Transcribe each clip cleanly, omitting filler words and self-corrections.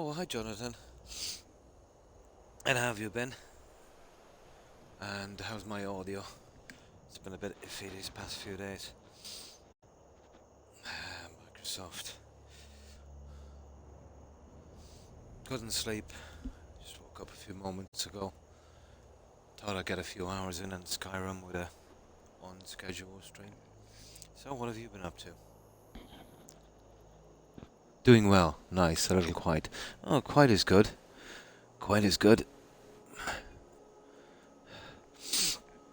Oh, hi Jonathan. And how have you been? And how's my audio? It's been a bit iffy these past few days. Microsoft. Couldn't sleep. Just woke up a few moments ago. Thought I'd get a few hours in Skyrim with a on-schedule stream. So, what have you been up to? Doing well. Nice. A little quiet. Oh, quite as good. Quite as good.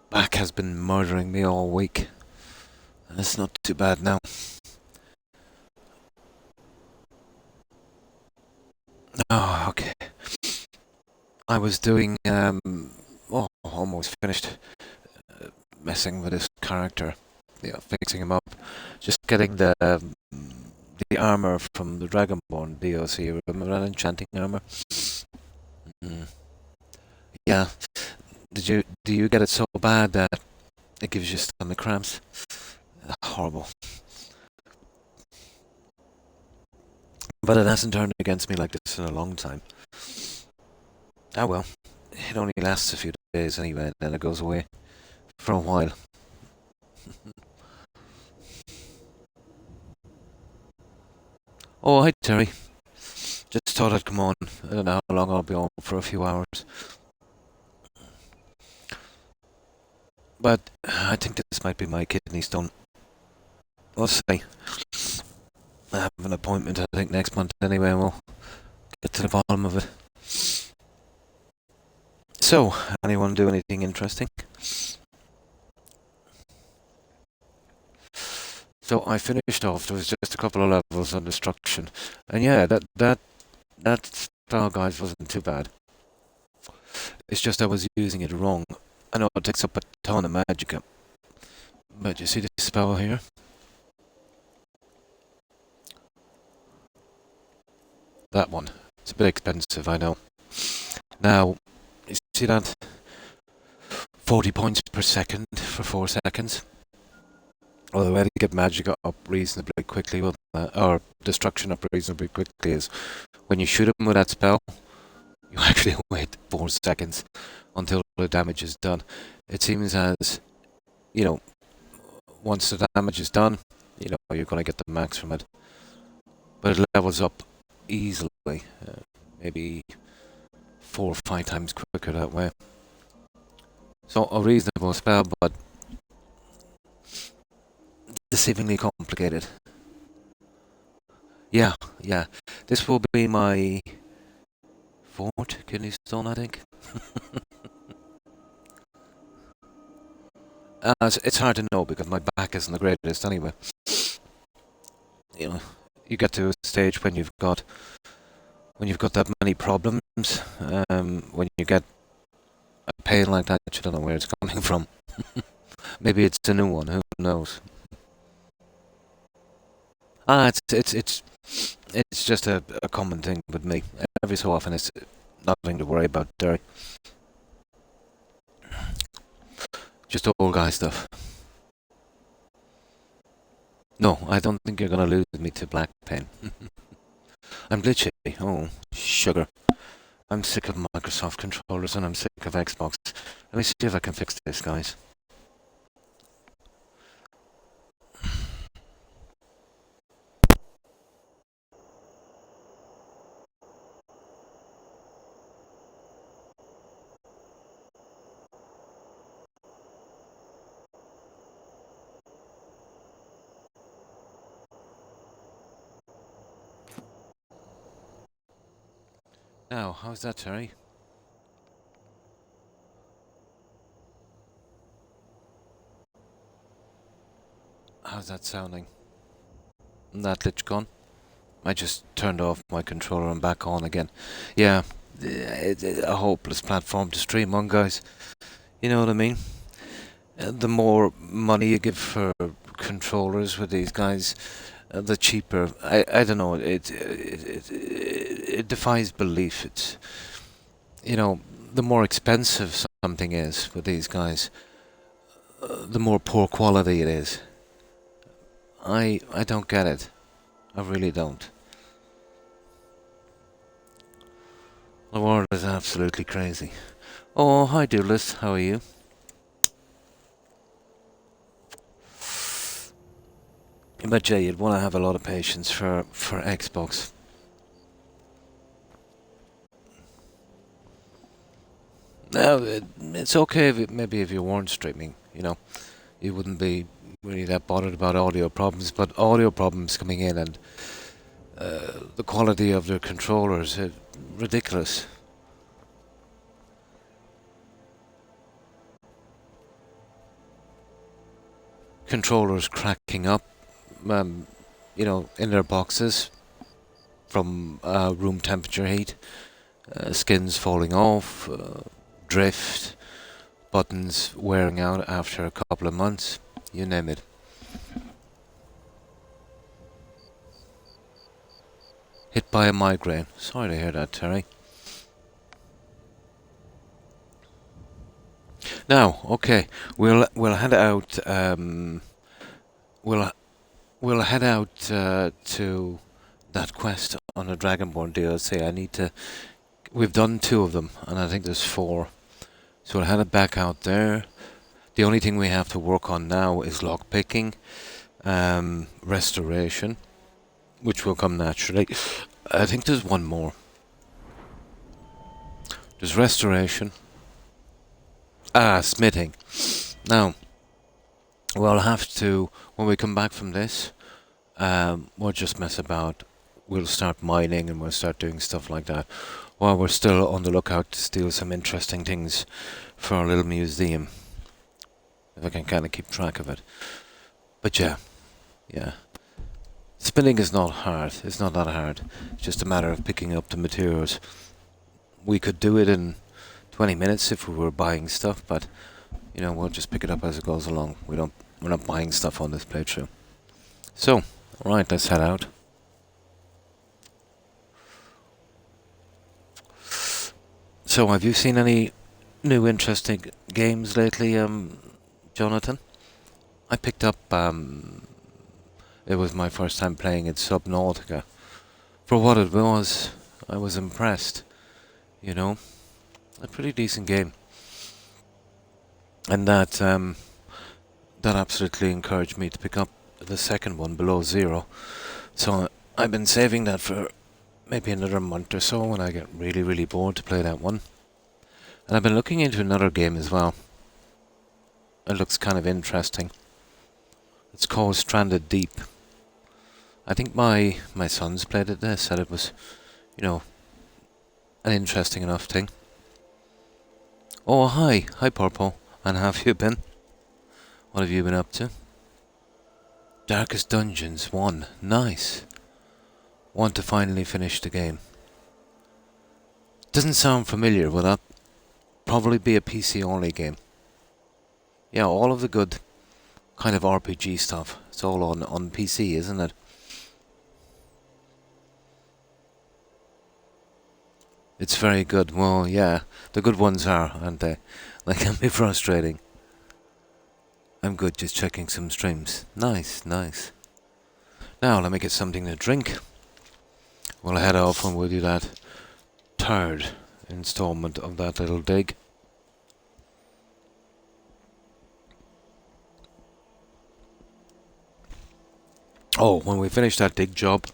Back has been murdering me all week. And it's not too bad now. Oh, okay. I was doing, almost finished messing with his character. Yeah, fixing him up. Just getting the armor from the Dragonborn DLC. Remember that enchanting armor? Mm. Yeah. Do you get it so bad that it gives you stomach cramps? Horrible. But it hasn't turned against me like this in a long time. Ah well. It only lasts a few days anyway, then it goes away for a while. Oh, hi Terry. Just thought I'd come on. I don't know how long I'll be on for, a few hours. But I think this might be my kidney stone. We'll see. I have an appointment, I think, next month anyway, and we'll get to the bottom of it. So, anyone do anything interesting? So I finished off. There was just a couple of levels on destruction, and yeah, that spell guide wasn't too bad. It's just I was using it wrong. I know it takes up a ton of magicka, but you see this spell here? That one. It's a bit expensive, I know. Now, you see that? 40 points per second for 4 seconds. Well, the way to get magic up reasonably quickly, or destruction up reasonably quickly, is when you shoot him with that spell, you actually wait 4 seconds until the damage is done. It seems as, once the damage is done, you're going to get the max from it. But it levels up easily, maybe 4 or 5 times quicker that way. So a reasonable spell, but deceivingly complicated. Yeah. This will be my 4th kidney stone, I think. It's hard to know because my back isn't the greatest anyway. You get to a stage when you've got that many problems. When you get a pain like that, you don't know where it's coming from. Maybe it's a new one. Who knows? It's just a common thing with me. Every so often, it's nothing to worry about, Derek. Just old guy stuff. No, I don't think you're gonna lose me to black pain. I'm glitchy. Oh, sugar. I'm sick of Microsoft controllers and I'm sick of Xbox. Let me see if I can fix this, guys. Now, how's that, Terry? How's that sounding? That glitch gone? I just turned off my controller and back on again. Yeah, it's a hopeless platform to stream on, guys. You know what I mean? The more money you give for controllers with these guys, the cheaper. I don't know. It defies belief. It's the more expensive something is with these guys, the more poor quality it is. I don't get it. I really don't. The world is absolutely crazy. Oh, hi, Doolist. How are you? But yeah, you'd want to have a lot of patience for Xbox. Now, it's okay if maybe if you weren't streaming, you wouldn't be really that bothered about audio problems. But audio problems coming in and the quality of their controllers is ridiculous. Controllers cracking up, in their boxes from room temperature heat, skins falling off, drift, buttons wearing out after a couple of months, you name it. Hit by a migraine. Sorry to hear that, Terry. Now, okay, we'll head out. We'll we'll head out to that quest on the Dragonborn DLC. I need to. We've done 2 of them, and I think there's 4. So we'll head it back out there. The only thing we have to work on now is lockpicking, restoration, which will come naturally. I think there's one more. There's restoration. Smithing. Now, we'll have to, when we come back from this, we'll just mess about. We'll start mining and we'll start doing stuff like that, while we're still on the lookout to steal some interesting things for our little museum. If I can kind of keep track of it. But yeah. Spinning is not hard. It's not that hard. It's just a matter of picking up the materials. We could do it in 20 minutes if we were buying stuff, but we'll just pick it up as it goes along. We're not buying stuff on this playthrough. So, alright, let's head out. So, have you seen any new interesting games lately, Jonathan? I picked up, it was my first time playing it, Subnautica. For what it was, I was impressed. A pretty decent game. And that absolutely encouraged me to pick up the second one, Below Zero. So I've been saving that for maybe another month or so when I get really, really bored to play that one. And I've been looking into another game as well. It looks kind of interesting. It's called Stranded Deep. I think my sons played it. They said it was, an interesting enough thing. Oh, hi. Hi, Purple. And how have you been? What have you been up to? Darkest Dungeons 1. Nice. Want to finally finish the game. Doesn't sound familiar, will that probably be a PC only game? Yeah, all of the good kind of RPG stuff. It's all on PC, isn't it? It's very good. Well, yeah, the good ones are, aren't they? They can be frustrating. I'm good, just checking some streams. Nice. Now, let me get something to drink. We'll head off and we'll do that 3rd installment of that little dig. Oh, when we finish that dig job,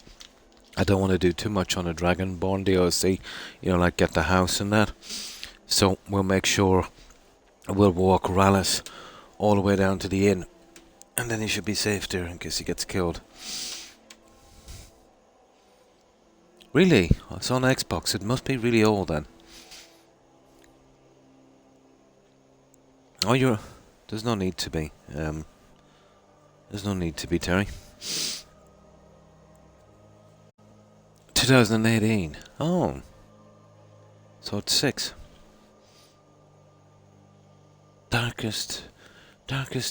I don't want to do too much on a Dragonborn DLC, like get the house and that. So we'll make sure we'll walk Rallis all the way down to the inn. And then he should be safe there in case he gets killed. Really? It's on Xbox. It must be really old then. Oh, there's no need to be. There's no need to be, Terry. 2018. Oh. So it's 6. Darkest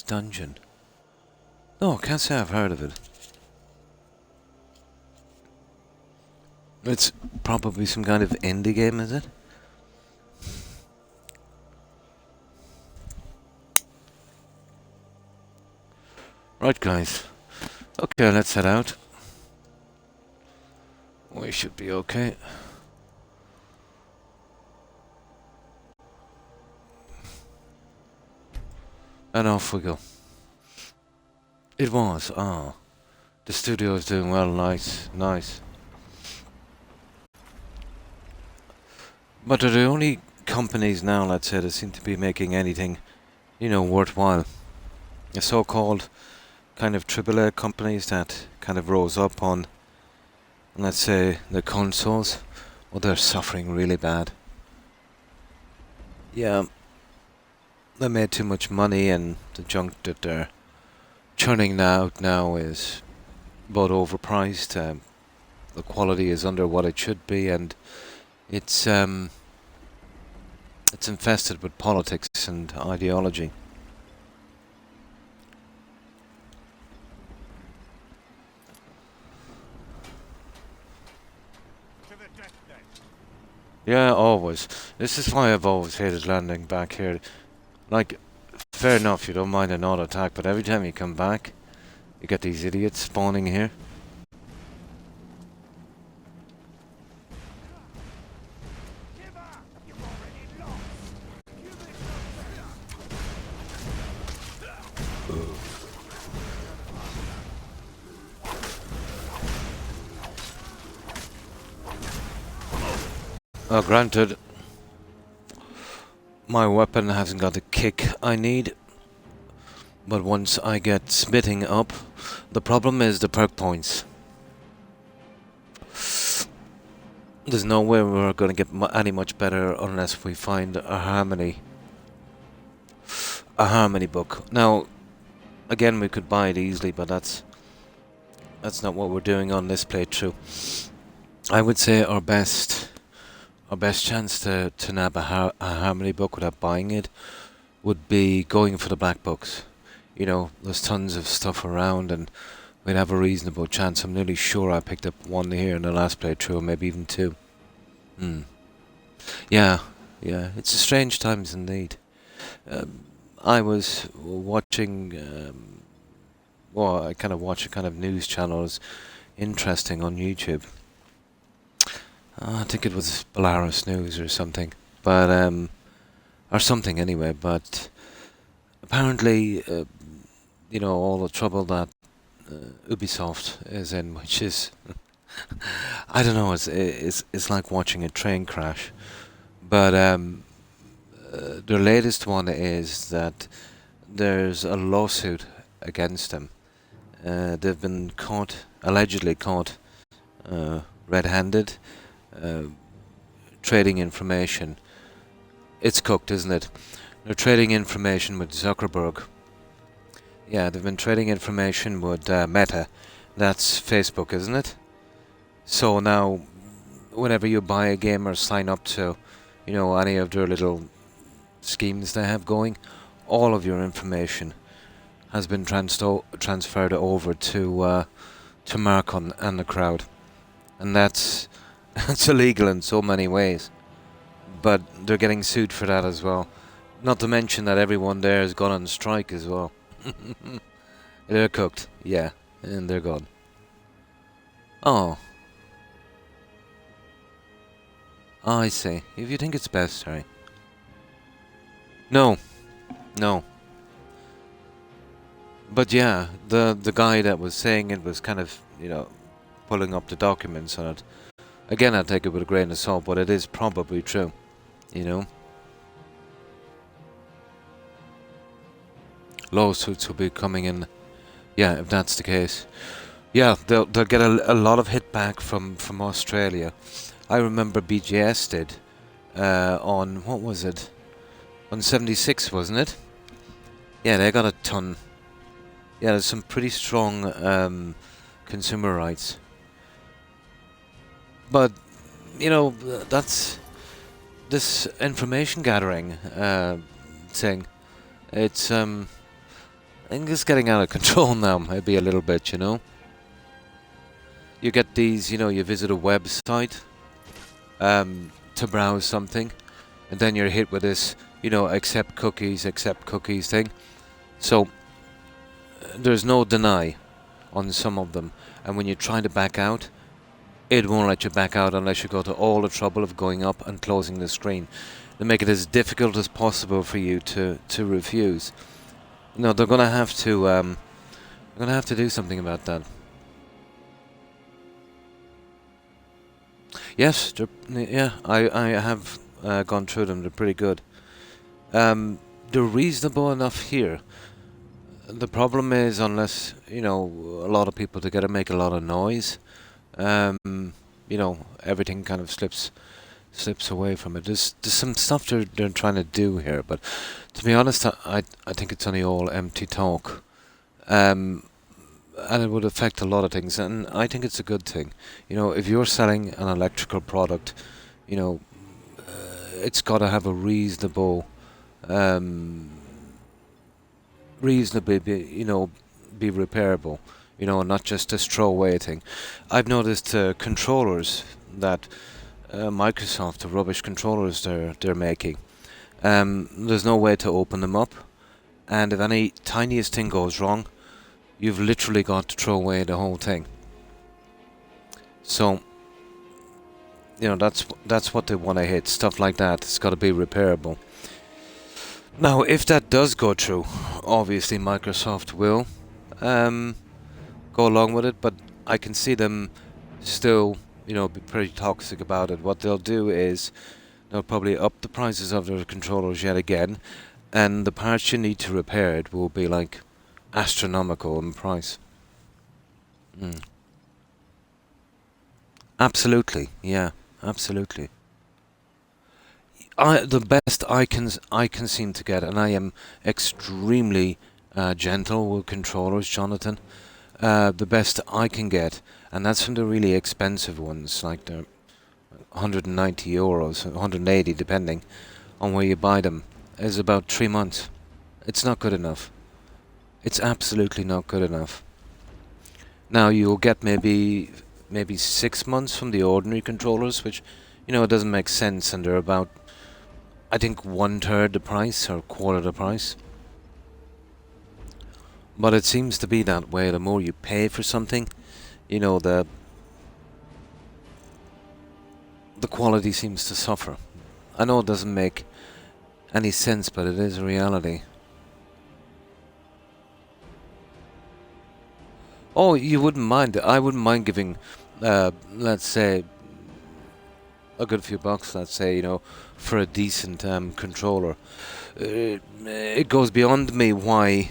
Dungeon. No, I can't say I've heard of it. It's probably some kind of indie game, is it? Right, guys. Okay, let's head out. We should be okay. And off we go. It was, the studio is doing well, nice, nice. But they're the only companies now, let's say, that seem to be making anything, worthwhile. The so-called kind of AAA companies that kind of rose up on, let's say, the consoles, well, they're suffering really bad. Yeah, they made too much money, and the junk that they're churning out now is both overpriced. The quality is under what it should be, and it's infested with politics and ideology. Yeah, always. This is why I've always hated landing back here. Like, fair enough, you don't mind an auto attack, but every time you come back, you get these idiots spawning here. Granted, my weapon hasn't got the kick I need, but once I get smithing up, the problem is the perk points. There's no way we're going to get any much better unless we find a harmony book. Now, again, we could buy it easily, but that's not what we're doing on this playthrough. I would say our best chance to nab a harmony book without buying it would be going for the black books. There's tons of stuff around, and we'd have a reasonable chance. I'm nearly sure I picked up one here in the last playthrough, or maybe even two. Yeah, it's a strange times indeed. I was watching, I kind of watch a kind of news channels, interesting on YouTube. I think it was Belarus News or something, but or something anyway. But apparently, all the trouble that Ubisoft is in, which is, I don't know, it's like watching a train crash. But their latest one is that there's a lawsuit against them. They've been allegedly caught red-handed. Trading information. It's cooked, isn't it? They're trading information with Zuckerberg. Yeah, they've been trading information with Meta. That's Facebook, isn't it? So now, whenever you buy a game or sign up to, any of their little schemes they have going, all of your information has been transferred over to Mark and the crowd, and that's illegal in so many ways, but they're getting sued for that as well. Not to mention that everyone there has gone on strike as well. They're cooked, yeah, and they're gone. Oh, I see. If you think it's best, sorry. No. But yeah, the guy that was saying it was kind of, pulling up the documents on it. Again, I take it with a grain of salt, but it is probably true, Lawsuits will be coming in, yeah, if that's the case. Yeah, they'll get a lot of hit back from Australia. I remember BGS did, on, what was it? On 76, wasn't it? Yeah, they got a ton. Yeah, there's some pretty strong consumer rights. But, that's this information gathering thing. It's, I think it's getting out of control now, maybe a little bit, You get these, you visit a website to browse something, and then you're hit with this, accept cookies thing. So, there's no deny on some of them, and when you're trying to back out, it won't let you back out unless you go to all the trouble of going up and closing the screen. They make it as difficult as possible for you to refuse. No, they're gonna have to. They're gonna have to do something about that. Yes, yeah, I have gone through them. They're pretty good. Um, they're reasonable enough here. The problem is, unless a lot of people together make a lot of noise, everything kind of slips away from it. There's some stuff they're trying to do here, but to be honest, I think it's only all empty talk. And it would affect a lot of things, and I think it's a good thing. If you're selling an electrical product, you know, it's got to have a um, reasonably be repairable. Not just a throwaway thing. I've noticed controllers that Microsoft, the rubbish controllers they're making. There's no way to open them up, and if any tiniest thing goes wrong, you've literally got to throw away the whole thing. So, that's what they want to hit. Stuff like that. It's got to be repairable. Now, if that does go through, obviously Microsoft will go along with it, but I can see them still, be pretty toxic about it. What they'll do is they'll probably up the prices of their controllers yet again, and the parts you need to repair it will be like astronomical in price. Mm. Absolutely, yeah, absolutely. The best I can seem to get, and I am extremely gentle with controllers, Jonathan. The best I can get, and that's from the really expensive ones, like the 190 euros, 180 depending on where you buy them, is about 3 months. It's not good enough. It's absolutely not good enough. Now you'll get maybe 6 months from the ordinary controllers, which it doesn't make sense, and they're about, I think, one third the price or quarter the price. But it seems to be that way. The more you pay for something, the quality seems to suffer. I know it doesn't make any sense, but it is a reality. Oh, you wouldn't mind? I wouldn't mind giving, let's say, a good few bucks. Let's say, for a decent controller. It goes beyond me why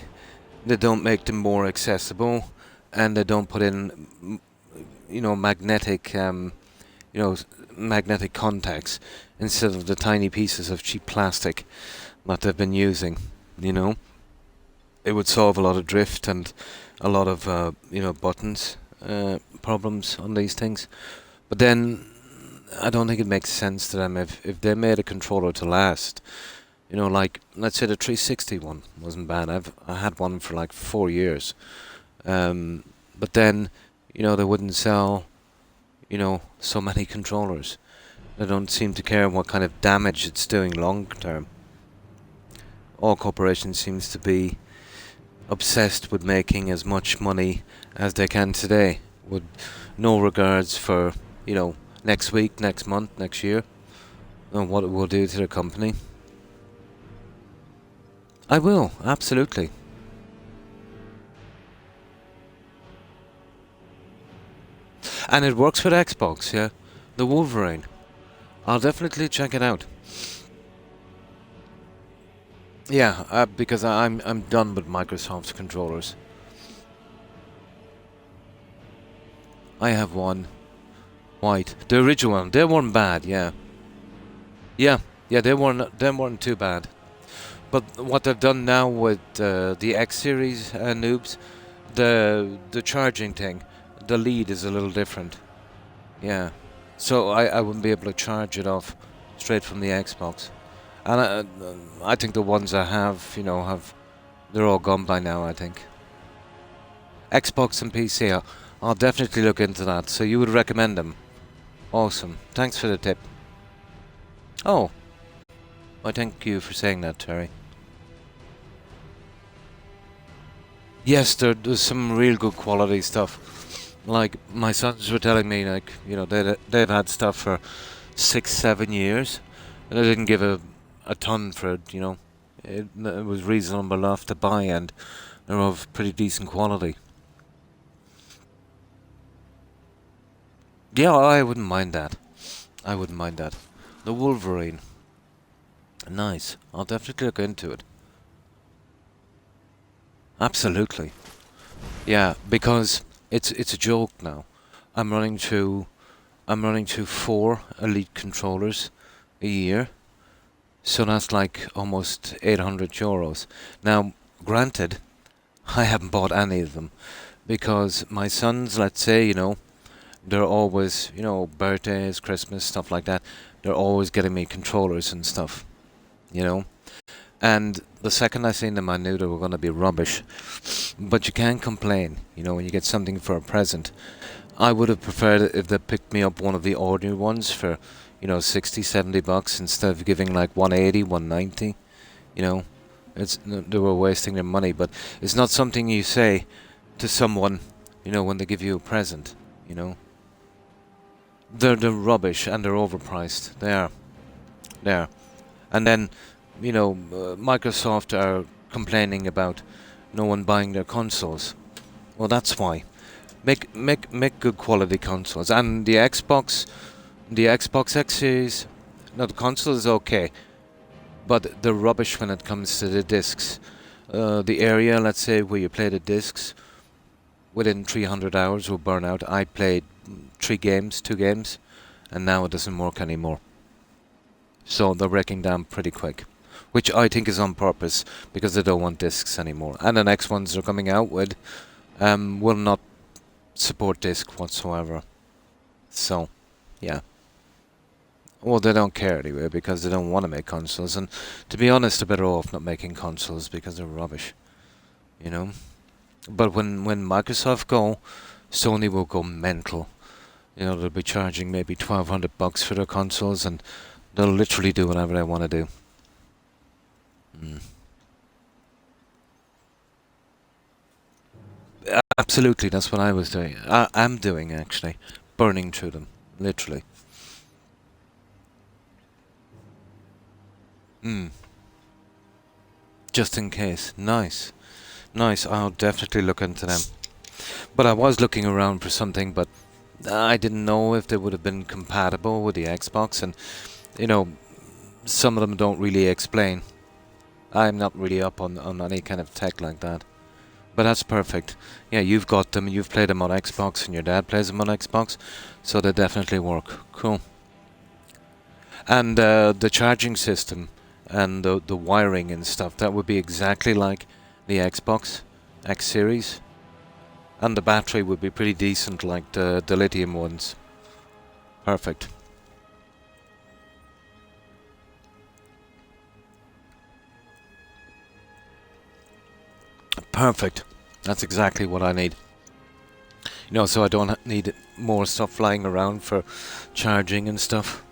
they don't make them more accessible, and they don't put in, magnetic, magnetic contacts instead of the tiny pieces of cheap plastic that they've been using. You know, it would solve a lot of drift and a lot of buttons problems on these things. But then I don't think it makes sense to them if they made a controller to last. Like, let's say the 360 one wasn't bad. I had one for like 4 years. But then, they wouldn't sell, so many controllers. They don't seem to care what kind of damage it's doing long term. All corporations seems to be obsessed with making as much money as they can today, with no regards for, next week, next month, next year, and what it will do to the company. I will, absolutely. And it works with Xbox, yeah? The Wolverine. I'll definitely check it out. Yeah, because I'm done with Microsoft's controllers. I have one. White. The original one. They weren't bad, yeah. Yeah, they weren't too bad. But what they've done now with the X series noobs, the charging thing, the lead is a little different. Yeah. So I wouldn't be able to charge it off straight from the Xbox. And I think the ones I have, they're all gone by now, I think. Xbox and PC, I'll definitely look into that. So you would recommend them? Awesome. Thanks for the tip. Oh, I thank you for saying that, Terry. Yes, there's some real good quality stuff. Like, my sons were telling me, like, they've had stuff for 6, 7 years, and they didn't give a ton for it, It was reasonable enough to buy, and they're of pretty decent quality. Yeah, I wouldn't mind that. I wouldn't mind that. The Wolverine. Nice. I'll definitely look into it. Absolutely. Yeah, because it's a joke now. I'm running to I'm running to 4 elite controllers a year, so that's like almost €800. Now, granted, I haven't bought any of them because my sons, let's say, they're always, birthdays, Christmas, stuff like that. They're always getting me controllers and stuff, you know. And the second I seen them, I knew they were going to be rubbish. But you can't complain, when you get something for a present. I would have preferred it if they picked me up one of the ordinary ones for, 60, $70 instead of giving like 180, 190. You know, they were wasting their money. But it's not something you say to someone, when they give you a present. You know, they're rubbish and they're overpriced. They are. And then, Microsoft are complaining about no one buying their consoles. Well, that's why. Make good quality consoles. And the Xbox X Series, no, the console is okay, but they're rubbish when it comes to the discs. The area, let's say, where you play the discs, within 300 hours will burn out. I played 2 games, and now it doesn't work anymore. So they're breaking down pretty quick, which I think is on purpose because they don't want discs anymore. And the next ones they're coming out with will not support disc whatsoever. So, yeah. Well, they don't care anyway because they don't want to make consoles. And to be honest, they're better off not making consoles because they're rubbish. You know. But when Microsoft go, Sony will go mental. They'll be charging maybe $1,200 for their consoles, and they'll literally do whatever they want to do. Absolutely, that's what I was doing. I'm doing, actually. Burning through them. Literally. Hmm. Just in case. Nice. Nice. I'll definitely look into them. But I was looking around for something, but I didn't know if they would have been compatible with the Xbox, and, some of them don't really explain. I'm not really up on any kind of tech like that. But that's perfect. Yeah, you've got them, you've played them on Xbox, and your dad plays them on Xbox, so they definitely work. Cool. And the charging system and the wiring and stuff, that would be exactly like the Xbox X Series. And the battery would be pretty decent like the lithium ones. Perfect. Perfect. That's exactly what I need. So I don't need more stuff flying around for charging and stuff.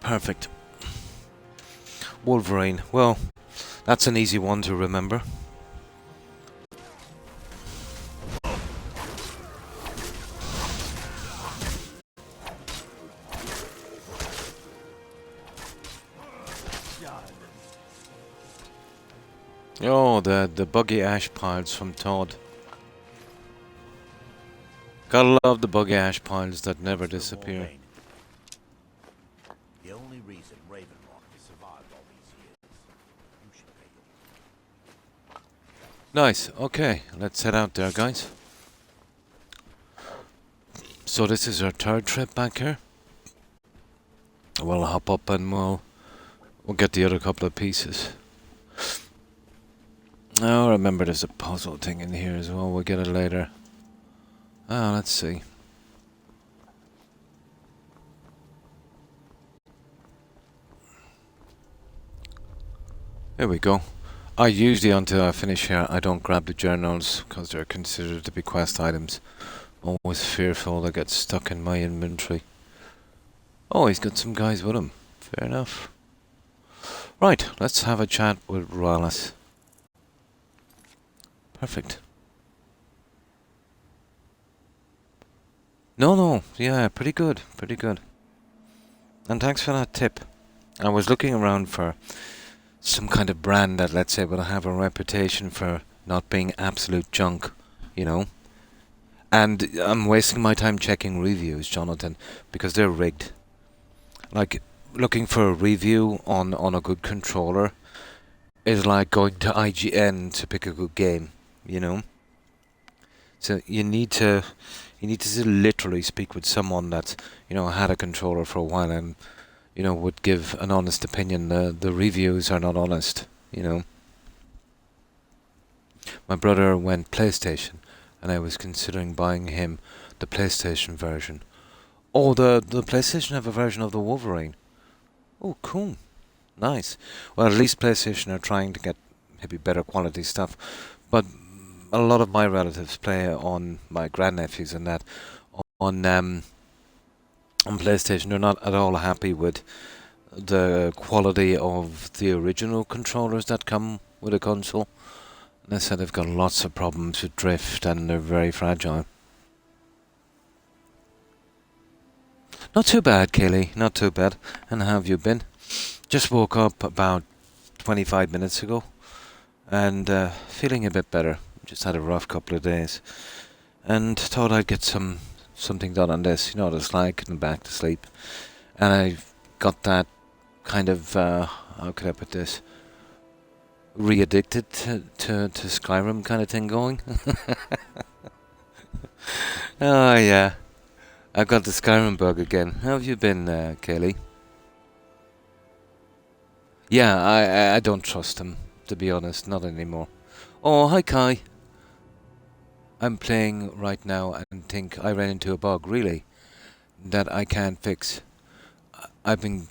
Perfect. Wolverine. Well, that's an easy one to remember. Oh, the buggy ash piles from Todd. Gotta love the buggy ash piles that never disappear. The only reason Ravenlock has survived all these years. You should pay your... Nice. Okay, let's head out there, guys. So this is our 3rd trip back here. We'll hop up and we'll get the other couple of pieces. Oh, remember there's a puzzle thing in here as well. We'll get it later. Let's see. There we go. I usually, until I finish here, I don't grab the journals because they're considered to be quest items. Always fearful they get stuck in my inventory. Oh, he's got some guys with him. Fair enough. Right, let's have a chat with Rallis. Perfect. No, yeah, pretty good. And thanks for that tip. I was looking around for some kind of brand that, let's say, would have a reputation for not being absolute junk, you know. And I'm wasting my time checking reviews, Jonathan, because they're rigged. Like, looking for a review on a good controller is like going to IGN to pick a good game, you know. So you need to literally speak with someone that's, had a controller for a while and, would give an honest opinion. The reviews are not honest, you know. My brother went PlayStation, and I was considering buying him the PlayStation version. Oh, the PlayStation have a version of the Wolverine. Oh, cool. Nice. Well, at least PlayStation are trying to get maybe better quality stuff. But a lot of my relatives play on my grandnephews and that on PlayStation. They're not at all happy with the quality of the original controllers that come with a console. They said they've got lots of problems with drift and they're very fragile. Not too bad, Kaylee. Not too bad. And how have you been? Just woke up about 25 minutes ago and feeling a bit better. Just had a rough couple of days and thought I'd get something done on this. You know what it's like, getting back to sleep. And I got that kind of, how could I put this, re-addicted to Skyrim kind of thing going. Oh yeah, I got the Skyrim bug again. How have you been, Kaylee? Yeah, I don't trust him, to be honest, not anymore. Oh, hi Kai. I'm playing right now and think I ran into a bug, really, that I can't fix. I've been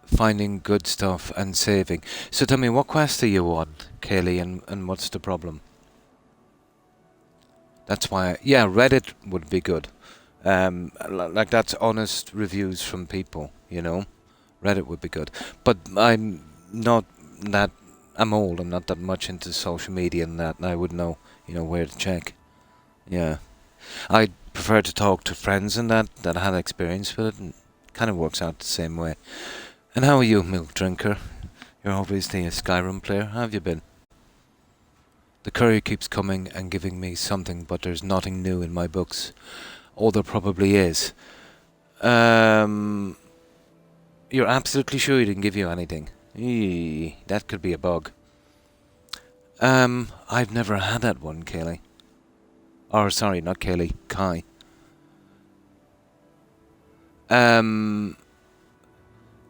finding good stuff and saving. So tell me, what quest are you on, Kaylee, and what's the problem? That's why, yeah, Reddit would be good. Like that's honest reviews from people, you know. Reddit would be good. But I'm not that, I'm old, I'm not that much into social media and that, and I would know, where to check. Yeah. I prefer to talk to friends and that had experience with it, and kind of works out the same way. And how are you, milk drinker? You're obviously a Skyrim player. How have you been? The courier keeps coming and giving me something, but there's nothing new in my books. Oh, there probably is. You're absolutely sure he didn't give you anything? Eee, that could be a bug. I've never had that one, Kaylee. Or, sorry, not Kaylee, Kai.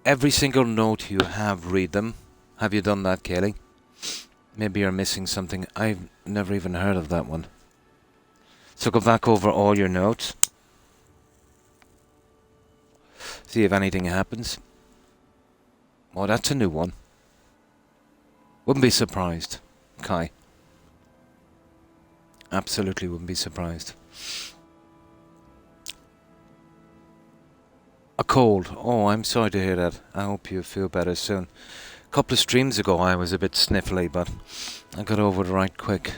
Every single note you have, read them. Have you done that, Kaylee? Maybe you're missing something. I've never even heard of that one. So go back over all your notes. See if anything happens. Oh, that's a new one. Wouldn't be surprised, Kai. Absolutely wouldn't be surprised. A cold. Oh, I'm sorry to hear that. I hope you feel better soon. A couple of streams ago I was a bit sniffly, but I got over it right quick.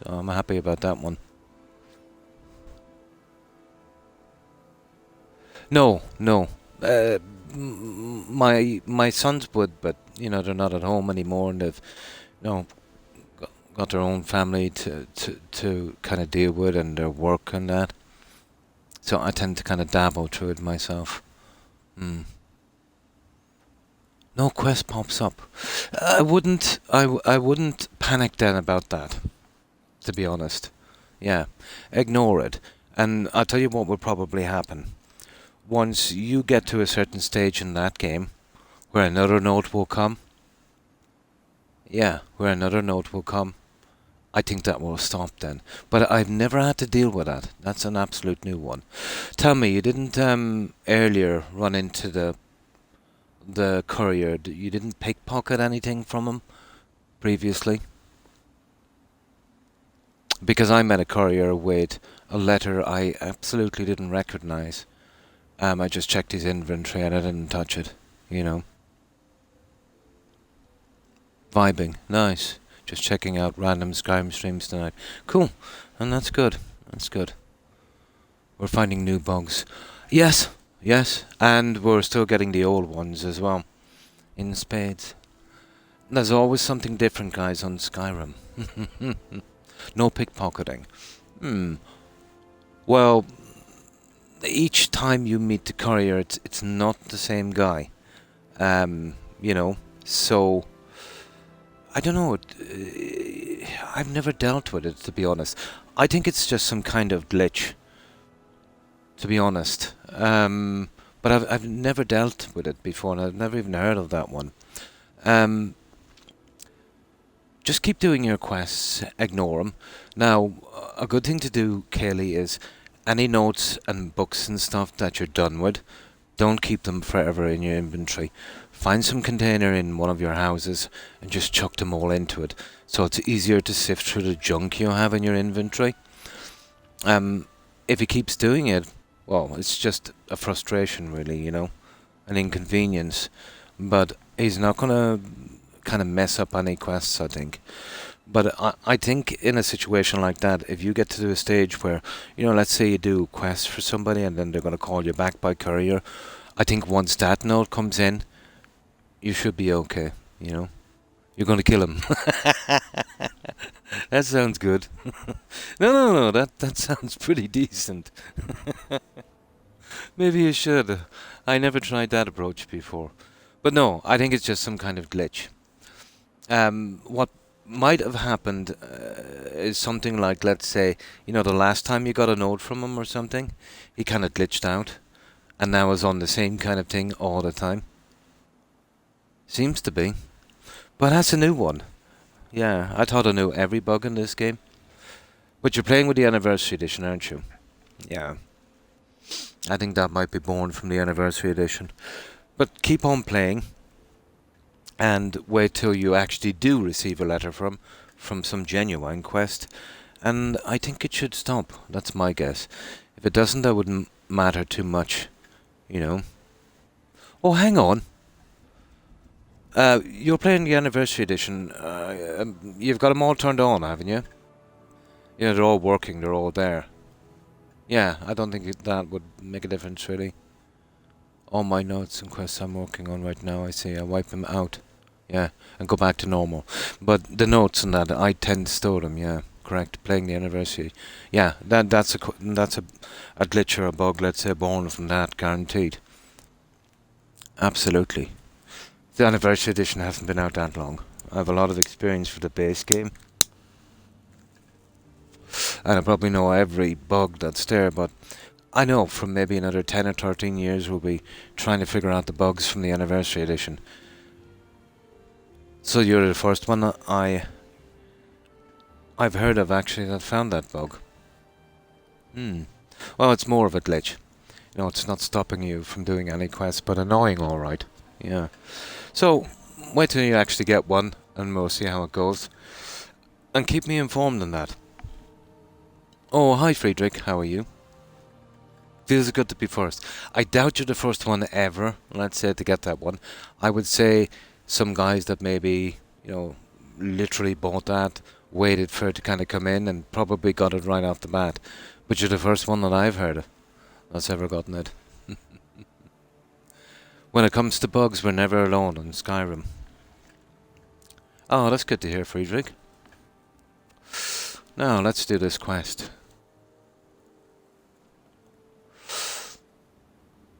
So I'm happy about that one. No. My sons would, but they're not at home anymore, and they've got their own family to kind of deal with, and their work and that. So I tend to kind of dabble through it myself. No quest pops up. I wouldn't panic then about that, to be honest. Yeah, ignore it. And I'll tell you what will probably happen. Once you get to a certain stage in that game, where another note will come. Yeah, where another note will come. I think that will stop then. But I've never had to deal with that. That's an absolute new one. Tell me, you didn't earlier run into the courier. You didn't pickpocket anything from him previously? Because I met a courier with a letter I absolutely didn't recognize. I just checked his inventory and I didn't touch it, Vibing, nice. Just checking out random Skyrim streams tonight. Cool, and that's good. That's good. We're finding new bugs. Yes, Yes, and we're still getting the old ones as well, in spades. There's always something different, guys, on Skyrim. No pickpocketing. Hmm. Well, each time you meet the courier, it's not the same guy. You know, so I don't know. I've never dealt with it, to be honest. I think it's just some kind of glitch, to be honest. But I've never dealt with it before, and I've never even heard of that one. Um, just keep doing your quests. Ignore them. Now, a good thing to do, Kaylee, is any notes and books and stuff that you're done with, don't keep them forever in your inventory. Find some container in one of your houses and just chuck them all into it, so it's easier to sift through the junk you have in your inventory. If he keeps doing it, well, it's just a frustration, really, an inconvenience. But he's not gonna kind of mess up any quests, I think. But I think in a situation like that, if you get to a stage where, let's say you do quests for somebody and then they're going to call you back by courier, I think once that note comes in, you should be okay, You're going to kill him. That sounds good. No, that sounds pretty decent. Maybe you should. I never tried that approach before. But no, I think it's just some kind of glitch. What might have happened is something like, let's say, the last time you got a note from him or something, he kind of glitched out, and now is on the same kind of thing all the time. Seems to be. But that's a new one. Yeah, I thought I knew every bug in this game. But you're playing with the Anniversary Edition, aren't you? Yeah. I think that might be born from the Anniversary Edition. But keep on playing, and wait till you actually do receive a letter from some genuine quest, and I think it should stop. That's my guess. If it doesn't, that wouldn't matter too much, Oh, hang on. You're playing the Anniversary Edition. You've got them all turned on, haven't you? Yeah, they're all working. They're all there. Yeah, I don't think that would make a difference, really. All my notes and quests I'm working on right now, I see. I wipe them out. Yeah, and go back to normal. But the notes and that, I tend to store them, yeah. Correct, playing the Anniversary. Yeah, that's a glitch or a bug, let's say, born from that, guaranteed. Absolutely. The Anniversary Edition hasn't been out that long. I have a lot of experience for the base game. And I probably know every bug that's there, but I know from maybe another 10 or 13 years we'll be trying to figure out the bugs from the Anniversary Edition. So you're the first one I've heard of, actually, that found that bug. Well, it's more of a glitch. It's not stopping you from doing any quests, but annoying, alright. Yeah. So, wait till you actually get one, and we'll see how it goes. And keep me informed on that. Oh, hi Friedrich, how are you? Feels good to be first. I doubt you're the first one ever, let's say, to get that one. I would say some guys that maybe, literally bought that, waited for it to kind of come in, and probably got it right off the bat. But you're the first one that I've heard of that's ever gotten it. When it comes to bugs, we're never alone on Skyrim. Oh, that's good to hear, Friedrich. Now, let's do this quest.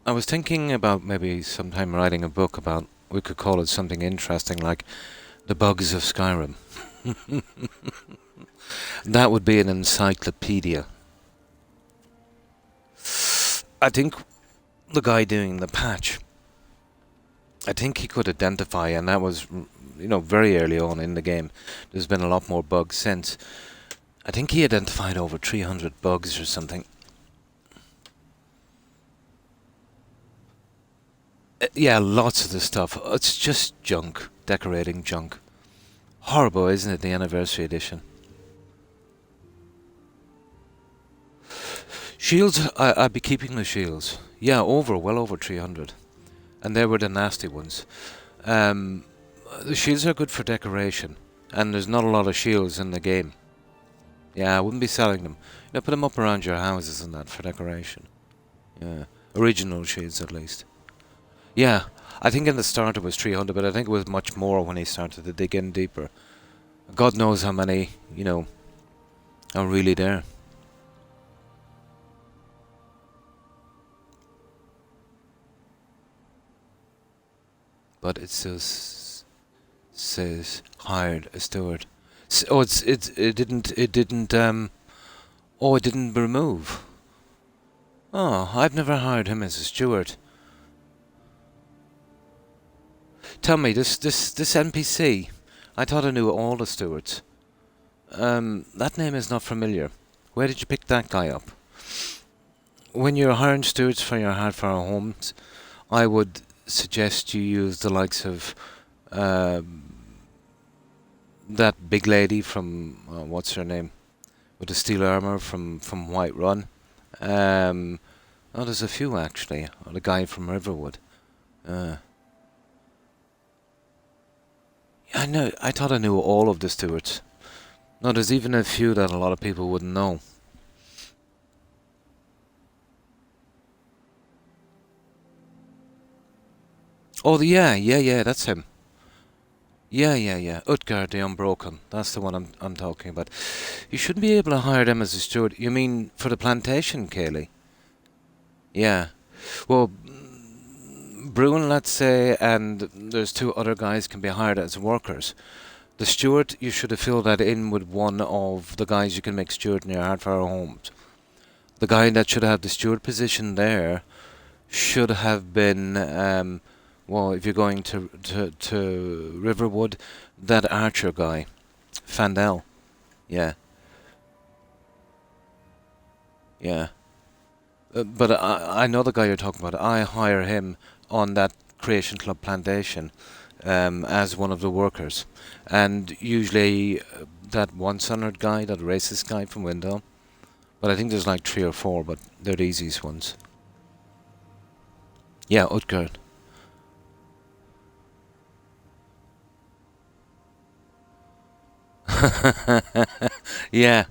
I was thinking about maybe sometime writing a book about, we could call it something interesting like The Bugs of Skyrim. That would be an encyclopedia. I think the guy doing the patch, I think he could identify, and that was, very early on in the game. There's been a lot more bugs since. I think he identified over 300 bugs or something. Yeah, lots of the stuff. It's just junk. Decorating junk. Horrible, isn't it, the Anniversary Edition? Shields, I'd be keeping the shields. Yeah, well over 300. And they were the nasty ones. The shields are good for decoration. And there's not a lot of shields in the game. Yeah, I wouldn't be selling them. Put them up around your houses and that for decoration. Yeah. Original shields, at least. Yeah, I think in the start it was 300, but I think it was much more when he started to dig in deeper. God knows how many, are really there. But it still says hired a steward. Oh, it didn't remove. Oh, I've never hired him as a steward. Tell me, this NPC, I thought I knew all the stewards. That name is not familiar. Where did you pick that guy up? When you're hiring stewards for your hardfire homes, I would suggest you use the likes of that big lady from what's her name, with the steel armor from Whiterun. There's a few actually. Or the guy from Riverwood. I know. I thought I knew all of the stewards. No, there's even a few that a lot of people wouldn't know. Oh, yeah, that's him. Yeah. Utgard the Unbroken. That's the one I'm talking about. You shouldn't be able to hire them as a steward. You mean for the plantation, Kaylee? Yeah. Well, Bruin, let's say, and there's two other guys can be hired as workers. The steward, you should have filled that in with one of the guys you can make steward in your hardfire homes. The guy that should have the steward position there should have been, if you're going to Riverwood, that archer guy, Fandel. Yeah. But I know the guy you're talking about. I hire him on that Creation Club plantation as one of the workers. And usually that one-sonnered guy, that racist guy from Window. But I think there's like 3 or 4, but they're the easiest ones. Yeah, Utgard. Yeah.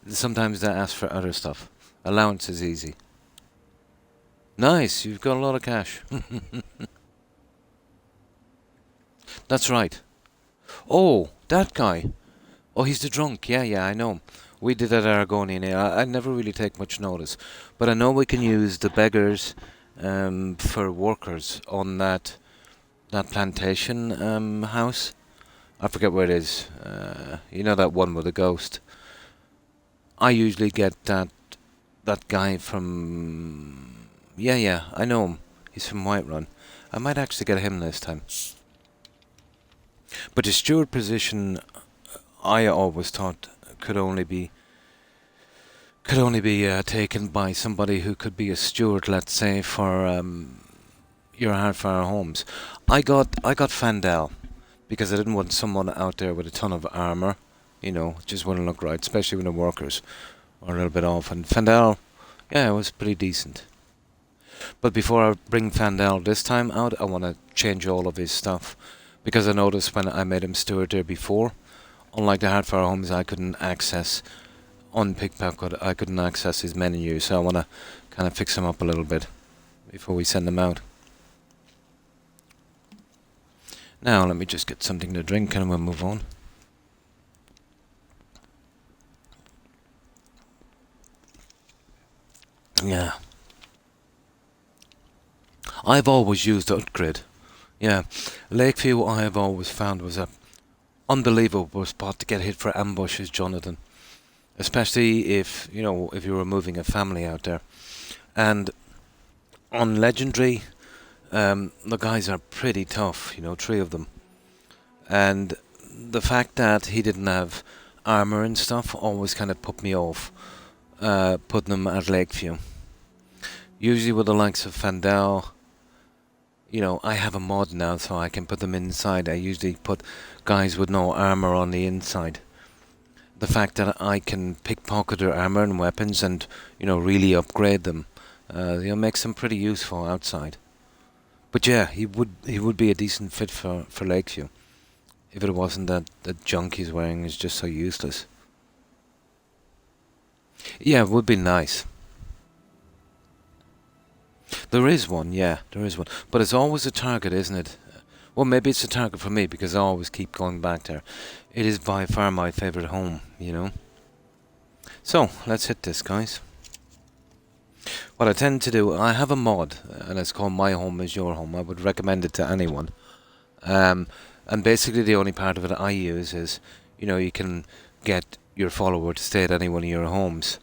Sometimes they ask for other stuff. Allowance is easy. Nice, you've got a lot of cash. That's right. Oh, that guy. Oh, he's the drunk. Yeah, I know him. We did at Argonian. I never really take much notice. But I know we can use the beggars for workers on that plantation house. I forget where it is. You know that one with the ghost. I usually get that guy from... Yeah, I know him. He's from Whiterun. I might actually get him this time. But the steward position, I always thought could only be taken by somebody who could be a steward, let's say, for your hardfire homes. I got Fandel because I didn't want someone out there with a ton of armor. Just wouldn't look right, especially when the workers are a little bit off. And Fandel, yeah, it was pretty decent. But before I bring Fandel this time out, I want to change all of his stuff. Because I noticed when I made him steward there before, unlike the hardfire homes, I couldn't access, on Pickpocket, I couldn't access his menu. So I want to kind of fix him up a little bit before we send him out. Now, let me just get something to drink and we'll move on. Yeah. I've always used Utgrid. Yeah. Lakeview I have always found was a unbelievable spot to get hit for ambushes, Jonathan. Especially if you were moving a family out there. And on Legendary, the guys are pretty tough, 3 of them. And the fact that he didn't have armor and stuff always kind of put me off putting him at Lakeview. Usually with the likes of Fandel, I have a mod now so I can put them inside. I usually put guys with no armor on the inside. The fact that I can pickpocket their armor and weapons and, really upgrade them, makes them pretty useful outside. But yeah, he would be a decent fit for Lakeview. If it wasn't that the junk he's wearing is just so useless. Yeah, it would be nice. There is one, yeah, there is one. But it's always a target, isn't it? Well, maybe it's a target for me because I always keep going back there. It is by far my favourite home, you know. So, let's hit this, guys. What I tend to do, I have a mod, and it's called My Home is Your Home. I would recommend it to anyone. And basically the only part of it I use is, you can get your follower to stay at any one of your homes.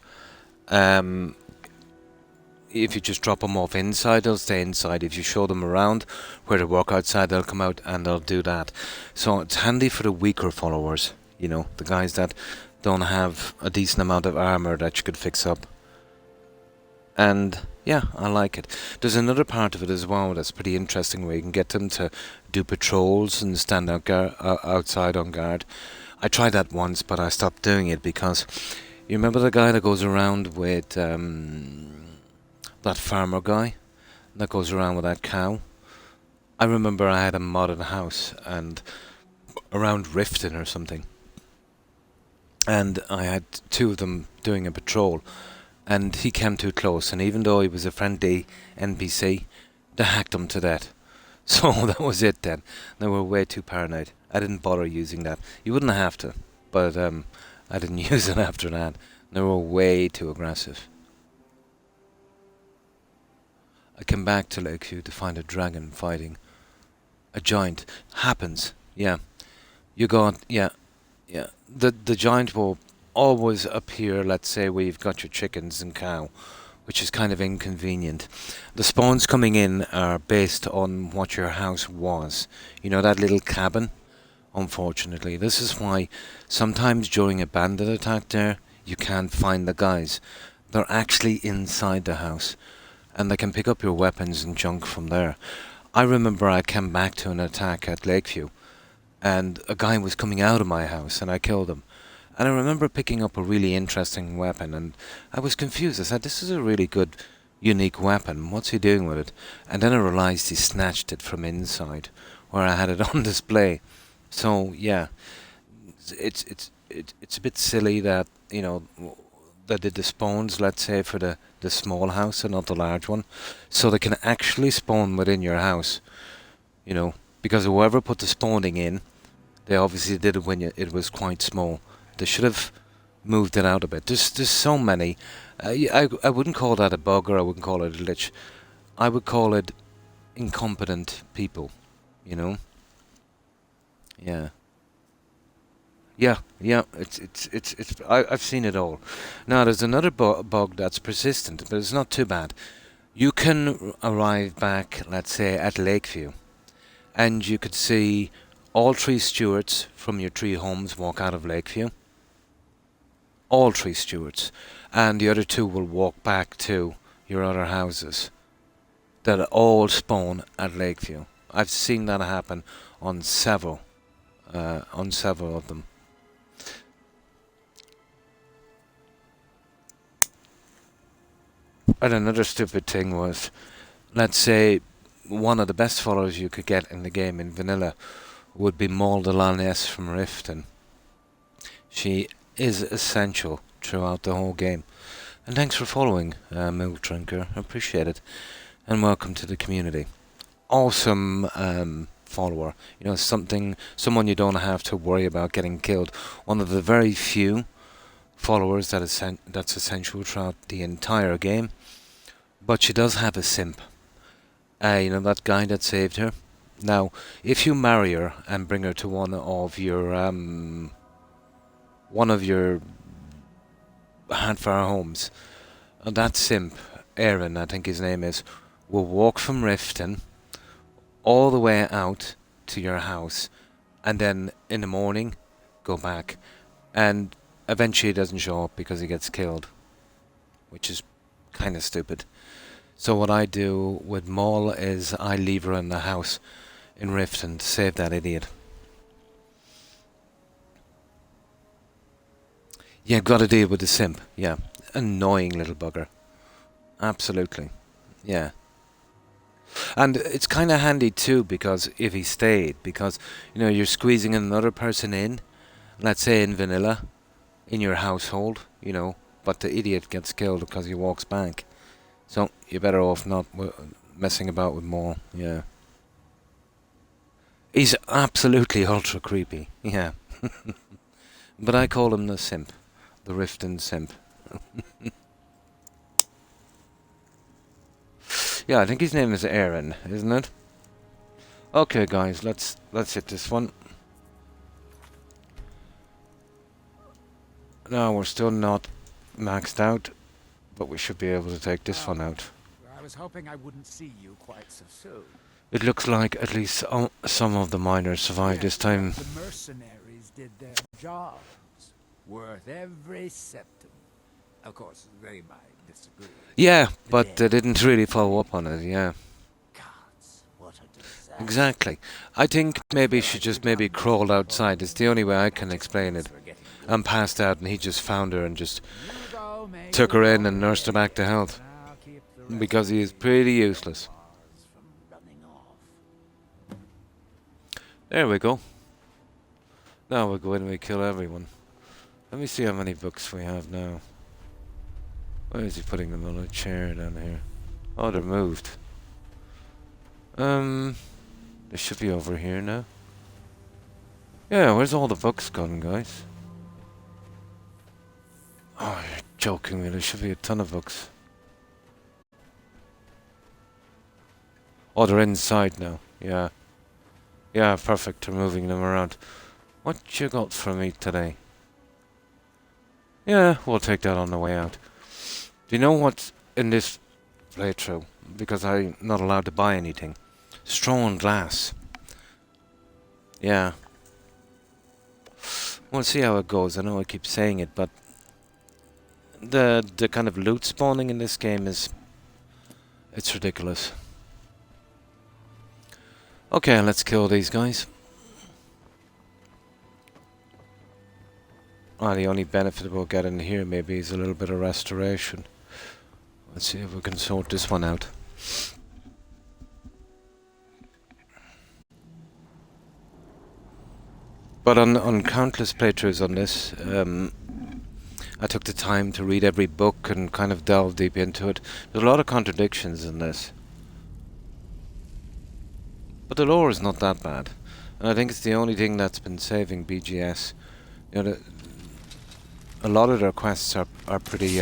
If you just drop them off inside, they'll stay inside. If you show them around where to walk outside, they'll come out and they'll do that. So it's handy for the weaker followers, the guys that don't have a decent amount of armor that you could fix up. And yeah, I like it. There's another part of it as well that's pretty interesting where you can get them to do patrols and stand outside on guard. I tried that once, but I stopped doing it because you remember the guy that goes around with that farmer guy that goes around with that cow? I remember I had a modded house and around Riften or something, and I had two of them doing a patrol, and he came too close, and even though he was a friendly NPC, they hacked him to death. So that was it then. They were way too paranoid. I didn't bother using that. You wouldn't have to, but I didn't use it after that. They were way too aggressive. I came back to Lakeview to find a dragon fighting a giant. Happens, yeah. You got, yeah. The giant will always appear, let's say, where you've got your chickens and cow, which is kind of inconvenient. The spawns coming in are based on what your house was. That little cabin? Unfortunately. This is why sometimes during a bandit attack there, you can't find the guys. They're actually inside the house, and they can pick up your weapons and junk from there. I remember I came back to an attack at Lakeview, and a guy was coming out of my house, and I killed him. And I remember picking up a really interesting weapon, and I was confused. I said, this is a really good, unique weapon. What's he doing with it? And then I realized he snatched it from inside, where I had it on display. So, yeah, it's a bit silly that, they did the spawns, let's say, for the small house and not the large one. So they can actually spawn within your house, because whoever put the spawning in, they obviously did it when it was quite small. They should have moved it out a bit. There's so many. I wouldn't call that a bug, or I wouldn't call it a glitch. I would call it incompetent people, Yeah. Yeah. I've seen it all. Now there's another bug that's persistent, but it's not too bad. You can arrive back, let's say, at Lakeview, and you could see all three stewards from your three homes walk out of Lakeview. All three stewards, and the other two will walk back to your other houses that all spawn at Lakeview. I've seen that happen on several of them. And another stupid thing was, let's say, one of the best followers you could get in the game in vanilla would be Maul the Lioness from Riften. She is essential throughout the whole game. And thanks for following, Milk Drinker. I appreciate it. And welcome to the community. Awesome follower. Someone you don't have to worry about getting killed. One of the very few followers that's essential throughout the entire game. But she does have a simp. That guy that saved her. Now, if you marry her and bring her to one of your Handfar homes, that simp, Aaron, I think his name is, will walk from Riften all the way out to your house, and then in the morning go back, and eventually he doesn't show up because he gets killed, which is kind of stupid. So what I do with Maul is I leave her in the house in Riften to save that idiot. Yeah, gotta deal with the simp. Yeah, annoying little bugger. Absolutely. Yeah. And it's kind of handy too, because if he stayed, because you're squeezing another person in, let's say in vanilla, in your household, but the idiot gets killed because he walks back. So you're better off not messing about with more. Yeah. He's absolutely ultra creepy. Yeah. But I call him the simp. The Riften simp. Yeah, I think his name is Aaron, isn't it? Okay, guys, let's hit this one. No, we're still not maxed out, but we should be able to take this one out. I was hoping I wouldn't see you quite so soon. It looks like at least some of the miners survived this time. The mercenaries did their jobs, worth every septum. Of course, they might disagree. Yeah, but they didn't really follow up on it, yeah. Gods, what a disaster. Exactly. I think maybe she just crawled outside. It's the only way I can explain it. And passed out and he just found her and just took her in and nursed her back to health. Because he is pretty useless. There we go. Now we'll go in and we kill everyone. Let me see how many books we have now. Where is he putting them on a chair down here? Oh, they're moved. They should be over here now. Yeah, where's all the books gone, guys? Oh, you're joking me. There should be a ton of books. Oh, they're inside now. Yeah. Yeah, perfect. They're moving them around. What you got for me today? Yeah, we'll take that on the way out. Do you know what's in this playthrough? Because I'm not allowed to buy anything. Straw and glass. Yeah. We'll see how it goes. I know I keep saying it, but the kind of loot spawning in this game it's ridiculous. Okay, let's kill these guys. The only benefit we'll get in here maybe is a little bit of restoration. Let's see if we can sort this one out. But on countless playthroughs on this, I took the time to read every book and kind of delve deep into it. There's a lot of contradictions in this. But the lore is not that bad. And I think it's the only thing that's been saving BGS. You know, a lot of their quests are pretty,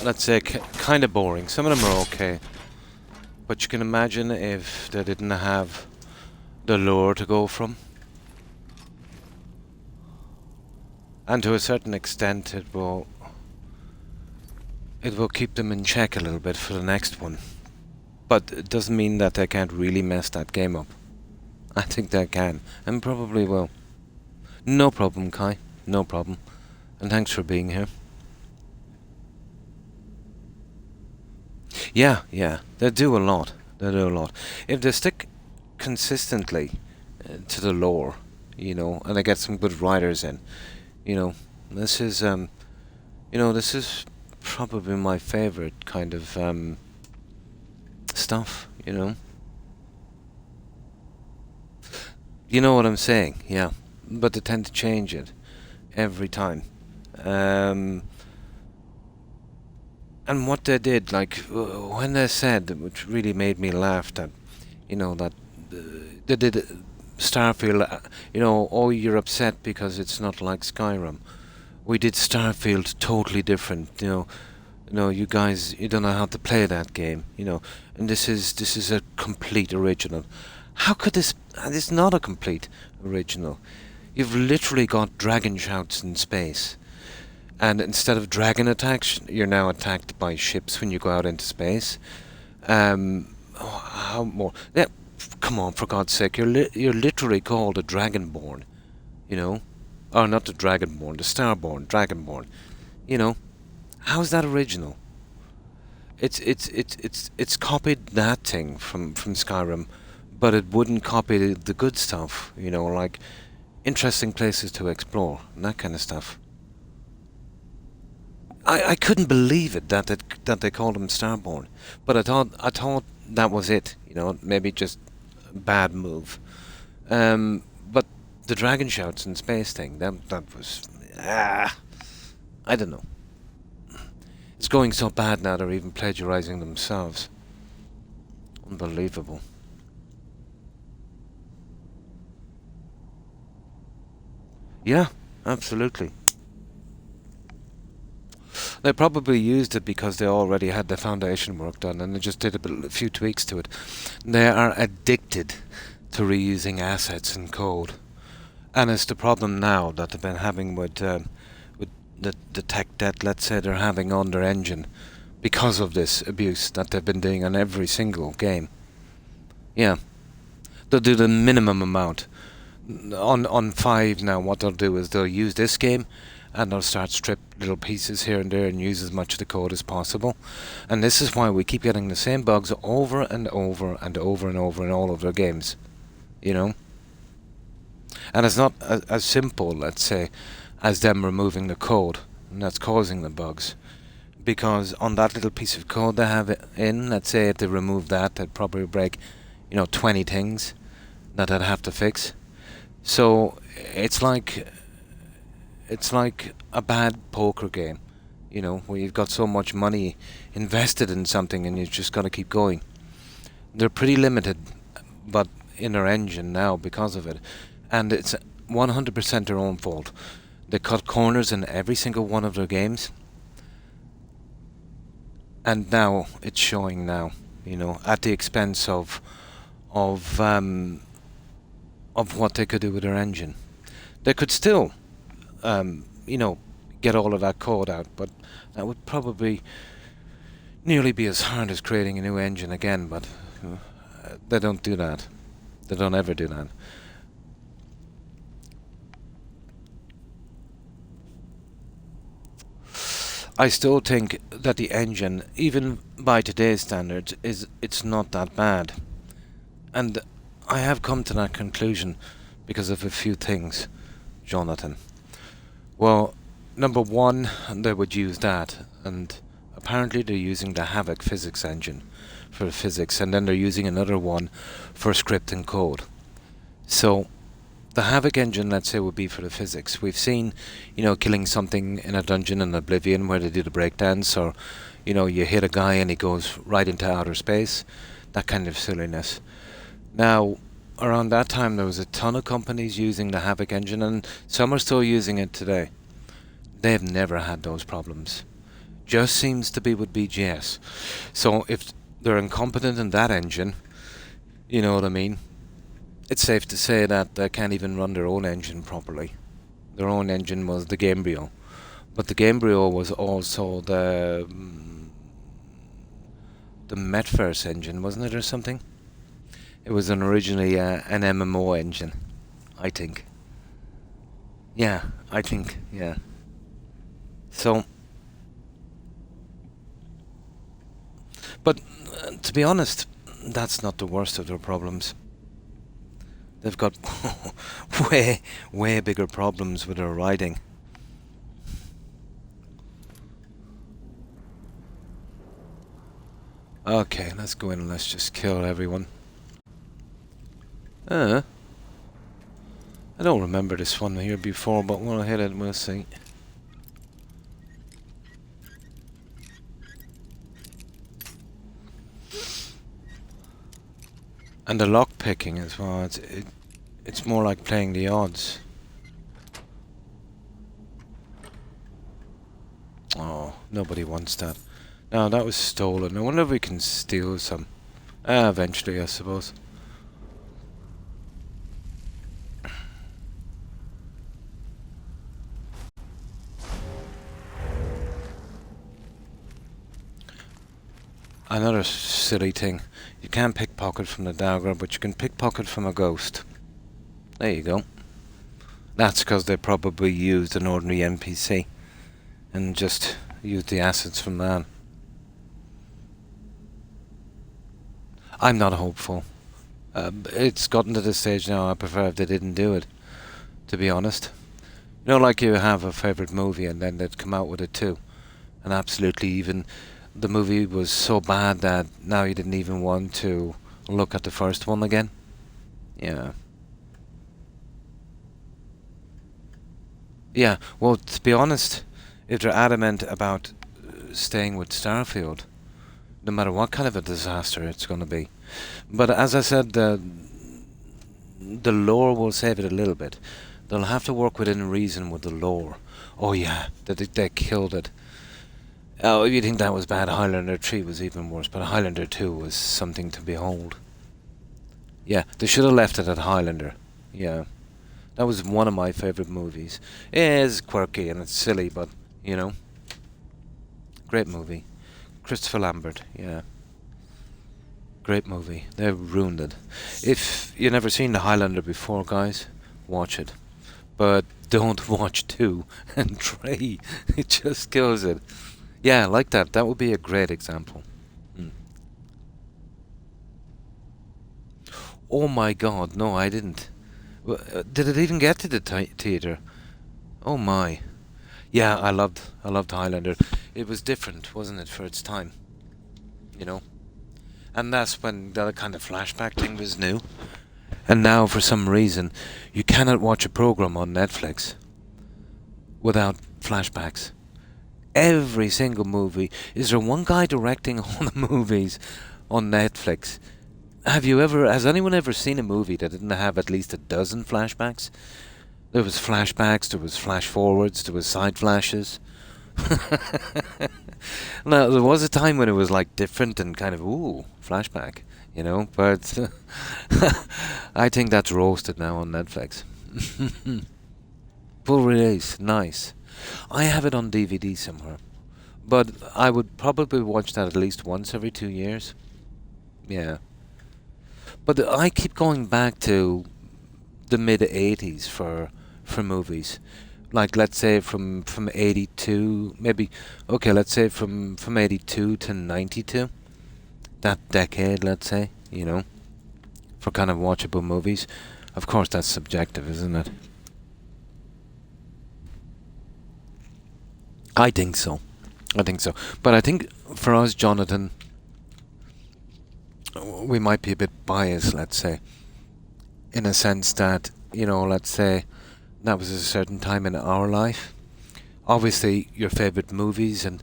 let's say, kind of boring. Some of them are okay. But you can imagine if they didn't have the lore to go from. And to a certain extent it will keep them in check a little bit for the next one. But it doesn't mean that they can't really mess that game up. I think they can, and probably will. No problem, Kai. No problem. And thanks for being here. Yeah, they do a lot. They do a lot. If they stick consistently to the lore, you know, and they get some good writers in, you know, this is probably my favorite kind of stuff, you know. You know what I'm saying, yeah. But they tend to change it every time. And what they did, like, when they said, which really made me laugh, that, you know, that they did Starfield, you know, oh, you're upset because it's not like Skyrim. We did Starfield totally different, you know. No, you guys, you don't know how to play that game, you know. And this is a complete original. How could this? It's not a complete original. You've literally got dragon shouts in space, and instead of dragon attacks, you're now attacked by ships when you go out into space. How more? Yeah, come on, for God's sake, you're literally called a dragonborn, you know. Oh, not the dragonborn, the starborn, dragonborn. You know, how's that original? It's copied that thing from Skyrim, but it wouldn't copy the good stuff, you know, like interesting places to explore and that kind of stuff. I couldn't believe it that they called him Starborn, but I thought that was it, you know, maybe just a bad move. But the dragon shouts in space thing, that was I don't know. It's going so bad now they're even plagiarizing themselves. Unbelievable. Yeah, absolutely. They probably used it because they already had the foundation work done and they just did a few tweaks to it. They are addicted to reusing assets and code. And it's the problem now that they've been having with the tech debt, let's say, they're having on their engine because of this abuse that they've been doing on every single game. Yeah, they'll do the minimum amount. On 5 now, what they'll do is they'll use this game and they'll start strip little pieces here and there and use as much of the code as possible. And this is why we keep getting the same bugs over and over and over and over in all of their games. You know? And it's not as simple, let's say, as them removing the code, and that's causing the bugs. Because on that little piece of code they have in, let's say if they remove that, they'd probably break, 20 things that they'd have to fix. So it's like a bad poker game, where you've got so much money invested in something and you've just got to keep going. They're pretty limited, but in their engine now because of it. And it's 100% their own fault. They cut corners in every single one of their games. And now it's showing now, at the expense of what they could do with their engine. They could still, get all of that code out, but that would probably nearly be as hard as creating a new engine again, but they don't do that. They don't ever do that. I still think that the engine, even by today's standards, it's not that bad. And I have come to that conclusion because of a few things, Jonathan. Well, number one, they would use that, and apparently they're using the Havoc physics engine for the physics, and then they're using another one for script and code. So the Havoc engine, let's say, would be for the physics. We've seen, killing something in a dungeon in Oblivion where they do the breakdance, or, you hit a guy and he goes right into outer space. That kind of silliness. Now, around that time, there was a ton of companies using the Havoc engine, and some are still using it today. They've never had those problems. Just seems to be with BGS. So if they're incompetent in that engine, you know what I mean? It's safe to say that they can't even run their own engine properly. Their own engine was the Gamebryo. But the Gamebryo was also the Metverse engine, wasn't it, or something? It was originally an MMO engine, I think. Yeah, I think, yeah. So, but to be honest, that's not the worst of their problems. They've got way bigger problems with their writing. Okay, let's go in and let's just kill everyone. I don't remember this one here before, but we'll hit it and we'll see. And the lock picking as well, it's more like playing the odds. Oh, nobody wants that. No, that was stolen. I wonder if we can steal some. Eventually, I suppose. Another silly thing. You can't pickpocket from the dagger, but you can pickpocket from a ghost. There you go. That's because they probably used an ordinary NPC and just used the assets from that. I'm not hopeful. It's gotten to the stage now I prefer if they didn't do it, to be honest. Like you have a favourite movie and then they'd come out with it too. And absolutely even the movie was so bad that now you didn't even want to look at the first one again. Yeah. Yeah, well, to be honest, if they're adamant about staying with Starfield, no matter what kind of a disaster it's going to be. But as I said, the lore will save it a little bit. They'll have to work within reason with the lore. Oh yeah, they killed it. Oh, if you think that was bad, Highlander 3 was even worse, but Highlander 2 was something to behold. Yeah, they should have left it at Highlander. Yeah. That was one of my favourite movies. It is quirky and it's silly, but, you know, great movie. Christopher Lambert, yeah. Great movie. They've ruined it. If you've never seen The Highlander before, guys, watch it. But don't watch 2 and 3. It just kills it. Yeah, like that. That would be a great example. Oh my god, no, I didn't. Did it even get to the theatre? Oh my. Yeah, I loved Highlander. It was different, wasn't it, for its time? You know? And that's when that kind of flashback thing was new. And now, for some reason, you cannot watch a program on Netflix without flashbacks. Every single movie. Is there one guy directing all the movies on Netflix? Has anyone ever seen a movie that didn't have at least a dozen flashbacks? There was flashbacks, there was flash forwards, there was side flashes. Now, there was a time when it was like different and kind of, ooh, flashback, you know, but I think that's roasted now on Netflix. Full release, nice. I have it on DVD somewhere, but I would probably watch that at least once every 2 years. Yeah. But I keep going back to the mid 80s for movies. Like, let's say from 82, maybe, okay, let's say from 82 to 92. That decade, let's say, you know, for kind of watchable movies. Of course, that's subjective, isn't it? I think so. But I think for us, Jonathan, we might be a bit biased, let's say, in a sense that, you know, let's say that was a certain time in our life. Obviously, your favourite movies and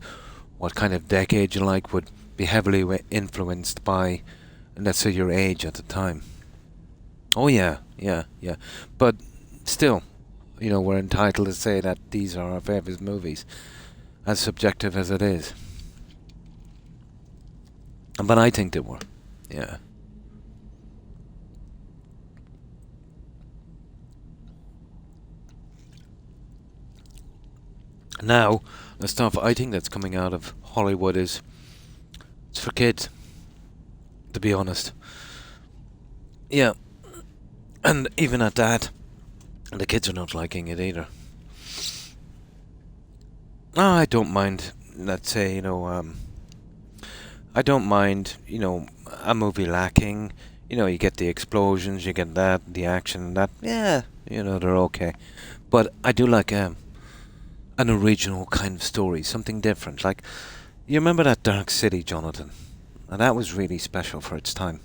what kind of decade you like would be heavily influenced by, let's say, your age at the time. Oh yeah. But still, you know, we're entitled to say that these are our favourite movies, as subjective as it is. But I think they were. Yeah. Now, the stuff I think that's coming out of Hollywood it's for kids, to be honest. Yeah. And even at that, the kids are not liking it either. Oh, I don't mind, let's say, I don't mind, a movie lacking. You get the explosions, you get that, the action, and that. Yeah, they're okay. But I do like an original kind of story, something different. Like, you remember that Dark City, Jonathan? And that was really special for its time.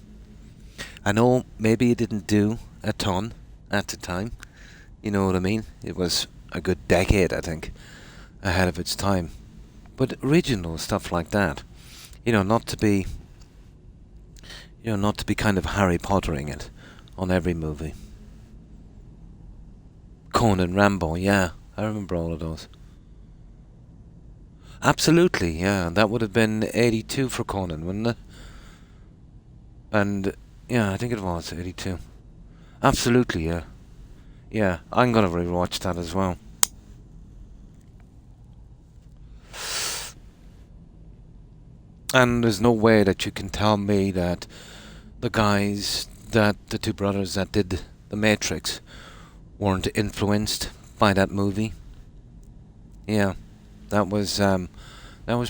I know maybe it didn't do a ton at the time. You know what I mean? It was a good decade, I think, ahead of its time. But original stuff like that, not to be, not to be kind of Harry Pottering it on every movie. Conan, Rambo, yeah, I remember all of those. Absolutely, yeah, that would have been 82 for Conan, wouldn't it? And, yeah, I think it was 82. Absolutely, yeah. Yeah, I'm gonna rewatch that as well. And there's no way that you can tell me that the two brothers that did The Matrix weren't influenced by that movie. Yeah, that was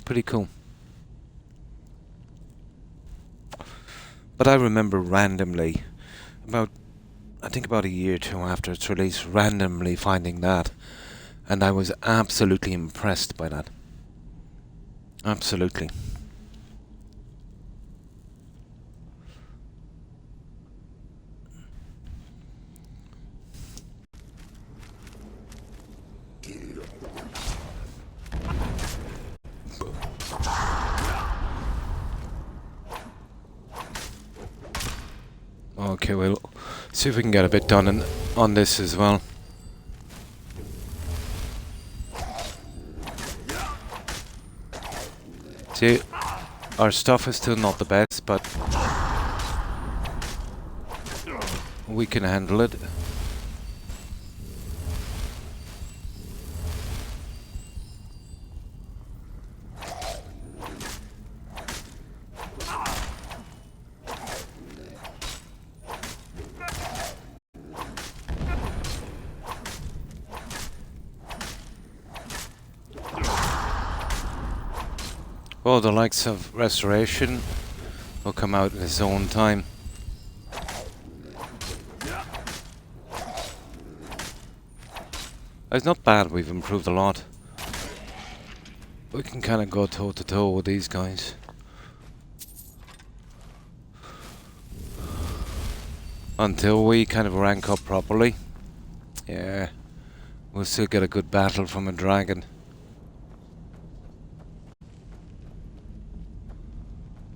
pretty cool. But I remember randomly, I think about a year or two after its release, randomly finding that, and I was absolutely impressed by that. Absolutely. Okay, we'll see if we can get a bit done on this as well. See, our stuff is still not the best, but we can handle it. Well, the likes of Restoration will come out in its own time. It's not bad, we've improved a lot. We can kind of go toe to toe with these guys. Until we kind of rank up properly. Yeah, we'll still get a good battle from a dragon.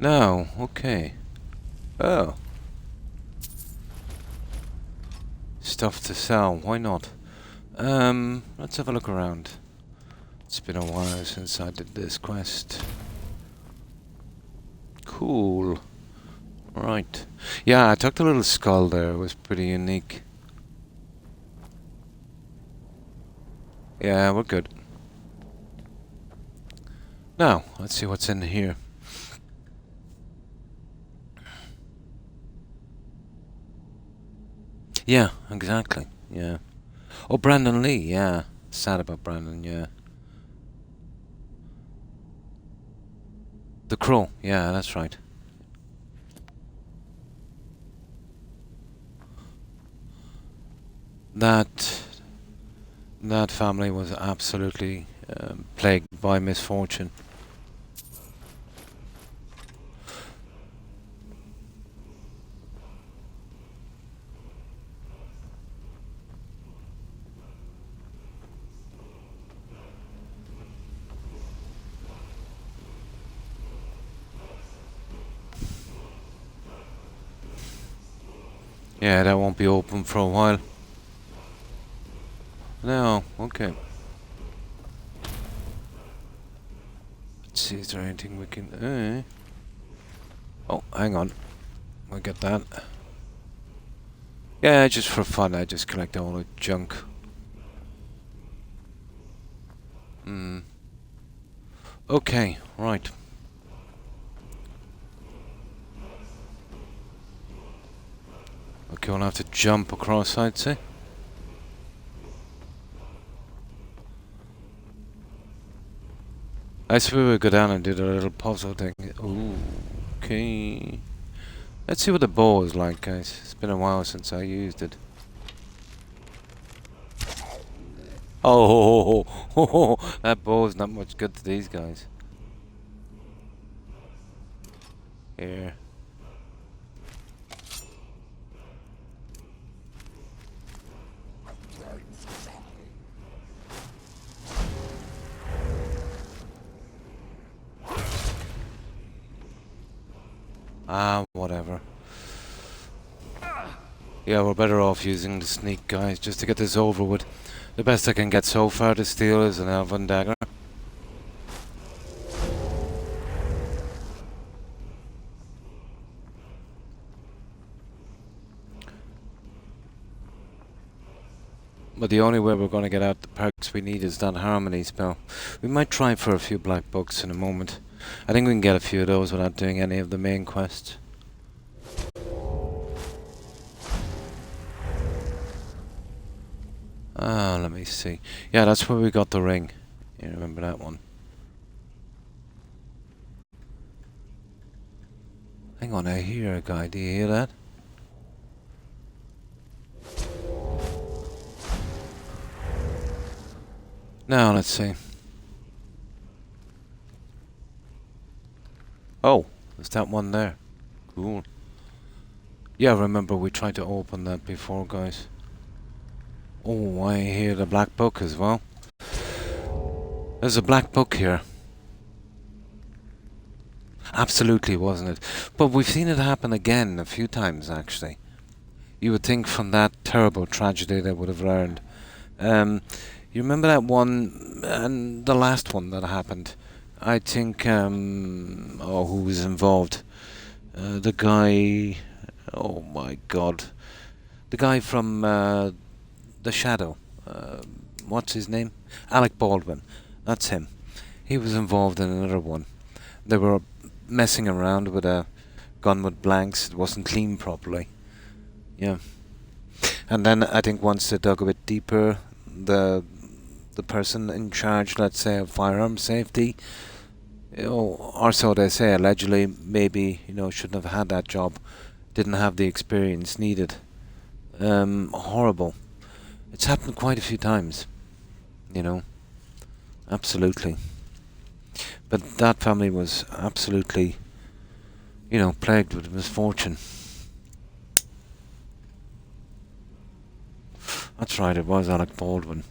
No, okay. Oh. Stuff to sell, why not? Let's have a look around. It's been a while since I did this quest. Cool. Right. Yeah, I took the little skull there, it was pretty unique. Yeah, we're good. Now, let's see what's in here. Yeah, exactly. Yeah. Oh, Brandon Lee, yeah. Sad about Brandon, yeah. The Crow, yeah, that's right. That family was absolutely plagued by misfortune. Yeah, that won't be open for a while. No, okay. Let's see, is there anything we can... Oh, hang on. We'll get that. Yeah, just for fun, I just collect all the junk. Okay, right. Okay, we'll have to jump across, I'd say. I suppose we'll go down and do the little puzzle thing. Ooh, okay. Let's see what the bow is like, guys. It's been a while since I used it. Oh, that bow is not much good to these guys. Here. Whatever. Yeah, we're better off using the sneak, guys, just to get this over with. The best I can get so far to steal is an elven dagger. But the only way we're going to get out the perks we need is that harmony spell. We might try for a few black books in a moment. I think we can get a few of those without doing any of the main quests. Let me see. Yeah, that's where we got the ring. You remember that one? Hang on, I hear a guy. Do you hear that? Now, let's see. Oh, there's that one there. Cool. Yeah, remember we tried to open that before, guys. Oh, I hear the black book as well. There's a black book here. Absolutely, wasn't it? But we've seen it happen again a few times, actually. You would think from that terrible tragedy they would have learned. Um, you remember that one and the last one that happened? I think, oh, who was involved? The guy, oh my god. The guy from The Shadow. Uh, what's his name? Alec Baldwin. That's him. He was involved in another one. They were messing around with a gun with blanks. It wasn't cleaned properly. Yeah. And then I think once they dug a bit deeper, the the person in charge, let's say, of firearm safety, or so they say, allegedly, maybe shouldn't have had that job, didn't have the experience needed. Horrible. It's happened quite a few times, you know, absolutely. But that family was absolutely, plagued with misfortune. That's right, it was Alec Baldwin.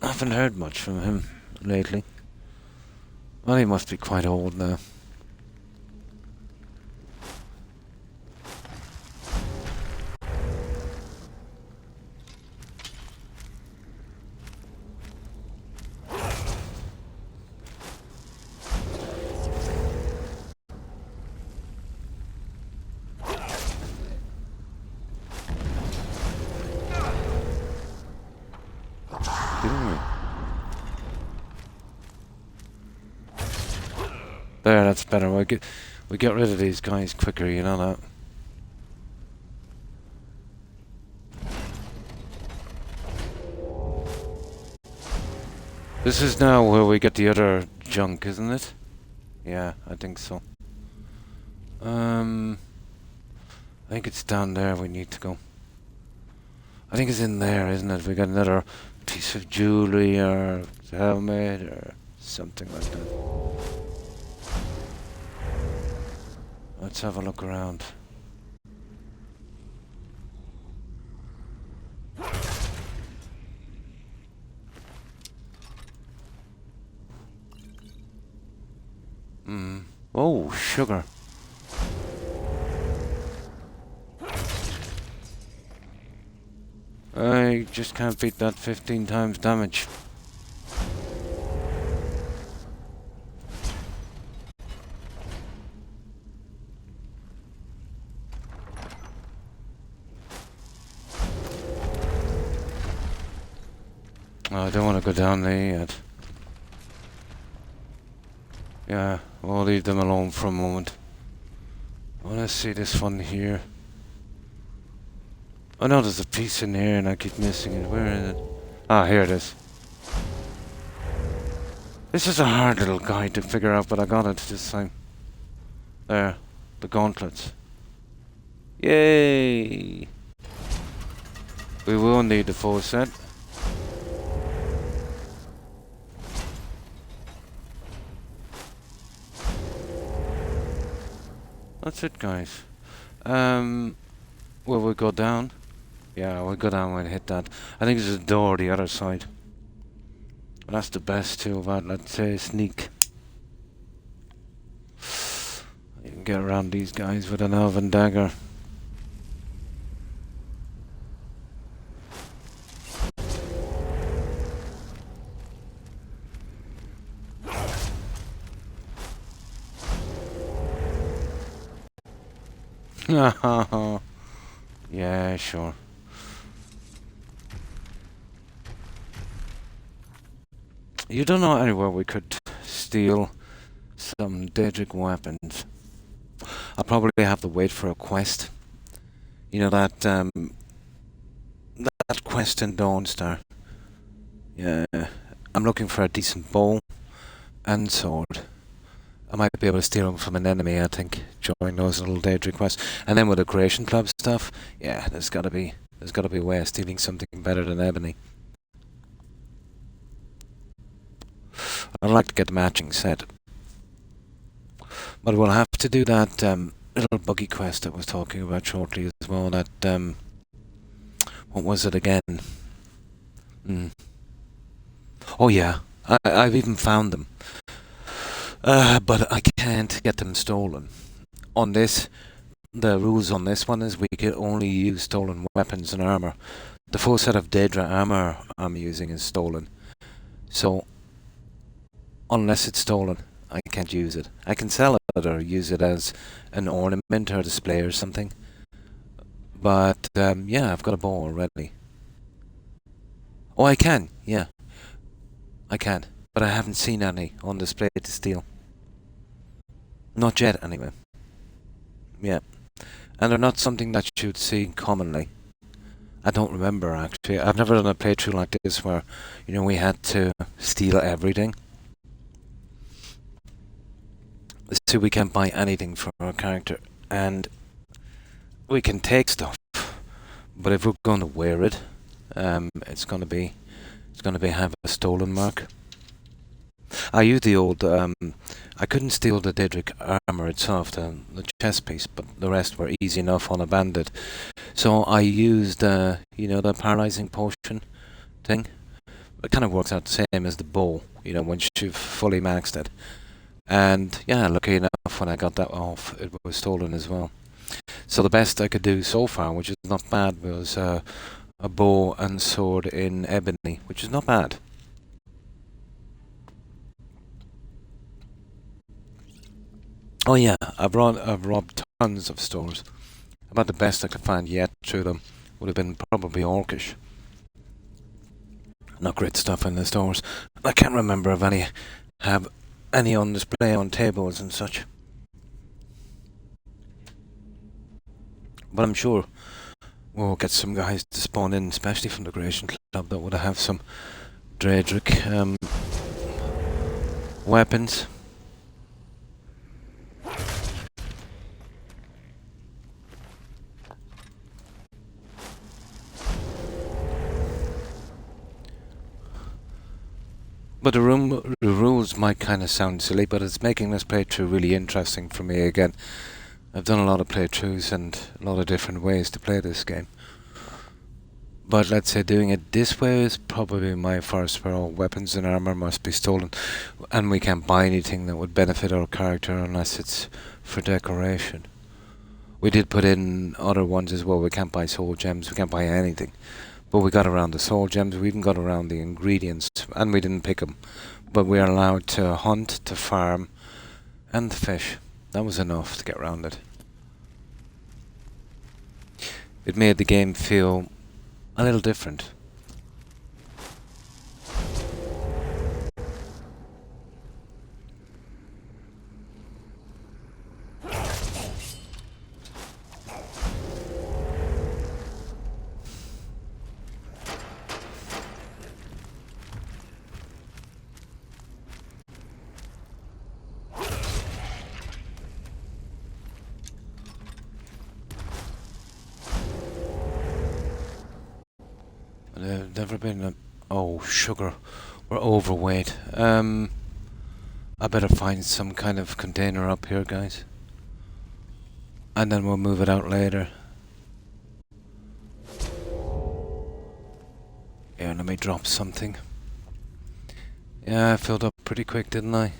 I haven't heard much from him lately. Well, he must be quite old now. There, that's better. We get rid of these guys quicker, you know that. This is now where we get the other junk, isn't it? Yeah, I think so. I think it's down there we need to go. I think it's in there, isn't it? We got another piece of jewelry or helmet or something like that. Let's have a look around. Oh, sugar. I just can't beat that 15 times damage. Oh, I don't want to go down there yet. Yeah, we'll leave them alone for a moment. I want to see this one here. I know there's a piece in here and I keep missing it. Where is it? Ah, here it is. This is a hard little guide to figure out, but I got it this time. There, the gauntlets. Yay! We will need the full set. That's it, guys. Will we go down? Yeah, we'll go down and hit that. I think there's a door the other side. That's the best too about, let's say, sneak. You can get around these guys with an elven dagger. Yeah, sure. You don't know anywhere we could steal some Daedric weapons. I'll probably have to wait for a quest. You know that quest in Dawnstar. Yeah, I'm looking for a decent bow and sword. I might be able to steal them from an enemy, I think, during those little Daedric quests. And then with the Creation Club stuff, yeah, there's gotta be a way of stealing something better than ebony. I'd like to get the matching set. But we'll have to do that little buggy quest I was talking about shortly as well. That, what was it again? Oh yeah, I've even found them. But I can't get them stolen. on this, the rules on this one is we can only use stolen weapons and armor. The full set of Daedra armor I'm using is stolen. So, unless it's stolen, I can't use it. I can sell it or use it as an ornament or display or something. But, yeah, I've got a bow already. Oh, I can, yeah. I can. But I haven't seen any on display to steal. Not yet, anyway. Yeah. And they're not something that you'd see commonly. I don't remember, actually. I've never done a playthrough like this where, you know, we had to steal everything. So we can't buy anything for our character. And we can take stuff. But if we're going to wear it, it's going to have a stolen mark. I used the old, I couldn't steal the Daedric armor itself, the chest piece, but the rest were easy enough on a bandit. So I used, you know, the paralyzing potion thing. It kind of works out the same as the bow, you know, once you've fully maxed it. And yeah, lucky enough, when I got that off, it was stolen as well. So the best I could do so far, which is not bad, was a bow and sword in ebony, which is not bad. Oh yeah, I've robbed tons of stores. About the best I could find yet through them would have been probably Orcish. Not great stuff in the stores. I can't remember if any have any on display on tables and such. But I'm sure we'll get some guys to spawn in, especially from the Creation Club, that would have some Daedric weapons. But the rules might kind of sound silly, but it's making this playthrough really interesting for me again. I've done a lot of playthroughs and a lot of different ways to play this game. But let's say doing it this way is probably my first, where all weapons and armor must be stolen. And we can't buy anything that would benefit our character unless it's for decoration. We did put in other ones as well. We can't buy soul gems, we can't buy anything. But we got around the soul gems, we even got around the ingredients, and we didn't pick them. But we are allowed to hunt, to farm, and to fish. That was enough to get around it. It made the game feel a little different. I've never been a... Oh, sugar. We're overweight. I better find some kind of container up here, guys. And then we'll move it out later. Here, let me drop something. Yeah, I filled up pretty quick, didn't I?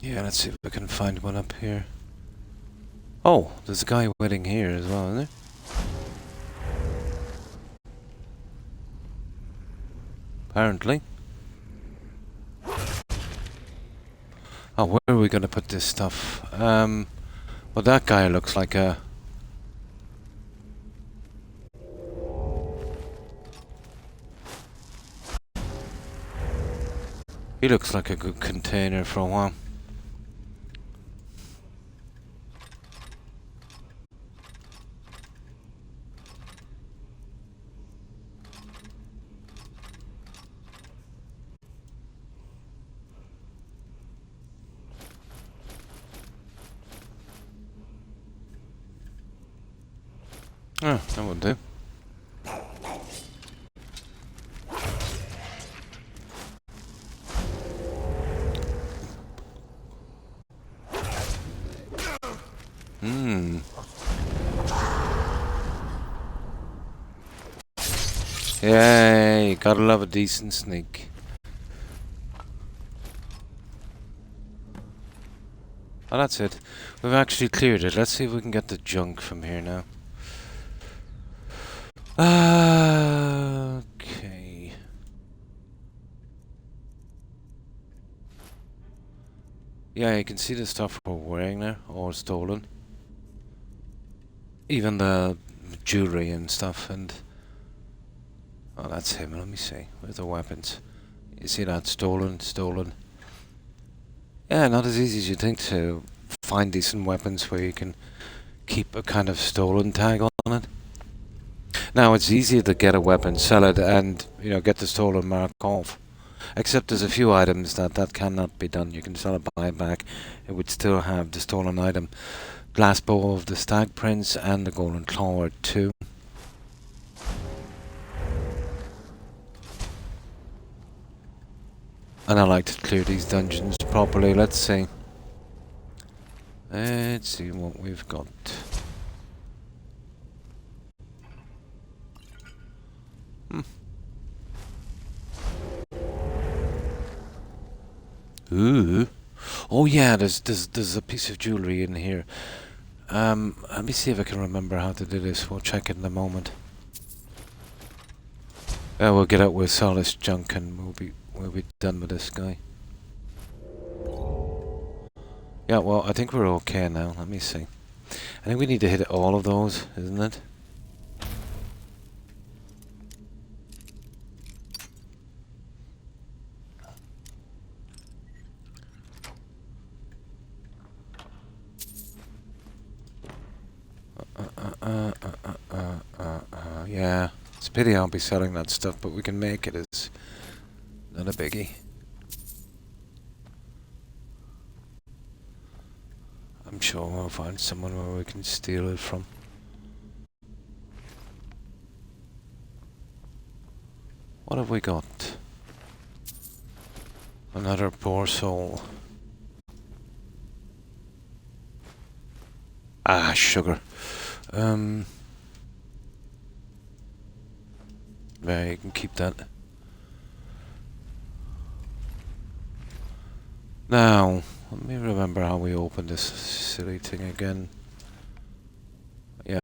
Yeah, let's see if we can find one up here. Oh, there's a guy waiting here as well, isn't there? Apparently. Oh, where are we going to put this stuff? Well, that guy looks like a... He looks like a good container for a while. Oh, that would do. Yay, gotta love a decent sneak. Oh, that's it. We've actually cleared it. Let's see if we can get the junk from here now. Okay. Yeah, you can see the stuff we're wearing there, all stolen. Even the jewelry and stuff, and... Oh, that's him. Let me see. Where's the weapons? You see that? Stolen, stolen. Yeah, not as easy as you think to find decent weapons where you can keep a kind of stolen tag on it. Now, it's easier to get a weapon, sell it, and, you know, get the stolen mark off. Except there's a few items that cannot be done. You can sell it, buy it back. It would still have the stolen item. Glass bow of the stag prince and the golden claw are two. And I like to clear these dungeons properly. Let's see. Let's see what we've got. Ooh. Oh yeah, there's a piece of jewelry in here. Let me see if I can remember how to do this. We'll check it in a moment. We'll get out with all this junk and we'll be done with this guy. Yeah, well, I think we're okay now. Let me see. I think we need to hit all of those, isn't it? Yeah. It's a pity I'll be selling that stuff, but we can make it. It's not a biggie. I'm sure we'll find someone where we can steal it from. What have we got? Another poor soul. Ah, sugar. Yeah, you can keep that. Now, let me remember how we opened this silly thing again. Yeah.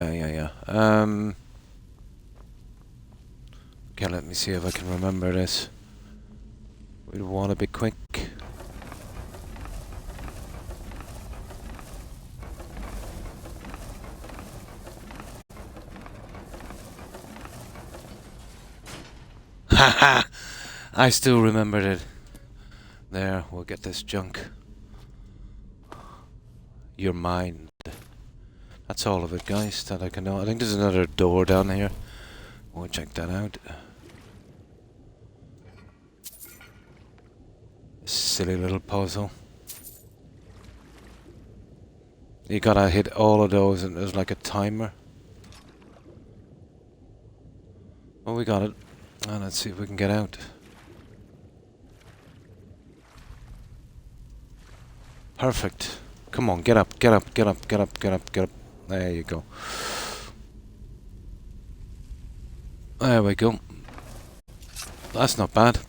Okay, let me see if I can remember this. We want to be quick. Haha! I still remembered it. There, we'll get this junk. Your mind. That's all of it, guys, that I can know. I think there's another door down here. We'll check that out. Silly little puzzle. You gotta hit all of those and there's like a timer. Oh, we got it. And let's see if we can get out. Perfect. Come on, get up, get up, get up, get up, get up, get up. There you go. There we go. That's not bad.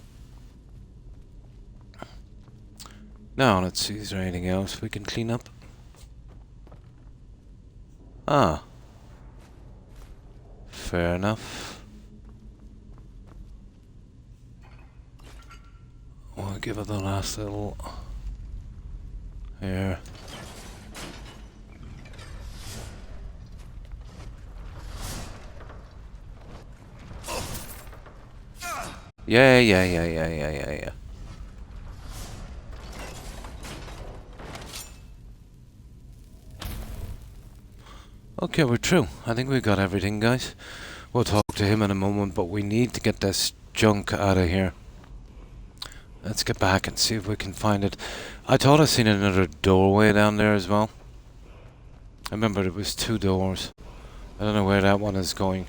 Now, let's see, is there anything else we can clean up? Ah. Fair enough. We'll give it the last little... Here. Yeah. Okay, we're through. I think we got everything, guys. We'll talk to him in a moment, but we need to get this junk out of here. Let's get back and see if we can find it. I thought I seen another doorway down there as well. I remember it was 2 doors. I don't know where that one is going.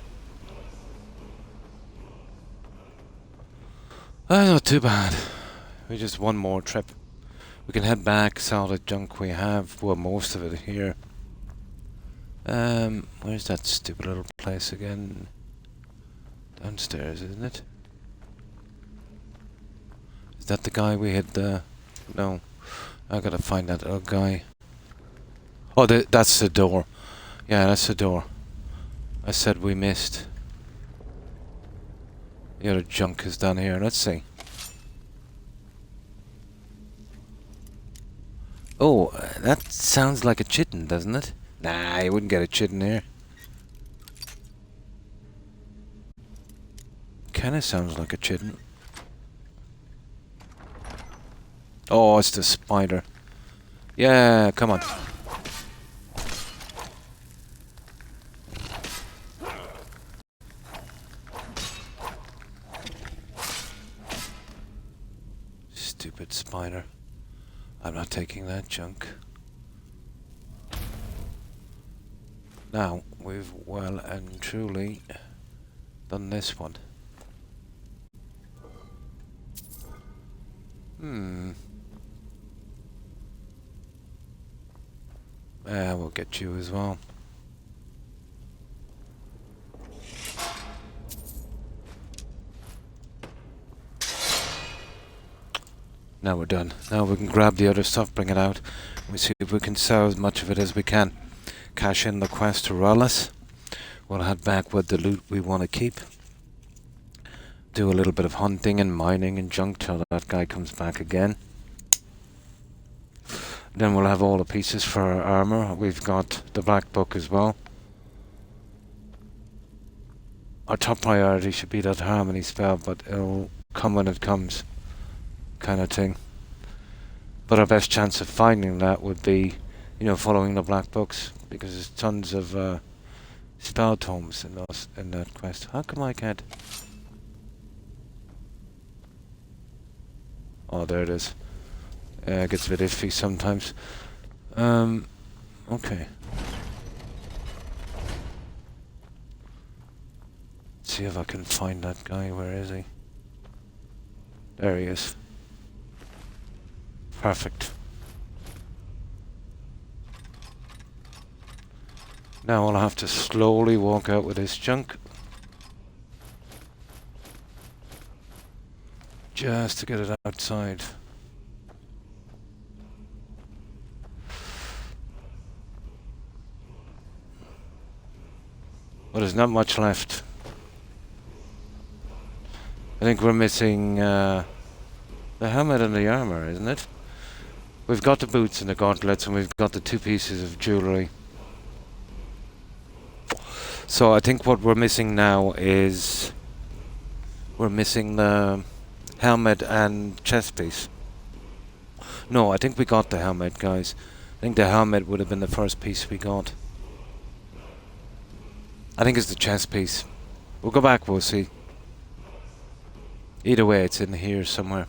Not too bad. We just one more trip. We can head back, sell the junk we have. Well, most of it here. Where's that stupid little place again? Downstairs, isn't it? Is that the guy we had? No. I gotta find that little guy. Oh, that's the door. Yeah, that's the door. I said we missed. The other junk is down here. Let's see. Oh, that sounds like a chitin, doesn't it? Nah, you wouldn't get a chitin here. Kinda sounds like a chitin. Oh, it's the spider. Yeah, come on. Stupid spider. I'm not taking that junk. Now, we've well and truly done this one. We'll get you as well. Now we're done. Now we can grab the other stuff, bring it out. We see if we can sell as much of it as we can. Cash in the quest to Rollis. We'll head back with the loot we want to keep. Do a little bit of hunting and mining and junk till that guy comes back again. Then we'll have all the pieces for our armor. We've got the black book as well. Our top priority should be that harmony spell, but it'll come when it comes, kind of thing. But our best chance of finding that would be, you know, following the black books, because there's tons of spell tomes in that quest. How come I can't? Oh, there it is. It gets a bit iffy sometimes. Okay. See if I can find that guy. Where is he? There he is. Perfect. Now I'll have to slowly walk out with this junk. Just to get it outside. But there's not much left. I think we're missing the helmet and the armor, isn't it? We've got the boots and the gauntlets, and we've got the 2 pieces of jewellery. So I think what we're missing now is we're missing the helmet and chest piece. No, I think we got the helmet, guys. I think the helmet would have been the first piece we got. I think it's the chest piece. We'll go back, we'll see. Either way, it's in here somewhere.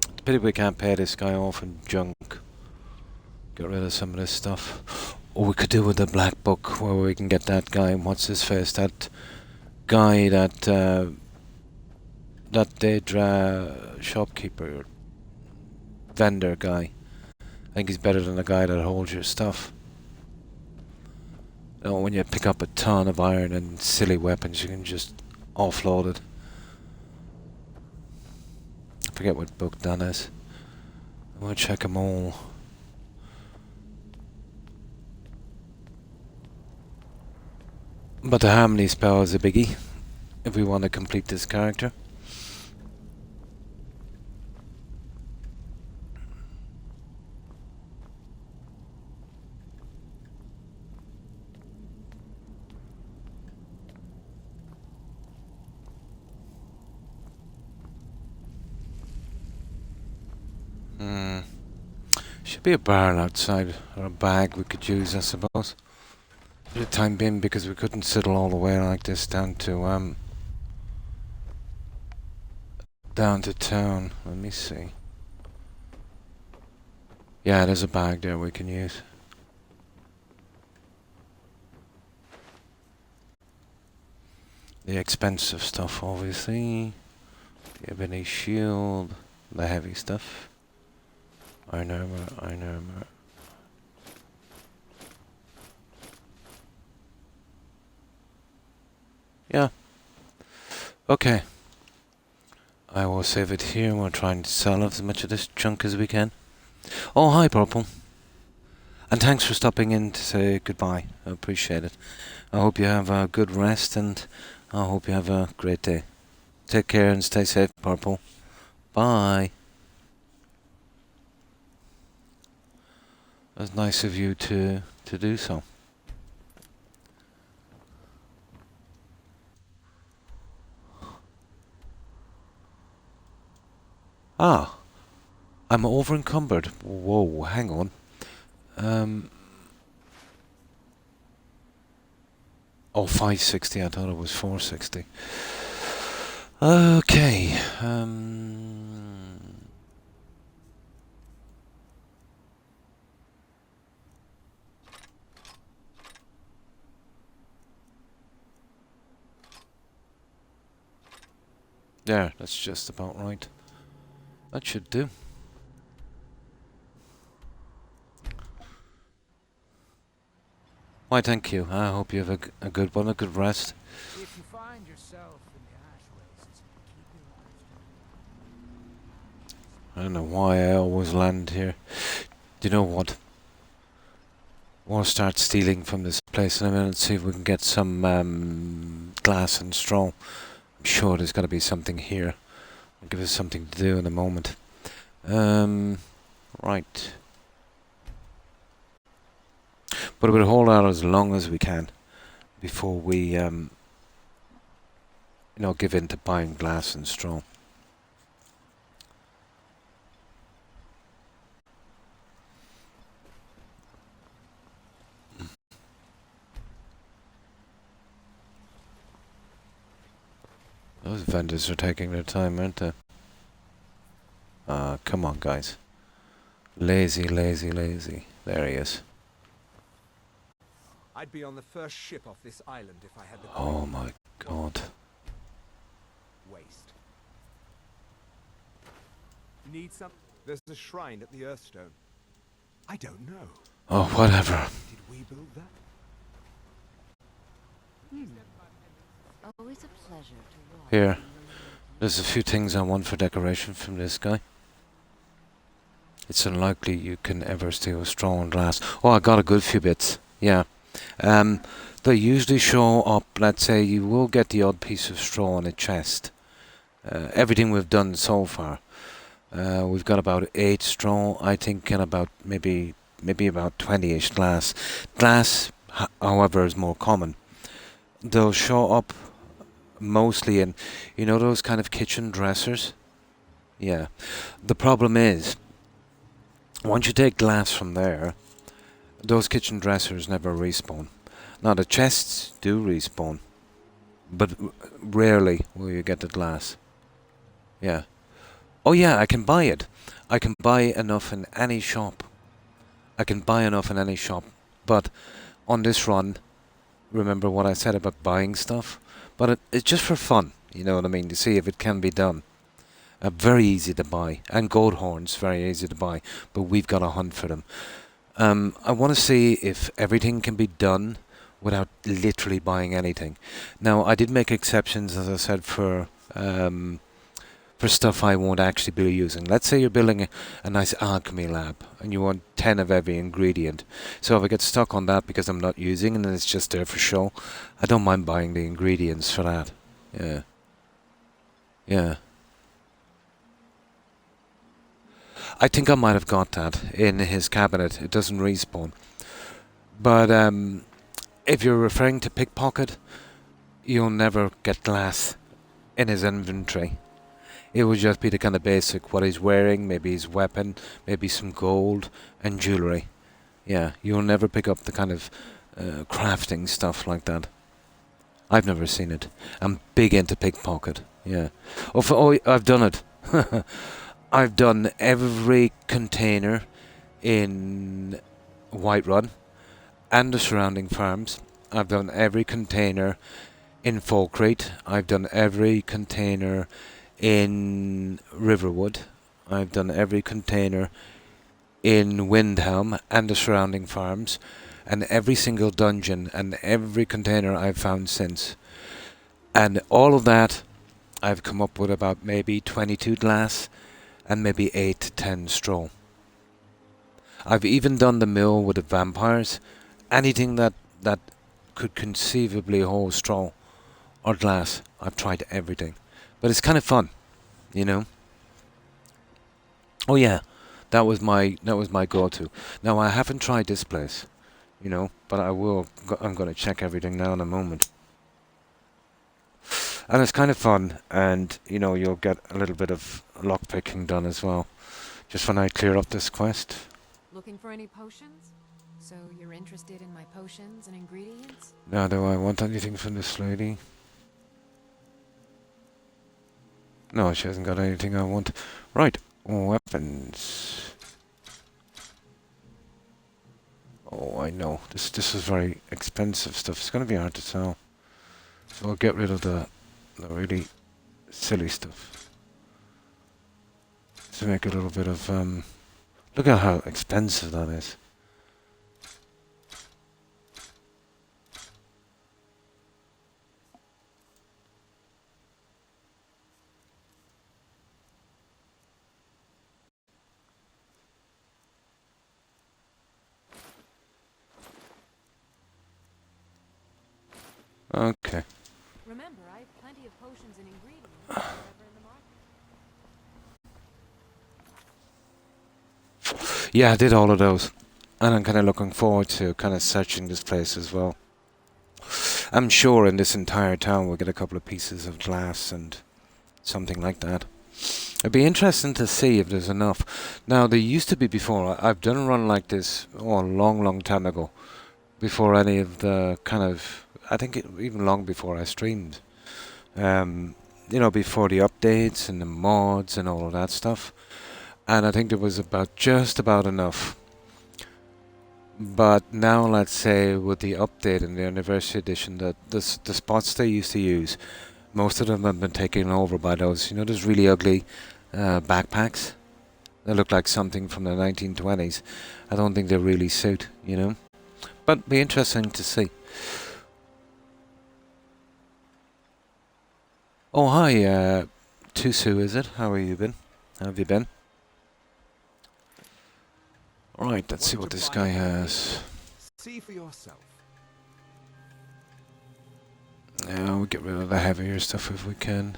It's a pity we can't pay this guy off in junk. Get rid of some of this stuff. Or we could do with the black book, where we can get that guy, what's his face, that guy that Daedra shopkeeper, vendor guy. I think he's better than the guy that holds your stuff. You know, when you pick up a ton of iron and silly weapons, you can just offload it. I forget what book that is. I'm gonna check them all. But the harmony spell is a biggie if we want to complete this character. Should be a barrel outside, or a bag we could use, I suppose. For the time being, because we couldn't settle all the way like this down to town. Let me see. Yeah, there's a bag there we can use. The expensive stuff, obviously. The ebony shield, the heavy stuff. Iron armor, iron armor. Yeah. Okay. I will save it here. We're trying to sell as much of this junk as we can. Oh, hi, Purple. And thanks for stopping in to say goodbye. I appreciate it. I hope you have a good rest, and I hope you have a great day. Take care and stay safe, Purple. Bye. That's nice of you to do so. Ah, I'm over encumbered. Whoa, hang on. Oh, 560. I thought it was 460. Okay. There, that's just about right. That should do. Why, thank you. I hope you have a good one, a good rest. If you find yourself in the ash wastes, keep your eyes I don't know why I always land here. Do you know what? We'll start stealing from this place in a minute, see if we can get some glass and straw. I'm sure there's got to be something here. It'll give us something to do in a moment. Right. But we'll hold out as long as we can before we, give in to buying glass and straw. Those vendors are taking their time, aren't they? Come on, guys. Lazy, lazy, lazy. There he is. I'd be on the first ship off this island if I had the Oh my god. waste. Need some? There's a shrine at the Earthstone. I don't know. Oh, whatever. Did we build that? Always a pleasure to walk. Here. There's a few things I want for decoration from this guy. It's unlikely you can ever steal straw and glass. Oh, I got a good few bits. Yeah. They usually show up, let's say you will get the odd piece of straw in a chest. Everything we've done so far. We've got about 8 straw, I think, and about maybe about 20-ish glass. Glass, however, is more common. They'll show up mostly in, those kind of kitchen dressers? Yeah. The problem is, once you take glass from there, those kitchen dressers never respawn. Now the chests do respawn, but rarely will you get the glass. Yeah. Oh yeah, I can buy it. I can buy enough in any shop. But on this run, remember what I said about buying stuff? But it's just for fun, you know what I mean, to see if it can be done. Very easy to buy. And gold horns, very easy to buy. But we've got to hunt for them. I want to see if everything can be done without literally buying anything. Now, I did make exceptions, as I said, for stuff I won't actually be using. Let's say you're building a nice alchemy lab and you want 10 of every ingredient. So if I get stuck on that because I'm not using and it's just there for show, I don't mind buying the ingredients for that. Yeah. Yeah. I think I might have got that in his cabinet. It doesn't respawn. But if you're referring to pickpocket, you'll never get glass in his inventory. It would just be the kind of basic, what he's wearing, maybe his weapon, maybe some gold and jewellery. Yeah, you'll never pick up the kind of crafting stuff like that. I've never seen it. I'm big into pickpocket, yeah. I've done it. I've done every container in Whiterun and the surrounding farms. I've done every container in Falkreath. I've done every container in Riverwood. I've done every container in Windhelm and the surrounding farms, and every single dungeon and every container I've found since. And all of that I've come up with about maybe 22 glass and maybe 8 to 10 straw. I've even done the mill with the vampires. Anything that could conceivably hold straw or glass, I've tried everything. But it's kind of fun, you know. Oh yeah, that was my go-to. Now I haven't tried this place, you know, but I will. I'm going to check everything now in a moment. And it's kind of fun, and you know you'll get a little bit of lockpicking done as well, just when I clear up this quest. Looking for any potions? So you're interested in my potions and ingredients? Now, do I want anything from this lady? No, she hasn't got anything I want. Right, weapons. Oh, I know. This is very expensive stuff. It's going to be hard to sell. So I'll get rid of the really silly stuff. To make a little bit of... look at how expensive that is. Okay. Remember, I have plenty of potions and ingredients wherever in the market. Yeah, I did all of those. And I'm kind of looking forward to kind of searching this place as well. I'm sure in this entire town we'll get a couple of pieces of glass and something like that. It'd be interesting to see if there's enough. Now, there used to be before. I've done a run like this a long time ago. Before any of the kind of... I think even long before I streamed. You know, before the updates and the mods and all of that stuff. And I think there was just about enough. But now, let's say, with the update and the anniversary edition, the spots they used to use, most of them have been taken over by those, you know, those really ugly backpacks. They look like something from the 1920s. I don't think they really suit, you know. But be interesting to see. Oh, hi, Tusu, is it? How have you been? How have you been? Alright, let's see what this guy has. See for yourself. Yeah, we'll get rid of the heavier stuff if we can.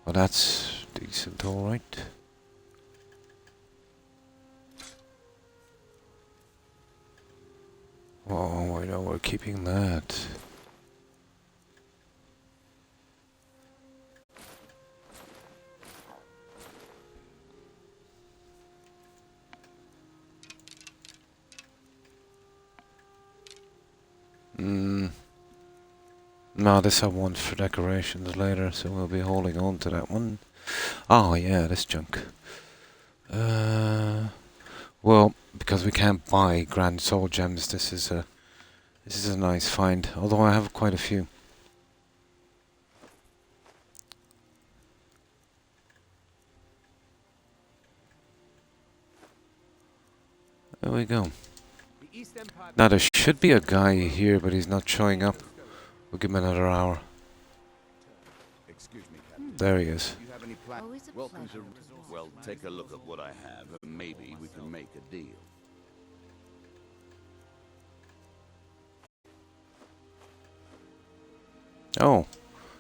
Well, that's decent, alright. Oh, I know we're keeping that. No, this I want for decorations later, so we'll be holding on to that one. Oh yeah, this junk. Well, because we can't buy grand soul gems, this is a nice find. Although I have quite a few. There we go. Now there should be a guy here, but he's not showing up. We'll give him another hour. Excuse me, Captain. There he is. Do you have any plans? Always a Welcome pleasure. to... Well, take a look at what I have, and maybe we can make a deal. Oh,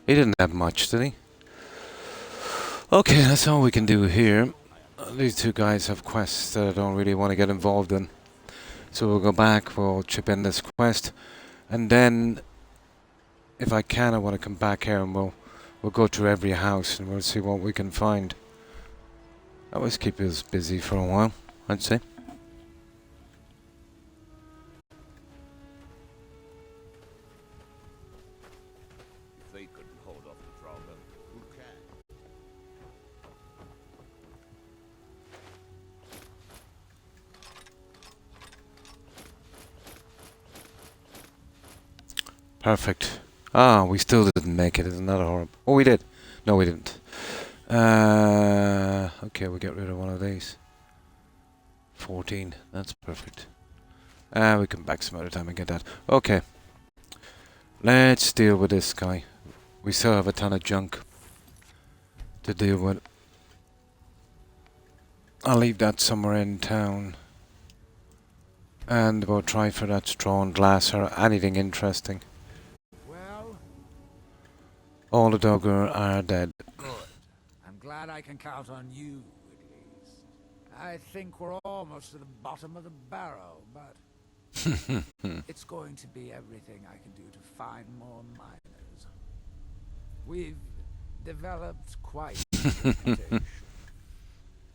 he didn't have much, did he? Okay, that's all we can do here. These two guys have quests that I don't really want to get involved in. So we'll go back, we'll chip in this quest, and then, if I can, I want to come back here and we'll go through every house and we'll see what we can find. That always keep us busy for a while, I'd say. If they couldn't hold off the Draugr, who can? Perfect. Ah, we still didn't make it. Isn't that horrible? Oh, we did. No, we didn't. Okay, we'll get rid of one of these. 14. That's perfect. We come back some other time and get that. Okay. Let's deal with this guy. We still have a ton of junk. to deal with. I'll leave that somewhere in town. And we'll try for that straw glass or anything interesting. Well, All the Dogger are dead. good. I'm glad I can count on you, at least. I think we're almost to the bottom of the barrel, but it's going to be everything I can do to find more miners. We've developed quite a reputation.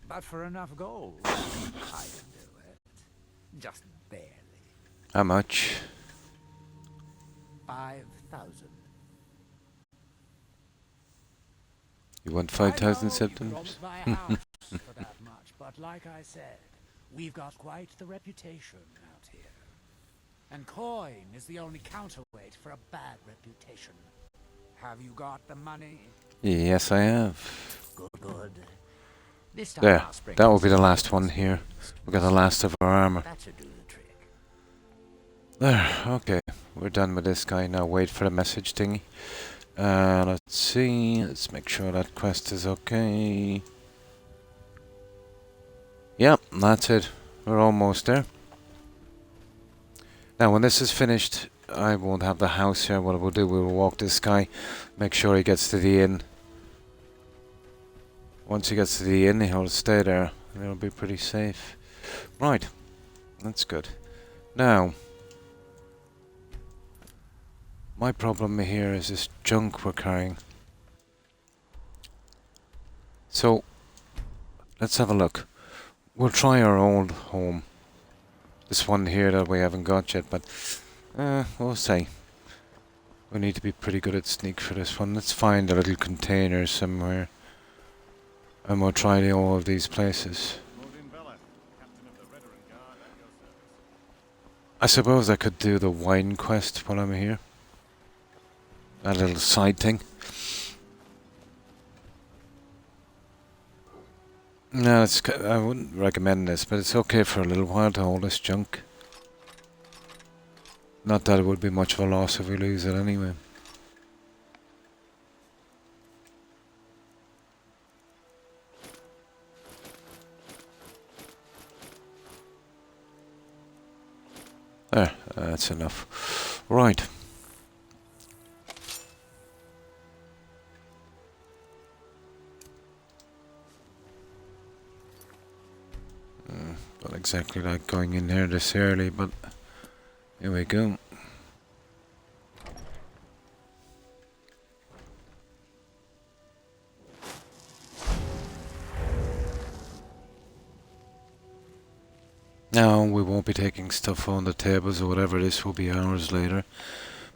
But for enough gold, I can do it. Just barely. How much? 5,000. You want I know 5,000 you could symptoms? almost buy a house for that much, but like I said, we've got quite the reputation out here. And coin is the only counterweight for a bad reputation. Have you got the money? Yes, I have. Good, good. This time There. I'll spring That will be the some last one here. We've got the last of our armor. That should do the trick. There. Okay. We're done with this guy. Now wait for the message thingy. Let's see. Let's make sure that quest is okay. Yep, that's it. We're almost there. Now, when this is finished, I won't have the house here. What we'll do, we'll walk this guy, make sure he gets to the inn. Once he gets to the inn, he'll stay there, and it'll be pretty safe. Right, that's good. Now, my problem here is this junk we're carrying. So, let's have a look. We'll try our old home. This one here that we haven't got yet, but we'll see. We need to be pretty good at sneak for this one. Let's find a little container somewhere. And we'll try all of these places. I suppose I could do the wine quest while I'm here. That little side thing. No, I wouldn't recommend this, but it's okay for a little while to hold this junk. Not that it would be much of a loss if we lose it anyway. There, that's enough. Right. Not exactly like going in here this early, but here we go. Now, we won't be taking stuff on the tables or whatever, this will be hours later.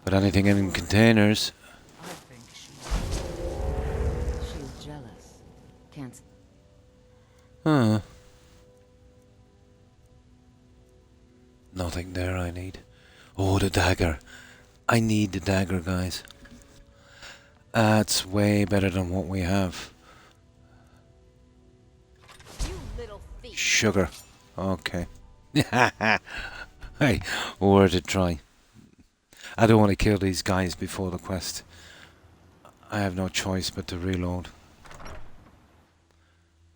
But anything in containers. I think She's jealous. Can't. Huh. Nothing there I need. Oh, the dagger. I need the dagger, guys. That's way better than what we have. You little thief. Sugar. Okay. Hey, worth a try. I don't want to kill these guys before the quest. I have no choice but to reload.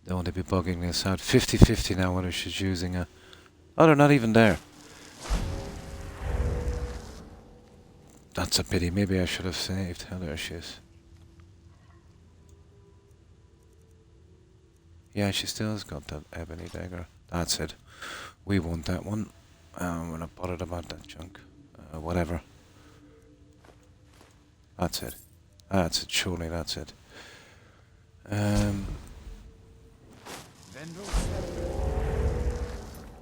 Don't want to be bugging this out. 50-50 now whether she's using a... Oh, they're not even there. That's a pity. Maybe I should have saved. Oh, there she is. Yeah, she still has got that ebony dagger. That's it. We want that one. We're not bothered about that junk. Whatever. That's it. That's it. Surely that's it.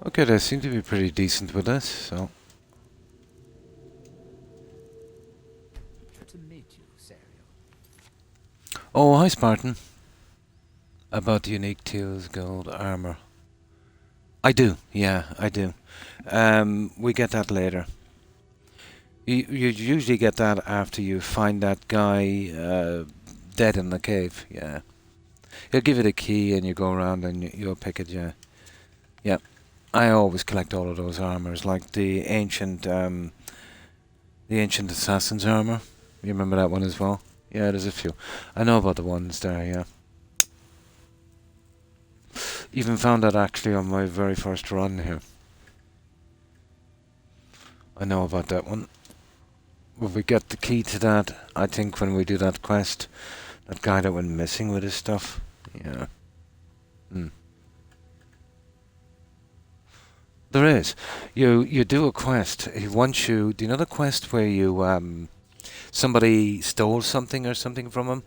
Okay, they seem to be pretty decent with this, so... to meet you, Serial. Oh, hi Spartan. About the unique Teal's gold armor. I do, yeah, I do. We get that later. You usually get that after you find that guy dead in the cave, yeah. He'll give you the key and you go around and you'll pick it, yeah. Yeah. I always collect all of those armors, like the ancient assassin's armor. You remember that one as well? Yeah, there's a few. I know about the ones there, yeah. Even found that actually on my very first run here. I know about that one. Will we get the key to that? I think when we do that quest, that guy that went missing with his stuff. Yeah. There is. You do a quest. He wants you. Do you know the quest where you somebody stole something or something from him?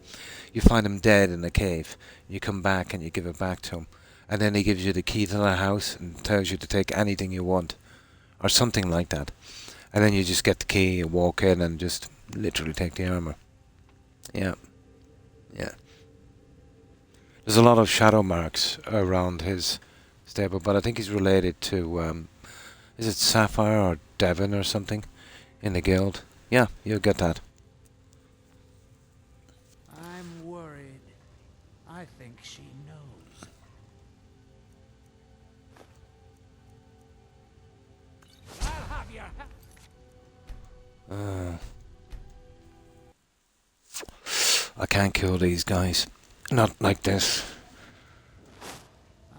You find him dead in a cave. You come back and you give it back to him, and then he gives you the key to the house and tells you to take anything you want, or something like that. And then you just get the key, you walk in, and just literally take the armor. Yeah. Yeah. There's a lot of shadow marks around his stable, but I think he's related to, is it Sapphire or Devon or something in the guild? Yeah, you'll get that. I'm worried. I think she knows. I'll have your I can't kill these guys. Not like this.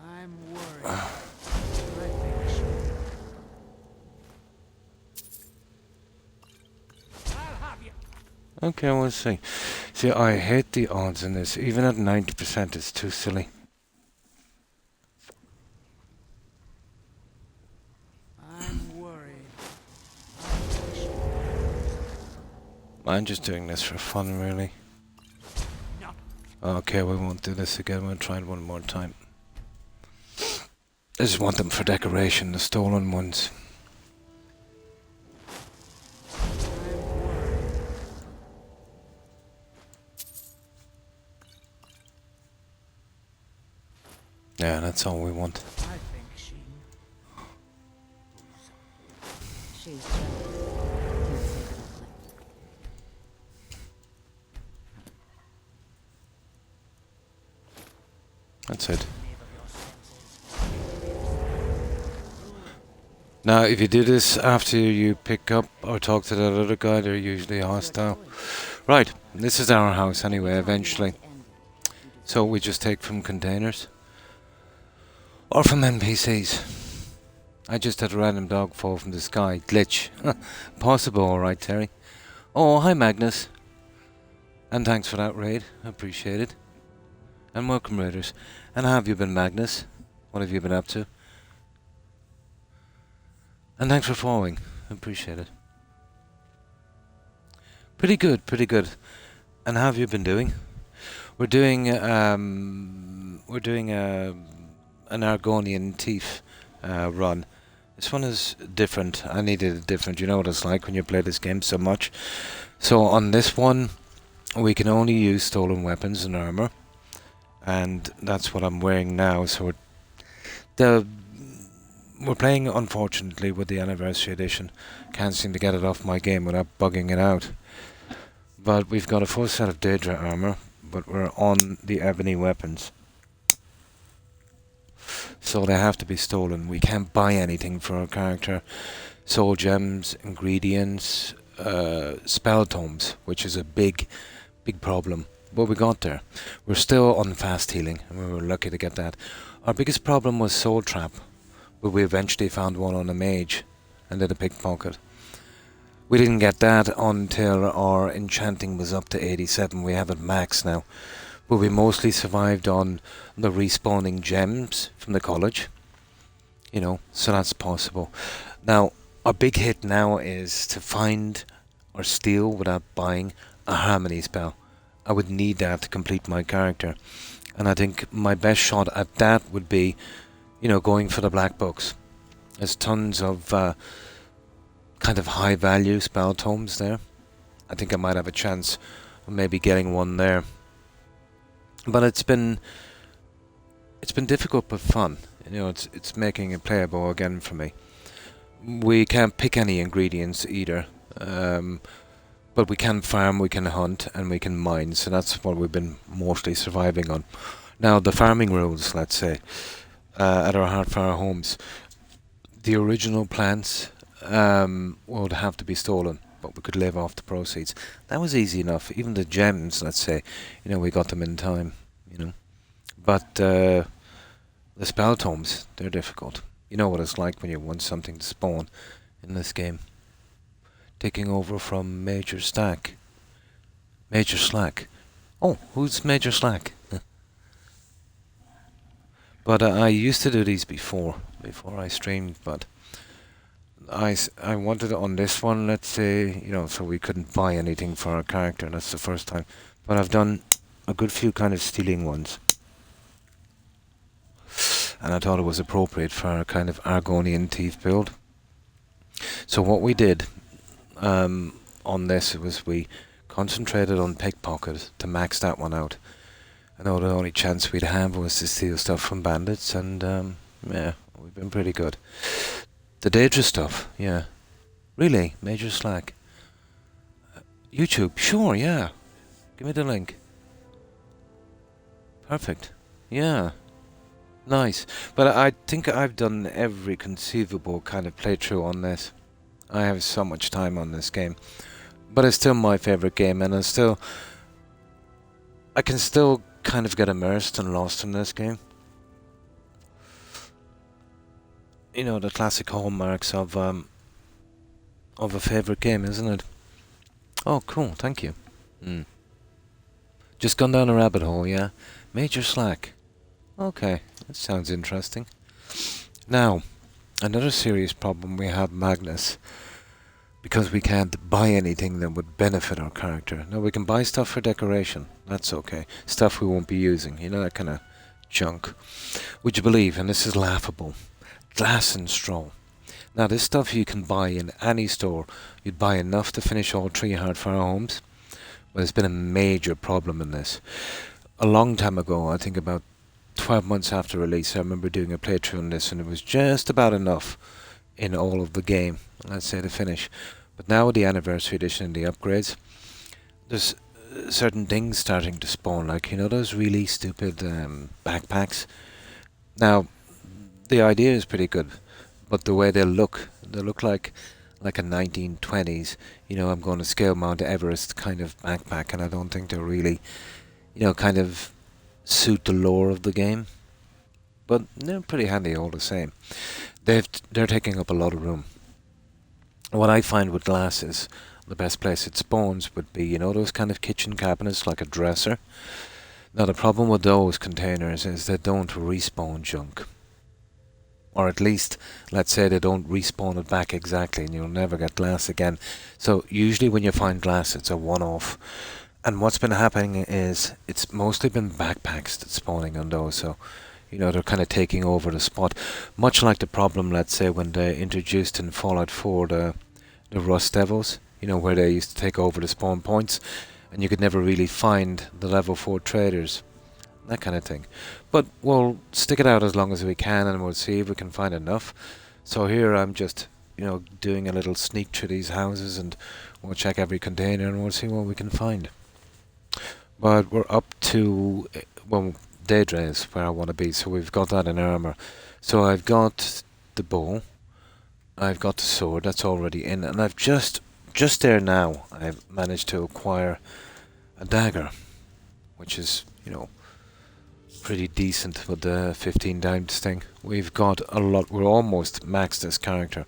I'm worried. I think she... I'll have you. Okay, we'll see. See, I hate the odds in this. Even at 90%, it's too silly. I'm worried. I'm just doing this for fun, really. No. Okay, we won't do this again. We'll try it one more time. I just want them for decoration, the stolen ones. Yeah, that's all we want. I think she... She's jealous. Can't say that I've liked it. That's it. Now, if you do this after you pick up or talk to that other guy, they're usually hostile. Right, this is our house anyway, eventually. So we just take from containers. Or from NPCs. I just had a random dog fall from the sky. Glitch. Possible, alright, Terry. Oh, hi, Magnus. And thanks for that raid. I appreciate it. And welcome, raiders. And how have you been, Magnus? What have you been up to? And thanks for following. I appreciate it. Pretty good, pretty good. And how have you been doing? We're doing an Argonian Thief run. This one is different. I needed it different. You know what it's like when you play this game so much. So on this one, we can only use stolen weapons and armor, and that's what I'm wearing now. So we're playing, unfortunately, with the Anniversary Edition. Can't seem to get it off my game without bugging it out. But we've got a full set of Daedra armor, but we're on the ebony weapons. So they have to be stolen. We can't buy anything for our character. Soul gems, ingredients, spell tomes, which is a big problem. But we got there. We're still on fast healing, and we were lucky to get that. Our biggest problem was soul trap, but we eventually found one on a mage and did a pickpocket. We didn't get that until our enchanting was up to 87. We have it max now. But we mostly survived on the respawning gems from the college. You know, so that's possible. Now, our big hit now is to find or steal without buying a harmony spell. I would need that to complete my character. And I think my best shot at that would be, you know, going for the black books. There's tons of kind of high value spell tomes there. I think I might have a chance of maybe getting one there. But it's been difficult but fun. You know, it's making it playable again for me. We can't pick any ingredients either. But we can farm, we can hunt, and we can mine. So that's what we've been mostly surviving on. Now, the farming rules, let's say, at our Heartfire homes. The original plants would have to be stolen, but we could live off the proceeds. That was easy enough. Even the gems, let's say, you know, we got them in time, you know. But The spell tomes, they're difficult. You know what it's like when you want something to spawn in this game. Taking over from Major Stack. Major Slack. Oh, who's Major Slack? But I used to do these before I streamed, but I wanted it on this one, let's say, you know, so we couldn't buy anything for our character. That's the first time. But I've done a good few kind of stealing ones. And I thought it was appropriate for a kind of Argonian thief build. So what we did on this was we concentrated on pickpocket to max that one out. I know the only chance we'd have was to steal stuff from bandits, and yeah, we've been pretty good. The Daedra stuff, yeah. Really, Major Slack. YouTube, sure, yeah. Give me the link. Perfect. Yeah. Nice. But I think I've done every conceivable kind of playthrough on this. I have so much time on this game. But it's still my favourite game, and I can still kind of get immersed and lost in this game. You know, the classic hallmarks of a favourite game, isn't it? Oh, cool, thank you. Just gone down a rabbit hole, yeah? Major Slack. Okay, that sounds interesting. Now, another serious problem we have, Magnus, because we can't buy anything that would benefit our character. Now, we can buy stuff for decoration, that's okay. Stuff we won't be using, you know, that kind of junk. Would you believe, and this is laughable, glass and straw. Now, this stuff you can buy in any store. You'd buy enough to finish all 3 hard fire homes. But there's been a major problem in this. A long time ago, I think about 12 months after release, I remember doing a playthrough on this, and it was just about enough in all of the game, let's say, to finish. But now with the anniversary edition and the upgrades, there's certain things starting to spawn, like, you know, those really stupid backpacks. Now, the idea is pretty good, but the way they look like a 1920s, you know, I'm going to scale Mount Everest kind of backpack, and I don't think they're really, you know, kind of suit the lore of the game. But they're pretty handy all the same. They're taking up a lot of room. What I find with glass is the best place it spawns would be, you know, those kind of kitchen cabinets like a dresser. Now the problem with those containers is they don't respawn junk. Or at least, let's say they don't respawn it back exactly, and you'll never get glass again. So usually when you find glass, it's a one-off. And what's been happening is it's mostly been backpacks that's spawning on those, so, you know, they're kind of taking over the spot. Much like the problem, let's say, when they introduced in Fallout 4 the Rust Devils, you know, where they used to take over the spawn points, and you could never really find the level 4 traders. That kind of thing. But we'll stick it out as long as we can, and we'll see if we can find enough. So here I'm just, you know, doing a little sneak through these houses, and we'll check every container, and we'll see what we can find. But we're up to, well, Daedra is where I want to be, so we've got that in armor. So I've got the bow, I've got the sword, that's already in, and I've just there now, I've managed to acquire a dagger, which is, you know, pretty decent with the 15 dimes thing. We've got a lot, we're almost maxed this character.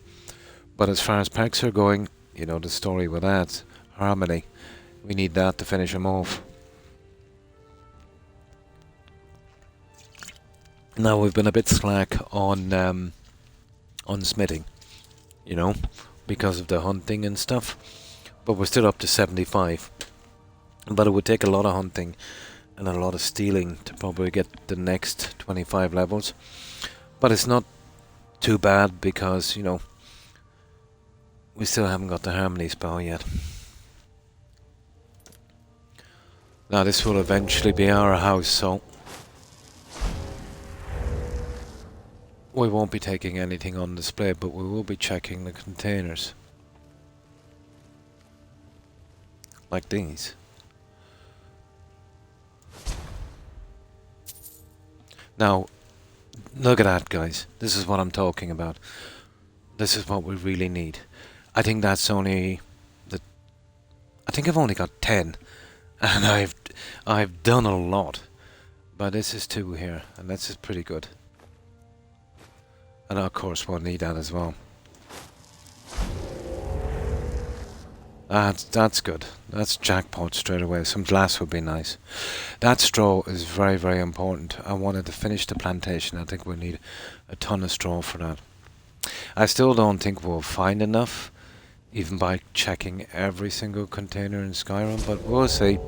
But as far as perks are going, you know, the story with that, Harmony, we need that to finish him off. Now we've been a bit slack on smithing, you know, because of the hunting and stuff. But we're still up to 75. But it would take a lot of hunting and a lot of stealing to probably get the next 25 levels. But it's not too bad because, you know, we still haven't got the Harmony spell yet. Now this will eventually be our house, so we won't be taking anything on display, but we will be checking the containers. Like these. Now, look at that, guys. This is what I'm talking about. This is what we really need. I think that's only the... I think I've only got 10. And I've done a lot. But this is 2 here, and this is pretty good. And of course we'll need that as well. That's good. That's jackpot straight away. Some glass would be nice. That straw is very, very important. I wanted to finish the plantation. I think we'll need a ton of straw for that. I still don't think we'll find enough, even by checking every single container in Skyrim, but we'll see.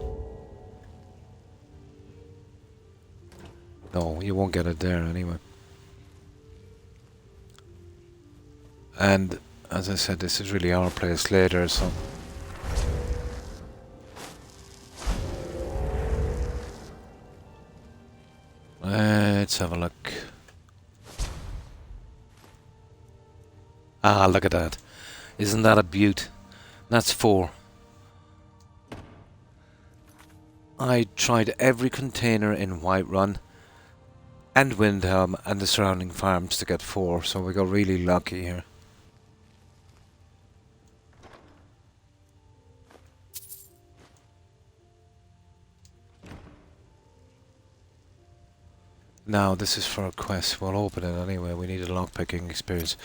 No, you won't get it there anyway. And as I said, this is really our place later, so... Let's have a look. Ah, look at that. Isn't that a beaut? That's 4. I tried every container in Whiterun and Windhelm and the surrounding farms to get 4, so we got really lucky here. Now, this is for a quest. We'll open it anyway. We need a lockpicking experience.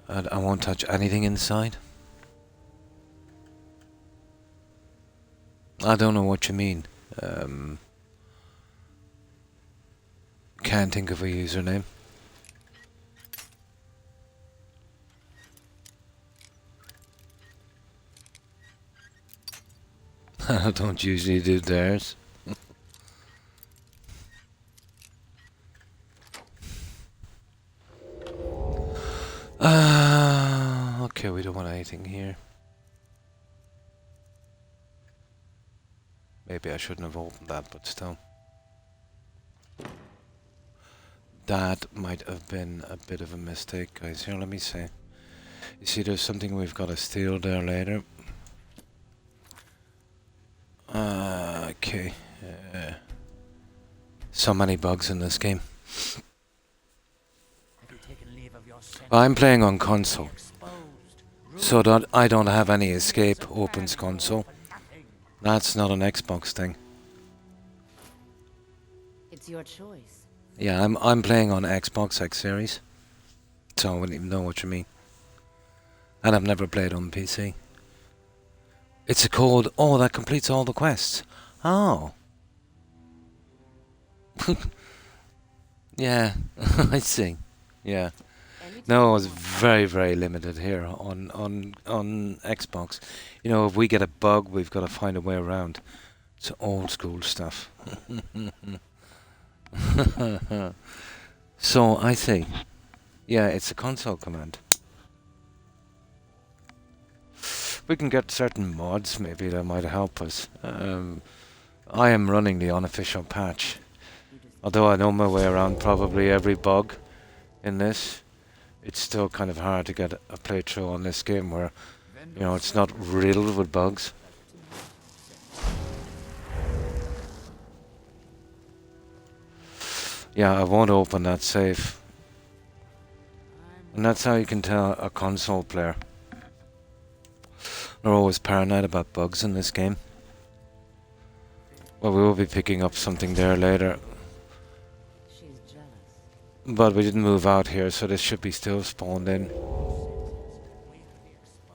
And I won't touch anything inside. I don't know what you mean. Can't think of a username. I don't usually do theirs. Okay, we don't want anything here. Maybe I shouldn't have opened that, but still. That might have been a bit of a mistake, guys. Here, let me see. You see, there's something we've got to steal there later. Okay. So many bugs in this game. I'm playing on console, so that I don't have any escape opens console. That's not an Xbox thing. It's your choice. Yeah, I'm playing on Xbox X Series, so I wouldn't even know what you mean. And I've never played on PC. It's a code. Oh, that completes all the quests. Oh. Yeah, I see. Yeah. No, it's very, very limited here on Xbox. You know, if we get a bug, we've got to find a way around. It's old school stuff. So, I see. Yeah, it's a console command. We can get certain mods, maybe that might help us. I am running the unofficial patch. Although I know my way around probably every bug in this. It's still kind of hard to get a playthrough on this game where, you know, it's not riddled with bugs. Yeah, I won't open that safe. And that's how you can tell a console player. They're always paranoid about bugs in this game. Well, we will be picking up something there later. But we didn't move out here, so this should be still spawned in.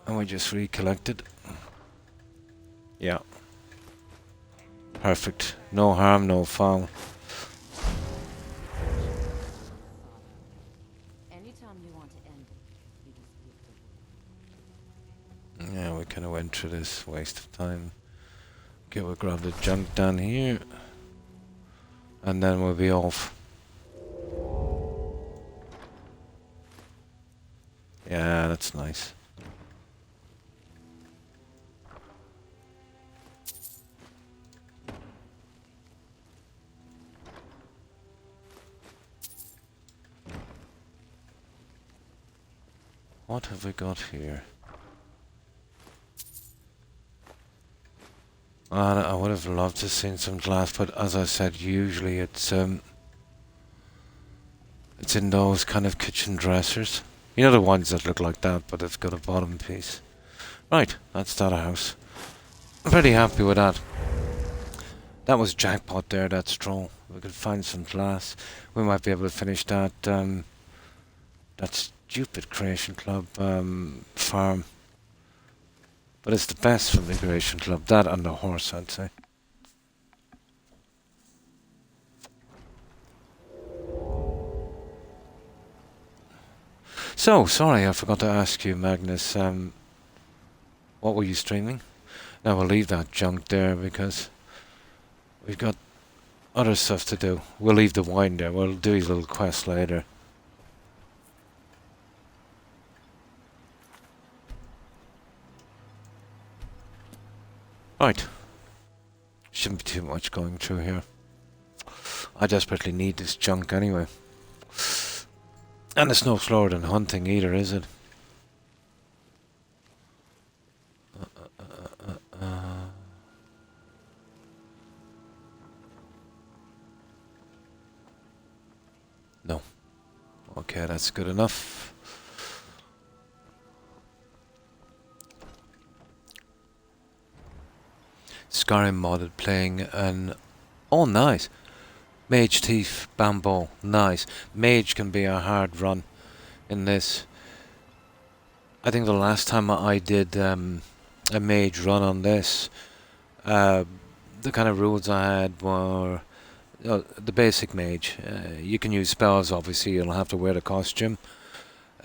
And we just recollected. Yeah. Perfect. No harm, no foul. Yeah, we kind of went through this waste of time. Okay, we'll grab the junk down here. And then we'll be off. Yeah, that's nice. What have we got here? I would have loved to have seen some glass, but as I said, usually it's in those kind of kitchen dressers. You know, the ones that look like that, but it's got a bottom piece. Right, that's that house. I'm pretty happy with that. That was jackpot there, that straw. We could find some glass. We might be able to finish that that stupid Creation Club farm. But it's the best from the Creation Club. That and the horse, I'd say. So, sorry, I forgot to ask you, Magnus, what were you streaming? Now we'll leave that junk there because we've got other stuff to do. We'll leave the wine there. We'll do his little quest later. Right. Shouldn't be too much going through here. I desperately need this junk anyway. And it's no slower than hunting either, is it? No. Okay, that's good enough. Skyrim modded playing an... Oh, nice. Mage Thief Bamboo. Nice. Mage can be a hard run in this. I think the last time I did a mage run on this, the kind of rules I had were the basic mage. You can use spells, obviously. You'll have to wear the costume.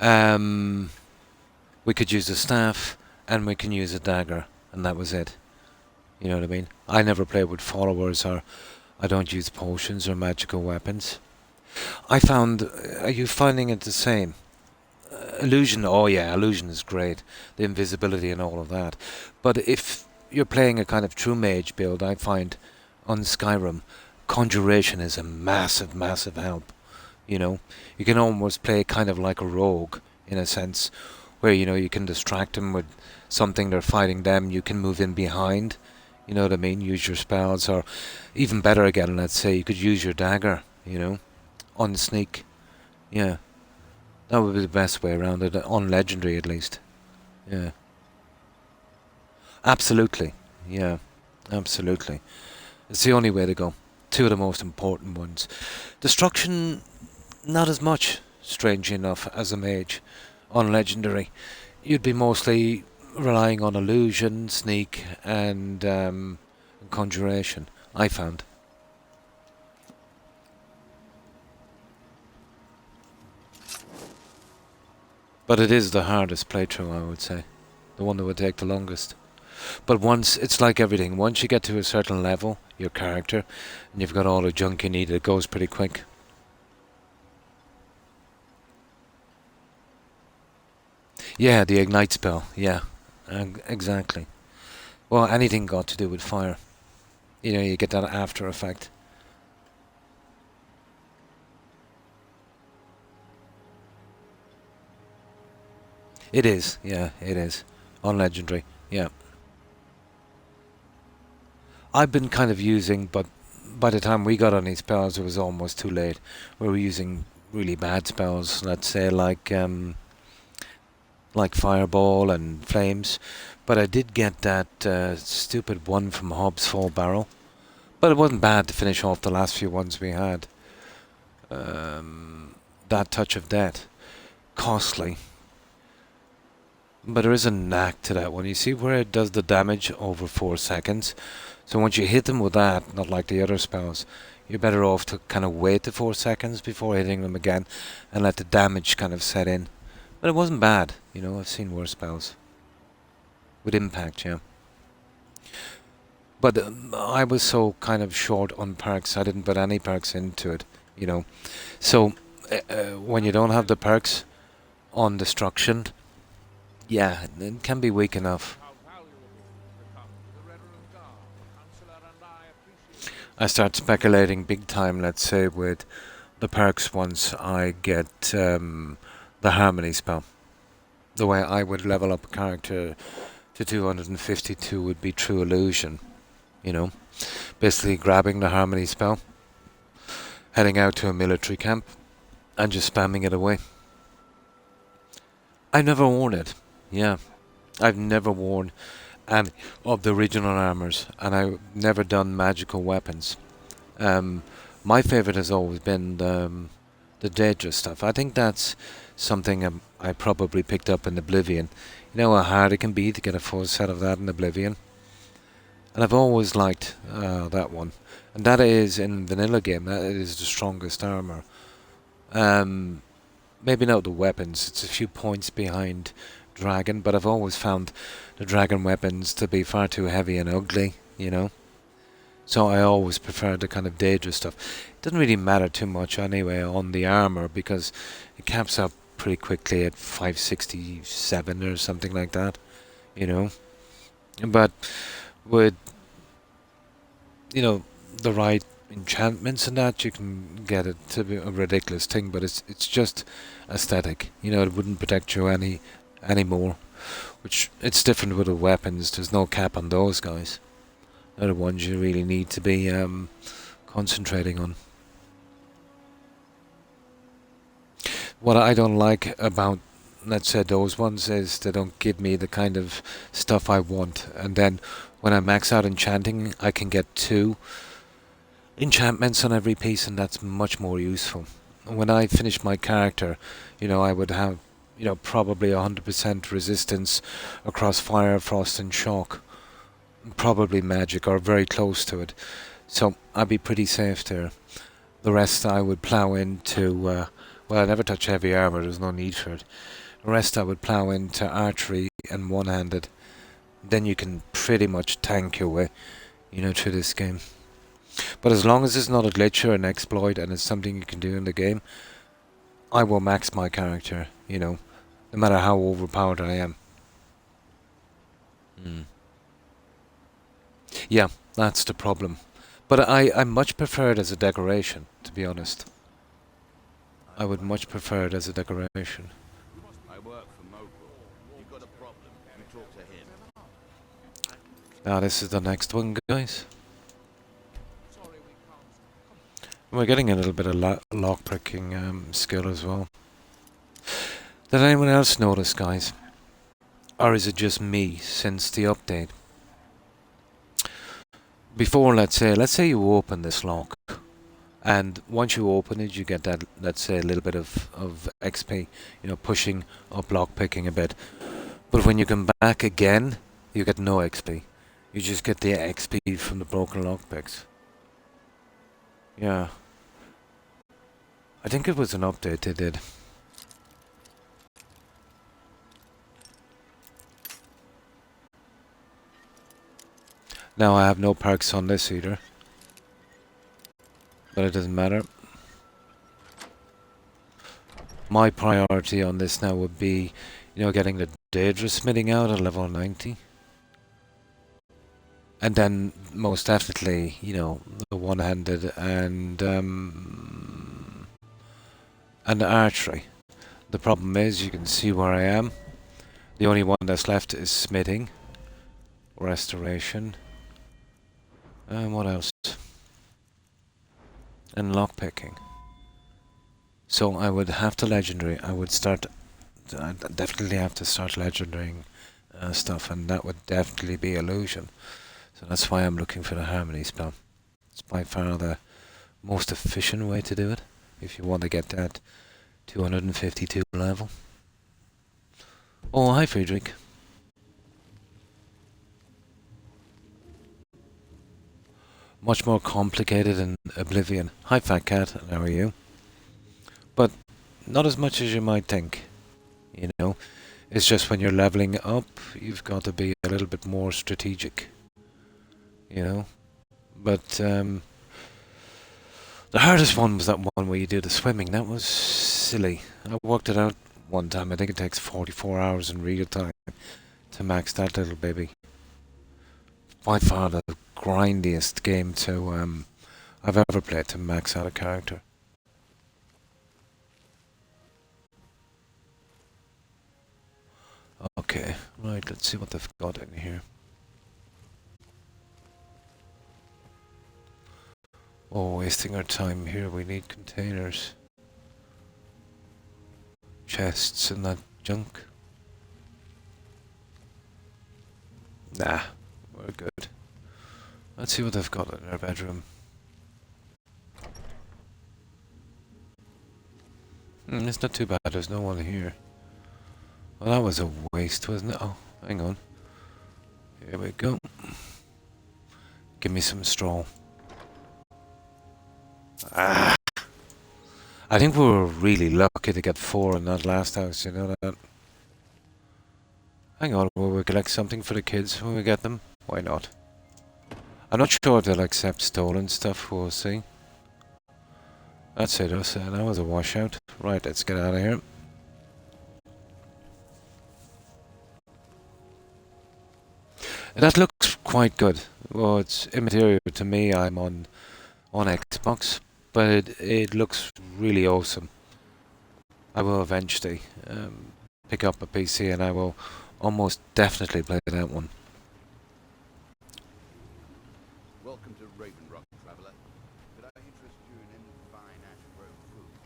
We could use a staff, and we can use a dagger, and that was it. You know what I mean? I never play with followers, or I don't use potions or magical weapons. I found... Are you finding it the same? Illusion, oh yeah, illusion is great. The invisibility and all of that. But if you're playing a kind of true mage build, I find on Skyrim, conjuration is a massive, massive help. You know? You can almost play kind of like a rogue, in a sense, where, you know, you can distract them with something, they're fighting them, you can move in behind. You know what I mean? Use your spells, or even better again, let's say, you could use your dagger, you know, on sneak. Yeah. That would be the best way around it, on legendary at least. Yeah. Absolutely. Yeah. Absolutely. It's the only way to go. Two of the most important ones. Destruction, not as much, strangely enough, as a mage. On legendary, you'd be mostly relying on illusion, sneak, and conjuration, I found. But it is the hardest playthrough, I would say. The one that would take the longest. But once, it's like everything, once you get to a certain level, your character, and you've got all the junk you need, it goes pretty quick. Yeah, the ignite spell, yeah. Exactly. Well, anything got to do with fire. You know, you get that after effect. It is, yeah, it is. On legendary, yeah. I've been kind of using, but by the time we got on these spells, it was almost too late. We were using really bad spells, let's say, like Fireball and Flames. But I did get that stupid one from Hobbs Fall Barrel. But it wasn't bad to finish off the last few ones we had. That Touch of Death. Costly. But there is a knack to that one. You see where it does the damage over 4 seconds? So once you hit them with that, not like the other spells, you're better off to kind of wait the 4 seconds before hitting them again and let the damage kind of set in. But it wasn't bad, you know, I've seen worse spells. With impact, yeah. But I was so kind of short on perks, I didn't put any perks into it, you know. So, when you don't have the perks on Destruction, yeah, it can be weak enough. I start speculating big time, let's say, with the perks once I get the Harmony spell. The way I would level up a character to 252 would be True Illusion, you know. Basically grabbing the Harmony spell, heading out to a military camp, and just spamming it away. I've never worn it, yeah. I've never worn any of the original armors, and I've never done magical weapons. My favorite has always been the Daedra stuff. I think that's something I probably picked up in Oblivion. You know how hard it can be to get a full set of that in Oblivion? And I've always liked that one. And that is, in vanilla game, that is the strongest armor. Maybe not the weapons, it's a few points behind Dragon, but I've always found the Dragon weapons to be far too heavy and ugly, you know? So I always preferred the kind of Daedra stuff. It doesn't really matter too much anyway on the armor, because it caps up pretty quickly at 567 or something like that, you know? But with, you know, the right enchantments and that, you can get it to be a ridiculous thing, but it's just aesthetic. You know, it wouldn't protect you anymore. Which, it's different with the weapons. There's no cap on those guys. They're the ones you really need to be concentrating on. What I don't like about, let's say, those ones is they don't give me the kind of stuff I want. And then when I max out enchanting, I can get 2 enchantments on every piece, and that's much more useful. When I finish my character, you know, I would have, you know, probably 100% resistance across fire, frost and shock. Probably magic, or very close to it. So I'd be pretty safe there. The rest I would plough into, well, I never touch heavy armour, there's no need for it. The rest I would plough into archery and one-handed. Then you can pretty much tank your way, you know, through this game. But as long as it's not a glitch or an exploit and it's something you can do in the game, I will max my character, you know, no matter how overpowered I am. Yeah, that's the problem. But I much prefer it as a decoration, to be honest. I would much prefer it as a decoration. I work for Mogul. You got a problem, you talk to him. Now this is the next one, guys. We're getting a little bit of lockpicking skill as well. Did anyone else notice, guys? Or is it just me since the update? Before, let's say you open this lock, and once you open it, you get that, let's say, a little bit of XP, you know, pushing up lockpicking a bit. But when you come back again, you get no XP. You just get the XP from the broken lockpicks. Yeah. I think it was an update they did. Now I have no perks on this either. But it doesn't matter. My priority on this now would be, you know, getting the Daedra smithing out at level 90. And then, most definitely, you know, the one-handed and archery. The problem is, you can see where I am. The only one that's left is smithing, restoration, and what else? And lockpicking. So I would have to legendary. I definitely have to start legendarying stuff, and that would definitely be illusion. So that's why I'm looking for the harmony spell. It's by far the most efficient way to do it, if you want to get that 252 level. Oh, hi Friedrich. Much more complicated than Oblivion. Hi Fat Cat, how are you? But not as much as you might think, you know. It's just when you're leveling up, you've got to be a little bit more strategic, you know. But the hardest one was that one where you do the swimming. That was silly. I worked it out one time. I think it takes 44 hours in real time to max that little baby. By far the grindiest game to I've ever played to max out a character. Okay, right, let's see what they've got in here. Oh, wasting our time here. We need containers. Chests and that junk. Nah, we're good. Let's see what they've got in their bedroom. It's not too bad, there's no one here. Well, that was a waste, wasn't it? Oh, hang on. Here we go. Give me some straw. Ah! I think we were really lucky to get 4 in that last house, you know that? Hang on, will we collect something for the kids when we get them? Why not? I'm not sure if they'll accept stolen stuff, we'll see. That's it, that was a washout. Right, let's get out of here. That looks quite good. Well, it's immaterial to me, I'm on Xbox, but it looks really awesome. I will eventually pick up a PC and I will almost definitely play that one. Welcome to Raven Rock, traveler. Could I interest you in any fine Ash Grove foods?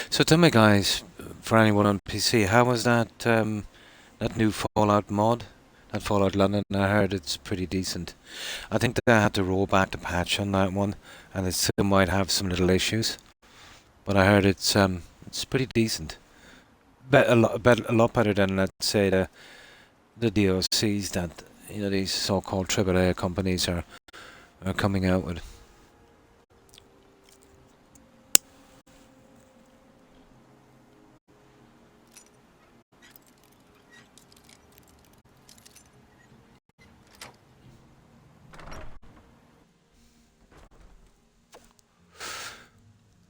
So tell me, guys, for anyone on PC, how was that that new Fallout mod? That Fallout London, I heard it's pretty decent. I think that I had to roll back the patch on that one, and it still might have some little issues. But I heard it's pretty decent. A lot better than, let's say, the DLCs that these so-called AAA companies are coming out with.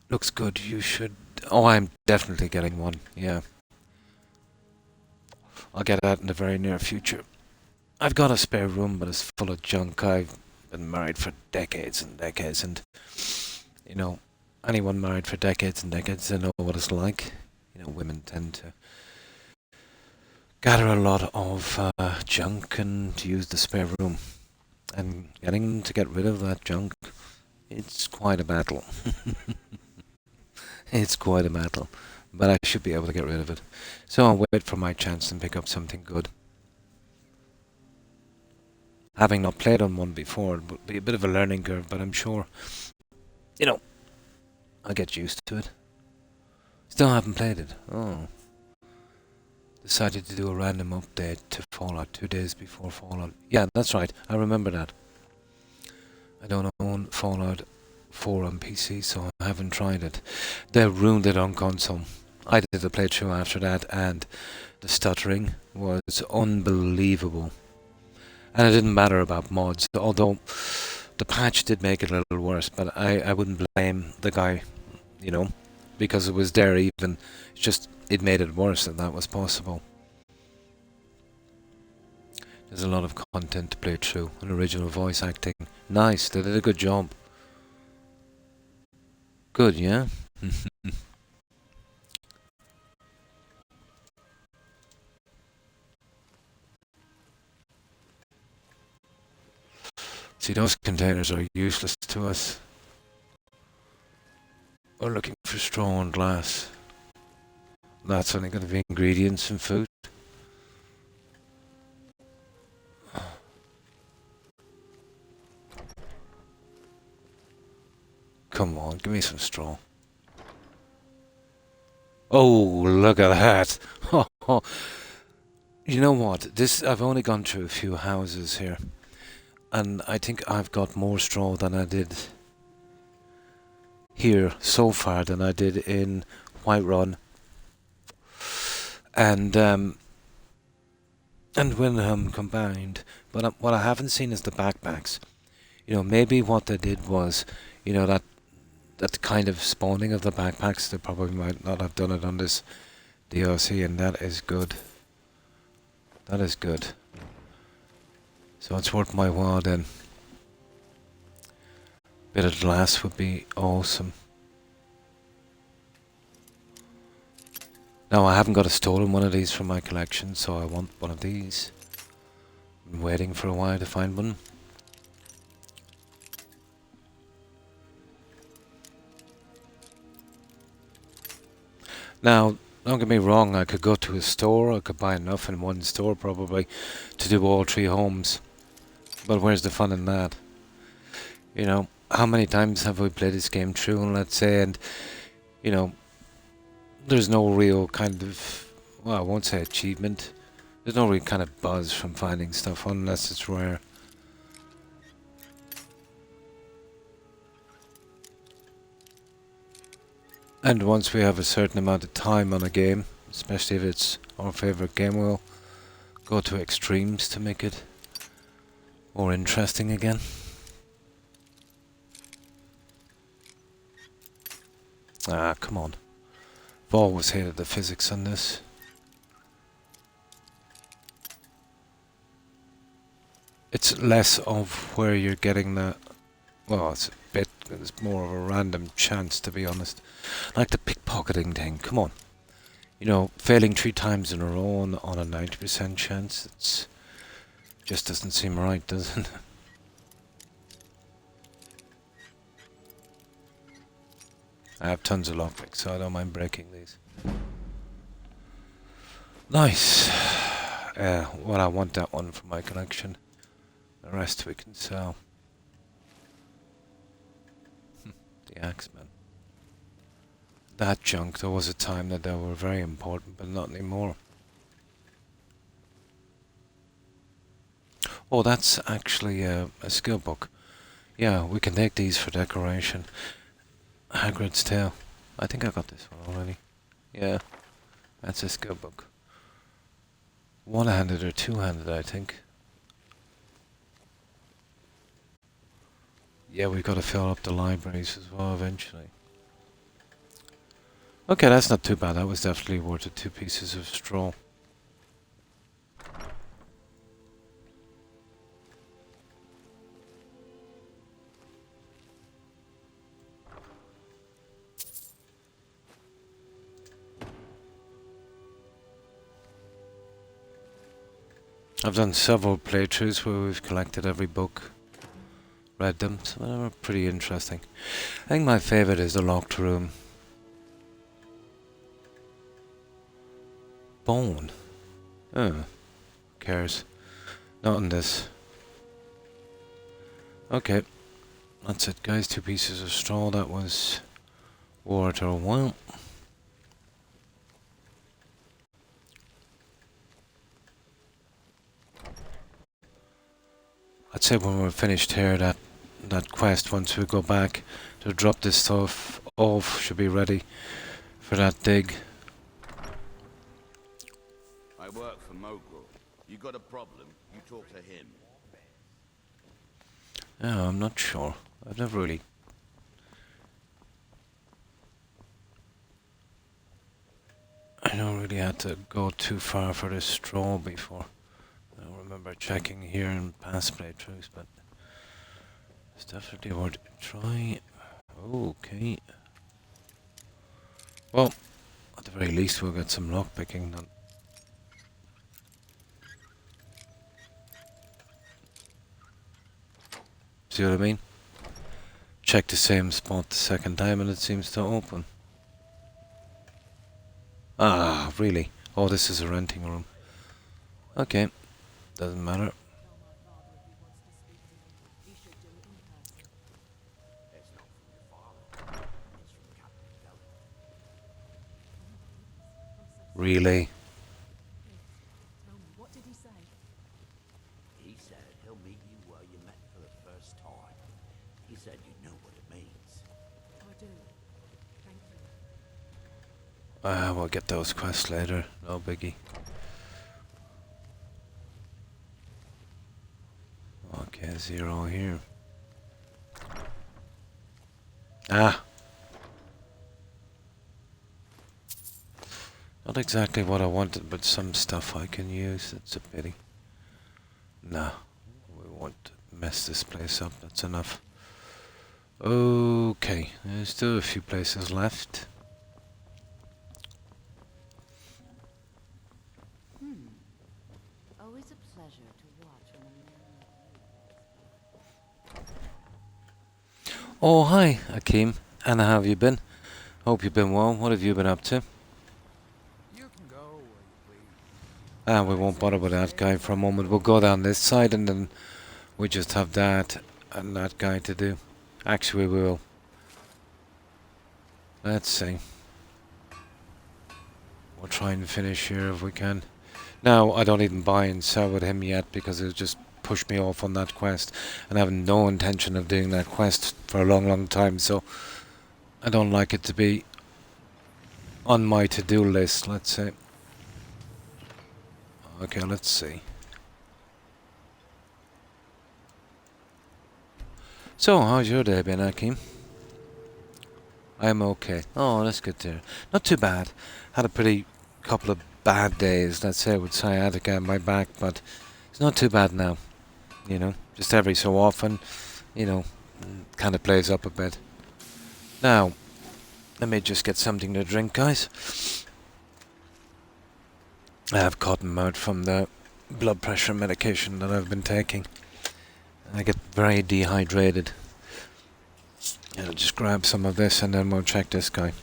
Looks good. You should. Oh, I'm definitely getting one. Yeah. I'll get that in the very near future. I've got a spare room, but it's full of junk. I've been married for decades and decades, and anyone married for decades and decades, they know what it's like. Women tend to gather a lot of junk and use the spare room. And getting them to get rid of that junk, it's quite a battle. It's quite a battle, but I should be able to get rid of it. So I'll wait for my chance and pick up something good. Having not played on one before, it would be a bit of a learning curve, but I'm sure, I'll get used to it. Still haven't played it. Oh. Decided to do a random update to Fallout 2 days before Fallout. Yeah, that's right. I remember that. I don't own Fallout 4 on PC, so I haven't tried it. They ruined it on console. I did a playthrough after that, and the stuttering was unbelievable. And it didn't matter about mods, although the patch did make it a little worse, but I wouldn't blame the guy, because it was there even. It's just, it made it worse, and that was possible. There's a lot of content to play through, and original voice acting. Nice, they did a good job. Good, yeah? See, those containers are useless to us. We're looking for straw and glass. That's only going to be ingredients and food. Come on, give me some straw. Oh, look at that! You know what? I've only gone through a few houses here, and I think I've got more straw than I did here so far than I did in Whiterun and Windham combined. But what I haven't seen is the backpacks. Maybe what they did was, that kind of spawning of the backpacks, they probably might not have done it on this DLC, and that is good. That is good. So it's worth my while then. Bit of glass would be awesome. Now I haven't got a stolen one of these from my collection, so I want one of these. Been waiting for a while to find one. Now, Don't get me wrong, I could go to a store, I could buy enough in one store probably to do all 3 homes. But where's the fun in that? You know, how many times have we played this game through, and let's say, and, you know, there's no real kind of, well, I won't say achievement. There's no real kind of buzz from finding stuff unless it's rare. And once we have a certain amount of time on a game, especially if it's our favorite game, we'll go to extremes to make it more interesting again. Ah, come on. I've always hated the physics on this. It's less of where you're getting the... Well, it's more of a random chance, to be honest. Like the pickpocketing thing, come on. You know, failing 3 times in a row on a 90% chance, it's... just doesn't seem right, does it? I have tons of lockpicks, so I don't mind breaking these. Nice. Well, I want that one for my collection. The rest we can sell. The Axemen. That junk, there was a time that they were very important, but not anymore. Oh, that's actually a skill book. Yeah, we can take these for decoration. Hagrid's Tale. I think I got this one already. Yeah, that's a skill book. One-handed or two-handed, I think. Yeah, we've got to fill up the libraries as well eventually. Okay, that's not too bad. That was definitely worth the 2 pieces of straw. I've done several playthroughs where we've collected every book, read them, so they were pretty interesting. I think my favourite is the locked room. Bone. Oh, who cares? Not in this. Okay, that's it guys, 2 pieces of straw, that was worth a while. I'd say when we're finished here, that quest, once we go back to drop this stuff off, should be ready for that dig. I work for Mogul. You got a problem, you talk to him. Oh, I'm not sure. I've never really... I don't really had to go too far for this straw before. I don't remember checking here in past playthroughs, but it's definitely worth a try. Okay. Well, at the very least we'll get some lockpicking done. See what I mean? Check the same spot the second time and it seems to open. Ah, really? Oh, this is a renting room. Okay, doesn't matter. Really? Tell me, what did he say? He said he'll meet you where you met for the first time. He said you know what it means. I do. Thank you. We'll get those quests later, no biggie. Okay, 0 here. Ah! Not exactly what I wanted, but some stuff I can use, it's a pity. Nah, we won't mess this place up, that's enough. Okay, there's still a few places left. Always a pleasure to watch when a man... Oh, hi, Akeem. And how have you been? Hope you've been well. What have you been up to? We won't bother with that guy for a moment. We'll go down this side and then we just have that and that guy to do. Actually, we will. Let's see. We'll try and finish here if we can. Now, I don't even buy and sell with him yet because it'll just push me off on that quest. And I have no intention of doing that quest for a long, long time, so I don't like it to be on my to-do list, let's say. Okay, let's see. So, how's your day been, Akeem? I'm okay. Oh, that's good to hear. Not too bad. Had a pretty couple of bad days, let's say, with sciatica in my back, but it's not too bad now. You know, just every so often, you know, kind of plays up a bit. Now, let me just get something to drink, guys. I have cotton mouth from the blood pressure medication that I've been taking. I get very dehydrated. I'll just grab some of this and then we'll check this guy.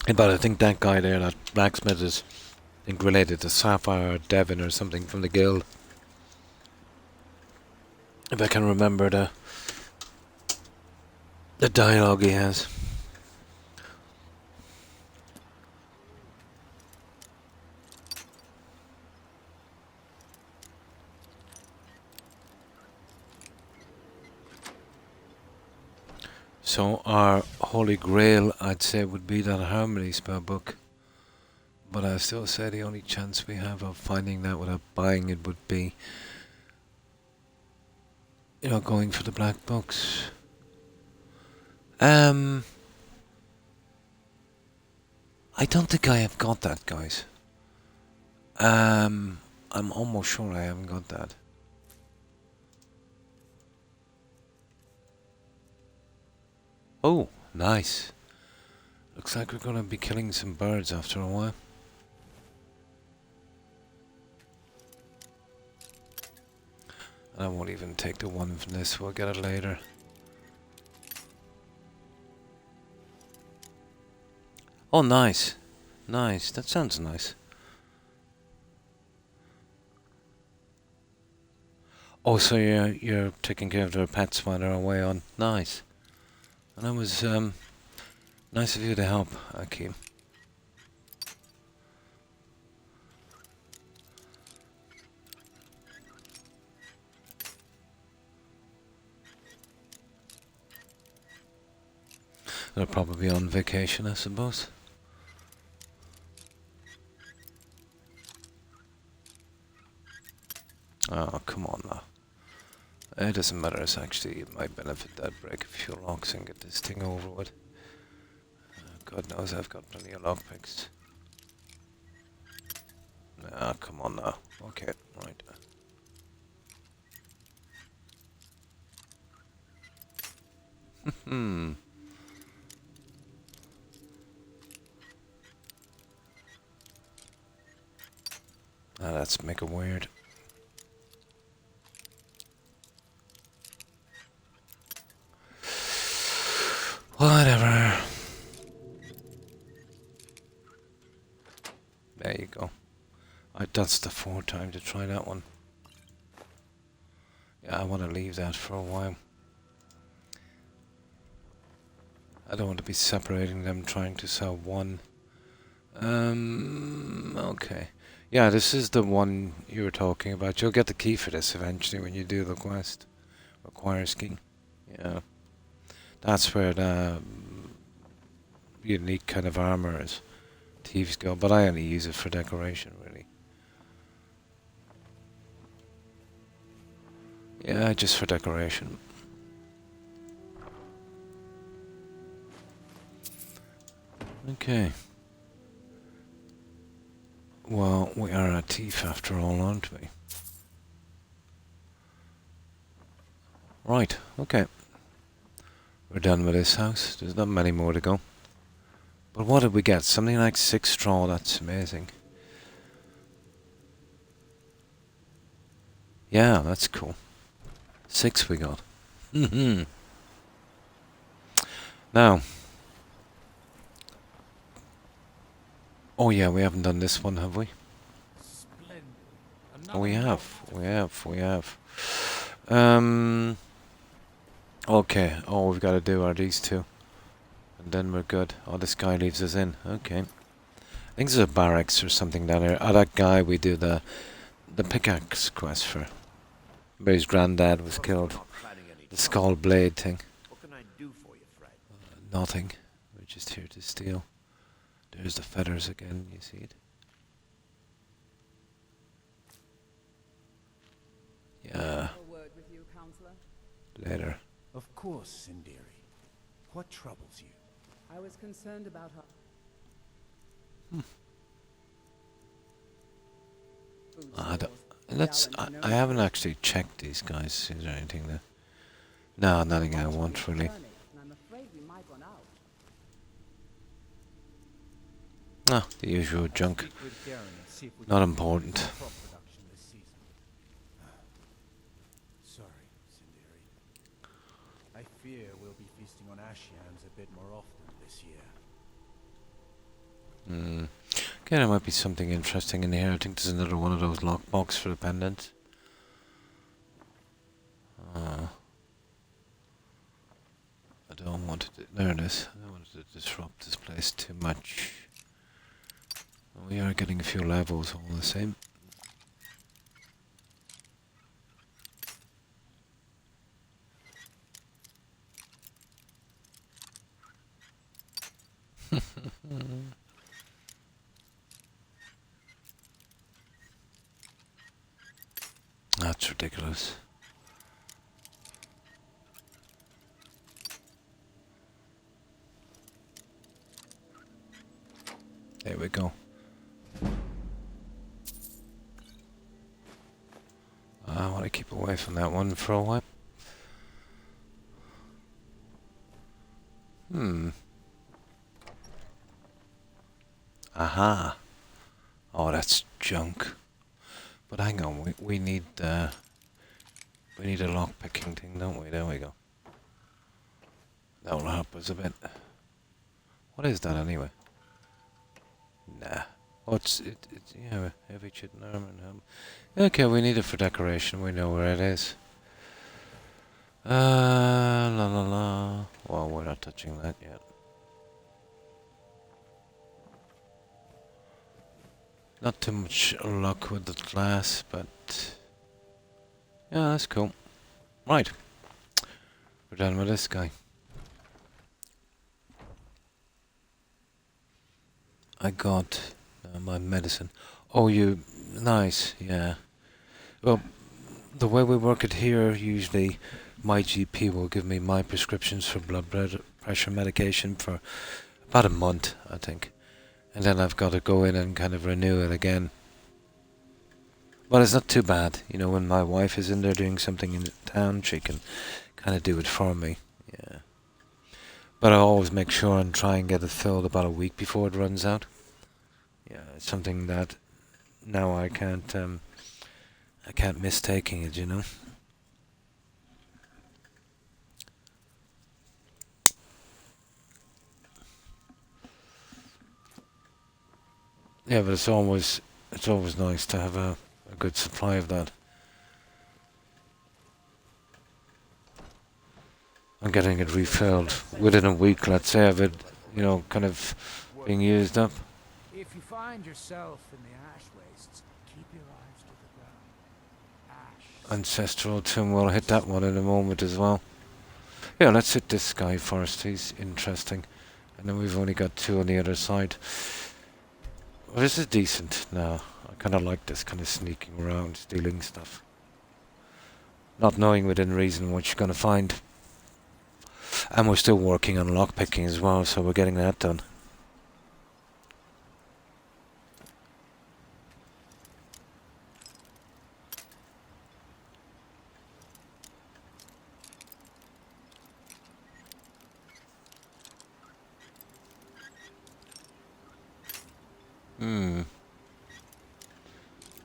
But I think that guy there, that blacksmith, is related to Sapphire or Devon or something from the guild. If I can remember the dialogue he has. So our holy grail, I'd say, would be that harmony spell book. But I still say the only chance we have of finding that without buying it would be, you know, going for the black books. I don't think I have got that, guys. I'm almost sure I haven't got that. Oh, nice. Looks like we're gonna be killing some birds after a while. I won't even take the one from this, we'll get it later. Oh, nice. Nice, that sounds nice. Oh, so you're taking care of their pets while they're away on. Nice. And that was nice of you to help, Akeem. They're probably on vacation, I suppose. Oh, come on now. It doesn't matter, it's actually my benefit that break a few locks and get this thing over with. God knows I've got plenty of lockpicks. Ah, come on now. Okay, right. Hmm. Ah, let's make it weird. Whatever. There you go. That's the fourth time to try that one. Yeah, I want to leave that for a while. I don't want to be separating them, trying to sell one. Okay. Yeah, this is the one you were talking about. You'll get the key for this eventually when you do the quest. Requires key. Yeah. That's where the unique kind of armor is. Thieves go, but I only use it for decoration, really. Yeah, just for decoration. Okay. Well, we are a thief after all, aren't we? Right, okay. We're done with this house. There's not many more to go. But what did we get? Something like 6 straw. That's amazing. Yeah, that's cool. 6 we got. Now, Oh yeah, we haven't done this one, have we? Splendid. Oh, we Another have. note. We have. Um. Okay. All we've got to do are these two, and then we're good. Oh, this guy leaves us in. Okay. I think there's a barracks or something down here. Oh, that guy we do the pickaxe quest for. Where his granddad was Trust killed. you're not planning any The trouble. skull blade thing. What can I do for you, Fred? Nothing. We're just here to steal. There's the feathers again. You see it? Yeah. A word with you, counselor. Later. Of course, Sindiri. What troubles you? I was concerned about her. Food I don't- stores. Let's. Darren, you I know haven't actually checked these guys. Is there anything there? No, nothing I want really. and I'm afraid we might run out. Ah, the usual junk. Speak with Darren and see if we Not can important. increase crop production this season. Sorry, Sindiri. I fear we'll be feasting on ash yams a bit more often this year. Hmm. Okay, there might be something interesting in here. I think there's another one of those lockbox for the pendant. I don't want to. There it is. I don't want to disrupt this place too much. We are getting a few levels all the same. That's ridiculous. There we go. I want to keep away from that one for a while. Aha. Oh, that's junk. But hang on, we need a lock picking thing, don't we? There we go. That'll help us a bit. What is that anyway? Nah. Oh, it's yeah, heavy chitin armor and helmet. Okay, we need it for decoration. We know where it is. La la la. Well, we're not touching that yet. Not too much luck with the glass, but yeah, that's cool. Right, we're done with this guy. I got my medicine. Oh, you nice, yeah. Well, the way we work it here, usually my GP will give me my prescriptions for blood pressure medication for about a month, I think. And then I've got to go in and kind of renew it again. But it's not too bad. You know, when my wife is in there doing something in town, she can kind of do it for me. Yeah. But I always make sure and try and get it filled about a week before it runs out. Yeah, it's something that now I can't miss taking it, you know. Yeah, but it's always nice to have a good supply of that. I'm getting it refilled within a week, let's say, of it, you know, kind of being used up. If you find yourself in the ash wastes, keep your eyes to the ground. Ash. Ancestral tomb, we'll hit that one in a moment as well. Yeah, let's hit this guy first, he's interesting. And then we've only got two on the other side. Well, this is decent now. I kind of like this kind of sneaking around, stealing stuff. Not knowing within reason what you're going to find. And we're still working on lockpicking as well, so we're getting that done.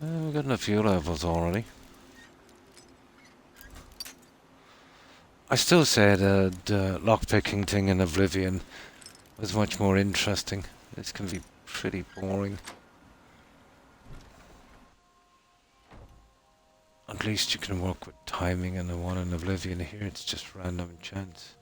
We've gotten a few levels already. I still say the lockpicking thing in Oblivion was much more interesting. This can be pretty boring. At least you can work with timing, and the one in Oblivion here, it's just random chance.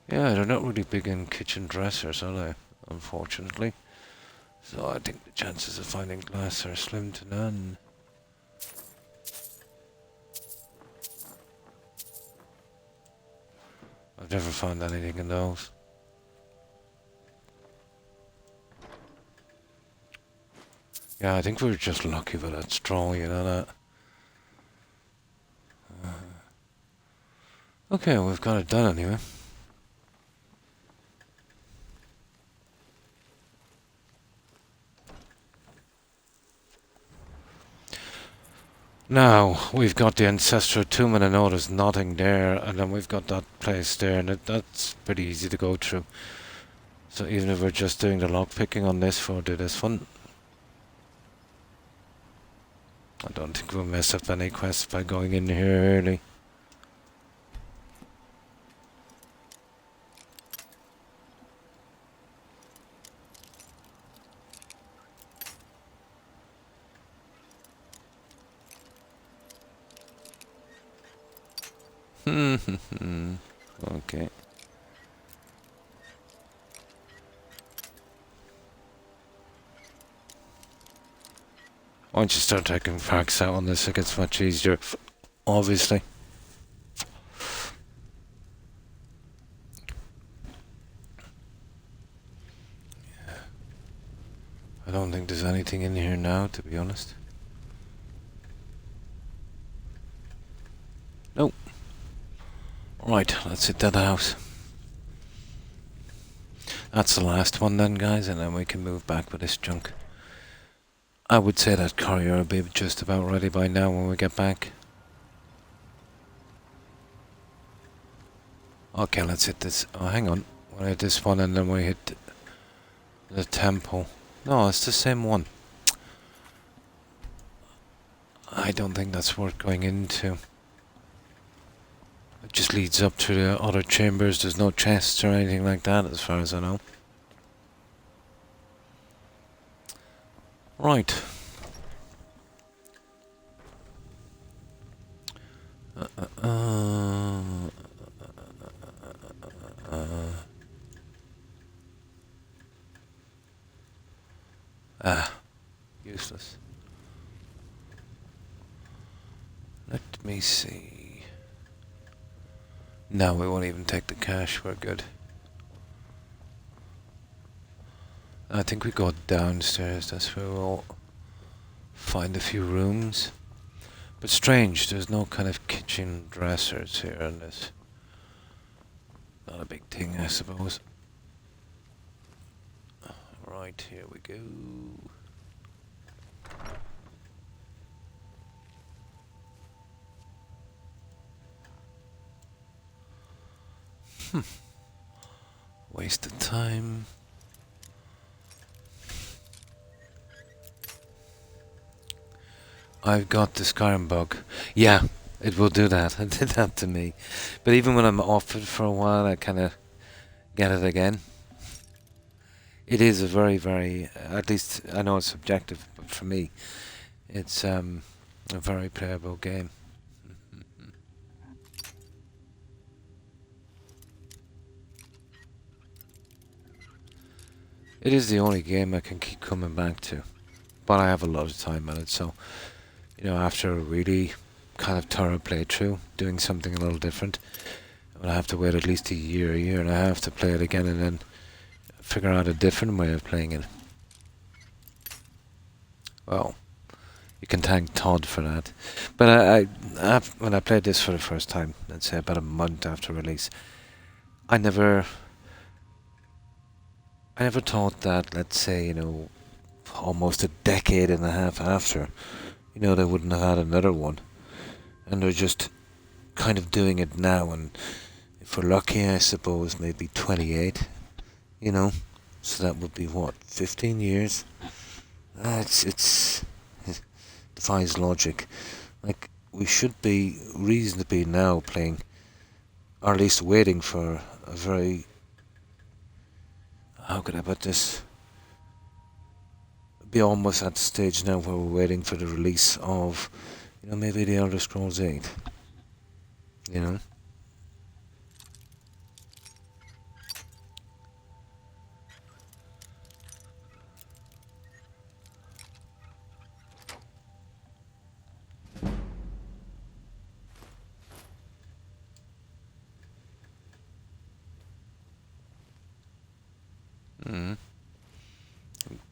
Yeah, they're not really big in kitchen dressers, are they? Unfortunately. So I think the chances of finding glass are slim to none. I've never found anything in those. Yeah, I think we were just lucky with that straw, you know that. Okay, we've got it done anyway. Now, we've got the ancestral tomb, and I know there's nothing there, and then we've got that place there, and that's pretty easy to go through. So even if we're just doing the lockpicking on this for this one, I don't think we'll mess up any quests by going in here early. Okay. Once you start taking facts out on this, it gets much easier, obviously. I don't think there's anything in here now, to be honest. Nope. Right, let's hit that house. That's the last one then, guys, and then we can move back with this junk. I would say that courier will be just about ready by now when we get back. Okay, let's hit this. Oh, hang on. We'll hit this one and then we hit the temple. No, it's the same one. I don't think that's worth going into. It just leads up to the other chambers. There's no chests or anything like that, as far as I know. Right. Useless. Let me see. No, we won't even take the cash. We're good. I think we go downstairs. That's where we'll find a few rooms. But strange, there's no kind of kitchen dressers here in this. Not a big thing, I suppose. Right, here we go. Waste of time. I've got the Skyrim bug. Yeah, it will do that. It did that to me. But even when I'm off it for a while, I kind of get it again. It is a very, very, at least I know it's subjective, but for me, it's a very playable game. It is the only game I can keep coming back to, but I have a lot of time on it, so, you know, after a really kind of thorough playthrough, doing something a little different, I have to wait at least a year and a half to play it again and then figure out a different way of playing it. Well, you can thank Todd for that. But when I played this for the first time, let's say about a month after release, I never thought that, let's say, you know, almost a decade and a half after, you know, they wouldn't have had another one. And they're just kind of doing it now, and if we're lucky, I suppose, maybe 28, you know? So that would be, what, 15 years? It's defies logic. Like, we should be reasonably now playing, or at least waiting for a very... How could I put this? Be almost at the stage now where we're waiting for the release of, you know, maybe the Elder Scrolls 8. You know?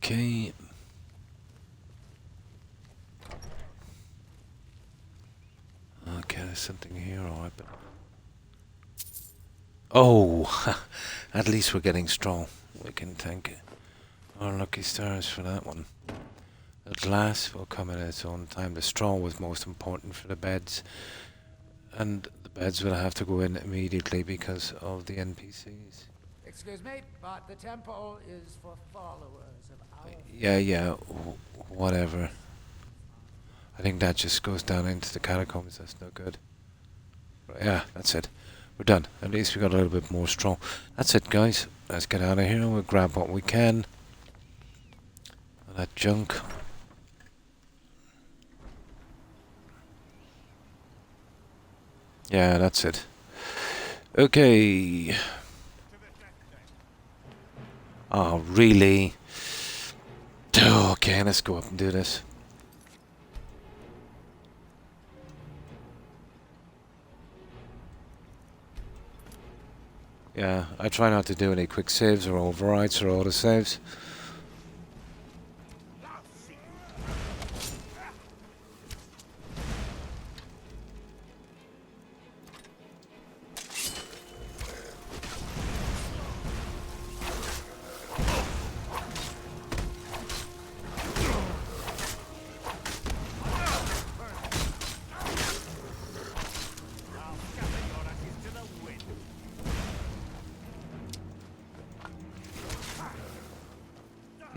Okay. Okay, there's something here, alright, but... Oh! At least we're getting strong. We can thank our lucky stars for that one. The glass will come in its own time. The straw was most important for the beds. And the beds will have to go in immediately because of the NPCs. Excuse me, but the temple is for followers of our... Yeah, whatever. I think that just goes down into the catacombs. That's no good. Right, yeah, that's it. We're done. At least we got a little bit more straw. That's it, guys. Let's get out of here. We'll grab what we can. And that junk. Yeah, that's it. Okay. Oh, really? Okay, let's go up and do this. Yeah, I try not to do any quick saves or overrides or auto saves.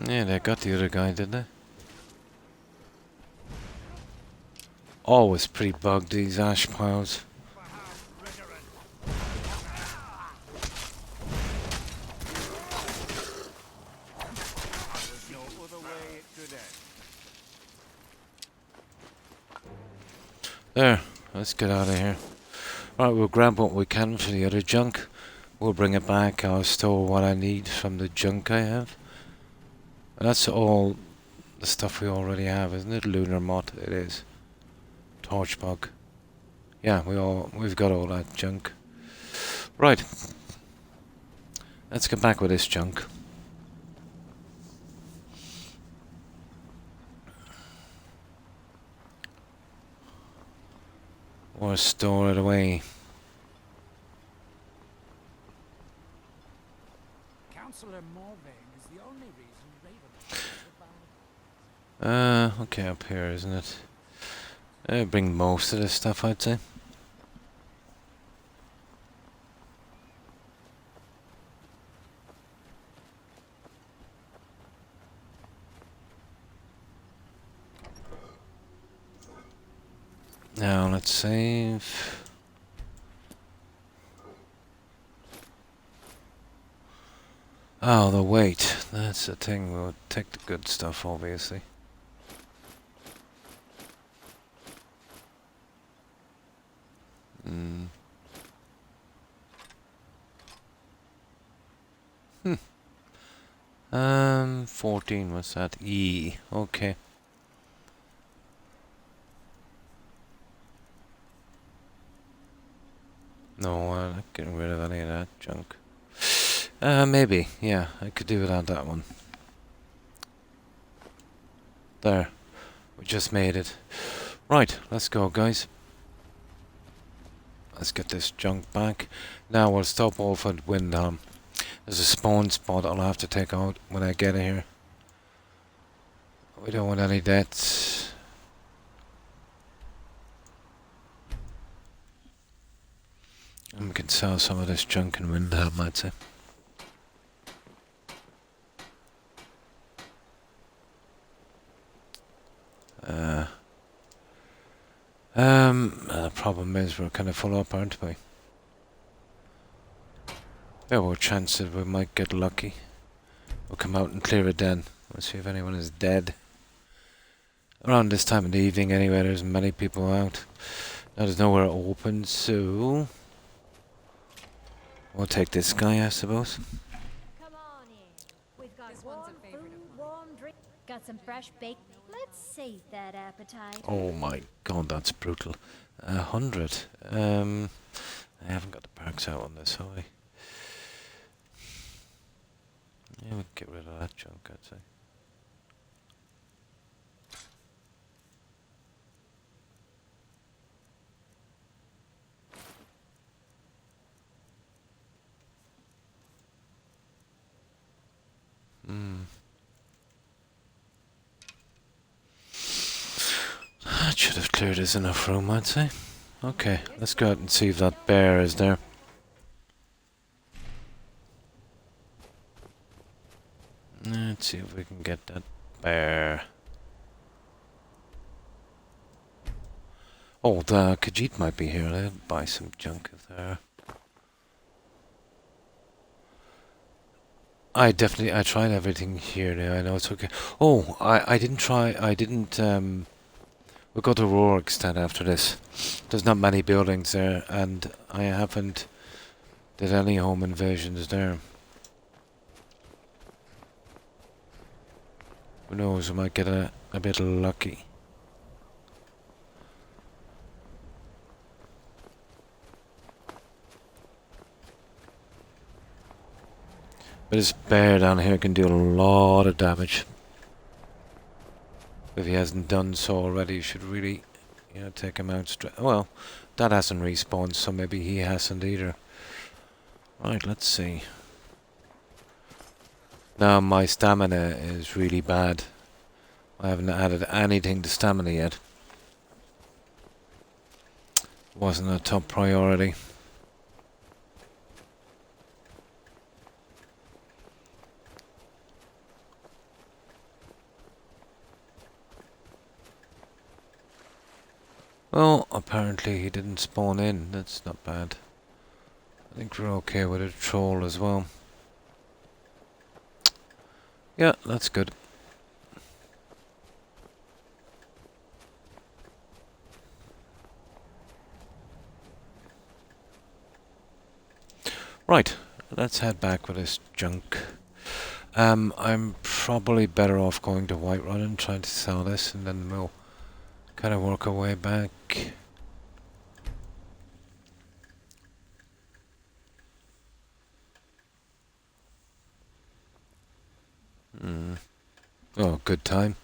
Yeah, they got the other guy, did they? Always pretty bugged, these ash piles. There, let's get out of here. Right, we'll grab what we can for the other junk. We'll bring it back. I'll store what I need from the junk I have. And that's all the stuff we already have, isn't it? Lunar Moth, it is. Torch bug. Yeah, we've got all that junk. Right. Let's get back with this junk. Or store it away. Councillor Morvain is the only reason Raven is Okay, up here, isn't it? Bring most of this stuff, I'd say. Now, let's save. Oh, the weight. That's the thing. We'll take the good stuff, obviously. Hmm. 14, what's that? E. Okay. No, I'm not getting rid of any of that junk. Maybe. Yeah, I could do without that one. There. We just made it. Right, let's go, guys. Let's get this junk back. Now we'll stop off at Windham. There's a spawn spot I'll have to take out when I get here. We don't want any deaths. And we can sell some of this junk in Windham, I'd say. The problem is we're kind of full up, aren't we? There were chances we might get lucky. We'll come out and clear it then. Let's see if anyone is dead. Around this time of the evening anyway, there's many people out. Now there's nowhere open, so... we'll take this guy, I suppose. Come on in. We've got This warm one's a favorite food, of mine. warm drink. Got some fresh bake. Let's sate that appetite. Oh my god, that's brutal. 100. I haven't got the perks out on this, have I? Yeah, we'll get rid of that junk, I'd say. That should have cleared us enough room, I'd say. Okay, let's go out and see if that bear is there. Let's see if we can get that bear. Oh, the Khajiit might be here. I'll buy some junk if there. I tried everything here now. I know it's okay. Oh, I didn't, we'll go to Rorikstead after this. There's not many buildings there, and I haven't did any home invasions there. Who knows, we might get a bit lucky. But this bear down here can do a lot of damage. If he hasn't done so already, you should really, take him out straight. Well, that hasn't respawned, so maybe he hasn't either. Right, let's see. Now, my stamina is really bad. I haven't added anything to stamina yet. Wasn't a top priority. Well, apparently he didn't spawn in. That's not bad. I think we're okay with a troll as well. Yeah, that's good. Right, let's head back with this junk. I'm probably better off going to Whiterun and trying to sell this, and then we'll kind of work our way back. Oh, good time.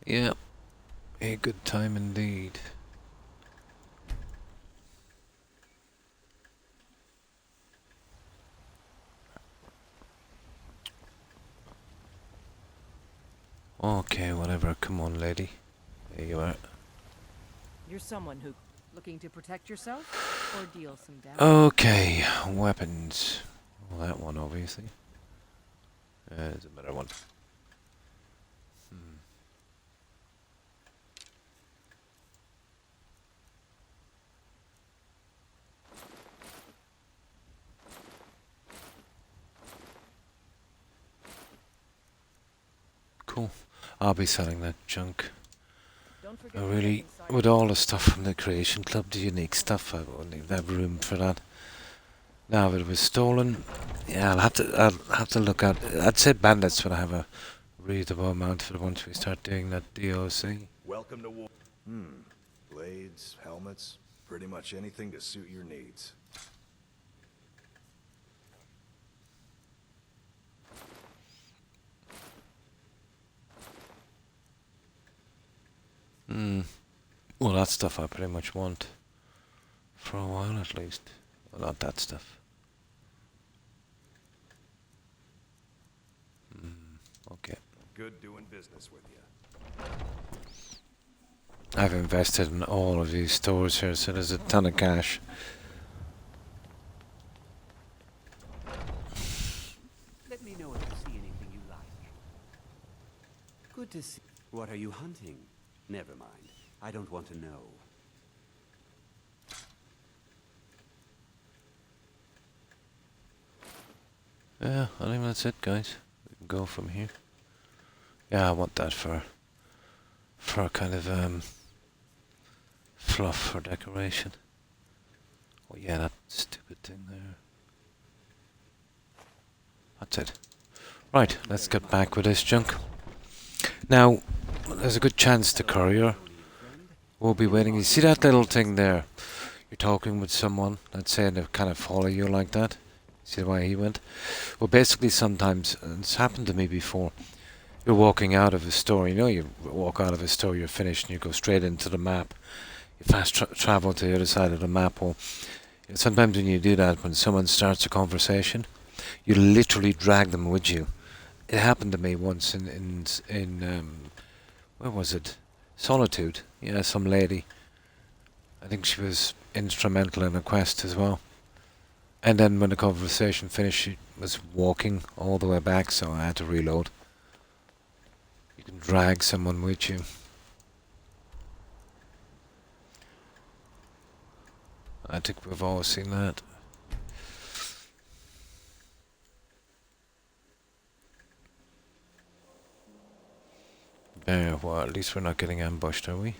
Yeah, a good time indeed. Okay, whatever. Come on, lady. There you are. You're someone who looking to protect yourself or deal some damage. Okay, weapons. Well, that one, obviously. There's a better one. Cool. I'll be selling that junk. Don't forget I to really, get inside. with all the stuff from the Creation Club, the unique stuff, I wouldn't even have room for that. Now, if it was stolen, yeah, I'll have to look at. I'd say bandits would have a reasonable amount for once we start doing that DOC. Welcome to war. Blades, helmets, pretty much anything to suit your needs. Well, that stuff I pretty much want. For a while at least. Well, not that stuff. Okay. Good doing business with you. I've invested in all of these stores here, so there's a ton of cash. Let me know if you see anything you like. Good to see. What are you hunting? Never mind. I don't want to know. Yeah, I think that's it, guys. We can go from here. Yeah, I want that for a kind of fluff for decoration. Oh yeah, that stupid thing there. That's it. Right, let's get back with this junk. Now, there's a good chance the courier will be waiting. You see that little thing there? You're talking with someone, let's say, and they kind of follow you like that. See why he went? Well, basically sometimes, and it's happened to me before, you're walking out of a store, you know, you walk out of a store, you're finished, and you go straight into the map. You fast travel to the other side of the map. Or sometimes when you do that, when someone starts a conversation, you literally drag them with you. It happened to me once in where was it? Solitude. Yeah, some lady. I think she was instrumental in a quest as well. And then when the conversation finished, she was walking all the way back, so I had to reload. You can drag someone with you. I think we've all seen that. Well, at least we're not getting ambushed, are we?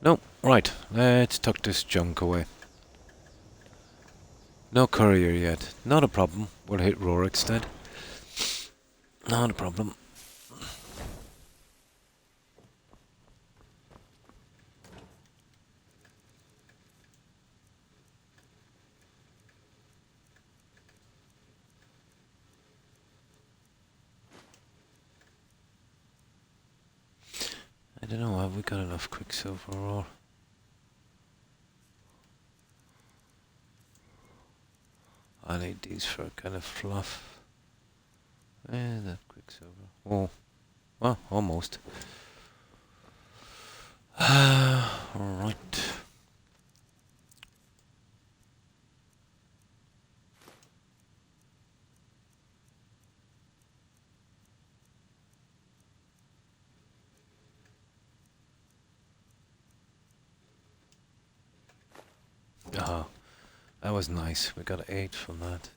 No. Right, let's tuck this junk away. No courier yet. Not a problem. We'll hit Rorikstead. Not a problem. I don't know, have we got enough quicksilver ore? I need these for kind of fluff. That quicksilver. Oh, well, almost. Right. That was nice. We got 8 from that.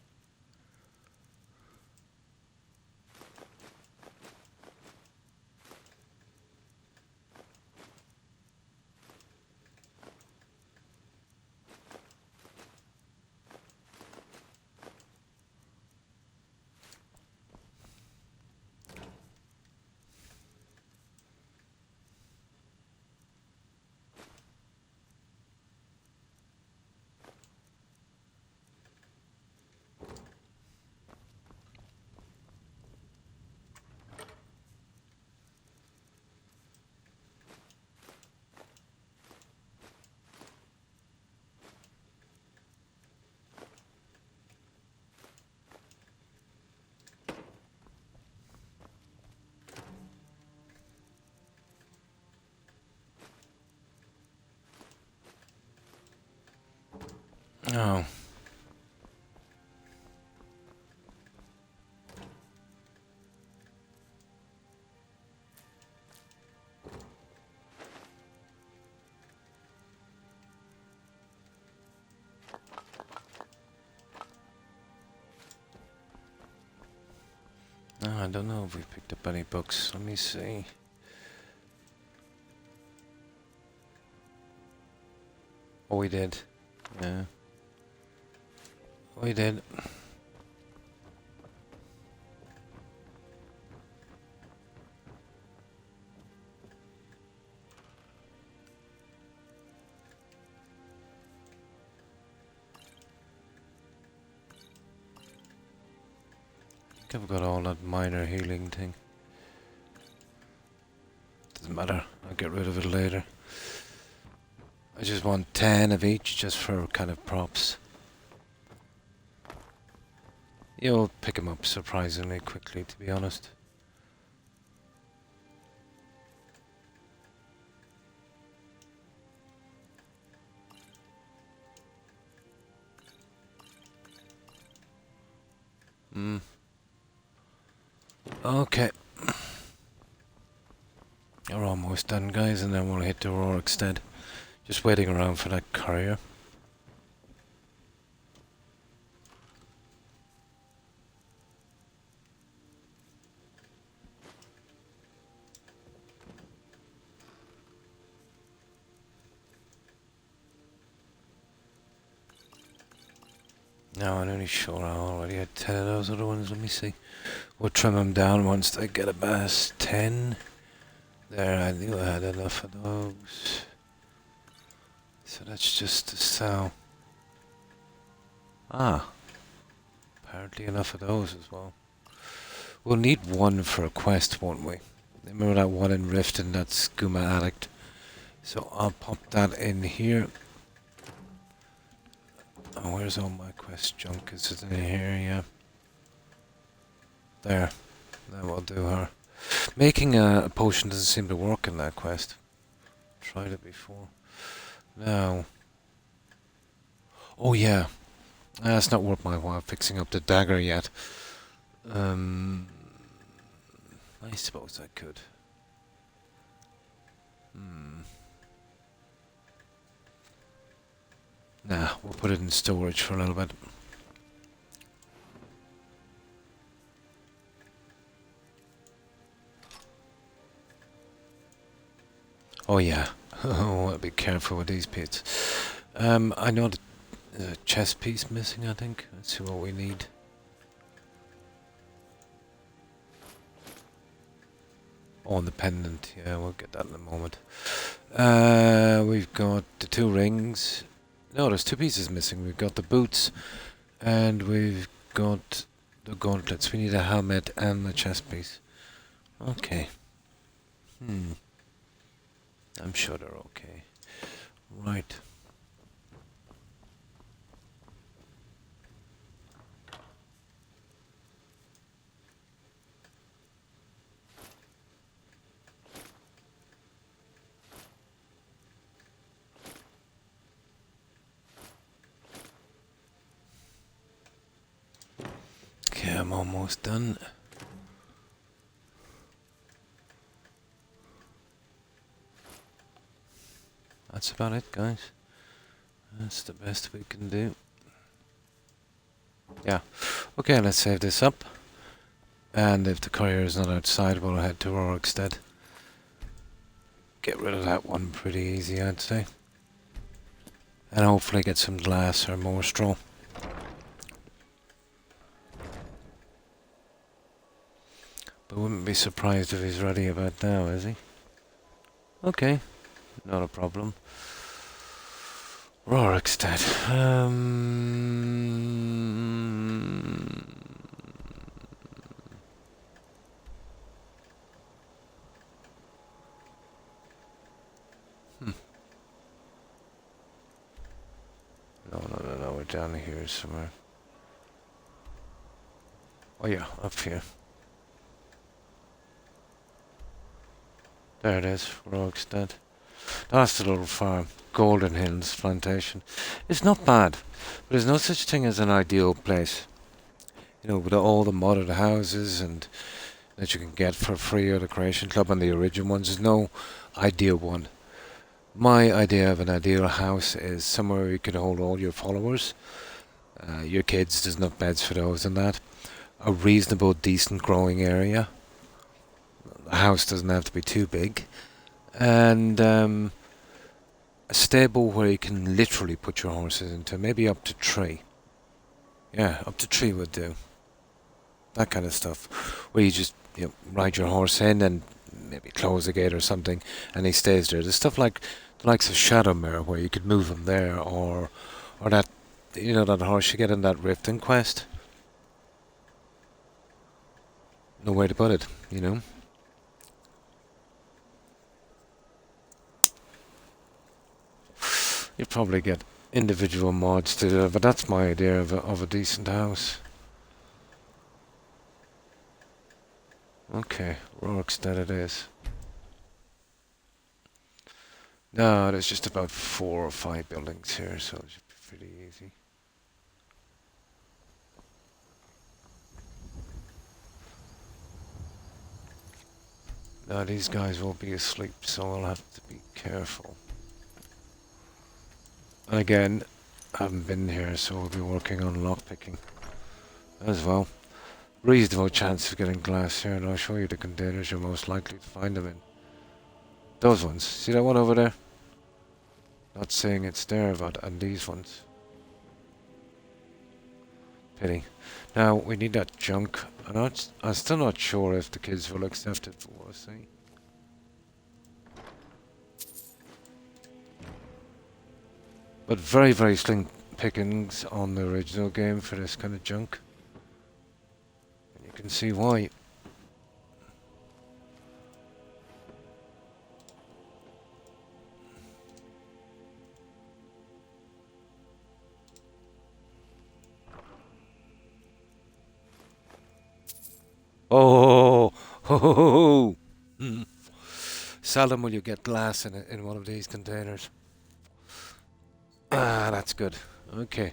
Oh. I don't know if we picked up any books. Let me see. Oh, we did. Yeah. We did. I think I've got all that minor healing thing. Doesn't matter. I'll get rid of it later. I just want 10 of each just for kind of props. You'll pick them up surprisingly quickly, to be honest. Okay. You're almost almost done, guys, and then we'll hit the Rorikstead. Just waiting around for that courier. No, I'm only sure I already had 10 of those other ones. Let me see. We'll trim them down once they get about 10. There, I knew I had enough of those. So that's just to sell. Ah, apparently enough of those as well. We'll need one for a quest, won't we? Remember that one in Rift and that Skooma Addict? So I'll pop that in here. Oh, where's all my quest junk? Is it in here? Yeah. There. That will do her. Making a potion doesn't seem to work in that quest. Tried it before. Now. Oh yeah. It's not worth my while fixing up the dagger yet. I suppose I could. Nah, we'll put it in storage for a little bit. Oh yeah. Oh, I'll be careful with these pits. I know the chest piece missing, I think. Let's see what we need. Oh, and the pendant. Yeah, we'll get that in a moment. We've got the 2 rings. No, there's 2 pieces missing. We've got the boots, and we've got the gauntlets. We need a helmet and the chest piece. Okay. I'm sure they're okay. Right. Okay, I'm almost done. That's about it, guys. That's the best we can do. Yeah. Okay, let's save this up. And if the courier is not outside, we'll head to Rorikstead. Get rid of that one pretty easy, I'd say. And hopefully get some glass or more straw. But wouldn't be surprised if he's ready about now, is he? Okay, not a problem. Rorikstead. No, we're down here somewhere. Oh yeah, up here. There it is, Rorikstead. That's the little farm, Golden Hills Plantation. It's not bad, but there's no such thing as an ideal place. You know, with all the modded houses and that you can get for free at the Creation Club and the original ones, there's no ideal one. My idea of an ideal house is somewhere you can hold all your followers, your kids, there's enough beds for those and that. A reasonable, decent growing area. The house doesn't have to be too big. And a stable where you can literally put your horses into, maybe up to 3. Yeah, up to 3 would do. That kind of stuff. Where you just ride your horse in and maybe close the gate or something and he stays there. There's stuff like the likes of Shadowmere where you could move him there, or that, that horse you get in that Riften quest. No way to put it, You probably get individual mods to do it, but that's my idea of a decent house. Okay, Rorikstead it is. No, there's just about 4 or 5 buildings here, so it should be pretty easy. Now these guys will be asleep, so we'll have to be careful. And again, I haven't been here, so we'll be working on lockpicking as well. Reasonable chance of getting glass here, and I'll show you the containers you're most likely to find them in. Those ones. See that one over there? Not saying it's there, but and these ones. Pity. Now we need that junk. I'm still not sure if the kids will accept it, but we'll see. But very, very slim pickings on the original game for this kind of junk. And you can see why. Oh, ho, ho, ho, ho. Seldom will you get glass in one of these containers. Ah, that's good. Okay,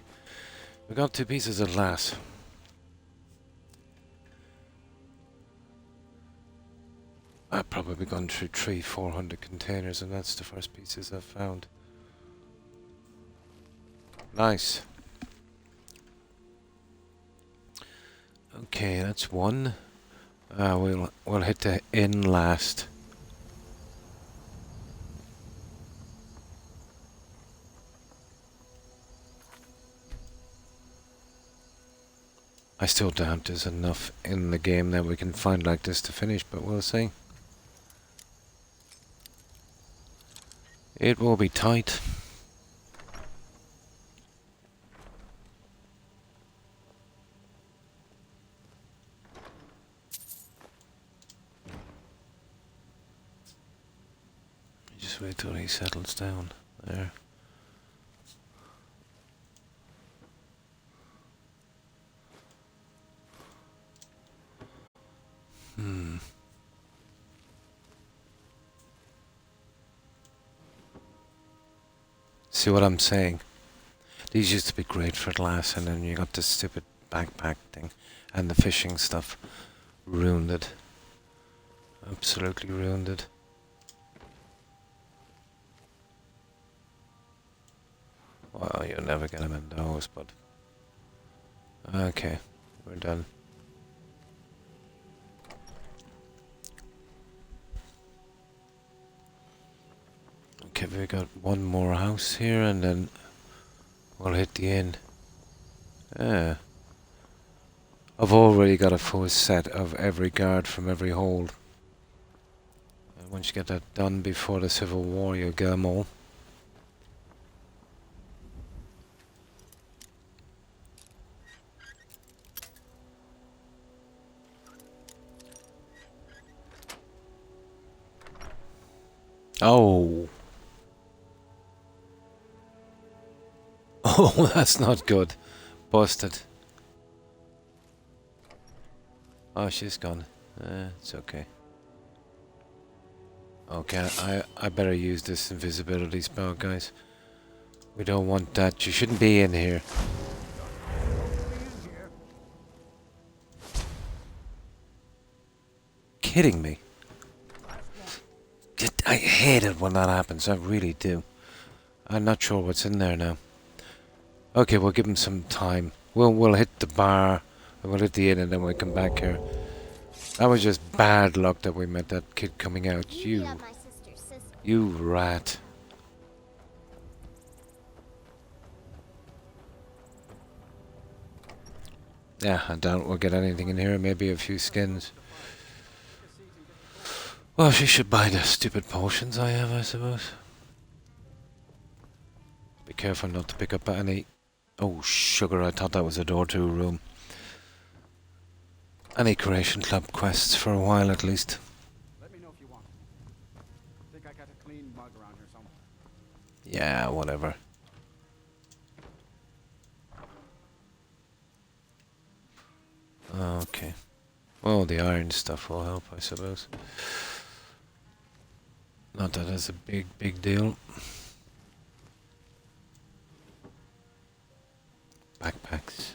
we got 2 pieces of glass. I've probably gone through 300-400 containers, and that's the first pieces I've found. Nice. Okay, that's one. We'll hit the inn last. I still doubt there's enough in the game that we can find like this to finish, but we'll see. It will be tight. Just wait till he settles down. There. See what I'm saying? These used to be great for glass, and then you got this stupid backpack thing, and the fishing stuff ruined it. Absolutely ruined it. Well, you'll never get them in those, but... Okay, we're done. Okay, we got one more house here, and then we'll hit the inn. Yeah. I've already got a full set of every guard from every hold. And once you get that done before the Civil War, you'll get them all. Oh. Oh, that's not good. Busted. Oh, she's gone. It's okay. Okay, I better use this invisibility spell, guys. We don't want that. You shouldn't be in here. Kidding me? I hate it when that happens. I really do. I'm not sure what's in there now. Okay, we'll give him some time. We'll hit the bar, and we'll hit the inn, and then we'll come back here. That was just bad luck that we met that kid coming out. You rat. Yeah, I doubt we'll get anything in here. Maybe a few skins. Well, she should buy the stupid potions I have, I suppose. Be careful not to pick up any... Oh, sugar, I thought that was a door to a room. Any Creation Club quests for a while, at least. Let me know if you want. Think I got a clean mug around here somewhere. Yeah, whatever. Okay. Well, the iron stuff will help, I suppose. Not that it's a big deal. Backpacks.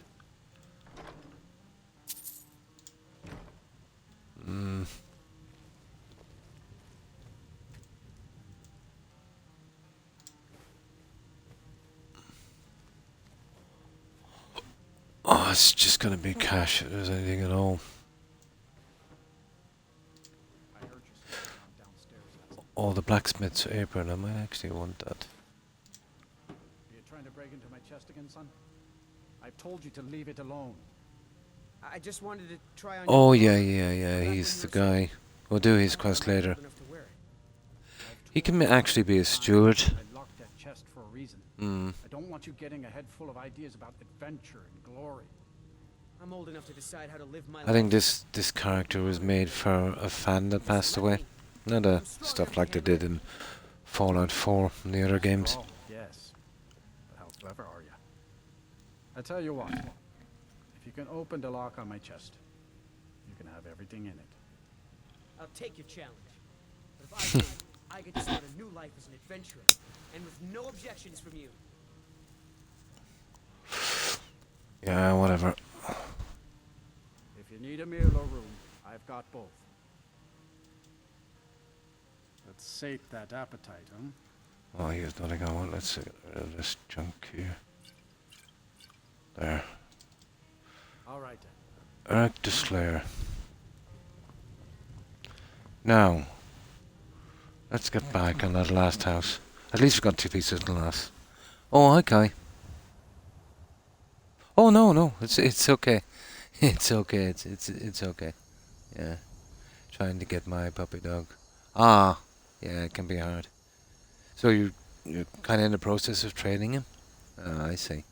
it's just gonna be cash if there's anything at all. I heard you sneaking around downstairs. That's Oh, the blacksmith's apron. I might actually want that. Are you trying to break into my chest again, son? I've told you to leave it alone. I just wanted to try on. Oh, your yeah, armor. yeah, yeah. Back when He's you the were saying guy. We'll do his I quest wasn't later. old enough to wear it. He can actually be a steward. I locked that chest for a reason. Hmm. I don't want you getting a head full of ideas about adventure and glory. I'm old enough to decide how to live my life. I think this character was made for a fan that passed away. Not a stuff like they did in Fallout 4 and the other games. Oh, yes. But how clever are you? I tell you what. If you can open the lock on my chest, you can have everything in it. I'll take your challenge. But if I win, I get to start a new life as an adventurer, and with no objections from you. Yeah, whatever. If you need a meal or room, I've got both. Let's sate that appetite, huh? Oh, here's nothing I want. Let's get rid of this junk here. There. All right then. Eric the Slayer. Now, let's get back on that last house. At least we got 2 pieces of glass. Oh, hi, Kai. Oh no, it's okay. It's okay. It's okay. Yeah, trying to get my puppy dog. Ah, yeah, it can be hard. So you're kind of in the process of training him. Ah, I see.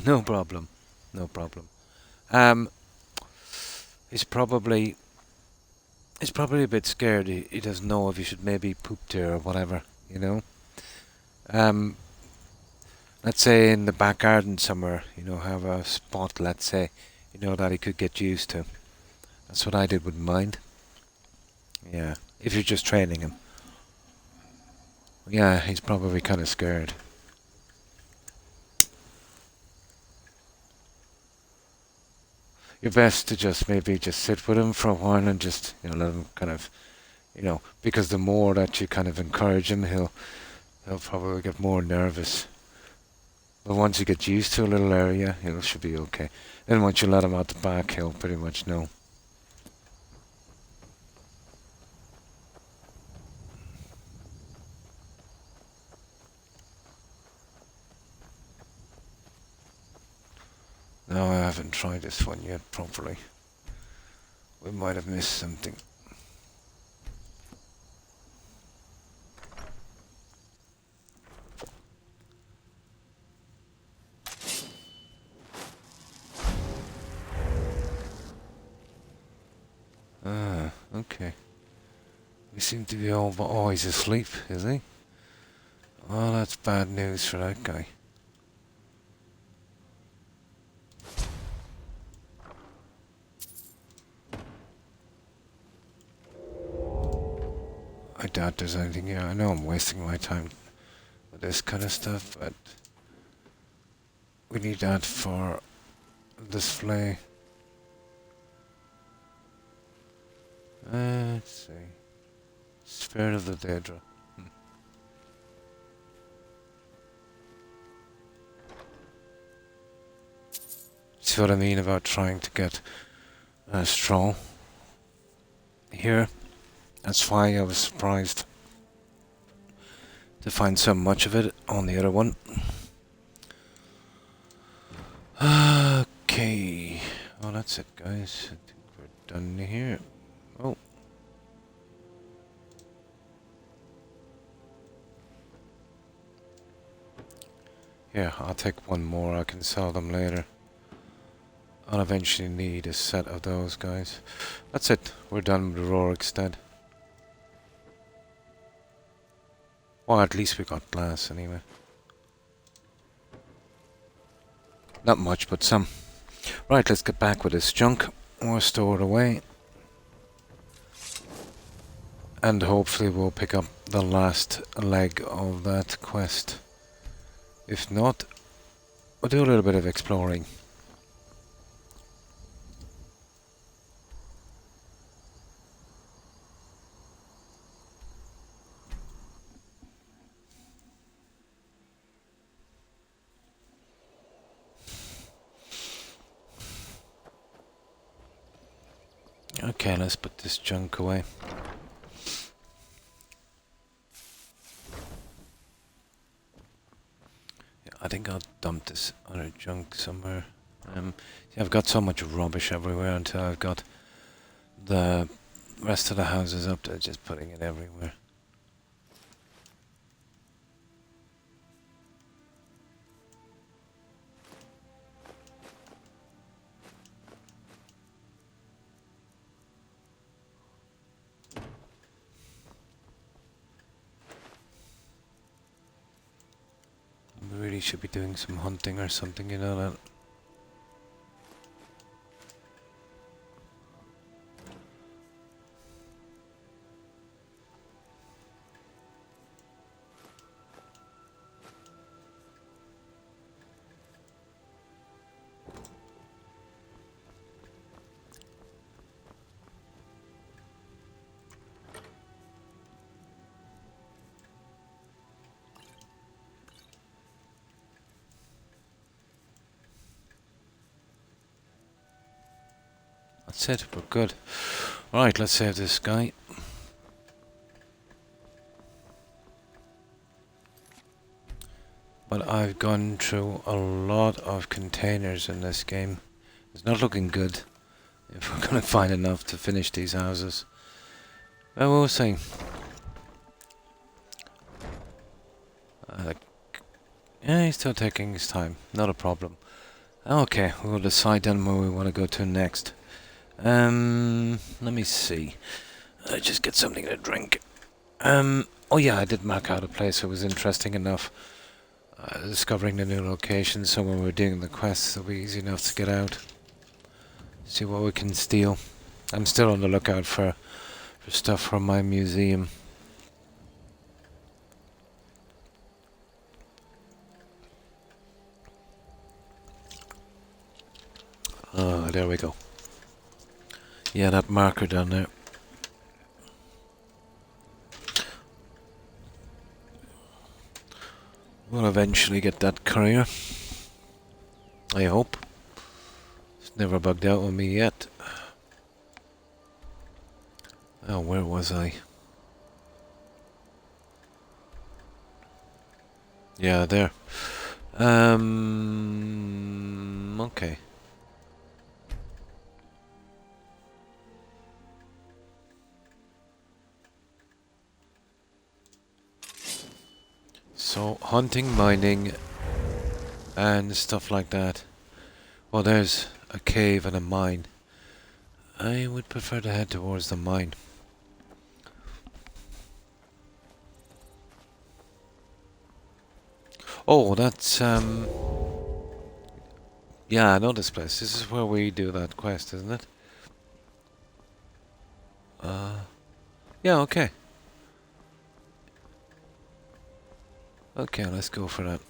No problem. No problem. He's probably a bit scared. He doesn't know if he should maybe poop there or whatever, you know. Let's say in the back garden somewhere, you know, have a spot, let's say, you know, that he could get used to. That's what I did with mine. Yeah, if you're just training him. Yeah, he's probably kind of scared. You're best to just maybe just sit with him for a while and just, you know, let him kind of, you know, because the more that you kind of encourage him, he'll probably get more nervous. But once he gets used to a little area, he should be okay. Then once you let him out the back, he'll pretty much know. No, I haven't tried this one yet properly. We might have missed something. Ah, okay. We seem to be all... Oh, he's asleep, is he? Oh, that's bad news for that guy. I doubt there's anything here. I know I'm wasting my time with this kind of stuff, but we need that for display. Let's see. Spirit of the Daedra. See what I mean about trying to get straw here? That's why I was surprised to find so much of it on the other one. Okay. Oh, that's it, guys. I think we're done here. Oh. Yeah, I'll take one more. I can sell them later. I'll eventually need a set of those guys. That's it. We're done with Rorikstead. Well, at least we got glass anyway. Not much, but some. Right, let's get back with this junk. We'll store it away. And hopefully we'll pick up the last leg of that quest. If not, we'll do a little bit of exploring. Okay, let's put this junk away. Yeah, I think I'll dump this other junk somewhere. See, I've got so much rubbish everywhere until I've got the rest of the houses up to just putting it everywhere. We really should be doing some hunting or something, you know that. That's it, we're good. Alright, let's save this guy. But I've gone through a lot of containers in this game. It's not looking good if we're gonna find enough to finish these houses. Well, we'll see. Yeah, he's still taking his time. Not a problem. Okay, we'll decide then where we want to go to next. Let me see. I just get something to drink. Oh yeah, I did mark out a place that was interesting enough. Discovering the new location, so when we're doing the quests, it'll be easy enough to get out. See what we can steal. I'm still on the lookout for stuff from my museum. Oh, there we go. Yeah, that marker down there. We'll eventually get that courier. I hope. It's never bugged out on me yet. Oh, where was I? Yeah, there. Okay. So, hunting, mining, and stuff like that. Well, there's a cave and a mine. I would prefer to head towards the mine. Oh, that's, yeah, I know this place. This is where we do that quest, isn't it? Yeah, okay. Okay, let's go for that.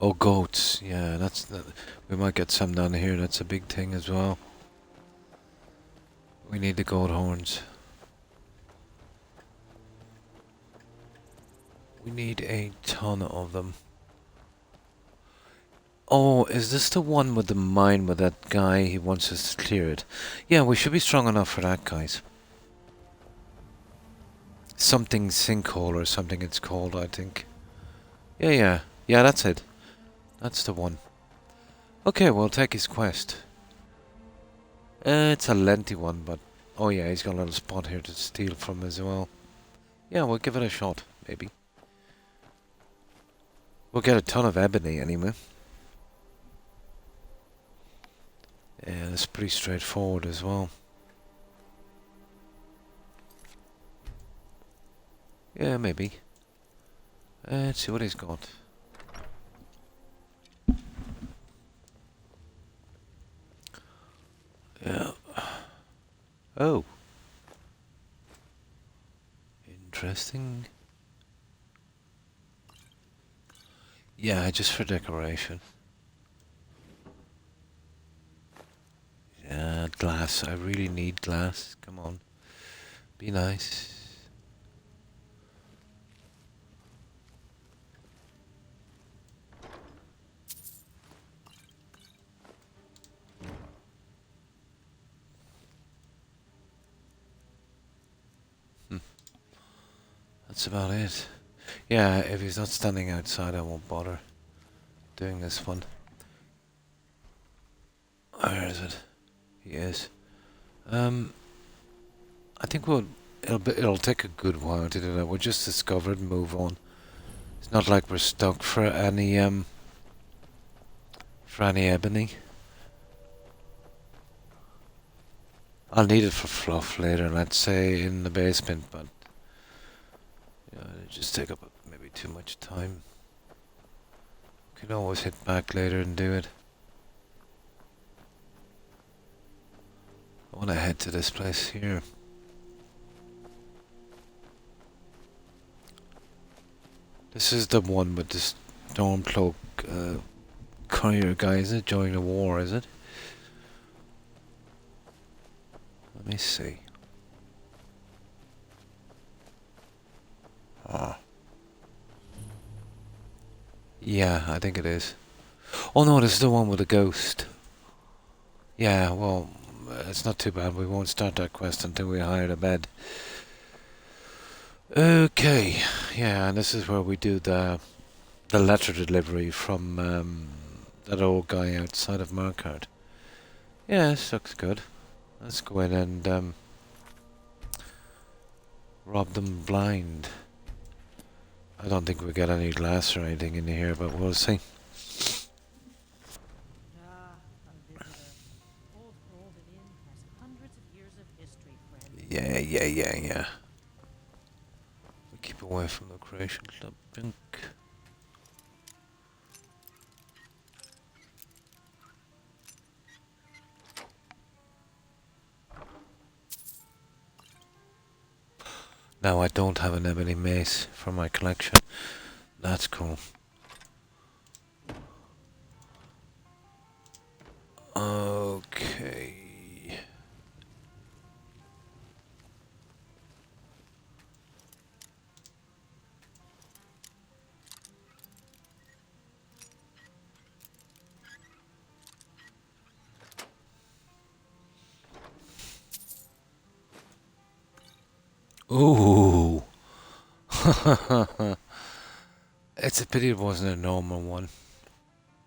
Oh, goats. Yeah, we might get some down here. That's a big thing as well. We need the goat horns. We need a ton of them. Oh, is this the one with the mine with that guy? He wants us to clear it. Yeah, we should be strong enough for that, guys. Something sinkhole or something it's called, I think. Yeah, that's it. That's the one. Okay, we'll take his quest. It's a lengthy one, but... Oh yeah, he's got a little spot here to steal from as well. Yeah, we'll give it a shot, maybe. We'll get a ton of ebony anyway. Yeah, that's pretty straightforward as well. Yeah, maybe. Let's see what he's got. Yeah. Oh. Interesting. Yeah, just for decoration. Yeah, glass. I really need glass. Come on. Be nice. That's about it. Yeah, if he's not standing outside, I won't bother doing this one. Where is it? He is. I think it'll take a good while to do that. We'll just discover it and move on. It's not like we're stuck for any ebony. I'll need it for fluff later, let's say in the basement, but it'll just take up maybe too much time. We can always hit back later and do it. I want to head to this place here. This is the one with the Stormcloak courier guy, is it? During the war, is it? Let me see. Ah. Yeah, I think it is. Oh no, this is the one with the ghost. Yeah, well, it's not too bad. We won't start that quest until we hire a bed. Okay, yeah, and this is where we do the letter delivery from that old guy outside of Marquardt. Yeah, this looks good. Let's go in and rob them blind. I don't think we get any glass or anything in here, but we'll see. Ah, a visitor. Old Golden Inn has hundreds of years of history, friend. Yeah. We keep away from the Creation Club. Bink. Now I don't have an ebony mace for my collection. That's cool. Okay. Ooh. It's a pity it wasn't a normal one.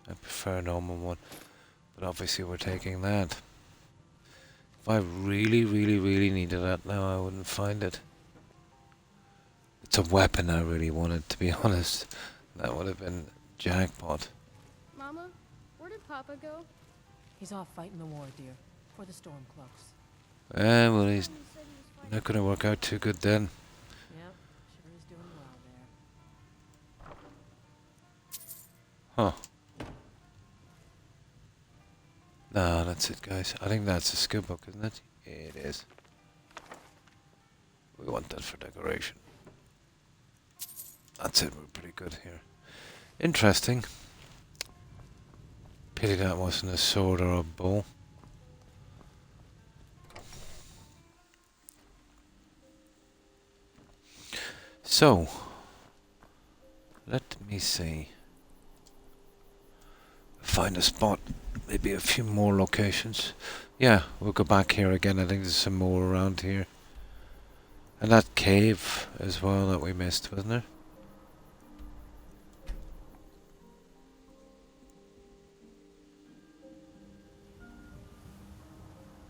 I prefer a normal one. But obviously we're taking that. If I really needed that now, I wouldn't find it. It's a weapon I really wanted, to be honest. That would have been jackpot. Mama, where did Papa go? He's off fighting the war, dear, for the Stormcloaks. Well, he's not going to work out too good then. Yep, sure is doing well there. Huh. No, that's it, guys. I think that's a skill book, isn't it? Yeah, it is. We want that for decoration. That's it, we're pretty good here. Interesting. Pity that wasn't a sword or a bow. So, let me see. Find a spot, maybe a few more locations. Yeah, we'll go back here again. I think there's some more around here. And that cave as well that we missed, wasn't there?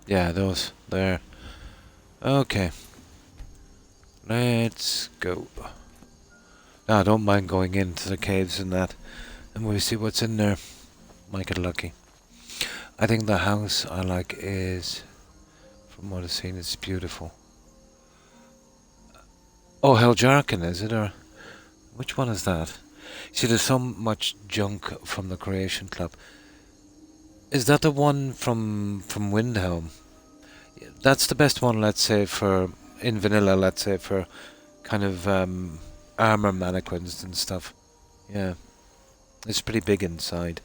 Yeah, those there. Okay. Let's go. Now, I don't mind going into the caves and that, and we'll see what's in there. Might get lucky. I think the house I like is, from what I've seen, it's beautiful. Oh, Heljarkin, is it? Or which one is that? See, there's so much junk from the Creation Club. Is that the one from Windhelm? That's the best one, let's say, for in vanilla, let's say, for kind of armor mannequins and stuff. Yeah, it's pretty big inside.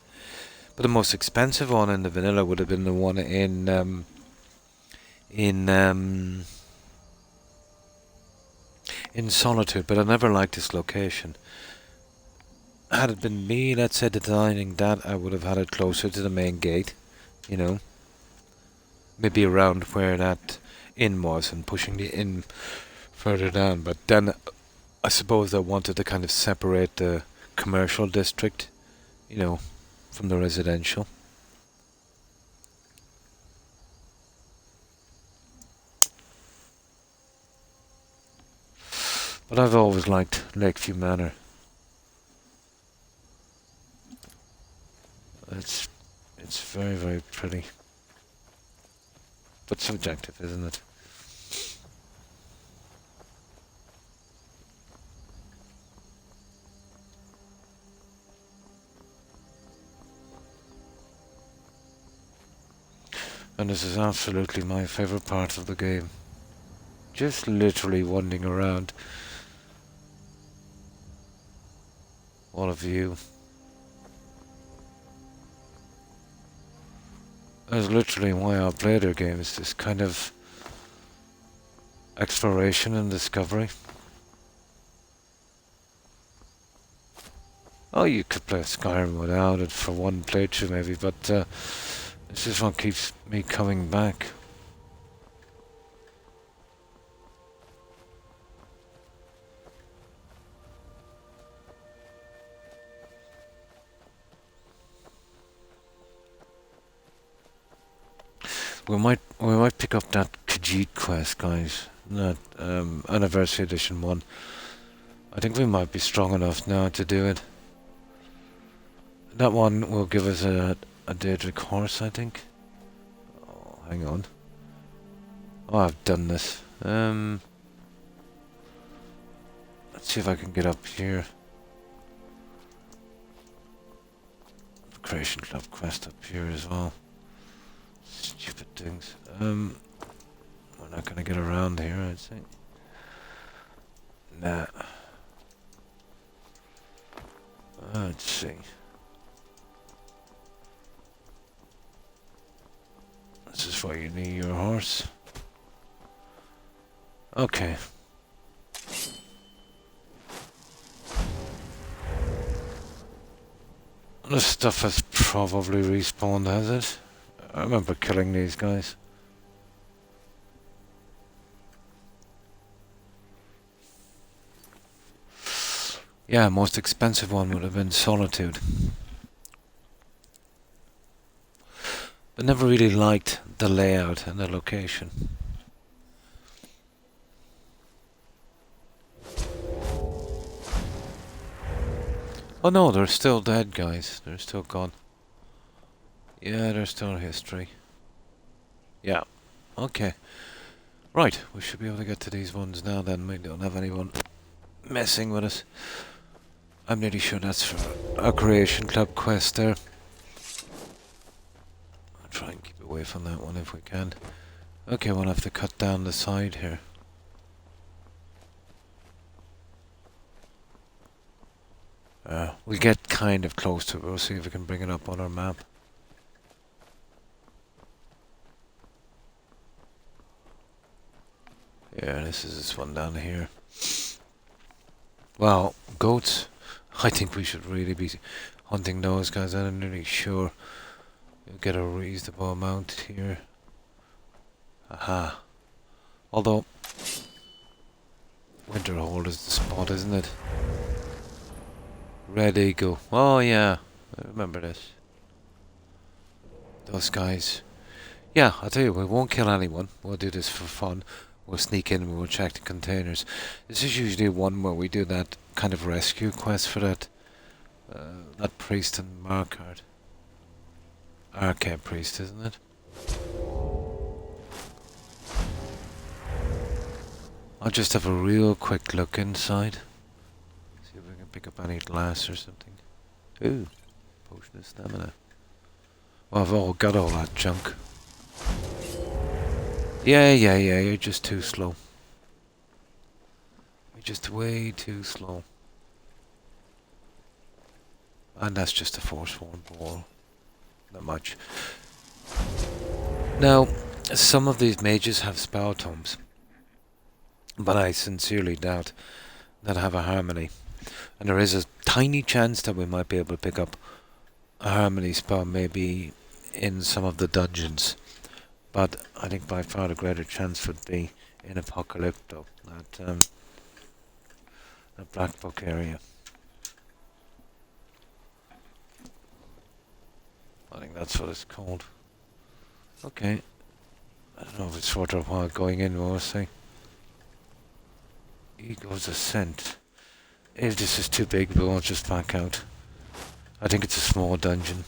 But the most expensive one in the vanilla would have been the one in Solitude. But I never liked this location. Had it been me, let's say, designing that, I would have had it closer to the main gate. You know, maybe around where that inn was and pushing the inn further down. But then I suppose I wanted to kind of separate the commercial district, you know, from the residential. But I've always liked Lakeview Manor. It's very, very pretty. But subjective, isn't it? And this is absolutely my favorite part of the game. Just literally wandering around. All of you. That's literally why I play their games. This kind of exploration and discovery. Oh, you could play Skyrim without it for one playthrough maybe, but this is what keeps me coming back. We might pick up that Khajiit quest, guys. That Anniversary Edition 1. I think we might be strong enough now to do it. That one will give us a Daedric horse, I think. Oh, hang on. Oh, I've done this. Let's see if I can get up here. Creation Club quest up here as well. Stupid things. We're not gonna get around here, I'd say. Nah. Let's see. This is why you need your horse. Okay. This stuff has probably respawned, has it? I remember killing these guys. Yeah, most expensive one would have been Solitude. I never really liked the layout and the location. Oh no, they're still dead, guys. They're still gone. Yeah, they're still history. Yeah. Okay. Right, we should be able to get to these ones now then. We don't have anyone messing with us. I'm nearly sure that's for a Creation Club quest there. I'll try and keep away from that one if we can. Okay, we'll have to cut down the side here. We'll get kind of close to it. We'll see if we can bring it up on our map. Yeah, this is this one down here. Well, goats. I think we should really be hunting those guys. I'm not really sure. You'll get a reasonable amount here. Aha. Although, Winterhold is the spot, isn't it? Red Eagle. Oh yeah, I remember this. Those guys. Yeah, I'll tell you, we won't kill anyone. We'll do this for fun. We'll sneak in and we'll check the containers. This is usually one where we do that kind of rescue quest for that priest in Markard. Arcade priest, isn't it? I'll just have a real quick look inside. See if we can pick up any glass or something. Ooh, potion of stamina. Well, I've all got all that junk. Yeah, you're just too slow. You're just way too slow. And that's just a Forsworn ball. Not much. Now, some of these mages have spell tomes, but I sincerely doubt that I have a harmony. And there is a tiny chance that we might be able to pick up a harmony spell maybe in some of the dungeons. But I think by far the greater chance would be in Apocalypto. That The black book area. I think that's what it's called. Okay. I don't know if it's worth a while going in, we'll see. Ego's Ascent. If this is too big, we won't just back out. I think it's a small dungeon.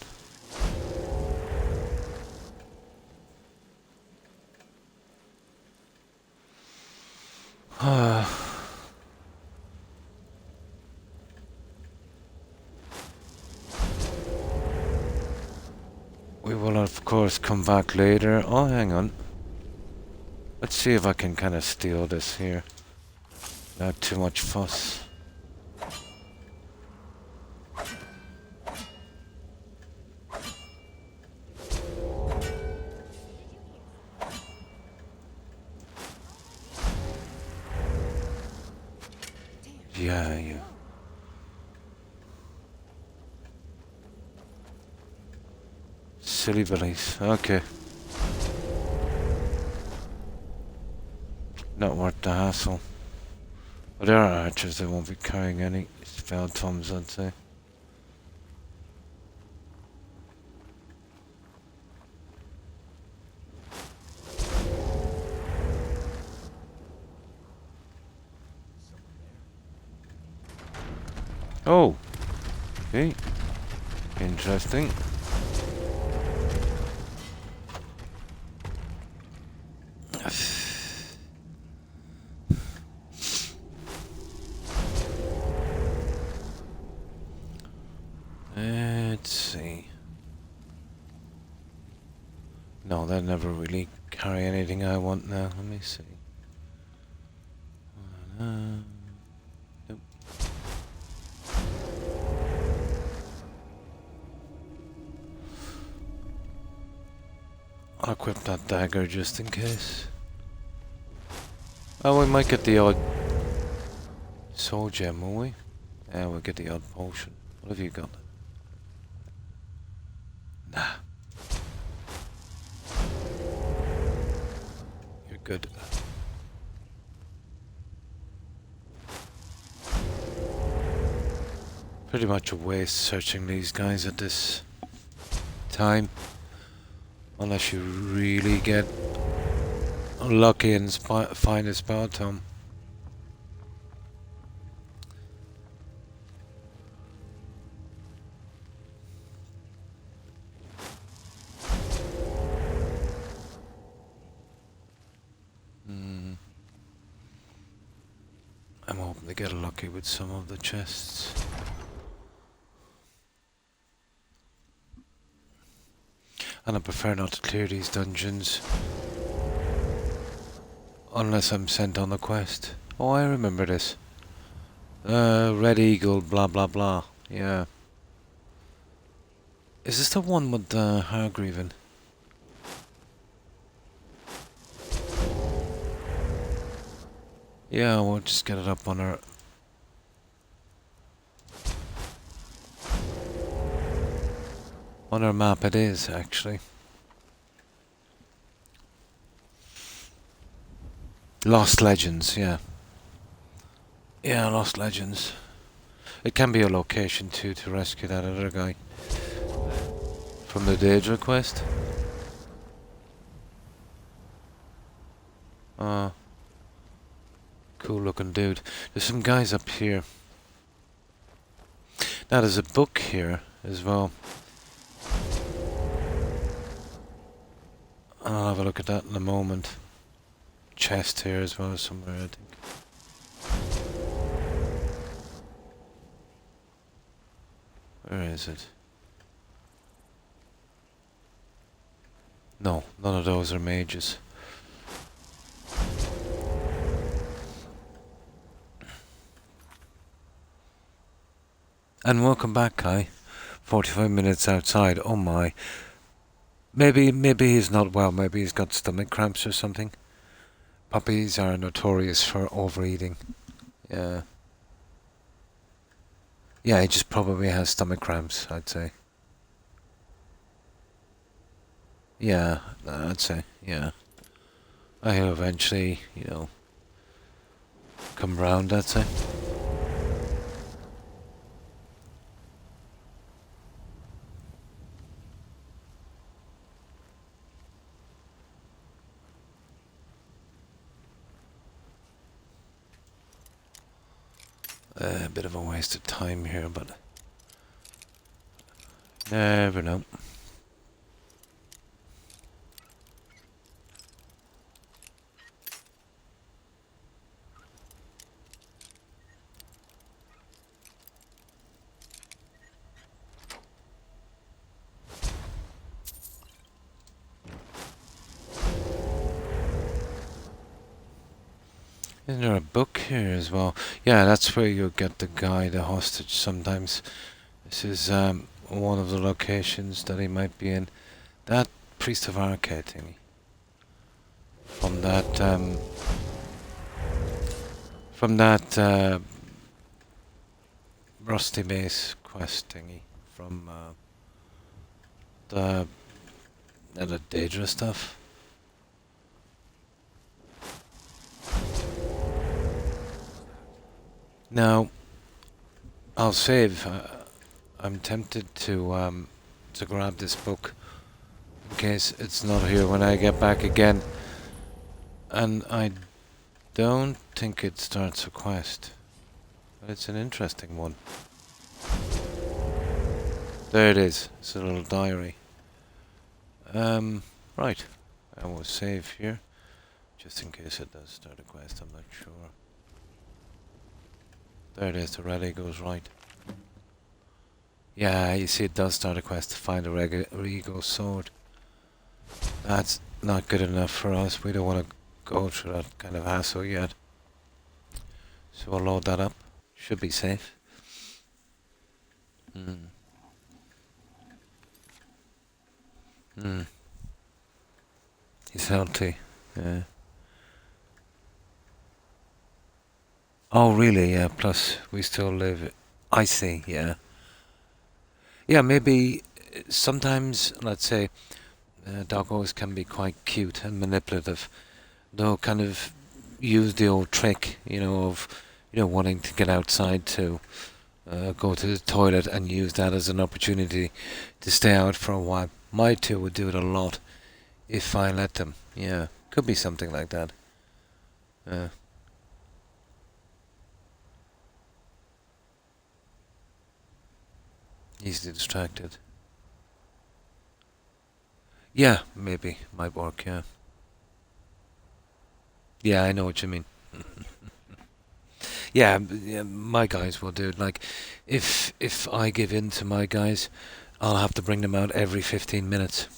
We will of course come back later. Oh, hang on. Let's see if I can kind of steal this here. Not too much fuss. Yeah, you. Silly billies. Okay. Not worth the hassle. But there are archers that won't be carrying any spell tomes, I'd say. Oh! Okay. Interesting. Let's see. No, that never really carry anything I want now. Let me see. Nope. I'll equip that dagger just in case. Oh, we might get the odd soul gem, will we? Yeah, we'll get the odd potion. What have you got? Nah. You're good. Pretty much a waste searching these guys at this time. Unless you really get lucky and find a spell tome. I'm hoping to get lucky with some of the chests. And I prefer not to clear these dungeons unless I'm sent on a quest. Oh, I remember this. Red Eagle, blah blah blah. Yeah. Is this the one with Hargreaven? Yeah, we'll just get it up on our... On our map it is, actually. Lost Legends, yeah. Yeah, Lost Legends. It can be a location too to rescue that other guy. From the Daedra quest. Cool looking dude. There's some guys up here. Now there's a book here as well. I'll have a look at that in a moment. Chest here as well somewhere, I think. Where is it? No, none of those are mages. And welcome back, Kai. 45 minutes outside. Oh my. Maybe he's not well. Maybe he's got stomach cramps or something. Puppies are notorious for overeating. Yeah. Yeah, he just probably has stomach cramps, I'd say. Yeah, I'd say, yeah. He'll eventually, you know, come round, I'd say. A bit of a waste of time here, but never know. Isn't there a book here as well? Yeah, that's where you get the guy, the hostage, sometimes. This is one of the locations that he might be in. That Priest of Arcade thingy. From that Rusty Base quest thingy. From the Daedra stuff. Now, I'll save. I'm tempted to grab this book in case it's not here when I get back again. And I don't think it starts a quest, but it's an interesting one. There it is. It's a little diary. Right. I will save here, just in case it does start a quest. I'm not sure. There it is, the rally goes right. Yeah, you see it does start a quest to find a Rego sword. That's not good enough for us. We don't want to go through that kind of hassle yet. So we'll load that up. Should be safe. He's healthy. Yeah. Oh, really? Yeah, plus we still live... I see, yeah. Yeah, maybe sometimes, let's say, doggos can be quite cute and manipulative. They'll kind of use the old trick, of, wanting to get outside to go to the toilet and use that as an opportunity to stay out for a while. My two would do it a lot if I let them. Yeah, could be something like that. Easily distracted. Yeah, maybe. Might work, yeah. Yeah, I know what you mean. Yeah, my guys will do it. Like, if I give in to my guys, I'll have to bring them out every 15 minutes.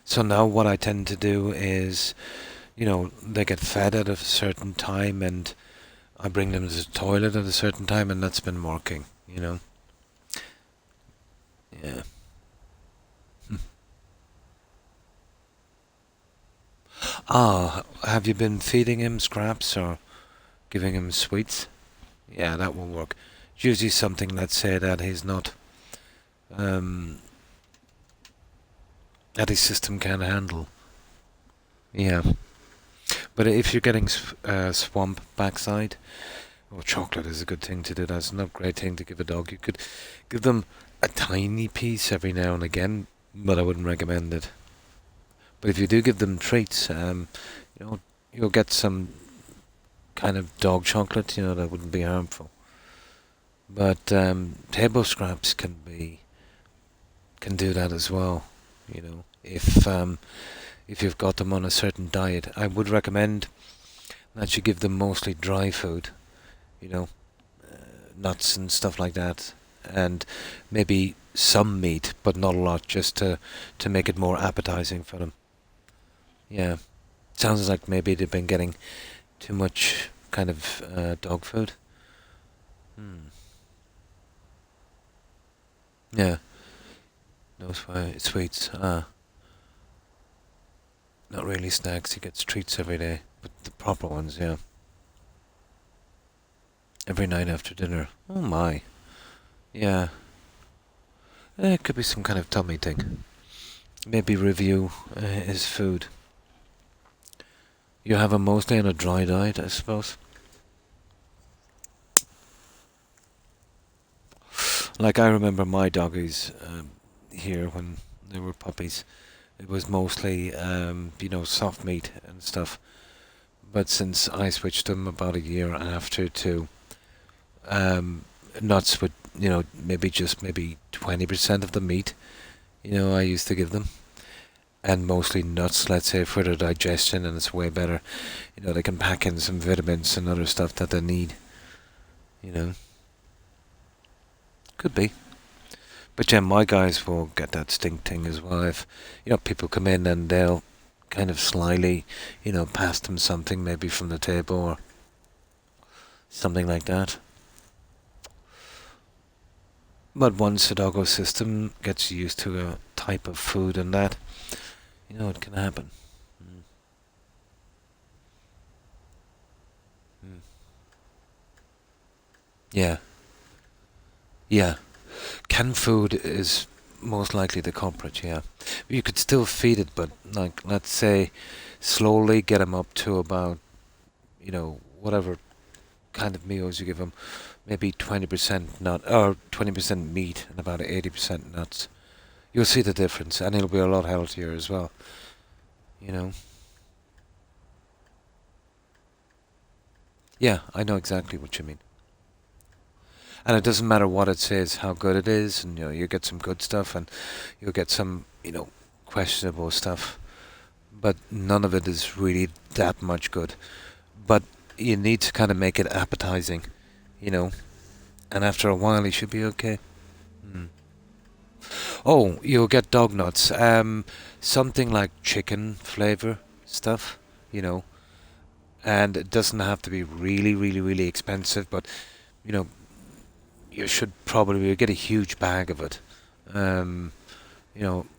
So now what I tend to do is, they get fed at a certain time and I bring them to the toilet at a certain time, and that's been working, Yeah. Have you been feeding him scraps or giving him sweets? Yeah, that will work. It's usually something, let's say, that he's not... that his system can handle. Yeah. But if you're getting swamp backside, chocolate is a good thing to do. That's not a great thing to give a dog. You could give them a tiny piece every now and again, but I wouldn't recommend it. But if you do give them treats, you'll get some kind of dog chocolate, that wouldn't be harmful. But table scraps can do that as well, if you've got them on a certain diet. I would recommend that you give them mostly dry food, nuts and stuff like that, and maybe some meat, but not a lot, just to make it more appetizing for them. Yeah, sounds like maybe they've been getting too much kind of dog food. Yeah, no sweets. Not really snacks. He gets treats every day, but the proper ones, yeah. Every night after dinner. Oh my. Yeah. It could be some kind of tummy thing. Maybe review his food. You have him mostly on a dry diet, I suppose. Like, I remember my doggies here when they were puppies. It was mostly, soft meat and stuff. But since I switched them about a year after to nuts with, maybe just maybe 20% of the meat, I used to give them. And mostly nuts, let's say, for their digestion, and it's way better. They can pack in some vitamins and other stuff that they need. Could be. But yeah, my guys will get that stink thing as well. If, people come in and they'll kind of slyly, pass them something, maybe from the table or something like that. But once the doggo system gets used to a type of food and that, it can happen. Yeah. Yeah. Canned food is most likely the culprit, yeah. You could still feed it, but, like, let's say, slowly get them up to about, whatever kind of meals you give them. Maybe 20% nut, or 20% meat and about 80% nuts. You'll see the difference, and it'll be a lot healthier as well. Yeah, I know exactly what you mean. And it doesn't matter what it says, how good it is, and you get some good stuff, and you'll get some, questionable stuff. But none of it is really that much good. But you need to kind of make it appetizing, and after a while you should be okay. Oh, you'll get dog nuts. Something like chicken flavor stuff, and it doesn't have to be really, really, really expensive, but, you should probably get a huge bag of it.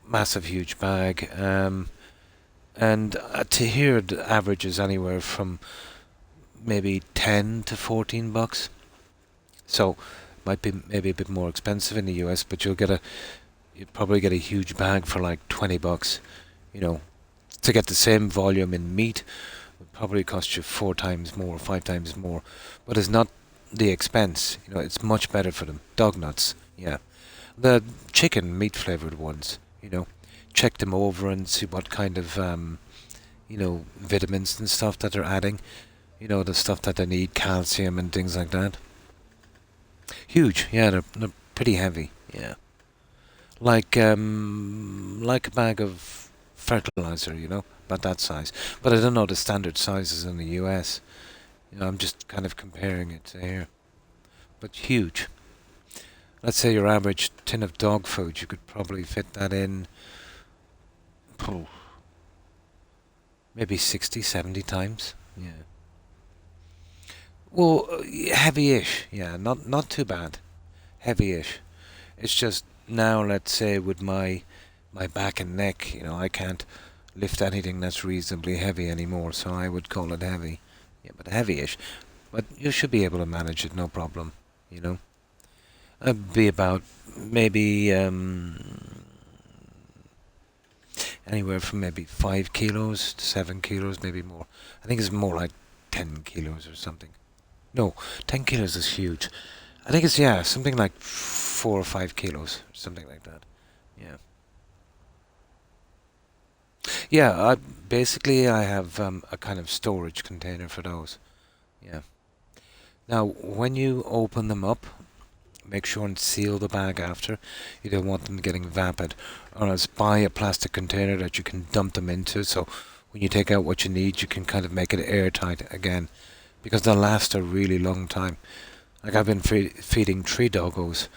Massive huge bag. And to hear the average is anywhere from maybe 10 to 14 bucks. So, might be maybe a bit more expensive in the US, but you'd probably get a huge bag for like 20 bucks. To get the same volume in meat would probably cost you 4 times more, 5 times more. But it's not the expense, it's much better for them. Dog nuts, yeah. The chicken meat flavored ones, check them over and see what kind of, vitamins and stuff that they're adding. The stuff that they need, calcium and things like that. Huge, yeah, they're pretty heavy, yeah. Like a bag of fertilizer, about that size. But I don't know the standard sizes in the US. I'm just kind of comparing it to here. But huge. Let's say your average tin of dog food, you could probably fit that in maybe 60, 70 times. Yeah. Well, heavy-ish. Yeah, not too bad. Heavy-ish. It's just now, let's say, with my back and neck, I can't lift anything that's reasonably heavy anymore, so I would call it heavy. Yeah, but heavy-ish. But you should be able to manage it, no problem, be about maybe anywhere from maybe 5 kilos to 7 kilos, maybe more. I think it's more like 10 kilos or something. No, 10 kilos is huge. I think it's, something like 4 or 5 kilos, something like that. Yeah. Yeah, I have a kind of storage container for those. Yeah. Now, when you open them up, make sure and seal the bag after. You don't want them getting vapid. Or else buy a plastic container that you can dump them into, so when you take out what you need, you can kind of make it airtight again. Because they'll last a really long time. Like I've been feeding 3 doggos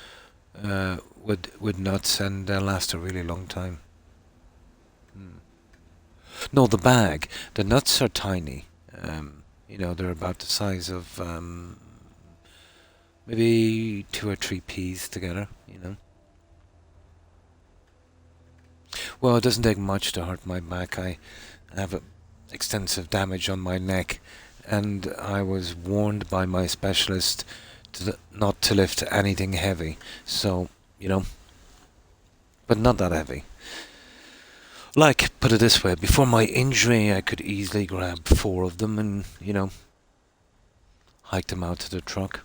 with nuts, and they'll last a really long time. No, the bag. The nuts are tiny. They're about the size of maybe 2 or 3 peas together, Well, it doesn't take much to hurt my back. I have extensive damage on my neck, and I was warned by my specialist not to lift anything heavy. So, but not that heavy. Like, put it this way, before my injury, I could easily grab 4 of them and, hike them out to the truck.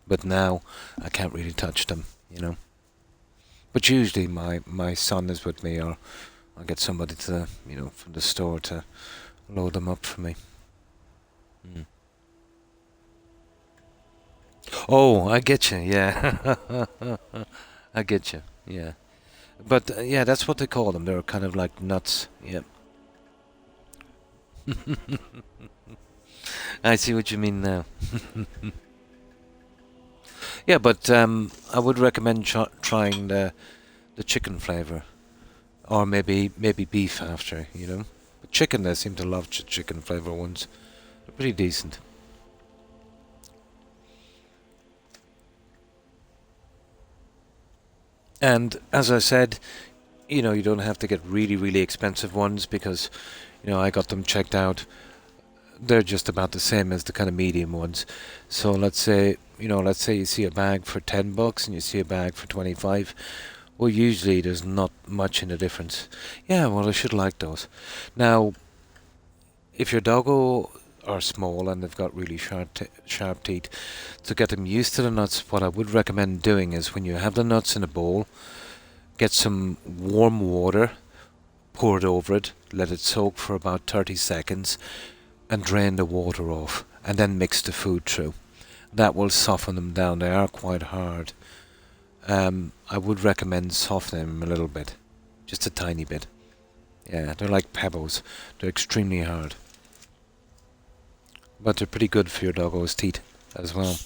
But now, I can't really touch them, But usually my son is with me, or I'll get somebody to, from the store to load them up for me. Oh, I get you. Yeah, I get you. Yeah, but yeah, that's what they call them. They're kind of like nuts. Yeah. I see what you mean now. Yeah, but I would recommend trying the chicken flavor, or maybe beef after. You know, but chicken, they seem to love chicken flavor ones. They're pretty decent. And as I said, you know, you don't have to get really expensive ones because, you know, I got them checked out. They're just about the same as the kind of medium ones. So let's say you see a bag for $10 and you see a bag for 25. Well, usually there's not much in the difference. Yeah, well, I should like those. Now, if your doggo are small and they've got really sharp teeth, to get them used to the nuts, what I would recommend doing is when you have the nuts in a bowl, get some warm water, pour it over it, let it soak for about 30 seconds, and drain the water off, and then mix the food through. That will soften them down. They are quite hard. I would recommend softening them a little bit, just a tiny bit. Yeah, they're like pebbles. They're extremely hard. But they're pretty good for your doggo's teeth as well.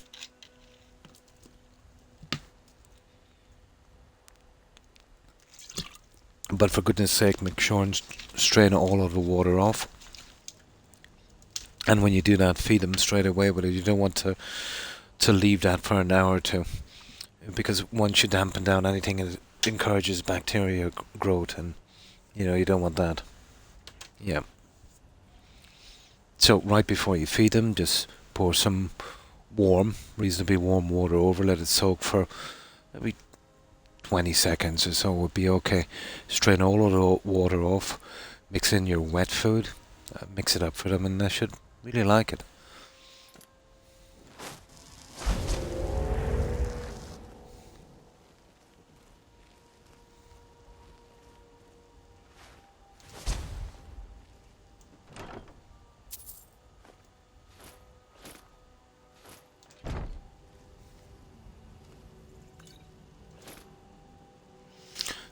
But for goodness sake, make sure and strain all of the water off. And when you do that, feed them straight away with it. You don't want to leave that for an hour or two, because once you dampen down anything, it encourages bacteria growth, and you know you don't want that. Yeah. So right before you feed them, just pour some reasonably warm water over. Let it soak for maybe 20 seconds or so would be okay. Strain all of the water off. Mix in your wet food. Mix it up for them, and they should really like it.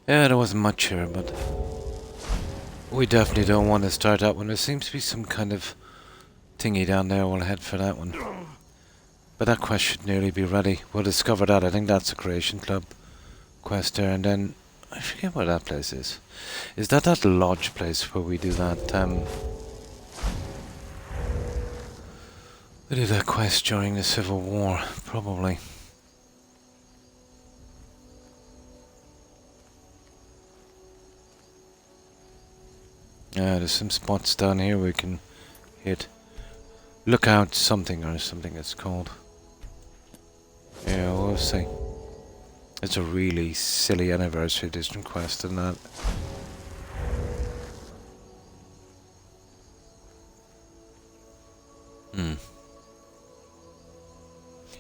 Yeah, there wasn't much here, but we definitely don't want to start that one. There seems to be some kind of thingy down there. We'll head for that one. But that quest should nearly be ready. We'll discover that. I think that's a Creation Club quest there. And then, I forget what that place is. Is that lodge place where we do that, we did that quest during the Civil War, probably. Yeah, there's some spots down here we can hit. Lookout something or something it's called. Yeah, we'll see. It's a really silly anniversary edition quest and that.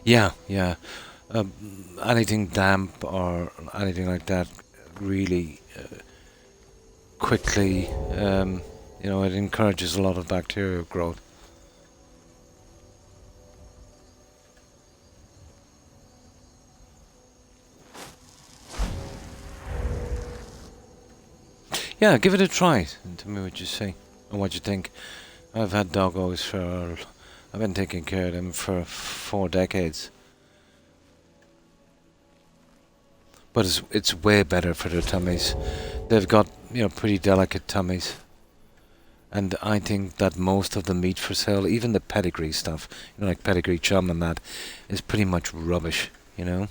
Yeah. Anything damp or anything like that really quickly, you know, it encourages a lot of bacterial growth. Yeah, give it a try and tell me what you see and what you think. I've had doggos I've been taking care of them for 4 decades. But it's way better for their tummies. They've got, you know, pretty delicate tummies. And I think that most of the meat for sale, even the pedigree stuff, you know, like pedigree chum and that, is pretty much rubbish, you know?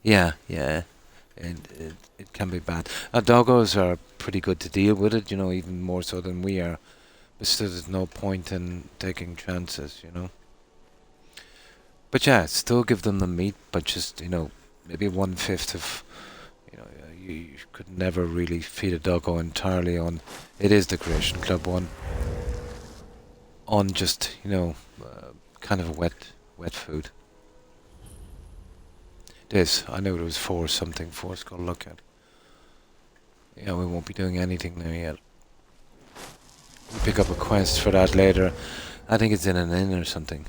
Yeah. It can be bad. Our doggos are pretty good to deal with it, you know, even more so than we are. But still, there's no point in taking chances, you know? But yeah, still give them the meat, but just, you know, maybe 1/5 of, you know, you could never really feed a doggo entirely on, it is the Creation Club one, on just, you know, kind of wet food. This, I know there was 4 something, 4's got to look at. Yeah, we won't be doing anything there yet. We'll pick up a quest for that later. I think it's in an inn or something.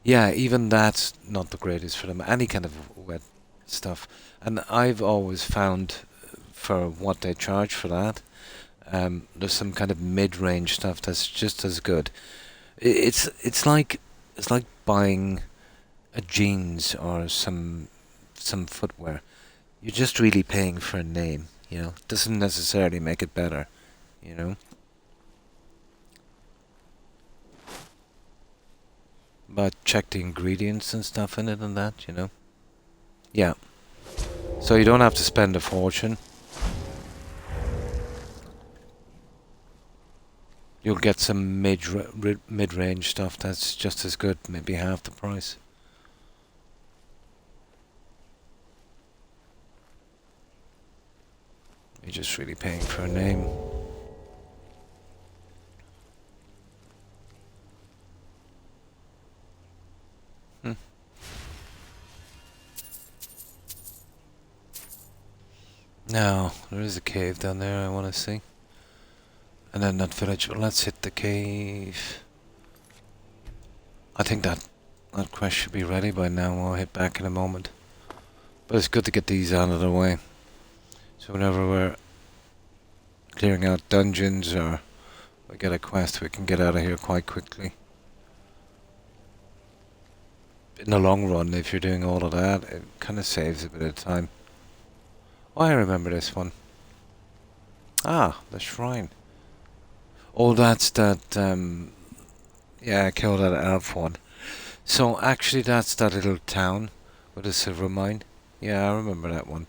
Yeah, even that's not the greatest for them. Any kind of wet stuff. And I've always found for what they charge for that, there's some kind of mid-range stuff that's just as good. It's like buying a jeans or some footwear. You're just really paying for a name, you know. Doesn't necessarily make it better, you know. But check the ingredients and stuff in it and that, you know. Yeah. So you don't have to spend a fortune. You'll get some mid-range stuff that's just as good, maybe half the price. You're just really paying for a name. Now, there is a cave down there I want to see. And then that village. Well, let's hit the cave. I think that quest should be ready by now. I'll hit back in a moment. But it's good to get these out of the way. So whenever we're clearing out dungeons or we get a quest, we can get out of here quite quickly. In the long run, if you're doing all of that, it kind of saves a bit of time. Oh, I remember this one. Ah, the shrine. Oh, that's that, yeah, I killed that elf one. So, actually, that's that little town with a silver mine. Yeah, I remember that one.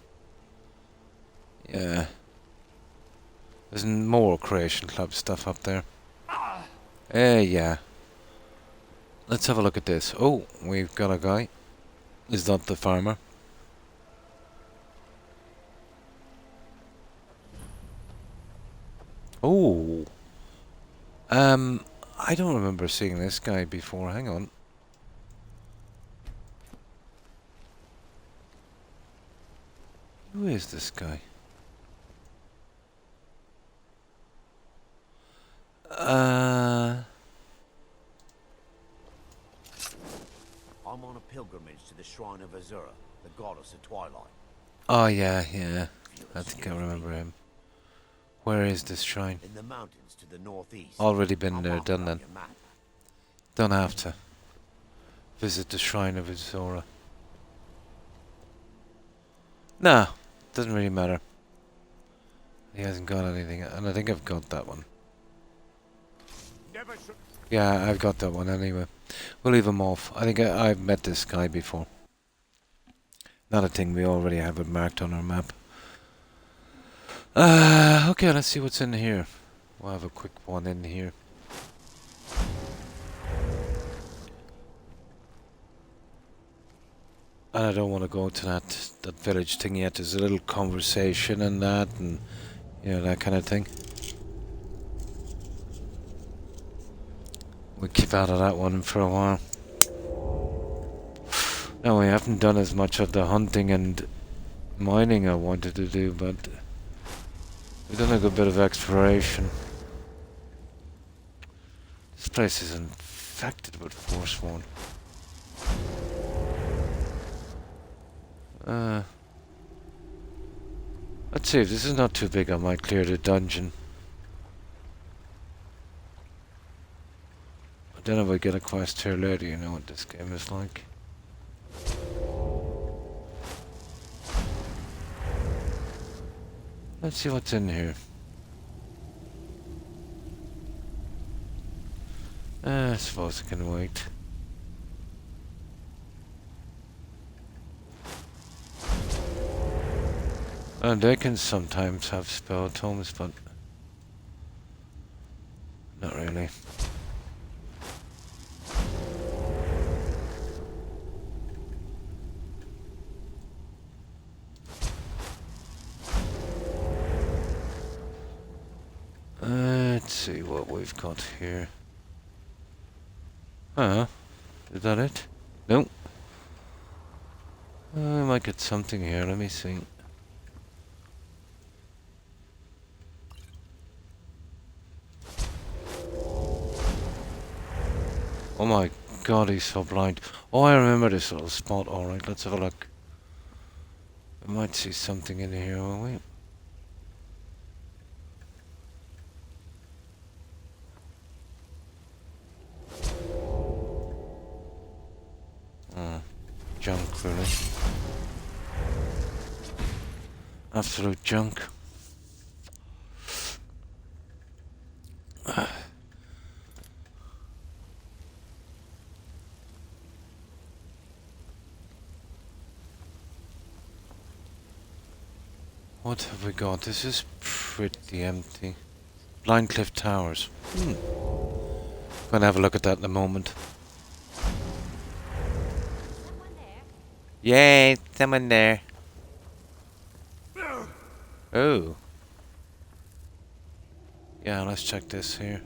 Yeah. There's more Creation Club stuff up there. Yeah. Let's have a look at this. Oh, we've got a guy. Is that the farmer? Oh. I don't remember seeing this guy before. Hang on. Who is this guy? I'm on a pilgrimage to the shrine of Azura, the goddess of twilight. Oh, yeah. I think I remember him. Where is this shrine? In the mountains to the northeast. Already been there, done then. Don't have to visit the shrine of Azura. Nah, doesn't really matter. He hasn't got anything, and I think I've got that one. Yeah, I've got that one anyway. We'll leave him off. I think I've met this guy before. Not a thing, we already have it marked on our map. Okay, let's see what's in here. We'll have a quick one in here. And I don't want to go to that village thing yet. There's a little conversation and that, and you know, that kind of thing. We'll keep out of that one for a while. No, we haven't done as much of the hunting and mining I wanted to do, but we've done a good bit of exploration. This place is infected with Forsworn. Let's see, if this is not too big, I might clear the dungeon. But then if I get a quest here later, you know what this game is like. Let's see what's in here. I suppose I can wait. And they can sometimes have spell tomes, but not really. Let's see what we've got here. Is that it? Nope. I might get something here, let me see. Oh my god, he's so blind. Oh, I remember this little spot. Alright, let's have a look. We might see something in here, will we? Junk, really. Absolute junk. What have we got? This is pretty empty. Blind Cliff Towers. Gonna have a look at that in a moment. Yay, someone there. Oh. Yeah, let's check this here.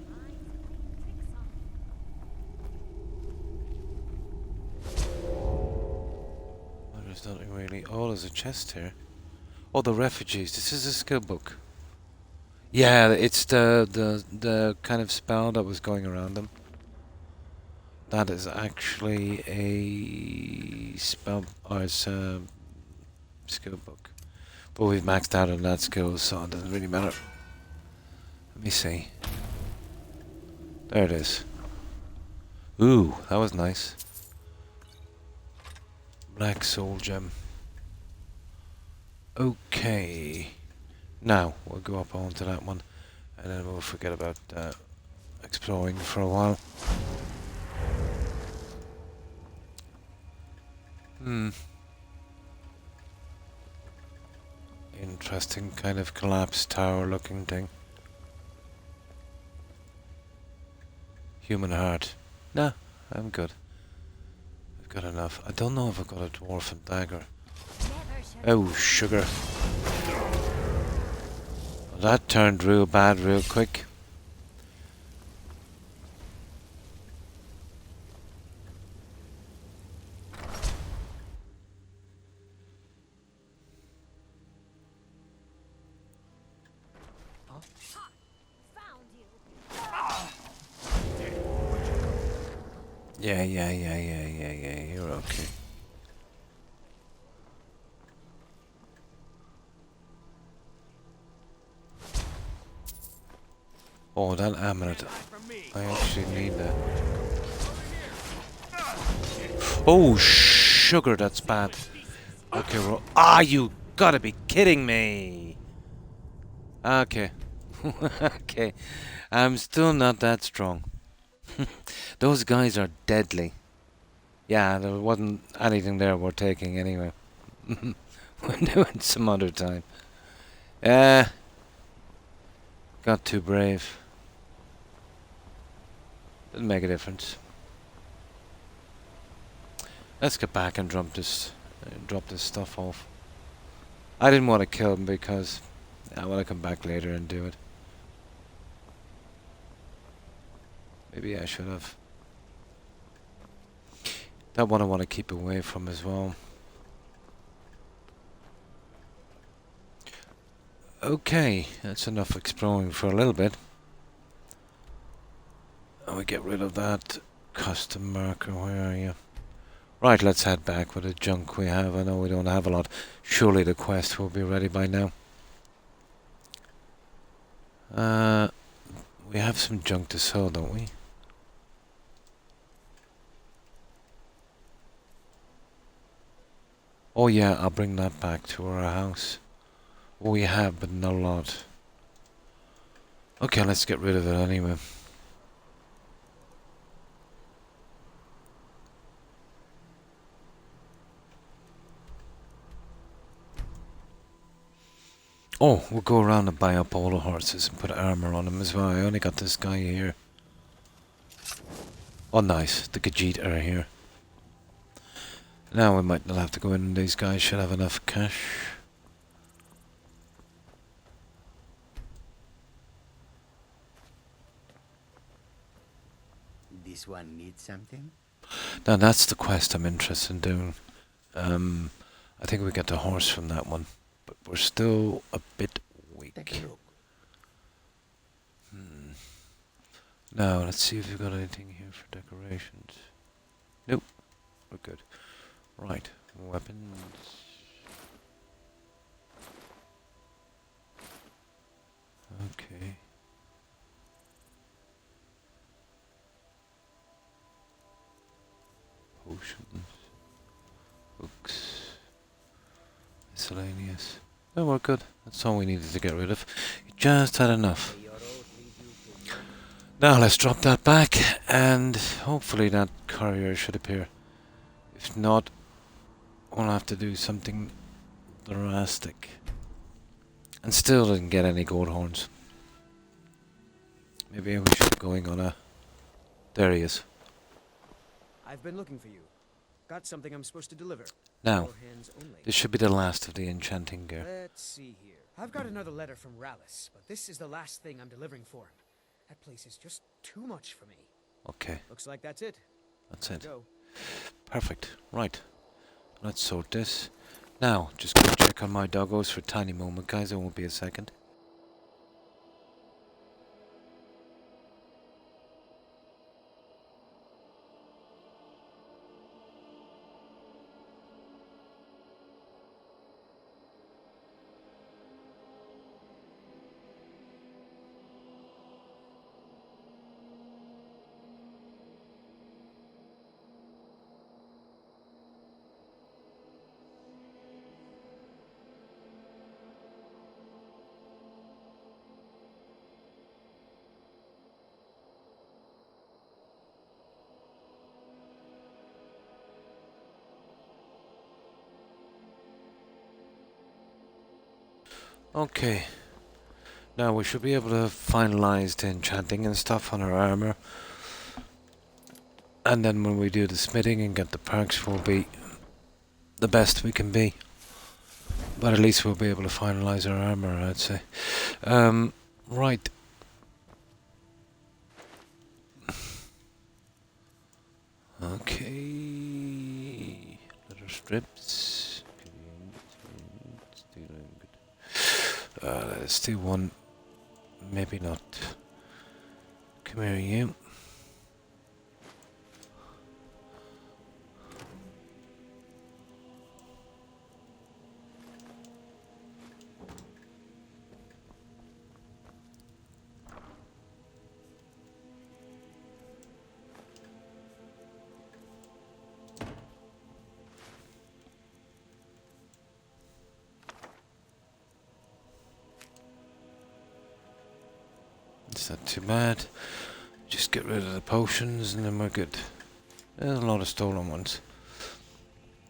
Oh, there's nothing really. Oh, there's a chest here. Oh, the refugees. This is a skill book. Yeah, it's the kind of spell that was going around them. That is actually a spell, or it's a skill book. But we've maxed out on that skill, so it doesn't really matter. Let me see. There it is. Ooh, that was nice. Black soul gem. Okay. Now, we'll go up onto that one, and then we'll forget about exploring for a while. Interesting kind of collapsed tower looking thing. Human heart. Nah, I'm good. I've got enough. I don't know if I've got a dwarven dagger. Oh, sugar. Well, that turned real bad real quick. Yeah, you're okay. Oh, that amulet. I actually need that. Oh, sugar, that's bad. Okay, well, you gotta be kidding me. Okay. Okay. I'm still not that strong. Those guys are deadly. Yeah, there wasn't anything there worth taking anyway. We'll do it some other time. Got too brave. Didn't make a difference. Let's get back and drop this stuff off. I didn't want to kill him because I want to come back later and do it. Maybe I should have. That one I want to keep away from as well. Okay, that's enough exploring for a little bit. And we get rid of that custom marker. Where are you? Right, let's head back with the junk we have. I know we don't have a lot. Surely the quest will be ready by now. We have some junk to sell, don't we? Oh yeah, I'll bring that back to our house. We have, but not a lot. Okay, let's get rid of it anyway. Oh, we'll go around and buy up all the horses and put armor on them as well. I only got this guy here. Oh nice, the Gajit are here. Now we might not have to go in, these guys should have enough cash. This one needs something? Now that's the quest I'm interested in doing. I think we get the horse from that one, but we're still a bit weak. Take a look. Now let's see if we've got anything here for decorations. Nope. We're good. Right. Weapons. Okay. Potions. Books. Miscellaneous. Oh, we're good. That's all we needed to get rid of. You just had enough. Now let's drop that back, and hopefully that courier should appear. If not, we'll have to do something drastic. And still didn't get any goat horns. Maybe we should be going on a... There he is. I've been looking for you. Got something I'm supposed to deliver. Now, Your hands only. this should be the last of the enchanting gear. Let's see here. I've got another letter from Rallis, but this is the last thing I'm delivering for him. That place is just too much for me. Okay, Looks like that's it. that's it. Go. Perfect. Right. Let's sort this. Now, just go check on my doggos for a tiny moment, guys. It won't be a second. Okay. Now we should be able to finalize the enchanting and stuff on our armor. And then when we do the smithing and get the perks, we'll be the best we can be. But at least we'll be able to finalize our armor, I'd say. Right. Okay. Leather strips. Let's do one. Maybe not. Come here, you. It's not too bad. Just get rid of the potions and then we're good. There's a lot of stolen ones.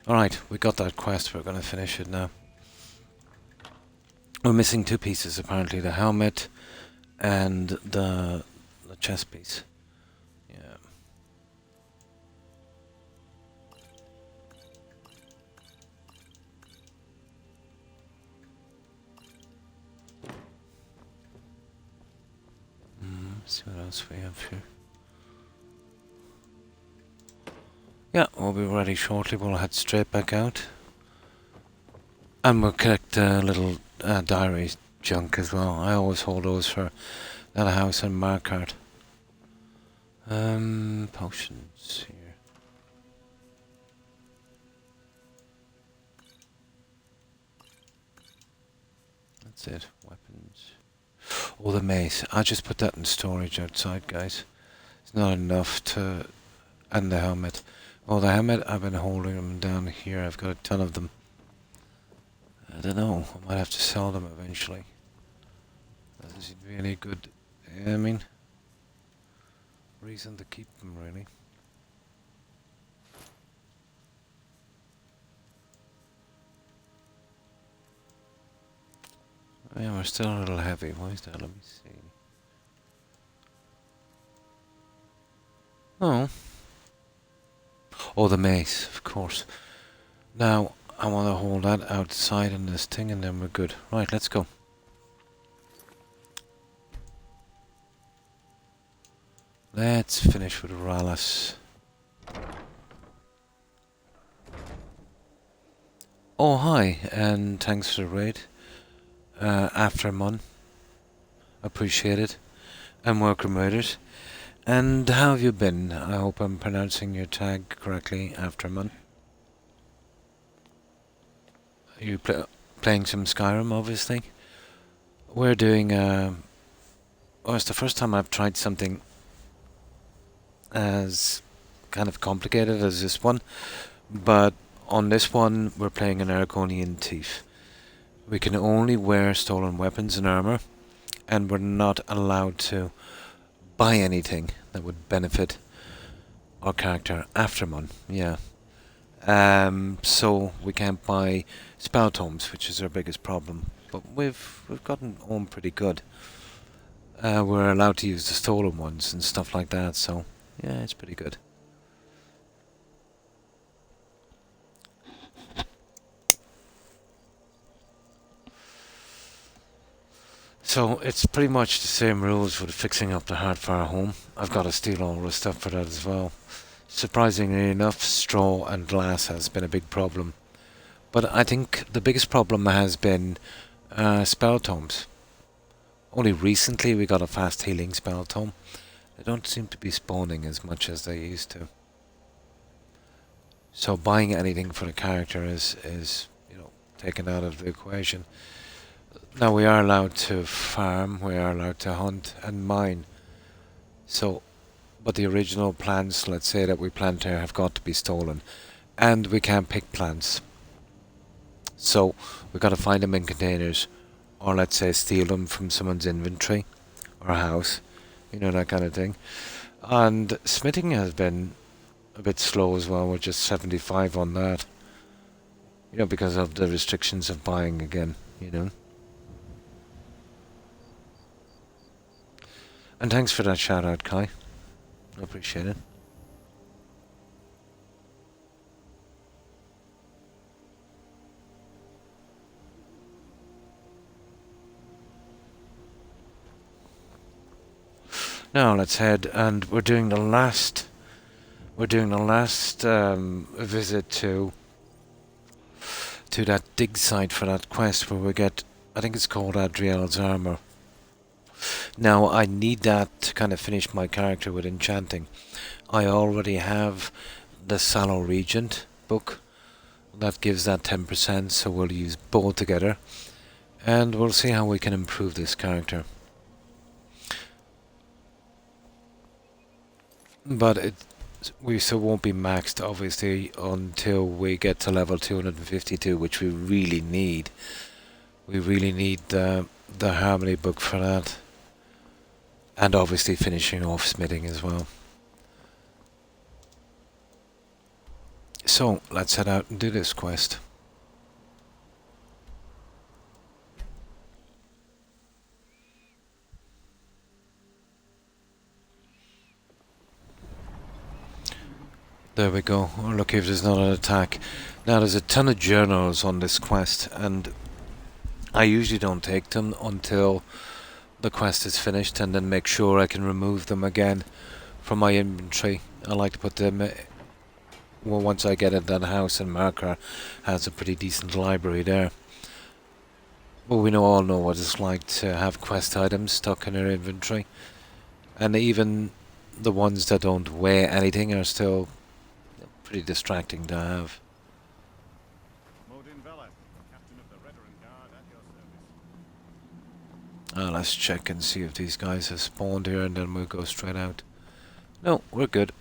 Alright, we got that quest. We're going to finish it now. We're missing two pieces apparently. The helmet and the chest piece. Yeah. Let's see what else we have here. Yeah, we'll be ready shortly. We'll head straight back out. And we'll collect little diary junk as well. I always hold those for that house and Markart. Potions here. That's it. Weapons. Oh, the mace. I just put that in storage outside, guys. It's not enough to... And the helmet. Oh, the helmet, I've been holding them down here. I've got a ton of them. I don't know. I might have to sell them eventually. Doesn't seem to be any good... I mean... reason to keep them, really. Oh, yeah, we're still a little heavy. Why is that? Let me see. Oh. Oh, the mace, of course. Now, I want to hold that outside in this thing and then we're good. Right, let's go. Let's finish with Rallis. Oh, hi, and thanks for the raid. After a month. Appreciate it. And welcome, raiders. And how have you been? I hope I'm pronouncing your tag correctly, Afterman. Are you playing some Skyrim, obviously? We're doing, oh, it's the first time I've tried something as kind of complicated as this one, but on this one we're playing an Argonian thief. We can only wear stolen weapons and armor, and we're not allowed to buy anything that would benefit our character Afterman. Yeah. So we can't buy spell tomes, which is our biggest problem. But we've gotten on pretty good. We're allowed to use the stolen ones and stuff like that, so yeah, it's pretty good. So it's pretty much the same rules for the fixing up the Heartfire home. I've got to steal all the stuff for that as well. Surprisingly enough, straw and glass has been a big problem. But I think the biggest problem has been spell tomes. Only recently we got a fast healing spell tome. They don't seem to be spawning as much as they used to. So buying anything for the character is taken out of the equation. Now we are allowed to farm, we are allowed to hunt and mine. So, but the original plants, let's say that we plant here, have got to be stolen. And we can't pick plants. So we got to find them in containers, or let's say steal them from someone's inventory or house, that kind of thing. And smithing has been a bit slow as well. We're just 75 on that, because of the restrictions of buying again, And thanks for that shout out, Kai. I appreciate it. Now let's head, and we're doing the last visit to that dig site for that quest where we get, I think it's called Adriel's armor. Now I need that to kind of finish my character with enchanting. I already have the Sallow Regent book that gives that 10%, so we'll use both together and we'll see how we can improve this character. But we still won't be maxed, obviously, until we get to level 252, which we really need. We really need the Harmony book for that. And obviously finishing off smithing as well. So, let's head out and do this quest. There we go. Oh, look if there's not an attack. Now there's a ton of journals on this quest, and I usually don't take them until the quest is finished and then make sure I can remove them again from my inventory. I like to put them, well, once I get at that house, and Marker has a pretty decent library there. But we all know what it's like to have quest items stuck in our inventory. And even the ones that don't weigh anything are still pretty distracting to have. Let's check and see if these guys have spawned here, and then we'll go straight out. No, we're good.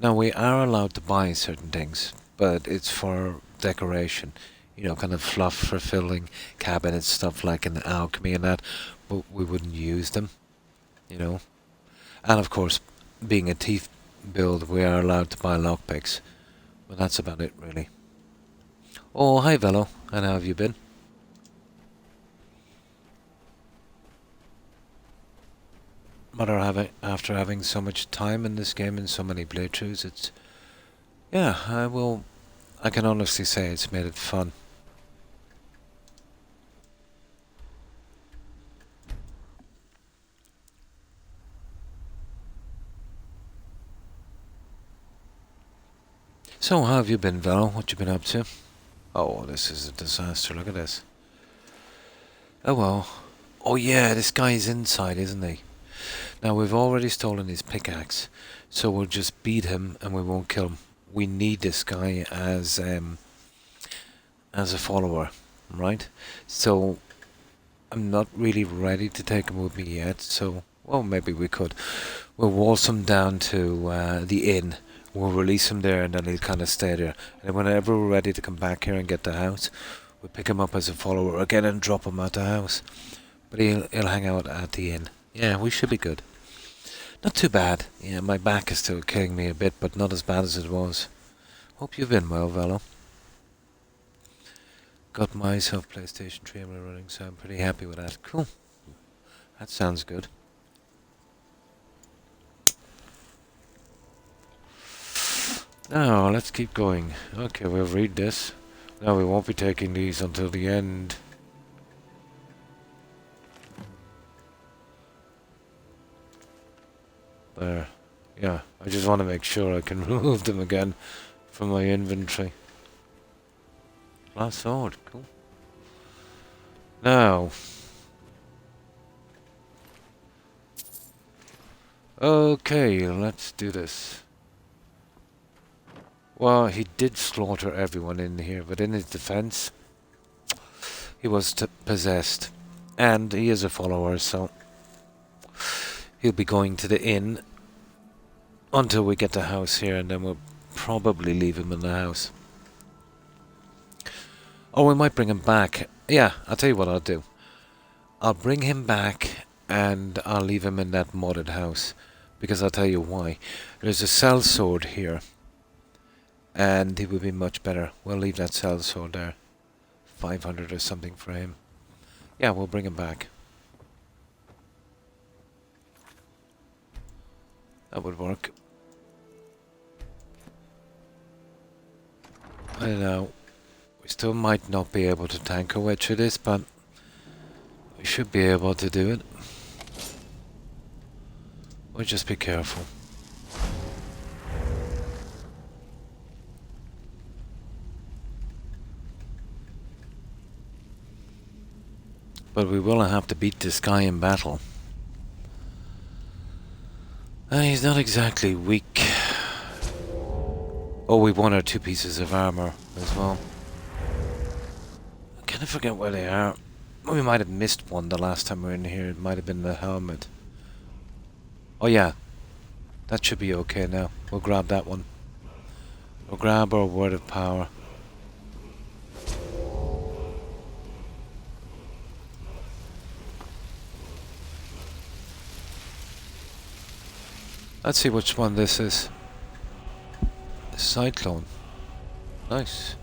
Now we are allowed to buy certain things, but it's for decoration. Kind of fluff for filling cabinets, stuff like in the alchemy and that, but we wouldn't use them, And of course, being a thief build, we are allowed to buy lockpicks. But that's about it, really. Oh, hi Velo, and how have you been? But after having so much time in this game and so many playthroughs, it's... Yeah, I can honestly say it's made it fun. So, how have you been, Val? What you been up to? Oh, this is a disaster. Look at this. Oh, well. Oh, yeah, this guy's inside, isn't he? Now we've already stolen his pickaxe, so we'll just beat him and we won't kill him. We need this guy as a follower, right? So I'm not really ready to take him with me yet. So well, maybe we could. We'll waltz him down to the inn. We'll release him there, and then he'll kind of stay there. And whenever we're ready to come back here and get the house, we'll pick him up as a follower again and drop him at the house. But he'll hang out at the inn. Yeah, we should be good. Not too bad. Yeah, my back is still killing me a bit, but not as bad as it was. Hope you've been well, Velo. Got myself PlayStation 3 running, so I'm pretty happy with that. Cool. That sounds good. Now, let's keep going. Okay, we'll read this. No, we won't be taking these until the end. There. Yeah, I just want to make sure I can remove them again from my inventory. Glass sword, cool. Now. Okay, let's do this. Well, he did slaughter everyone in here, but in his defense, he was possessed. And he is a follower, so he'll be going to the inn until we get the house here, and then we'll probably leave him in the house. Or we might bring him back. Yeah, I'll tell you what I'll do. I'll bring him back, and I'll leave him in that modded house. Because I'll tell you why. There's a sellsword here. And he would be much better. We'll leave that sellsword there. 500 or something for him. Yeah, we'll bring him back. That would work. I don't know. We still might not be able to tank our way through this, but we should be able to do it. We'll just be careful. But we will have to beat this guy in battle. He's not exactly weak. Oh, we won our 2 pieces of armor as well. I kind of forget where they are. We might have missed one the last time we were in here. It might have been the helmet. Oh yeah. That should be okay now. We'll grab that one. We'll grab our word of power. Let's see which one this is. The Cyclone. Nice.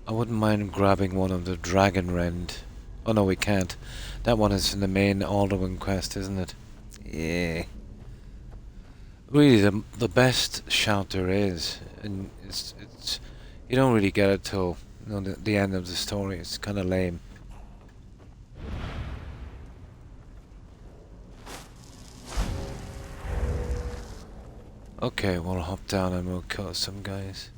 I wouldn't mind grabbing one of the Dragon Rend. Oh no, we can't. That one is in the main Alderman quest, isn't it? Yeah. Really, the best shout there is, and it's you don't really get it till the end of the story. It's kind of lame. Okay, we'll hop down and we'll kill some guys.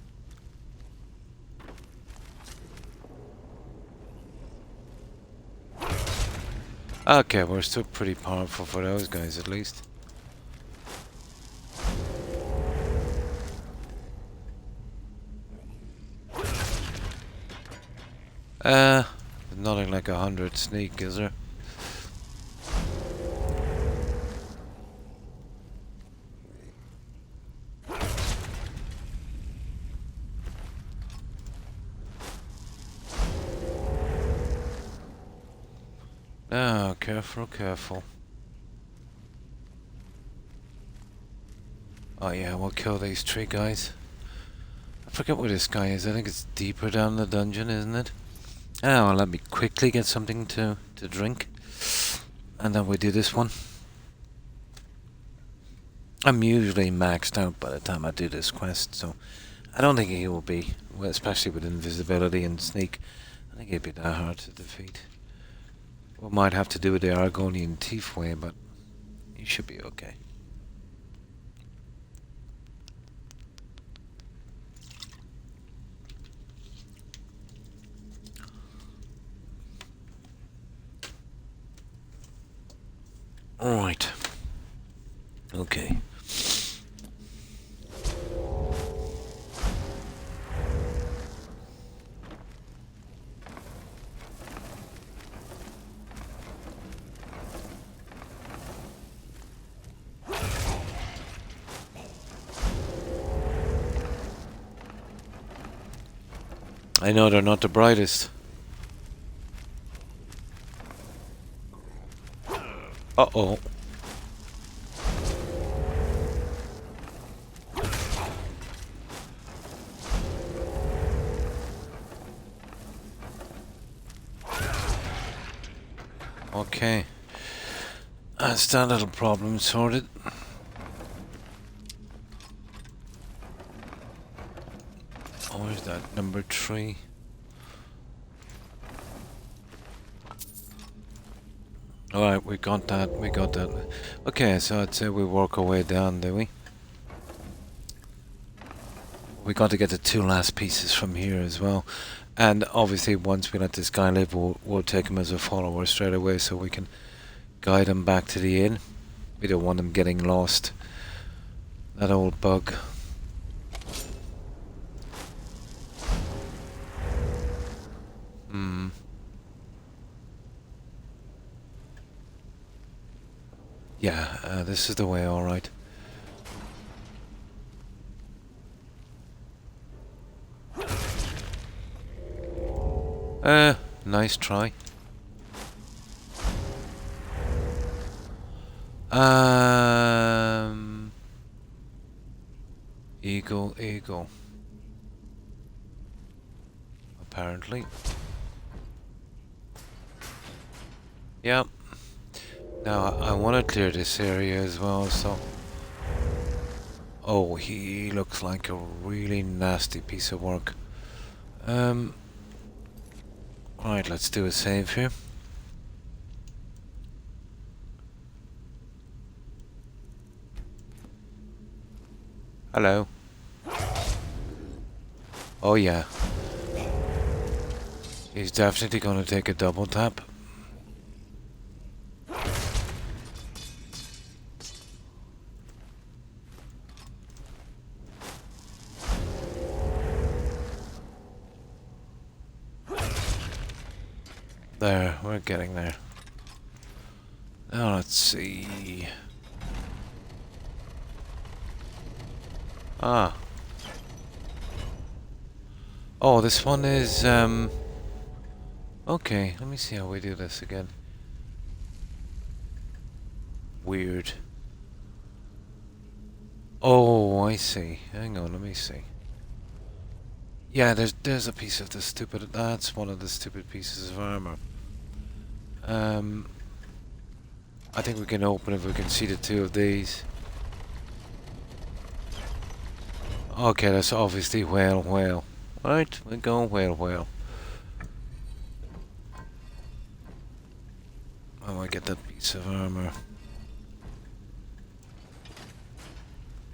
Okay, we're still pretty powerful for those guys at least. Nothing like 100 sneak, is there? Oh, careful, careful. Oh yeah, we'll kill these 3 guys. I forget where this guy is. I think it's deeper down the dungeon, isn't it? Oh, well, let me quickly get something to drink. And then we do this one. I'm usually maxed out by the time I do this quest, so I don't think he will be, well, especially with invisibility and sneak. I think he'd be that hard to defeat. We might have to do it the Argonian Thief way, but he should be okay. Right. Okay. I know they're not the brightest. Uh-oh. Okay. That's that little problem sorted. Oh, is that number 3? Alright, we got that, Okay, so I'd say we work our way down, do we? We got to get the 2 last pieces from here as well. And obviously once we let this guy live, we'll take him as a follower straight away so we can guide him back to the inn. We don't want him getting lost. That old bug. Yeah, this is the way, alright. Nice try. Eagle. Apparently. Yep. Now, I want to clear this area as well, so... Oh, he looks like a really nasty piece of work. Right, let's do a save here. Hello. Oh yeah. He's definitely going to take a double tap. There, we're getting there. Now let's see. Ah. Oh, this one is, okay, let me see how we do this again. Weird. Oh, I see. Hang on, let me see. Yeah, there's a piece of the stupid... That's one of the stupid pieces of armor. I think we can open if we can see the 2 of these. Okay, that's obviously whale. Right, we're going whale. Oh, I get that piece of armor.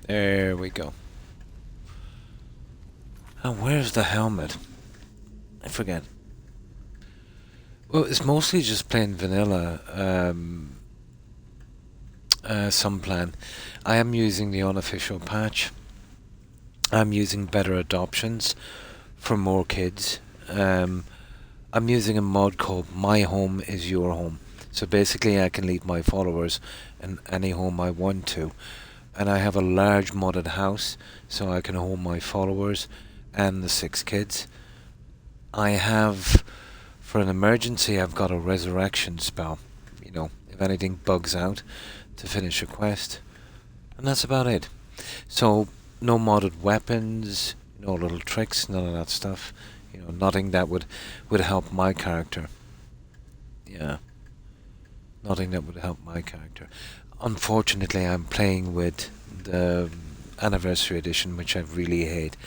There we go. And where's the helmet? I forget. Well, it's mostly just plain vanilla Sunplan. I am using the unofficial patch. I'm using better adoptions for more kids. I'm using a mod called My Home is Your Home. So basically I can leave my followers in any home I want to. And I have a large modded house, so I can hold my followers and the 6 kids. I have, for an emergency, I've got a resurrection spell. You know, if anything bugs out, to finish a quest. And that's about it. So, no modded weapons, no little tricks, none of that stuff. You know, nothing that would help my character. Yeah. Nothing that would help my character. Unfortunately, I'm playing with the Anniversary Edition, which I really hate.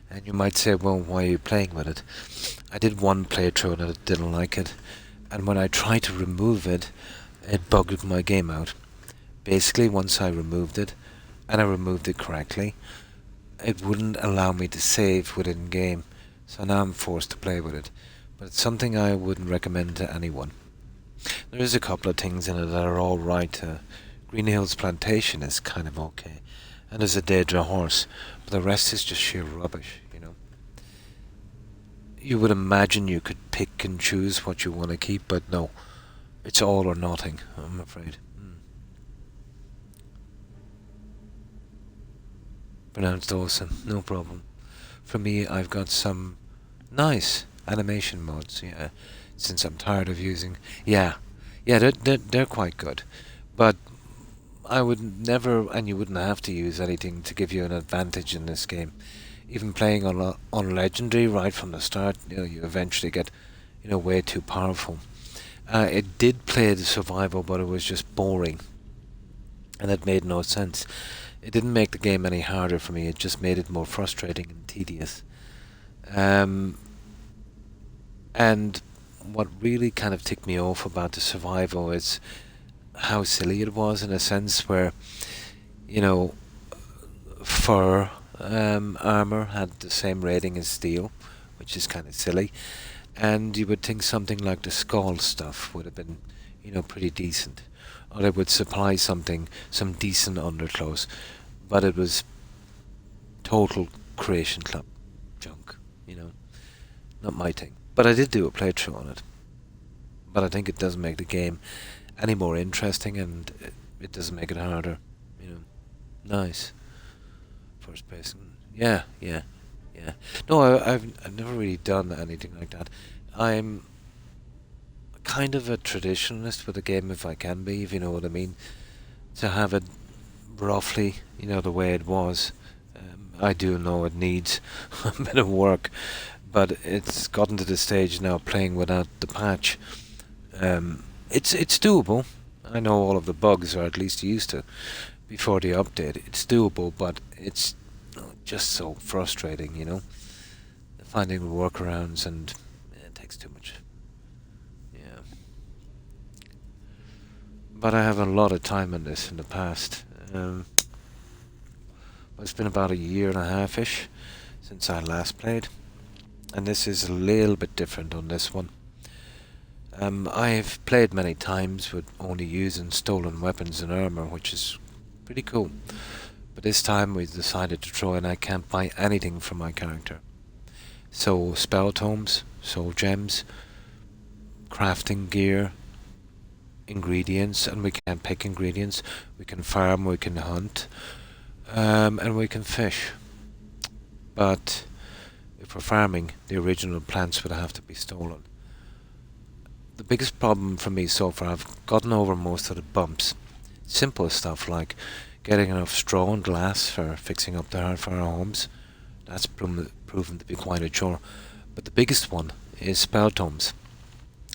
And you might say, well, why are you playing with it? I did one playthrough and I didn't like it. And when I tried to remove it, it bugged my game out. Basically, once I removed it, and I removed it correctly, it wouldn't allow me to save within game. So now I'm forced to play with it. But it's something I wouldn't recommend to anyone. There is a couple of things in it that are all right. Green Hills Plantation is kind of okay, and there's a Daedra horse, but the rest is just sheer rubbish. You would imagine you could pick and choose what you want to keep, but no, it's all or nothing, I'm afraid. Pronounced awesome, no problem. For me, I've got some nice animation modes, yeah, since I'm tired of using... Yeah, they're quite good. But I would never, and you wouldn't have to use anything to give you an advantage in this game. Even playing on Legendary right from the start, you eventually get, way too powerful. It did play the survival, but it was just boring. And it made no sense. It didn't make the game any harder for me, it just made it more frustrating and tedious. And what really kind of ticked me off about the survival is how silly it was, in a sense where, fur armor had the same rating as steel, which is kind of silly. And you would think something like the skull stuff would have been, pretty decent. Or they would supply some decent underclothes. But it was total Creation Club junk, not my thing. But I did do a playthrough on it. But I think it doesn't make the game any more interesting, and it doesn't make it harder, Nice. First person. Yeah. No, I've never really done anything like that. I'm kind of a traditionalist with the game, if I can be, if you know what I mean. To have it roughly, the way it was. I do know it needs a bit of work, but it's gotten to the stage now, playing without the patch. It's doable. I know all of the bugs, or at least used to, before the update. It's doable, but it's just so frustrating, finding workarounds, and it takes too much. Yeah. But I have a lot of time on this in the past. It's been about a year and a half-ish since I last played, and this is a little bit different on this one. I've played many times with only using stolen weapons and armor, which is pretty cool. But this time we decided to throw in I can't buy anything from my character. So spell tomes, soul gems, crafting gear, ingredients, and we can't pick ingredients. We can farm, we can hunt, and we can fish. But if we're farming, the original plants would have to be stolen. The biggest problem for me so far, I've gotten over most of the bumps. Simple stuff like getting enough straw and glass for fixing up the heart for our homes. That's proven to be quite a chore. But the biggest one is spell tomes.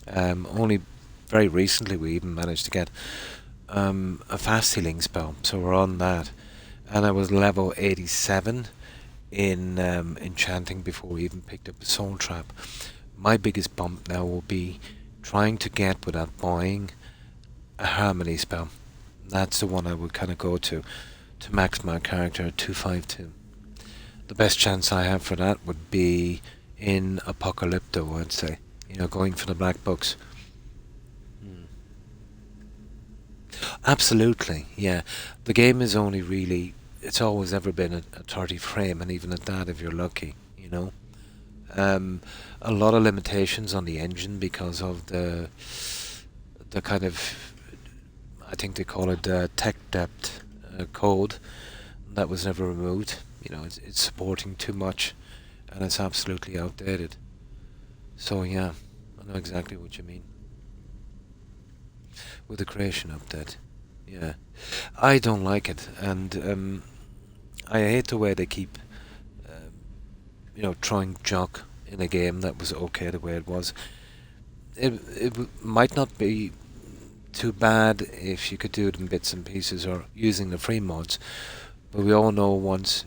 Only very recently we even managed to get a fast healing spell, so we're on that. And I was level 87 in enchanting before we even picked up a soul trap. My biggest bump now will be trying to get, without buying, a harmony spell. That's the one I would kind of go to max my character at 252. The best chance I have for that would be in Apocalypto, I'd say. Going for the black books. Absolutely, yeah. The game is only really... It's always ever been a 30 frame, and even at that, if you're lucky, a lot of limitations on the engine because of the kind of... I think they call it tech debt code. That was never removed. It's supporting too much, and it's absolutely outdated. So yeah, I know exactly what you mean. With the creation update, yeah. I don't like it, and I hate the way they keep, throwing junk in a game that was okay the way it was. It might not be too bad if you could do it in bits and pieces or using the free mods, but we all know once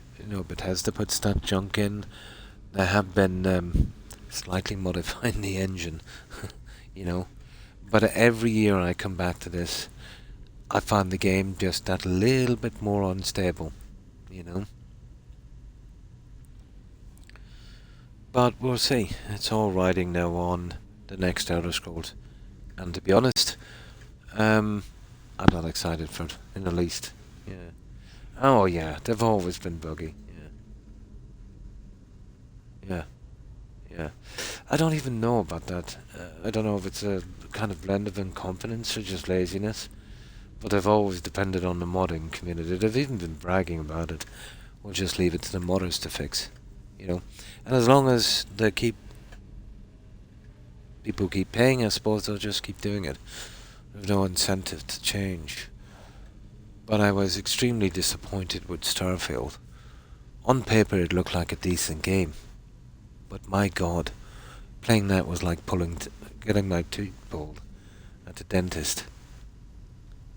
Bethesda puts that junk in, they have been slightly modifying the engine, But every year I come back to this, I find the game just that little bit more unstable, But we'll see. It's all riding now on the next Elder Scrolls. And to be honest, I'm not excited for it in the least. Yeah. Oh yeah, they've always been buggy. Yeah. Yeah. I don't even know about that. I don't know if it's a kind of blend of incompetence or just laziness. But they've always depended on the modding community. They've even been bragging about it. We'll just leave it to the modders to fix. You know? And as long as they people keep paying, I suppose they'll just keep doing it. There's no incentive to change. But I was extremely disappointed with Starfield. On paper it looked like a decent game. But my god, playing that was like getting my tooth pulled at the dentist.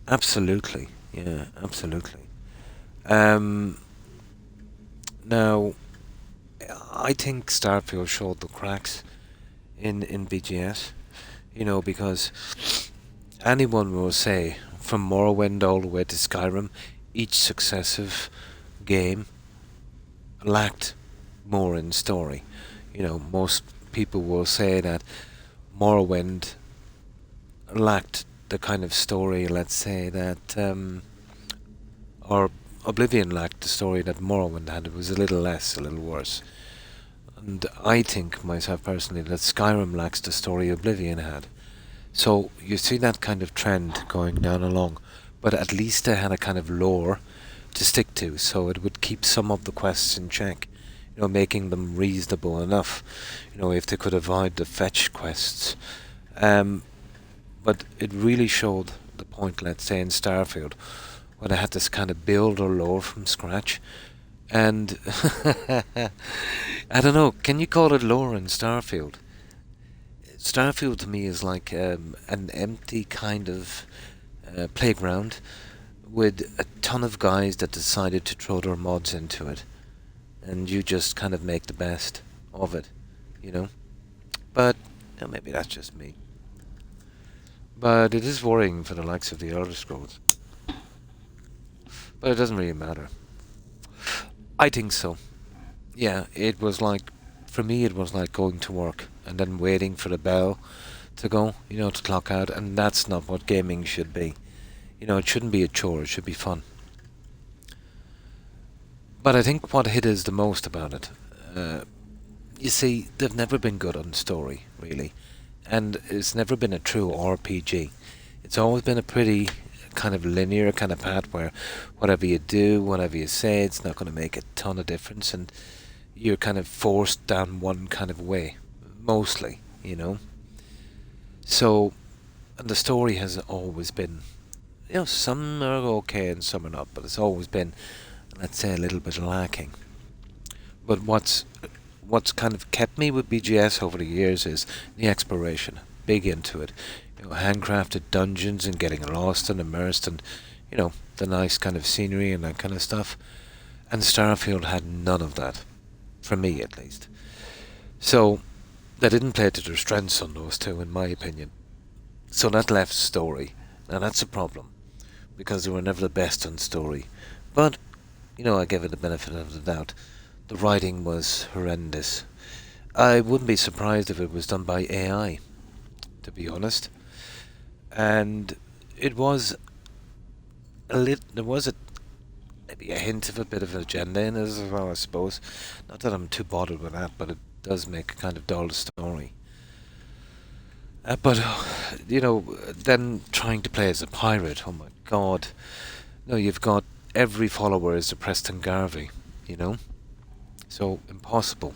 Absolutely, yeah, absolutely. Now, I think Starfield showed the cracks in BGS, you know, because anyone will say, from Morrowind all the way to Skyrim, each successive game lacked more in story. You know, most people will say that Morrowind lacked the kind of story, let's say, that, or Oblivion lacked the story that Morrowind had. It was a little less, a little worse. And I think, myself personally, that Skyrim lacks the story Oblivion had. So, you see that kind of trend going down along. But at least they had a kind of lore to stick to, so it would keep some of the quests in check. You know, making them reasonable enough. You know, if they could avoid the fetch quests. But it really showed the point, let's say, in Starfield, when I had this kind of build or lore from scratch. And I don't know, can you call it lore in Starfield? Starfield to me is like an empty kind of playground with a ton of guys that decided to throw their mods into it. And you just kind of make the best of it, you know? But maybe that's just me. But it is worrying for the likes of the Elder Scrolls. But it doesn't really matter. I think so. Yeah, it was like, for me it was like going to work and then waiting for the bell to go, you know, to clock out, and that's not what gaming should be. You know, it shouldn't be a chore, it should be fun. But I think what hit us the most about it, you see, they've never been good on story, really. And it's never been a true RPG. It's always been a pretty kind of linear kind of path where whatever you do, whatever you say, it's not going to make a ton of difference, and you're kind of forced down one kind of way, mostly, you know. So, and the story has always been, you know, some are okay and some are not, but it's always been, let's say, a little bit lacking. But what's kind of kept me with BGS over the years is the exploration. Big into it. You know, handcrafted dungeons and getting lost and immersed, and, you know, the nice kind of scenery and that kind of stuff. And Starfield had none of that. For me, at least. So, they didn't play to their strengths on those two, in my opinion. So that left story. Now that's a problem, because they were never the best on story. But, you know, I give it the benefit of the doubt. The writing was horrendous. I wouldn't be surprised if it was done by AI, to be honest. And it was there was maybe a hint of a bit of an agenda in it as well, I suppose. Not that I'm too bothered with that, but it does make a kind of dull story. But, you know, then trying to play as a pirate, oh my god. No, you've got every follower is a Preston Garvey, you know? So, impossible.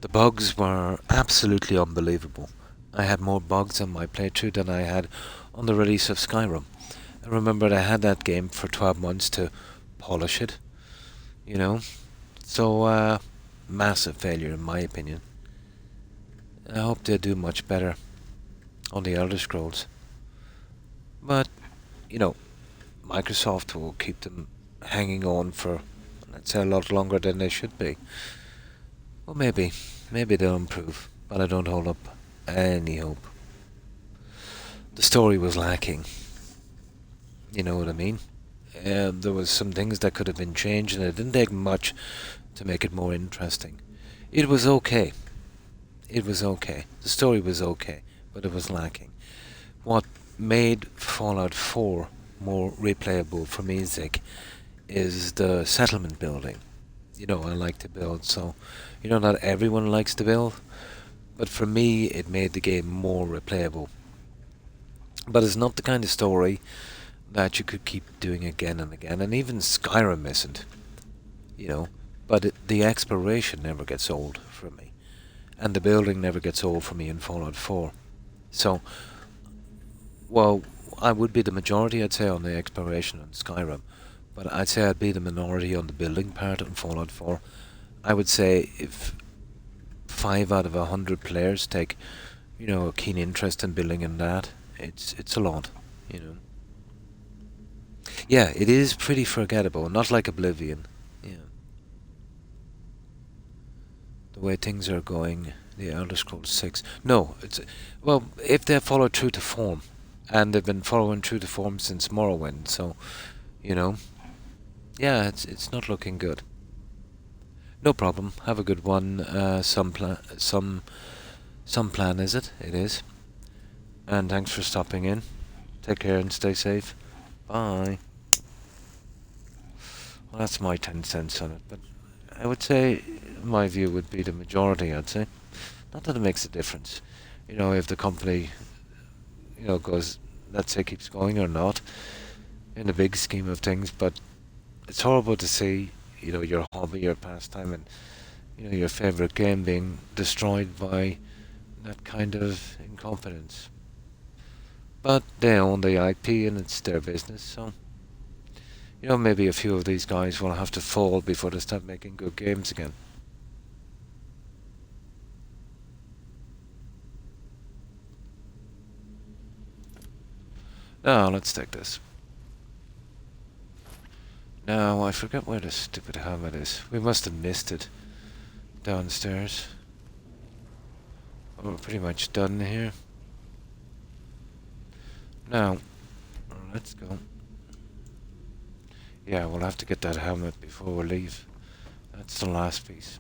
The bugs were absolutely unbelievable. I had more bugs on my playthrough than I had on the release of Skyrim. I remember I had that game for 12 months to polish it, you know? So, massive failure in my opinion. I hope they do much better on the Elder Scrolls. But, you know, Microsoft will keep them hanging on for, let's say, a lot longer than they should be. Well, maybe they'll improve, but I don't hold up any hope. The story was lacking. You know what I mean? There was some things that could have been changed, and it didn't take much to make it more interesting. It was okay. It was okay. The story was okay, but it was lacking. what made Fallout 4 more replayable for me, Zig, is the settlement building. You know, I like to build, so you know, not everyone likes to build, but for me, it made the game more replayable. But it's not the kind of story that you could keep doing again and again, and even Skyrim isn't, you know. But the exploration never gets old for me, and the building never gets old for me in Fallout 4. So, well, I would be the majority, I'd say, on the exploration on Skyrim, but I'd say I'd be the minority on the building part on Fallout 4. I would say if 5 out of 100 players take, you know, a keen interest in building in that, it's a lot, you know. Yeah, it is pretty forgettable, not like Oblivion. Yeah. The way things are going, the Elder Scrolls 6. No, it's well, if they follow true to form, and they've been following true to form since Morrowind, so you know, yeah, it's not looking good. No problem. Have a good one. Some plan is it? It is. And thanks for stopping in. Take care and stay safe. Bye. Well, that's my 10 cents on it, but I would say my view would be the majority, I'd say. Not that it makes a difference. You know, if the company, you know, goes, let's say, keeps going or not, in the big scheme of things, but it's horrible to see, you know, your hobby, your pastime, and, you know, your favorite game being destroyed by that kind of incompetence. But they own the IP and it's their business, so you know, maybe a few of these guys will have to fall before they start making good games again. Now, let's take this. Now, I forget where the stupid helmet is. We must have missed it downstairs. We're pretty much done here. Now, let's go. Yeah, we'll have to get that helmet before we leave. That's the last piece.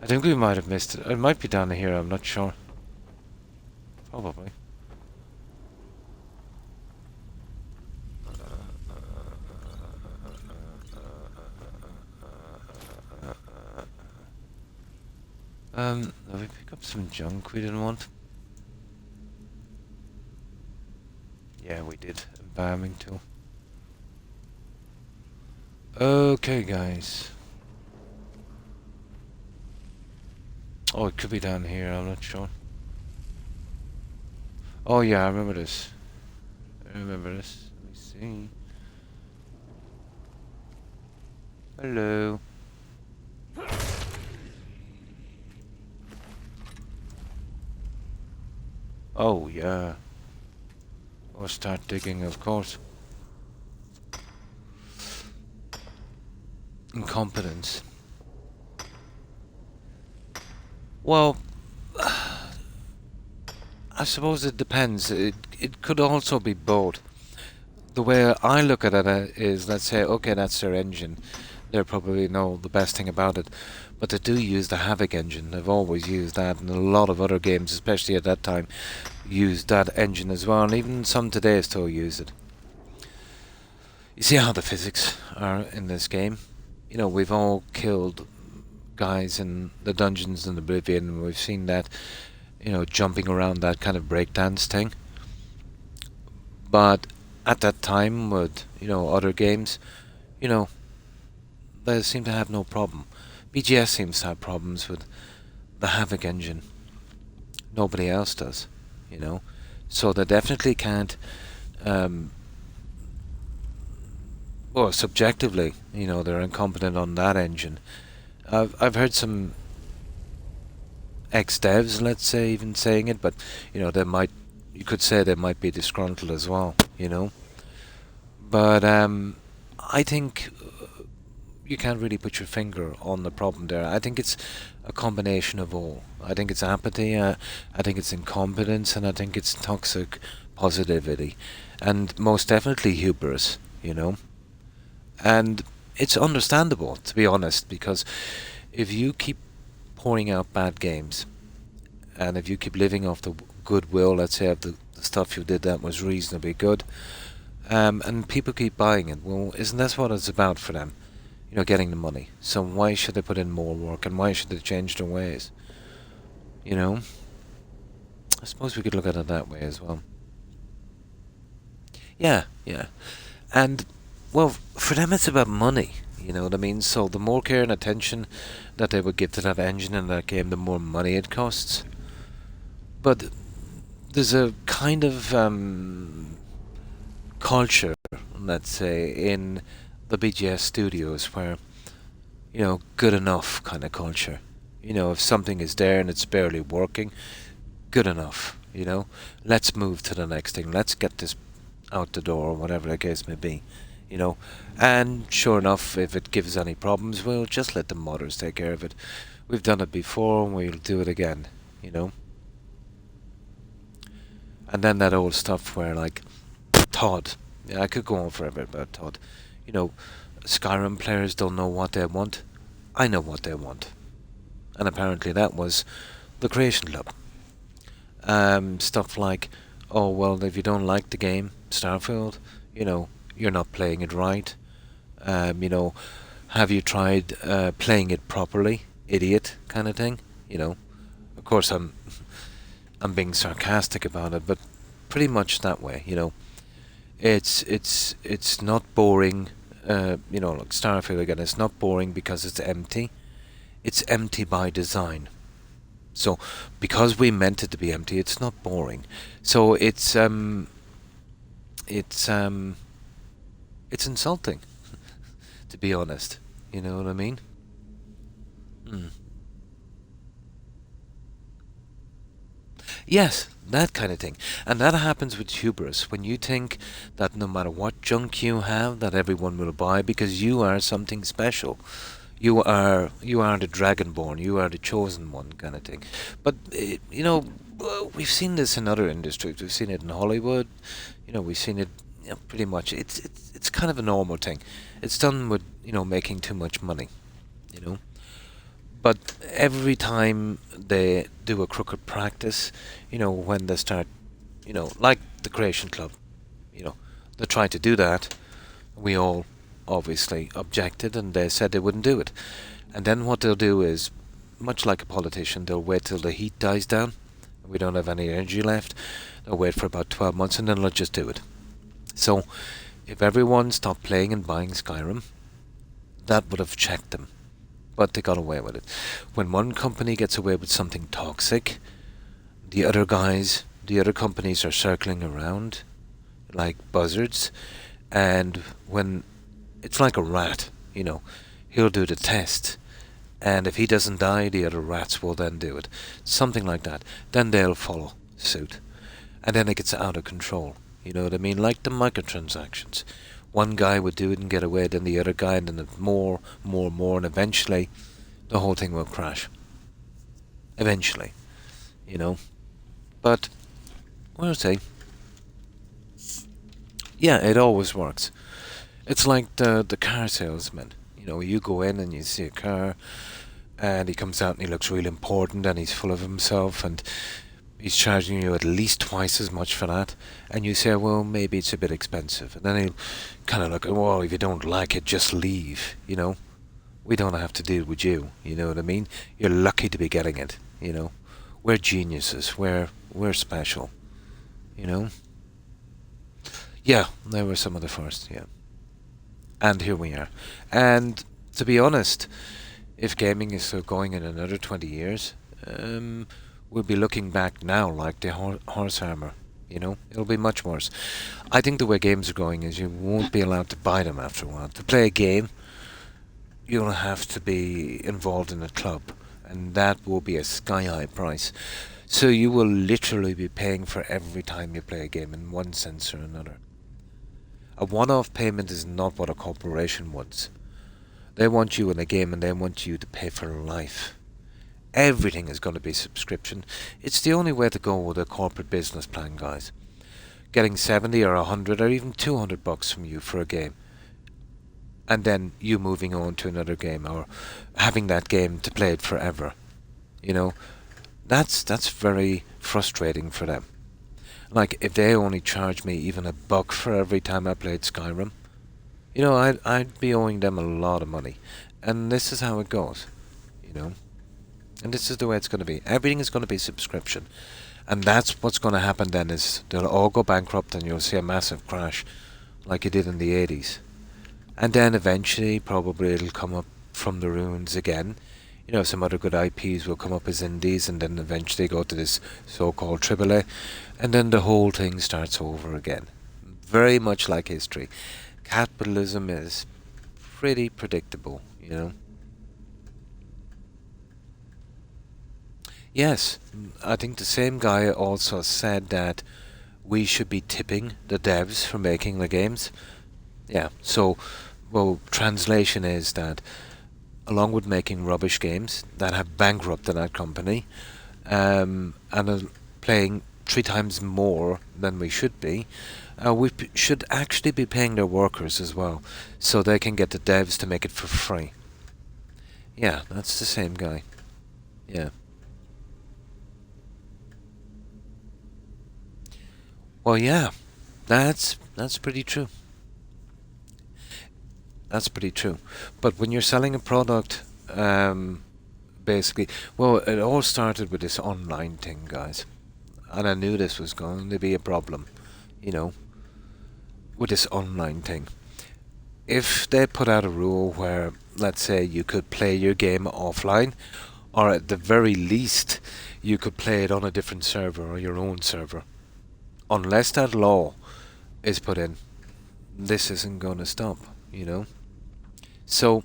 I think we might have missed it. It might be down here, I'm not sure. Probably. Did we pick up some junk we didn't want? Yeah, we did. Embalming tool. Okay, guys. Oh, it could be down here, I'm not sure. Oh yeah, I remember this. Let me see. Hello. Oh yeah. We'll start digging, of course. Incompetence. Well, I suppose it depends. It could also be both. The way I look at it is, let's say, okay, that's their engine. They probably know the best thing about it. But they do use the Havoc engine. They've always used that, and a lot of other games, especially at that time, used that engine as well, and even some today still use it. You see how the physics are in this game? You know, we've all killed guys in the dungeons in Oblivion, and we've seen that, you know, jumping around that kind of breakdance thing. But at that time, with, you know, other games, you know, they seem to have no problem. BGS seems to have problems with the Havoc engine. Nobody else does, you know. So they definitely can't, well, subjectively, you know, they're incompetent on that engine. I've heard some ex-devs, let's say, even saying it, but, you know, you could say they might be disgruntled as well, you know. But I think you can't really put your finger on the problem there. I think it's a combination of all. I think it's apathy, I think it's incompetence, and I think it's toxic positivity. And most definitely hubris, you know. And it's understandable, to be honest, because if you keep pouring out bad games, and if you keep living off the goodwill, let's say, of the the stuff you did that was reasonably good, and people keep buying it. Well, isn't that what it's about for them? You know, getting the money. So why should they put in more work, and why should they change their ways? You know? I suppose we could look at it that way as well. Yeah, yeah. And, well, for them it's about money, you know what I mean? So the more care and attention that they would give to that engine in that game, the more money it costs. But there's a kind of culture, let's say, in the BGS studios where, you know, good enough kind of culture. You know, if something is there and it's barely working, good enough, you know? Let's move to the next thing. Let's get this out the door, or whatever the case may be, you know? And sure enough, if it gives any problems, we'll just let the modders take care of it. We've done it before, and we'll do it again, you know? And then that old stuff where, like, Todd. Yeah, I could go on forever about Todd. You know, Skyrim players don't know what they want. I know what they want. And apparently that was the Creation Club. Stuff like, oh, well, if you don't like the game, Starfield, you know, you're not playing it right. You know, have you tried playing it properly? Idiot, kind of thing. You know, of course I'm being sarcastic about it, but pretty much that way. You know, it's not boring. You know, like Starfield again, it's not boring because it's empty. It's empty by design. So, because we meant it to be empty, it's not boring. So it's insulting, to be honest. You know what I mean? Yes, that kind of thing. And that happens with hubris, when you think that no matter what junk you have, that everyone will buy because you are something special. You are the Dragonborn, you are the chosen one, kind of thing. But, you know, we've seen this in other industries. We've seen it in Hollywood. You know, we've seen it, you know, pretty much. It's kind of a normal thing. It's done with, you know, making too much money, you know. But every time they do a crooked practice, you know, when they start, you know, like the Creation Club, you know, they try to do that, we all obviously objected, and they said they wouldn't do it. And then what they'll do is, much like a politician, they'll wait till the heat dies down, we don't have any energy left, they'll wait for about 12 months and then they'll just do it. So, if everyone stopped playing and buying Skyrim, that would have checked them. But they got away with it. When one company gets away with something toxic, the other companies are circling around like buzzards, and when it's like a rat, you know, he'll do the test, and if he doesn't die, the other rats will then do it. Something like that. Then they'll follow suit. And then it gets out of control. You know what I mean? Like the microtransactions. One guy would do it and get away, then the other guy, and then more, and eventually the whole thing will crash. Eventually. You know? But, we'll see. Yeah, it always works. It's like the car salesman. You know, you go in and you see a car, and he comes out and he looks really important, and he's full of himself, and he's charging you at least twice as much for that, and you say, well, maybe it's a bit expensive. And then he'll kind of look, well, if you don't like it, just leave, you know. We don't have to deal with you, you know what I mean? You're lucky to be getting it, you know. We're geniuses, we're special, you know. Yeah, they were some of the first, yeah. And here we are. And to be honest, if gaming is still going in another 20 years, we'll be looking back now like the horse armor, you know? It'll be much worse. I think the way games are going is you won't be allowed to buy them after a while. To play a game, you'll have to be involved in a club, and that will be a sky-high price. So you will literally be paying for every time you play a game in one sense or another. A one-off payment is not what a corporation wants. They want you in a game, and they want you to pay for life. Everything is going to be subscription. It's the only way to go with a corporate business plan, guys. Getting 70 or 100 or even 200 bucks from you for a game, and then you moving on to another game, or having that game to play it forever. You know, that's very frustrating for them. Like, if they only charge me even $1 for every time I played Skyrim, you know, I'd be owing them a lot of money. And this is how it goes, you know. And this is the way it's going to be. Everything is going to be subscription. And that's what's going to happen then, is they'll all go bankrupt and you'll see a massive crash like it did in the 80s. And then eventually, probably it'll come up from the ruins again. You know, some other good IPs will come up as indies and then eventually go to this so-called AAA. And then the whole thing starts over again. Very much like history. Capitalism is pretty predictable, you know. Yes, I think the same guy also said that we should be tipping the devs for making the games. Yeah, so, well, translation is that along with making rubbish games that have bankrupted that company, and are playing 3 times more than we should be, we should actually be paying their workers as well, so they can get the devs to make it for free. Yeah, that's the same guy. Yeah. Well, yeah, that's pretty true. That's pretty true. But when you're selling a product, basically, well, it all started with this online thing, guys. And I knew this was going to be a problem, you know, with this online thing. If they put out a rule where, let's say, you could play your game offline, or at the very least, you could play it on a different server or your own server, unless that law is put in, this isn't going to stop, you know. So,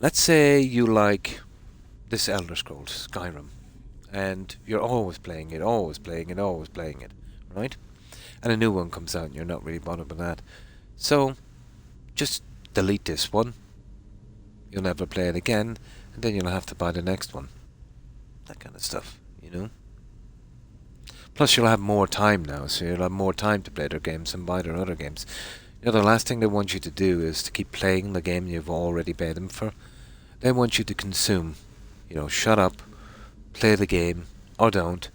let's say you like this Elder Scrolls, Skyrim, and you're always playing it, always playing it, always playing it, right? And a new one comes out and you're not really bothered with that. So, just delete this one. You'll never play it again, and then you'll have to buy the next one. That kind of stuff, you know. Plus, you'll have more time now, so you'll have more time to play their games and buy their other games. You know, the last thing they want you to do is to keep playing the game you've already paid them for. They want you to consume. You know, shut up, play the game, or don't,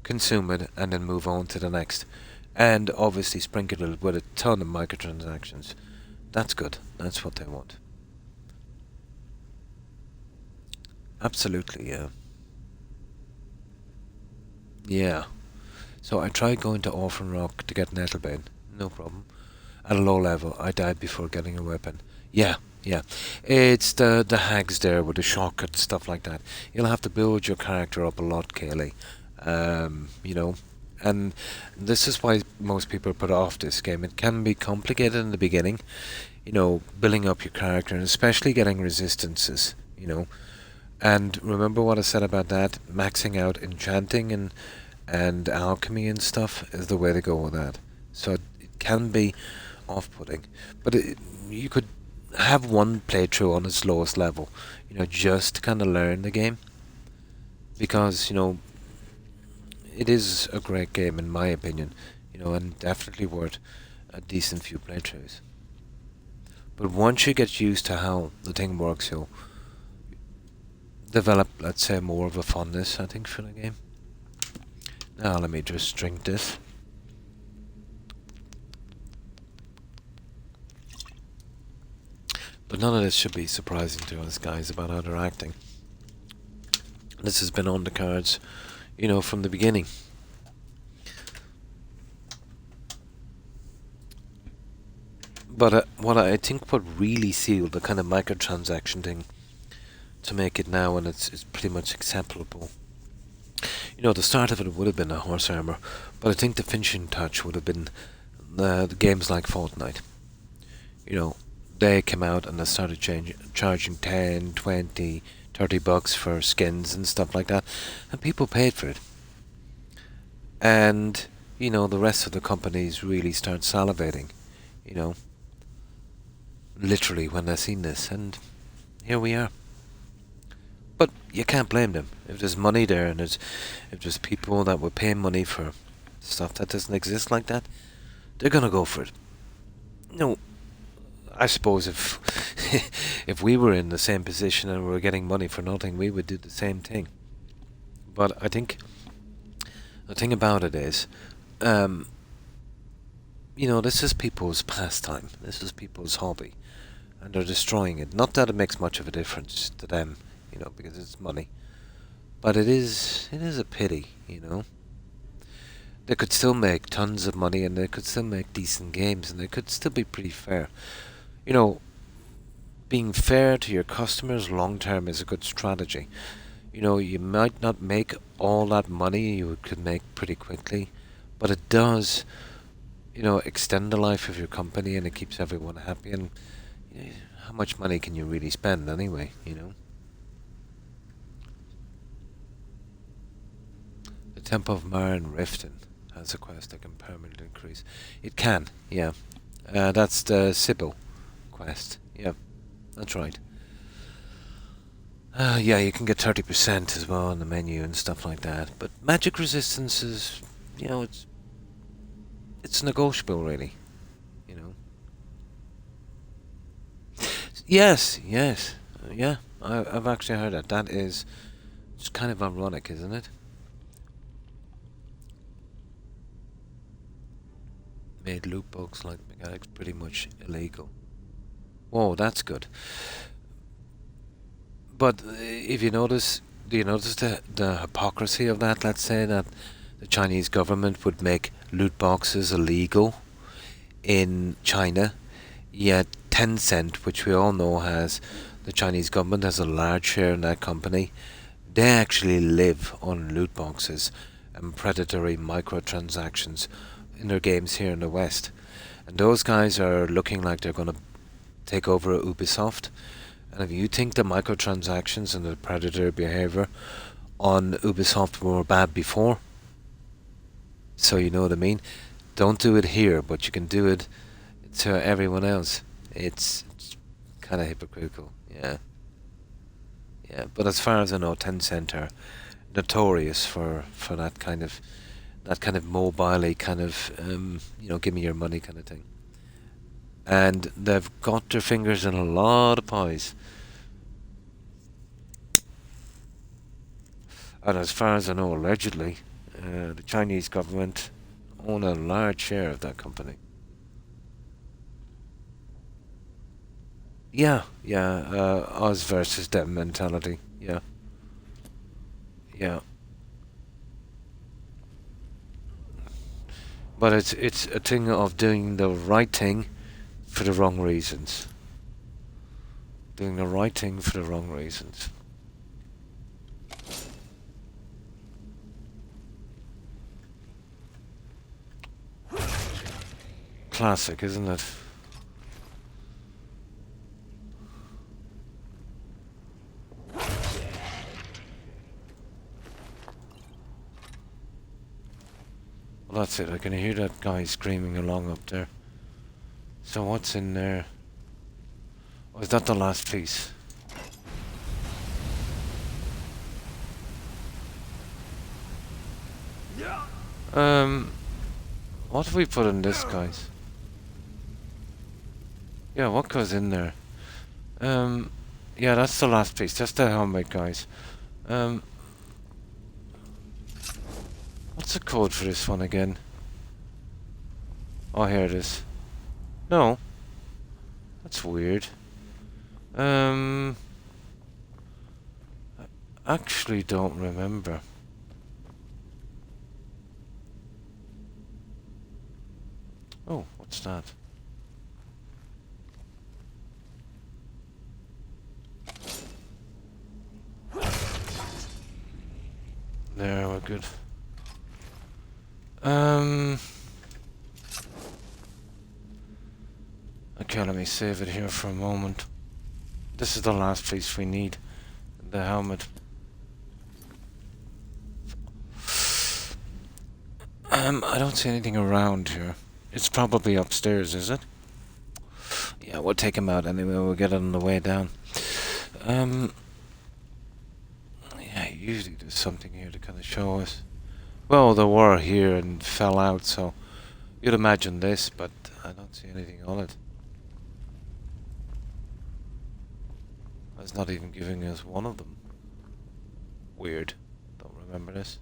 consume it, and then move on to the next. And obviously sprinkle it with a ton of microtransactions. That's good. That's what they want. Absolutely, yeah. Yeah. So I tried going to Orphan Rock to get Nettlebane. No problem. At a low level, I died before getting a weapon. Yeah, yeah. It's the hags there with the shotgun and stuff like that. You'll have to build your character up a lot, Kaylee. You know, and this is why most people put off this game. It can be complicated in the beginning, you know, building up your character, and especially getting resistances, you know. And remember what I said about that? Maxing out enchanting and alchemy and stuff is the way to go with that. So it can be off-putting, but you could have one playthrough on its lowest level, you know, just to kind of learn the game, because, you know, it is a great game in my opinion, you know, and definitely worth a decent few playthroughs. But once you get used to how the thing works, you'll develop, let's say, more of a fondness, I think, for the game. Now let me just drink this. But none of this should be surprising to us guys about how they're acting. This has been on the cards, you know, from the beginning. But what I think what really sealed the kind of microtransaction thing to make it now, and it's pretty much acceptable. You know, the start of it would have been a horse armor, but I think the finishing touch would have been the games like Fortnite. You know, they came out and they started charging 10, 20, 30 bucks for skins and stuff like that, and people paid for it. And, you know, the rest of the companies really start salivating, you know, literally when they seen this, and here we are. But you can't blame them. If there's money there, and if there's people that would pay money for stuff that doesn't exist like that, they're gonna go for it. You know, I suppose if if we were in the same position and we were getting money for nothing, we would do the same thing. But I think the thing about it is, you know, this is people's pastime. This is people's hobby. And they're destroying it. Not that it makes much of a difference to them, you know, because it's money. But it is a pity, you know. They could still make tons of money and they could still make decent games and they could still be pretty fair. You know, being fair to your customers long term is a good strategy. You know, you might not make all that money you could make pretty quickly, but it does, you know, extend the life of your company and it keeps everyone happy. And you know, how much money can you really spend anyway, you know? The Temple of Mara in Riften has a quest that can permanently increase. It can, yeah. That's the Sybil quest. Yeah, that's right. Yeah, you can get 30% as well on the menu and stuff like that. But magic resistance is, you know, it's negotiable, really. You know. Yes, yes, yeah. I've actually heard that. That is, it's kind of ironic, isn't it? Made loot box like mechanics pretty much illegal. Whoa, that's good. But if you notice, do you notice the hypocrisy of that? Let's say that the Chinese government would make loot boxes illegal in China, yet Tencent, which we all know has, the Chinese government has a large share in that company, they actually live on loot boxes and predatory microtransactions in their games here in the West. And those guys are looking like they're going to take over Ubisoft. And if you think the microtransactions and the predatory behavior on Ubisoft were bad before, so you know what I mean, don't do it here, but you can do it to everyone else. It's kind of hypocritical, yeah. Yeah, but as far as I know, Tencent are notorious for that kind of mobile-y kind of you know, give me your money kind of thing. And they've got their fingers in a lot of pies. And as far as I know, allegedly, the Chinese government own a large share of that company. Yeah, yeah, us versus them mentality, yeah. Yeah. But it's a thing of doing the right thing for the wrong reasons. Doing the right thing for the wrong reasons. Classic, isn't it? Well, that's it. I can hear that guy screaming along up there. So what's in there? Oh, is that the last piece? What have we put in this, guys? Yeah, what goes in there? Yeah, that's the last piece. That's the helmet, guys. What's the code for this one again? Oh, here it is. No. That's weird. I actually don't remember. Oh, what's that? There, we're good. Okay, let me save it here for a moment. This is the last piece we need. The helmet. I don't see anything around here. It's probably upstairs, is it? Yeah, we'll take him out anyway. We'll get it on the way down. Yeah, usually there's something here to kind of show us. Well, there were here and fell out, so you'd imagine this, but I don't see anything on it. It's not even giving us one of them. Weird. Don't remember this.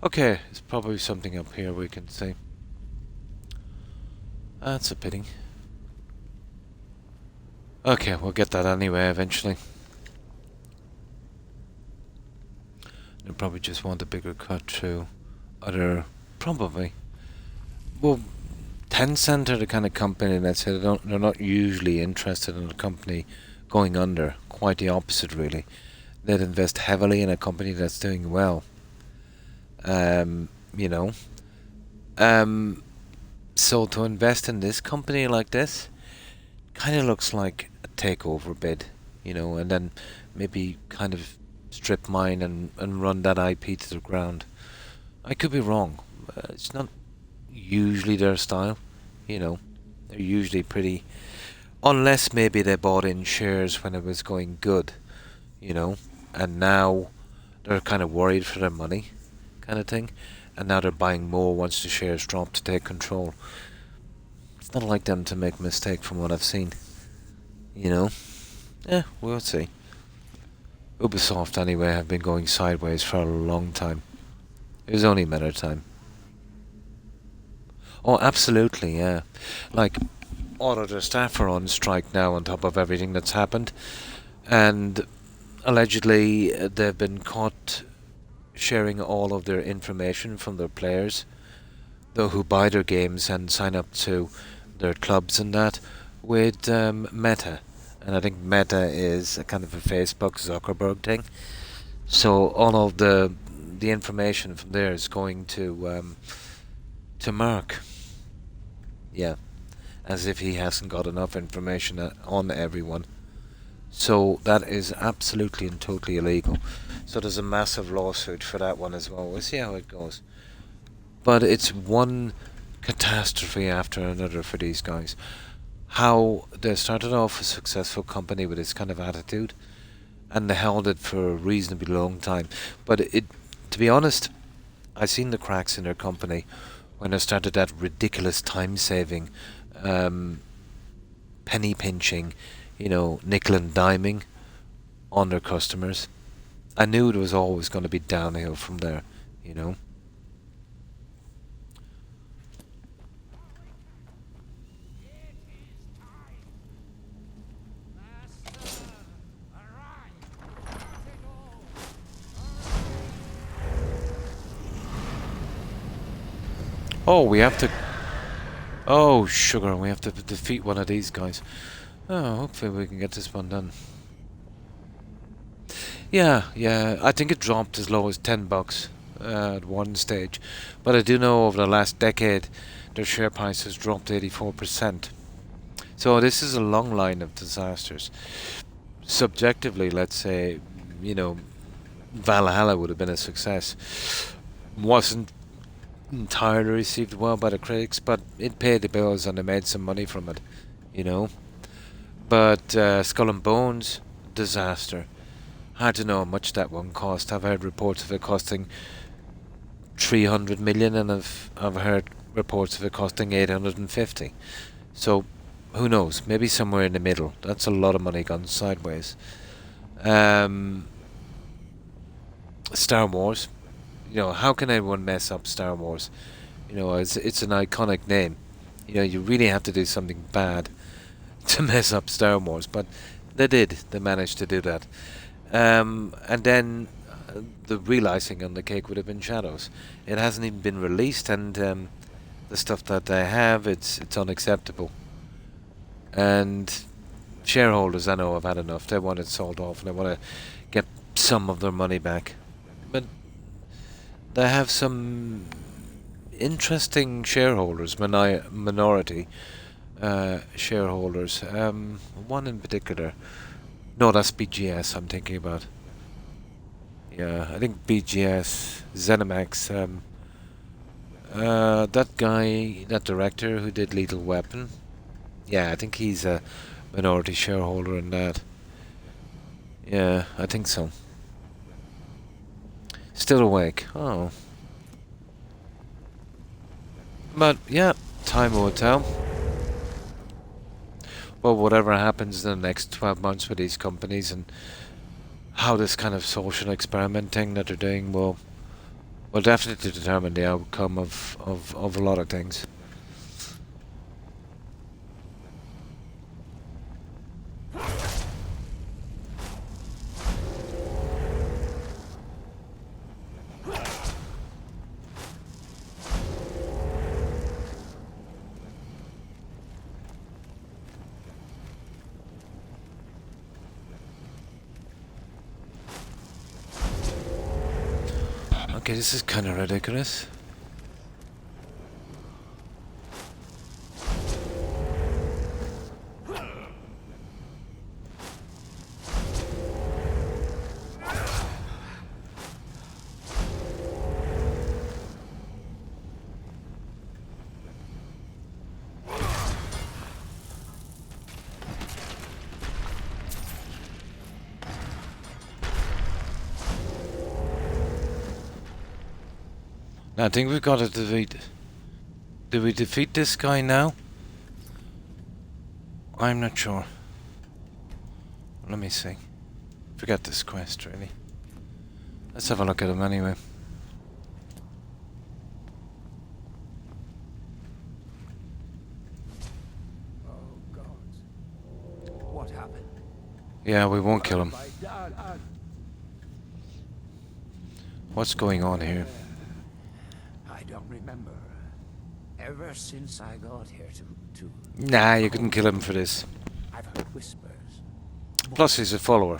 Okay, it's probably something up here we can see. That's a pity. Okay, we'll get that anyway eventually. They'll probably just want a bigger cut through other... Probably. Well, Tencent are the kind of company that say they're not usually interested in a company going under. Quite the opposite, really. They'd invest heavily in a company that's doing well. You know. So to invest in this company like this kind of looks like a takeover bid, you know, and then maybe kind of strip mine and run that IP to the ground. I could be wrong. It's not usually their style, you know. They're usually pretty... Unless maybe they bought in shares when it was going good, you know, and now they're kind of worried for their money, kind of thing, and now they're buying more once the shares drop to take control. It's not like them to make a mistake from what I've seen, you know. Yeah, we'll see. Ubisoft, anyway, have been going sideways for a long time. It was only a matter of time. Oh, absolutely, yeah. Like, all of their staff are on strike now on top of everything that's happened. And allegedly, they've been caught sharing all of their information from their players, though who buy their games and sign up to their clubs and that, with Meta. And I think Meta is a kind of a Facebook Zuckerberg thing. So all of the information from there is going to Mark. Yeah, as if he hasn't got enough information on everyone. So that is absolutely and totally illegal. So there's a massive lawsuit for that one as well. We'll see how it goes. But it's one catastrophe after another for these guys. How they started off a successful company with this kind of attitude, and they held it for a reasonably long time. But to be honest, I've seen the cracks in their company when they started that ridiculous time-saving, penny pinching, you know, nickel and diming on their customers. I knew it was always going to be downhill from there, you know. Oh, we have to... Oh, sugar, we have to defeat one of these guys. Oh, hopefully we can get this one done. Yeah, I think it dropped as low as $10 at one stage. But I do know over the last decade, their share price has dropped 84%. So this is a long line of disasters. Subjectively, let's say, you know, Valhalla would have been a success. Wasn't entirely received well by the critics, but it paid the bills and they made some money from it, you know. But Skull and Bones, disaster. Hard to know how much that one cost. I've heard reports of it costing 300 million, and I've heard reports of it costing 850. So who knows? Maybe somewhere in the middle. That's a lot of money gone sideways. Star Wars. You know, how can anyone mess up Star Wars? You know, it's an iconic name. You know, you really have to do something bad to mess up Star Wars, but they did. They managed to do that. And then the real icing on the cake would have been Shadows. It hasn't even been released, and the stuff that they have, it's unacceptable. And shareholders, I know, have had enough. They want it sold off, and they want to get some of their money back. But they have some interesting shareholders, minority shareholders. One in particular. No, that's BGS I'm thinking about. Yeah, I think BGS, ZeniMax, that guy, that director who did Lethal Weapon. Yeah, I think he's a minority shareholder in that. Yeah, I think so. Still awake. Oh. But, yeah, time will tell. Well, whatever happens in the next 12 months with these companies and how this kind of social experimenting that they're doing will definitely determine the outcome of a lot of things. Okay, this is kind of ridiculous. Now, I think we've got to defeat... Did we defeat this guy now? I'm not sure. Let me see. Forget this quest, really. Let's have a look at him anyway. Oh, God. What happened? Yeah, we won't kill him. My dad, What's going on here? I don't remember. Ever since I got here to Nah, you couldn't kill him for this. I've heard whispers. Plus, he's a follower.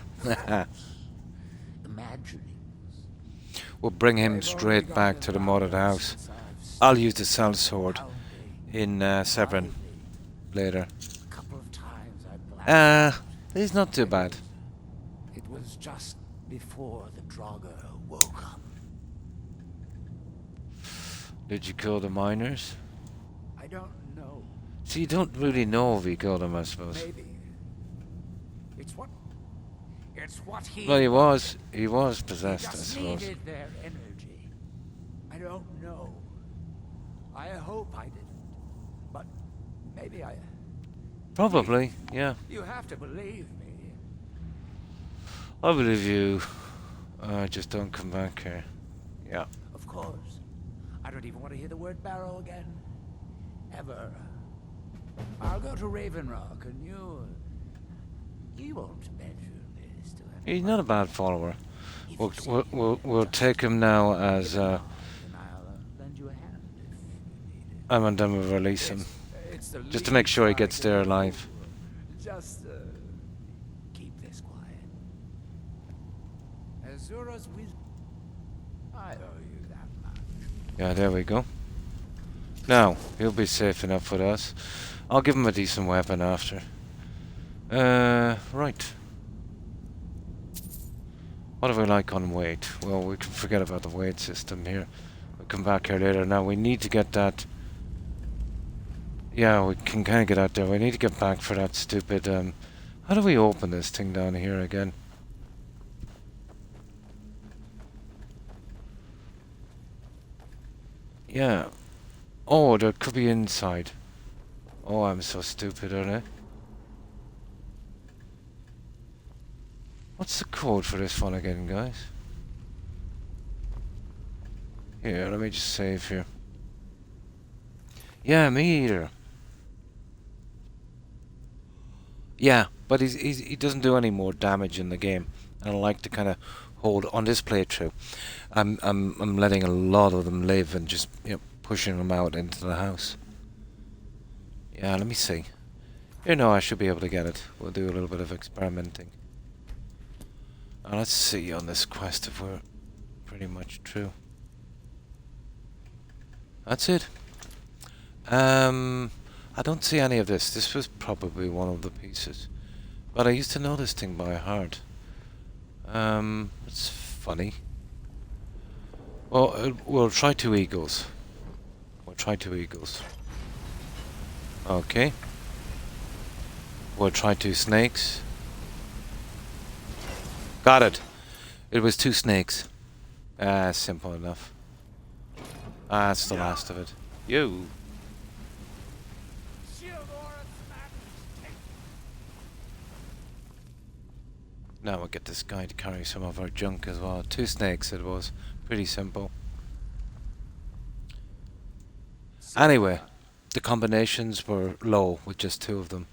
Imaginings. We'll bring him I've straight only back gotten to the around modded house. since I've I'll seen use the cell sword how in Severin later. a couple of times I blacked. He's not too bad. It was just before the Draugr woke up. Did you kill the miners? I don't know. See, you don't really know if you killed them, I suppose. Maybe. It's what he... Well, he was He possessed, I just suppose. needed their energy. I don't know. I hope I didn't. But maybe I... Probably, yeah. You have to believe me. I believe you. Just don't come back here. Yeah. Of course. I don't even want to hear the word barrow again. Ever. I'll go to Raven Rock and you won't mention this to anyone. He's not a bad follower. We'll take him now as And I'll lend you a hand if you need it. I'm and then we'll release him. It's the Just to make sure he least I gets there can do. alive. Just keep this quiet. Azura's wisdom. I owe you that much. Yeah, there we go. Now, he'll be safe enough with us. I'll give him a decent weapon after. Right. What do we like on weight? Well, we can forget about the weight system here. We'll come back here later. Now, we need to get that... Yeah, we can kind of get out there. We need to get back for that stupid... How do we open this thing down here again? Yeah. Oh, there could be inside. Oh, I'm so stupid, aren't I? What's the code for this one again, guys? Here, let me just save here. Yeah, me either. Yeah, but he doesn't do any more damage in the game, and I like to kind of hold on this playthrough. I'm letting a lot of them live and just pushing them out into the house. Yeah, let me see. Here, no, I should be able to get it. We'll do a little bit of experimenting. Let's see on this quest if we're pretty much true. That's it. I don't see any of this. This was probably one of the pieces. But I used to know this thing by heart. It's funny. Well, we'll try 2 eagles. We'll try 2 eagles. Okay. We'll try 2 snakes. Got it. It was 2 snakes. Simple enough. That's the last of it. You. Now we'll get this guy to carry some of our junk as well. 2 snakes it was. Pretty simple. Anyway, the combinations were low with just 2 of them.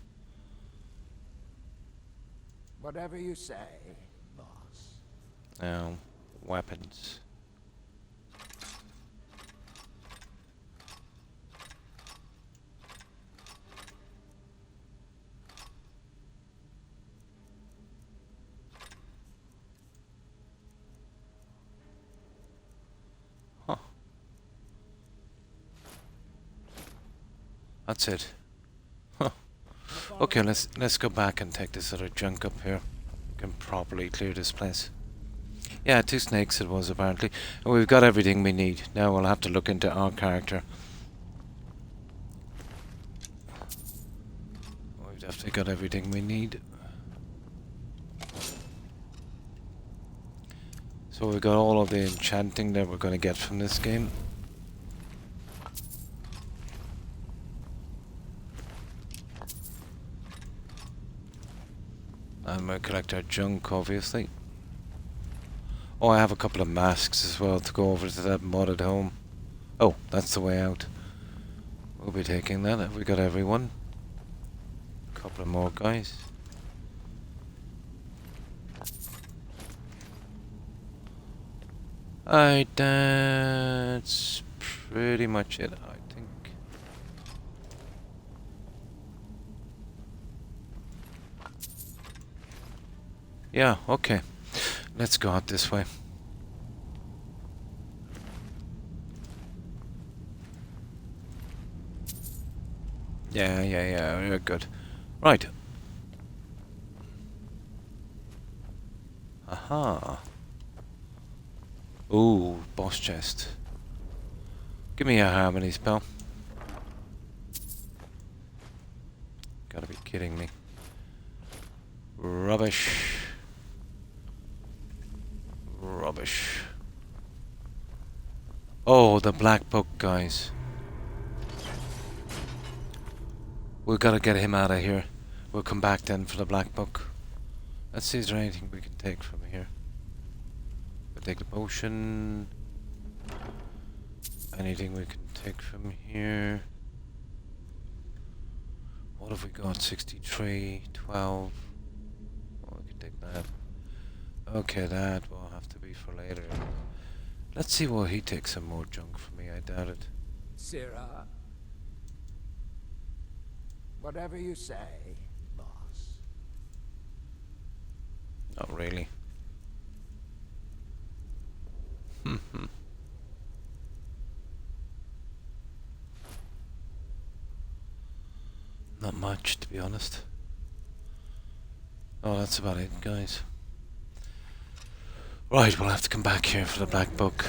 Whatever you say, boss. Now, weapons. That's it. Huh. Okay, let's go back and take this other junk up here. We can properly clear this place. Yeah, 2 snakes it was apparently. And we've got everything we need. Now we'll have to look into our character. We've definitely got everything we need. So we've got all of the enchanting that we're going to get from this game. And we'll collect our junk, obviously. Oh, I have a couple of masks as well to go over to that mod at home. Oh, that's the way out. We'll be taking that. Have we got everyone? A couple of more guys. Alright, that's pretty much it, I think. Yeah, okay. Let's go out this way. Yeah, we're good. Right. Aha. Ooh, boss chest. Give me a harmony spell. Gotta be kidding me. Rubbish. Rubbish. Oh, the black book, guys. We've got to get him out of here. We'll come back then for the black book. Let's see, is there anything we can take from here? We'll take the potion. Anything we can take from here? What have we got? 63, 12. Oh, we can take that. Okay, that will have to be for later. Let's see, will he take some more junk from me? I doubt it. Sirrah. Whatever you say, boss. Not really. Not much, to be honest. Oh, that's about it, guys. Right, we'll have to come back here for the black book.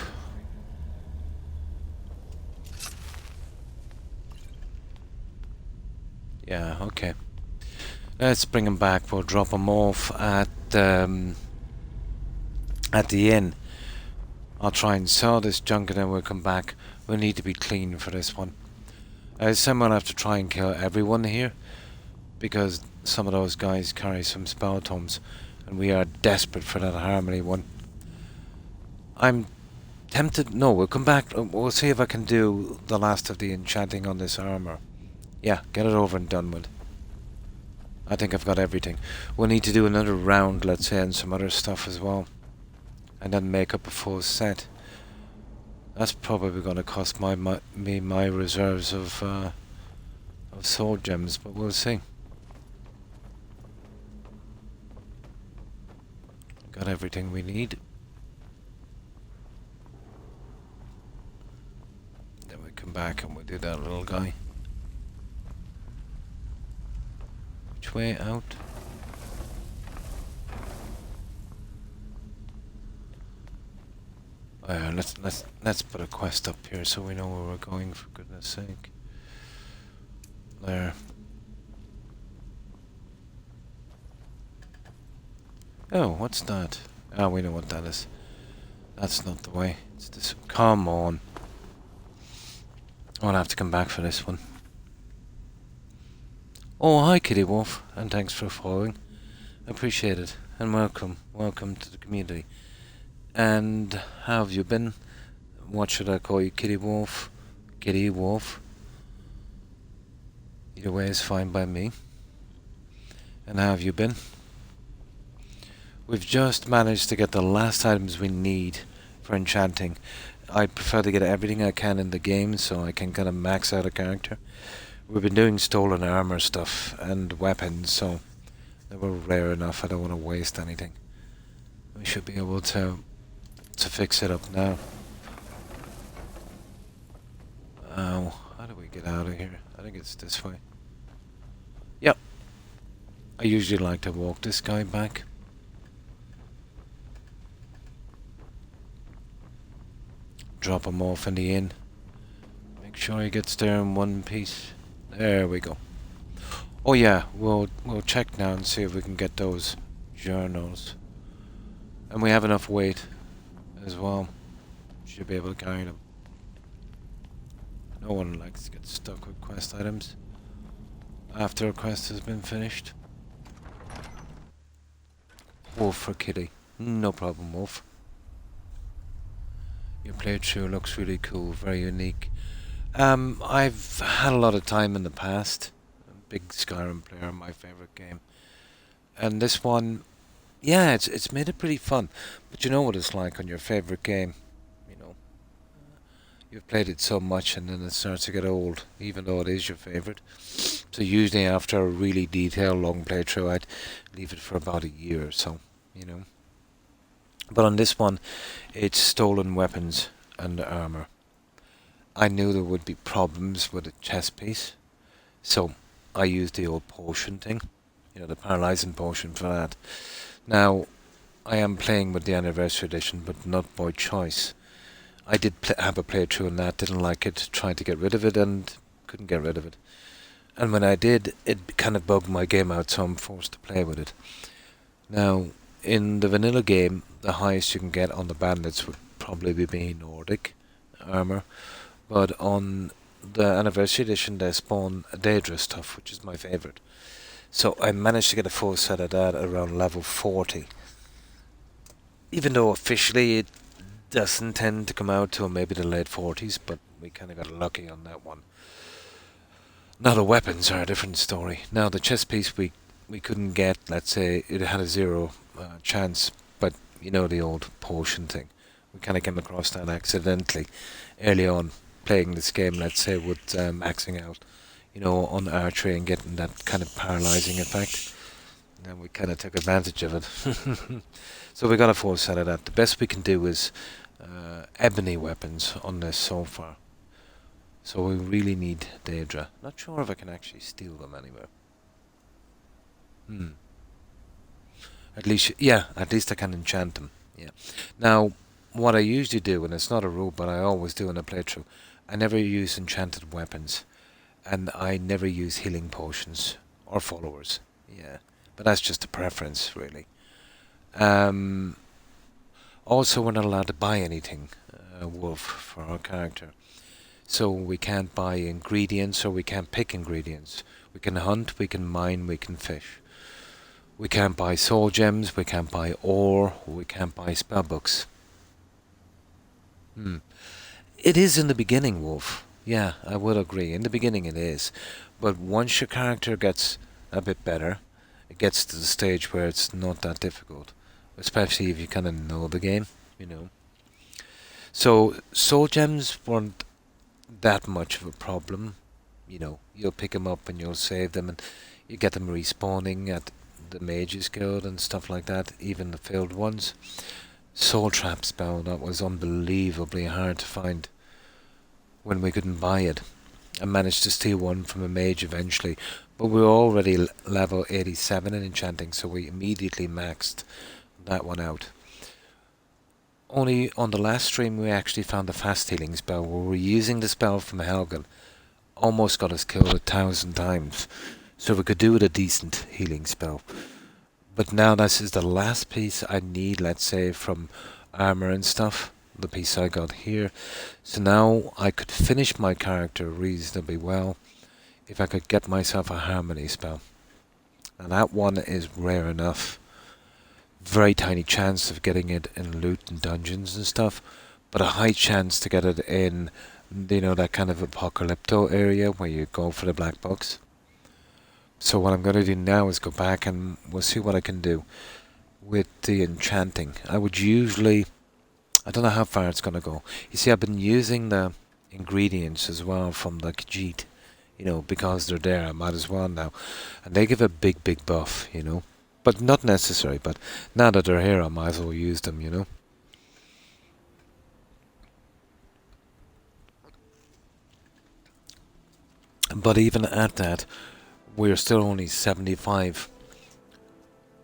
Yeah, okay. Let's bring him back. We'll drop him off at the inn. I'll try and sell this junk and then we'll come back. We'll need to be clean for this one. I assume I'll have to try and kill everyone here, because some of those guys carry some spell tomes, and we are desperate for that harmony one. I'm tempted. No, we'll come back. We'll see if I can do the last of the enchanting on this armor. Yeah, get it over and done with. I think I've got everything. We'll need to do another round, let's say, and some other stuff as well, and then make up a full set. That's probably going to cost me my reserves of soul gems, but we'll see. Got everything we need. Then we come back and we'll do that little guy. Which way out? Let's put a quest up here so we know where we're going, for goodness sake. There. Oh, what's that? Ah, we know what that is. That's not the way. It's this. Come on. I'll have to come back for this one. Oh, hi Kitty Wolf, and thanks for following. Appreciate it, and welcome. Welcome to the community. And how have you been? What should I call you, Kitty Wolf? Kitty Wolf? Either way is fine by me. And how have you been? We've just managed to get the last items we need for enchanting. I prefer to get everything I can in the game so I can kind of max out a character. We've been doing stolen armor stuff and weapons, so they were rare enough. I don't want to waste anything. We should be able to fix it up now. Oh, How do we get out of here? I think it's this way. Yep. I usually like to walk this guy back. Drop him off in the inn. Make sure he gets there in one piece. There we go. Oh yeah, we'll check now and see if we can get those journals. And we have enough weight as well. Should be able to carry them. No one likes to get stuck with quest items after a quest has been finished. Wolf for kitty. No problem, Wolf. Your playthrough looks really cool, very unique. I've had a lot of time in the past. I'm a big Skyrim player, my favorite game. And this one, yeah, it's made it pretty fun. But you know what it's like on your favorite game. You know, you've played it so much and then it starts to get old, even though it is your favorite. So usually after a really detailed long playthrough, I'd leave it for about a year or so, you know. But on this one, it's stolen weapons and armor. I knew there would be problems with a chest piece, so I used the old potion thing, you know, the paralyzing potion for that. Now, I am playing with the anniversary edition, but not by choice. I did have a playthrough on that, didn't like it, tried to get rid of it and couldn't get rid of it. And when I did, it kind of bugged my game out, so I'm forced to play with it. Now, in the vanilla game, the highest you can get on the bandits would probably be Nordic armor, but on the anniversary edition they spawn Daedra stuff, which is my favourite. So I managed to get a full set of that around level 40. Even though officially it doesn't tend to come out till maybe the late 40s, but we kind of got lucky on that one. Now the weapons are a different story. Now the chest piece we couldn't get, let's say, it had a 0 chance, but you know the old potion thing. We kind of came across that accidentally early on playing this game, let's say, with maxing out, you know, on archery and getting that kind of paralyzing effect. And we kind of took advantage of it. So we got a full set of that. The best we can do is ebony weapons on this so far. So we really need Daedra. Not sure if I can actually steal them anywhere. At least, yeah, at least I can enchant them. Yeah. Now, what I usually do, and it's not a rule, but I always do in a playthrough, I never use enchanted weapons, and I never use healing potions or followers. Yeah, but that's just a preference, really. Also, we're not allowed to buy anything, Wolf, for our character. So we can't buy ingredients, or we can't pick ingredients. We can hunt, we can mine, we can fish. We can't buy soul gems, we can't buy ore, we can't buy spellbooks. It is in the beginning, Wolf. Yeah, I would agree. In the beginning it is. But once your character gets a bit better, it gets to the stage where it's not that difficult. Especially if you kind of know the game, you know. So, soul gems weren't that much of a problem. You know, you'll pick them up and you'll save them and you get them respawning at the Mages Guild and stuff like that, even the failed ones. Soul Trap spell, that was unbelievably hard to find when we couldn't buy it. I managed to steal one from a mage eventually, but we were already level 87 in enchanting, so we immediately maxed that one out. Only on the last stream we actually found a fast healing spell where we were using the spell from Helgen. Almost got us killed 1,000 times. So we could do with a decent healing spell. But now this is the last piece I need, let's say, from armor and stuff. The piece I got here. So now I could finish my character reasonably well if I could get myself a harmony spell. And that one is rare enough. Very tiny chance of getting it in loot and dungeons and stuff. But a high chance to get it in, you know, that kind of apocalypto area where you go for the black box. So what I'm going to do now is go back and we'll see what I can do with the enchanting. I would usually, I don't know how far it's going to go. You see, I've been using the ingredients as well from the Khajiit, you know, because they're there, I might as well now. And they give a big buff, you know. But not necessary, but now that they're here, I might as well use them, you know. But even at that, we're still only 75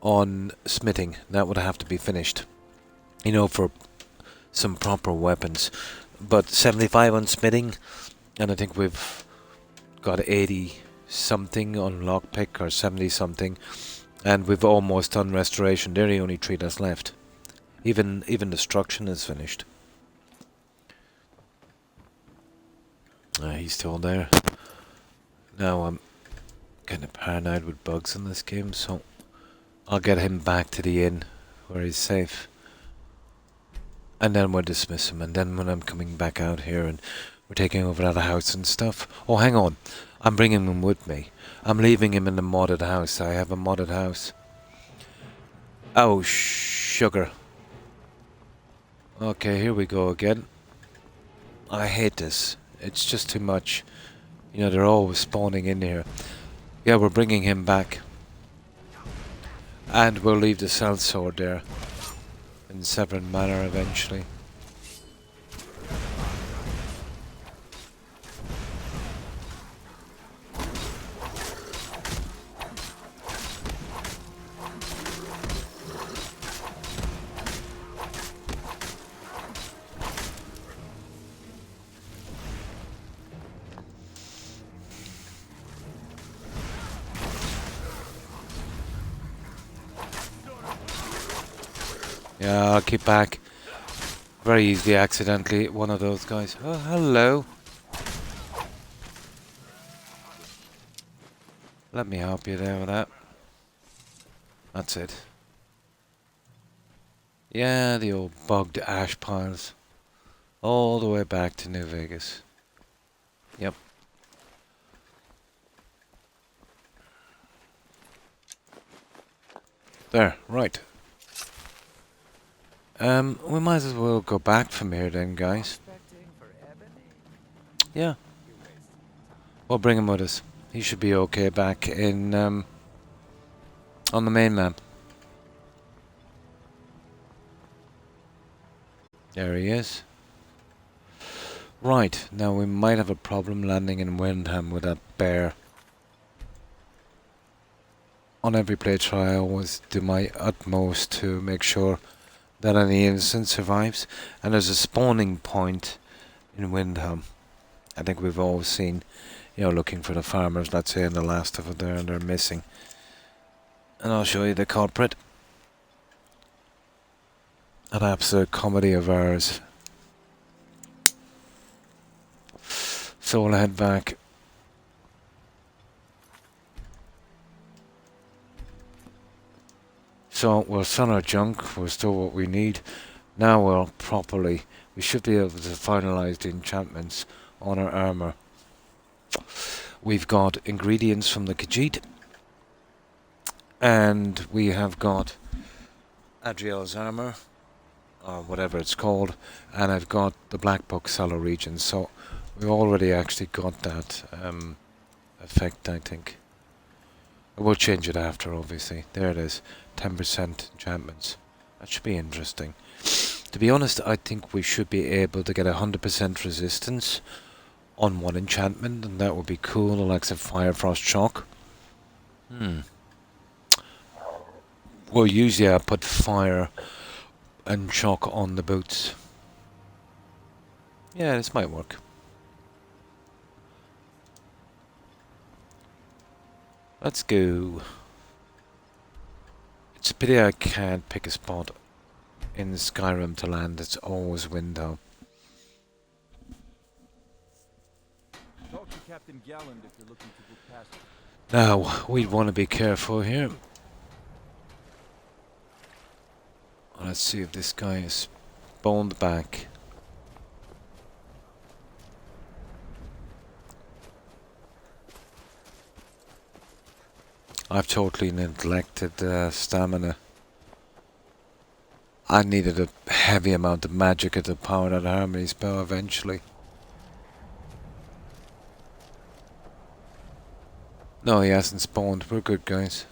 on smithing. That would have to be finished, you know, for some proper weapons. But 75 on smithing, and I think we've got 80 something on lockpick, or 70 something, and we've almost done restoration. There are the only 3 that's left. Even destruction is finished. He's still there. Now I'm kind of paranoid with bugs in this game, so I'll get him back to the inn where he's safe. And then we'll dismiss him, and then when I'm coming back out here and we're taking over that house and stuff... Oh, hang on. I'm bringing him with me. I'm leaving him in the modded house. I have a modded house. Oh, sugar. Okay, here we go again. I hate this. It's just too much. You know, they're always spawning in here. Yeah, we're bringing him back. And we'll leave the sellsword there in Severn Manor eventually. Yeah, I'll keep back. Very easily accidentally hit one of those guys. Oh, hello. Let me help you there with that. That's it. Yeah, the old bugged ash piles. All the way back to New Vegas. Yep. There, right. We might as well go back from here then, guys. Yeah. We'll bring him with us. He should be okay back in, on the main map. There he is. Right, now we might have a problem landing in Windham with that bear. On every playthrough I always do my utmost to make sure that any innocent survives. And there's a spawning point in Windham. I think we've all seen, you know, looking for the farmers, let's say, in the last of it there, and they're missing. And I'll show you the culprit. An absolute comedy of ours. So we'll head back. So we'll sell our junk, we'll store what we need. Now we should be able to finalise the enchantments on our armour. We've got ingredients from the Khajiit. And we have got Adriel's armour, or whatever it's called. And I've got the Black Book Cellar region. So we've already actually got that effect, I think. We'll change it after, obviously. There it is. 10% enchantments. That should be interesting. To be honest, I think we should be able to get 100% resistance on one enchantment, and that would be cool, the likes of Fire Frost Shock. Well, usually I put fire and shock on the boots. Yeah, this might work. Let's go. It's a pity I can't pick a spot in Skyrim to land. It's always window. Talk to Captain Galland if you're looking to book passage. Now, we'd want to be careful here. Let's see if this guy is spawned back. I've totally neglected stamina. I needed a heavy amount of magic to power that harmony spell eventually. No, he hasn't spawned. We're good, guys.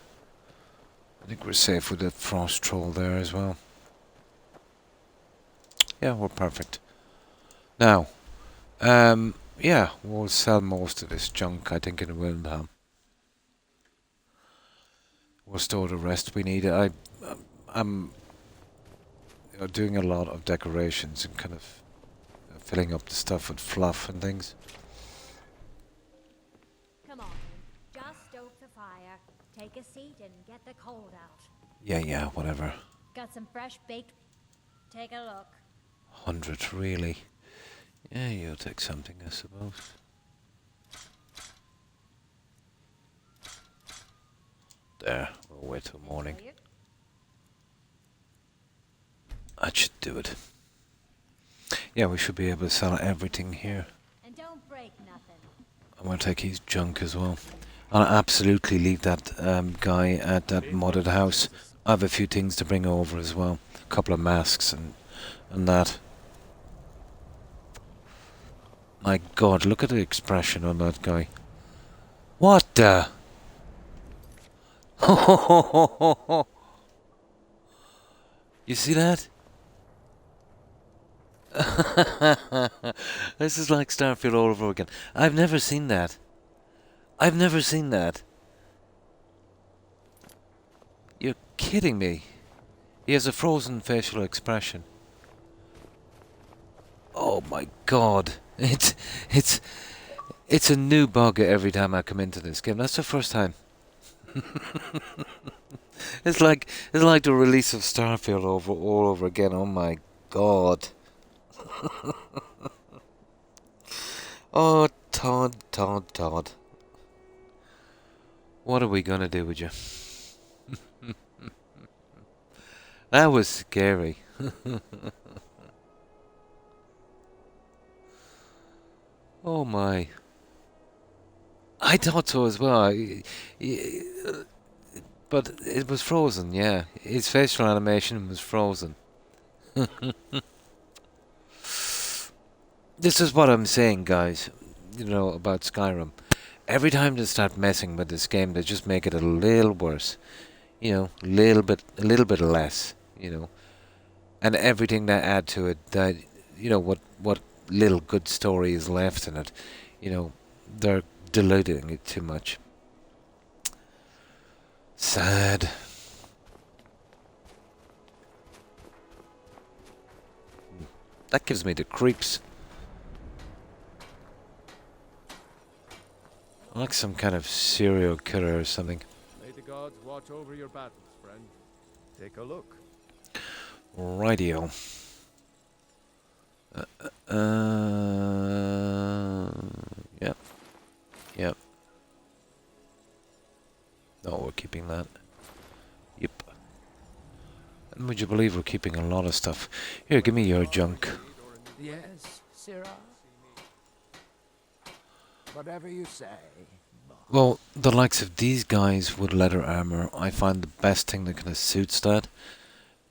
I think we're safe with the frost troll there as well. Yeah, we're perfect. Now, yeah, we'll sell most of this junk, I think, in Wildham. We'll store the rest we need. I'm doing a lot of decorations and kind of filling up the stuff with fluff and things. Come on, just stoke the fire, take a seat, and get the cold out. Yeah, whatever. Got some fresh baked. Take a look. 100, really. Yeah, you'll take something, I suppose. There, we'll wait till morning. That should do it. Yeah, we should be able to sell everything here. And don't break nothing. I'm going to take his junk as well. I'll absolutely leave that guy at that modded house. I have a few things to bring over as well. A couple of masks and that. My God, look at the expression on that guy. What the? You see that? This is like Starfield all over again. I've never seen that. I've never seen that. You're kidding me. He has a frozen facial expression. Oh my God. It's a new bug every time I come into this game. That's the first time. It's like the release of Starfield all over again. Oh my God. Oh, Todd. What are we gonna do with you? That was scary. Oh my. I thought so as well. But it was frozen, yeah. His facial animation was frozen. This is what I'm saying, guys, about Skyrim. Every time they start messing with this game, they just make it a little worse. A little bit less, And everything they add to it, that, what little good story is left in it, they're diluting it too much. Sad. That gives me the creeps. Like some kind of serial killer or something. May the gods watch over your battles, friend. Take a look. Rightio. Yep. No, we're keeping that. Yep. And would you believe we're keeping a lot of stuff? Here, give me your junk. Yes, Sirrah? Whatever you say. Well, the likes of these guys with leather armor, I find the best thing that kind of suits that,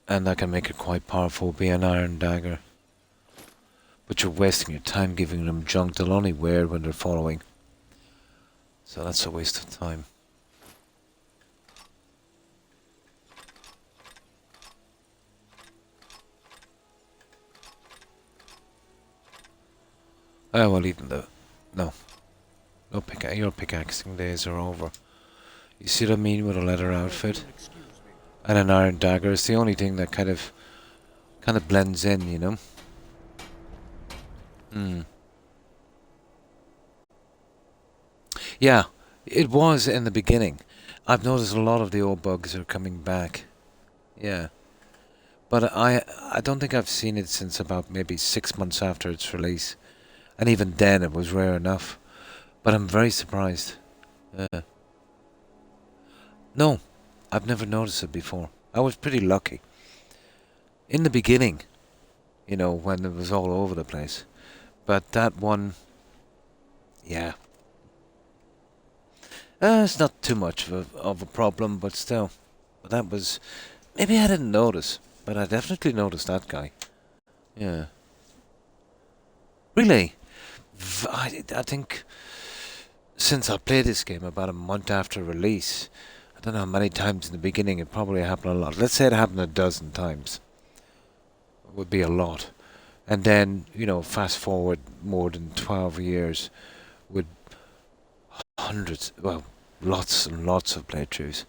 and that can make it quite powerful, be an iron dagger. But you're wasting your time giving them junk. They'll only wear it when they're following. So that's a waste of time. Oh, well, even though... No, your pickaxing days are over. You see what I mean with a leather outfit? And an iron dagger. It's the only thing that kind of blends in, Yeah, it was in the beginning. I've noticed a lot of the old bugs are coming back. Yeah. But I don't think I've seen it since about maybe 6 months after its release. And even then it was rare enough. But I'm very surprised. No, I've never noticed it before. I was pretty lucky. In the beginning, when it was all over the place. But that one, yeah. It's not too much of a problem, but still. But that was... Maybe I didn't notice, but I definitely noticed that guy. Yeah. Really? I think since I played this game about a month after release, I don't know how many times in the beginning, it probably happened a lot. Let's say it happened a dozen times. It would be a lot. And then, fast forward more than 12 years with hundreds, well, lots and lots of playthroughs.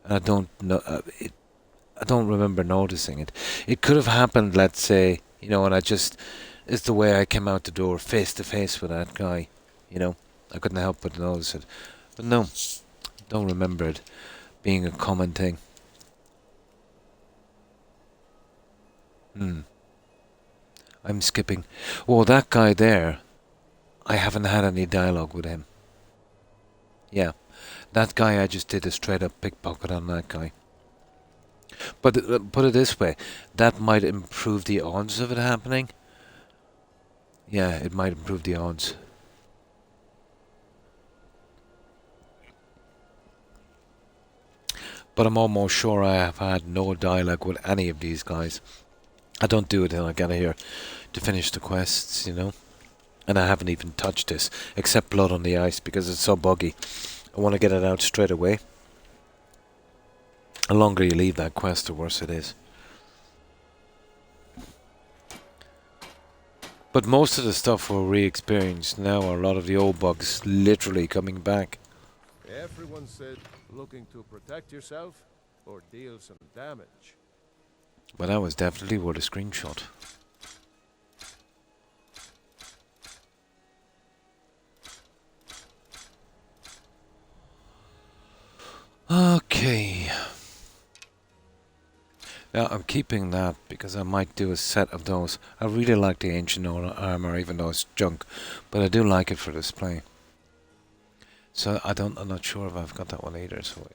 And I don't know, I don't remember noticing it. It could have happened, let's say, and it's the way I came out the door face to face with that guy, I couldn't help but notice it. But no, don't remember it being a common thing. I'm skipping. Oh, that guy there, I haven't had any dialogue with him. Yeah, that guy, I just did a straight up pickpocket on that guy. But put it this way, that might improve the odds of it happening. Yeah, it might improve the odds. But I'm almost sure I have had no dialogue with any of these guys. I don't do it until I get here to finish the quests, And I haven't even touched this, except Blood on the Ice, because it's so buggy. I want to get it out straight away. The longer you leave that quest, the worse it is. But most of the stuff we'll re-experience now are a lot of the old bugs literally coming back. Everyone said looking to protect yourself or deal some damage. But that was definitely worth a screenshot. Okay. Now I'm keeping that because I might do a set of those. I really like the ancient armor, even though it's junk, but I do like it for display. So I'm not sure if I've got that one either. So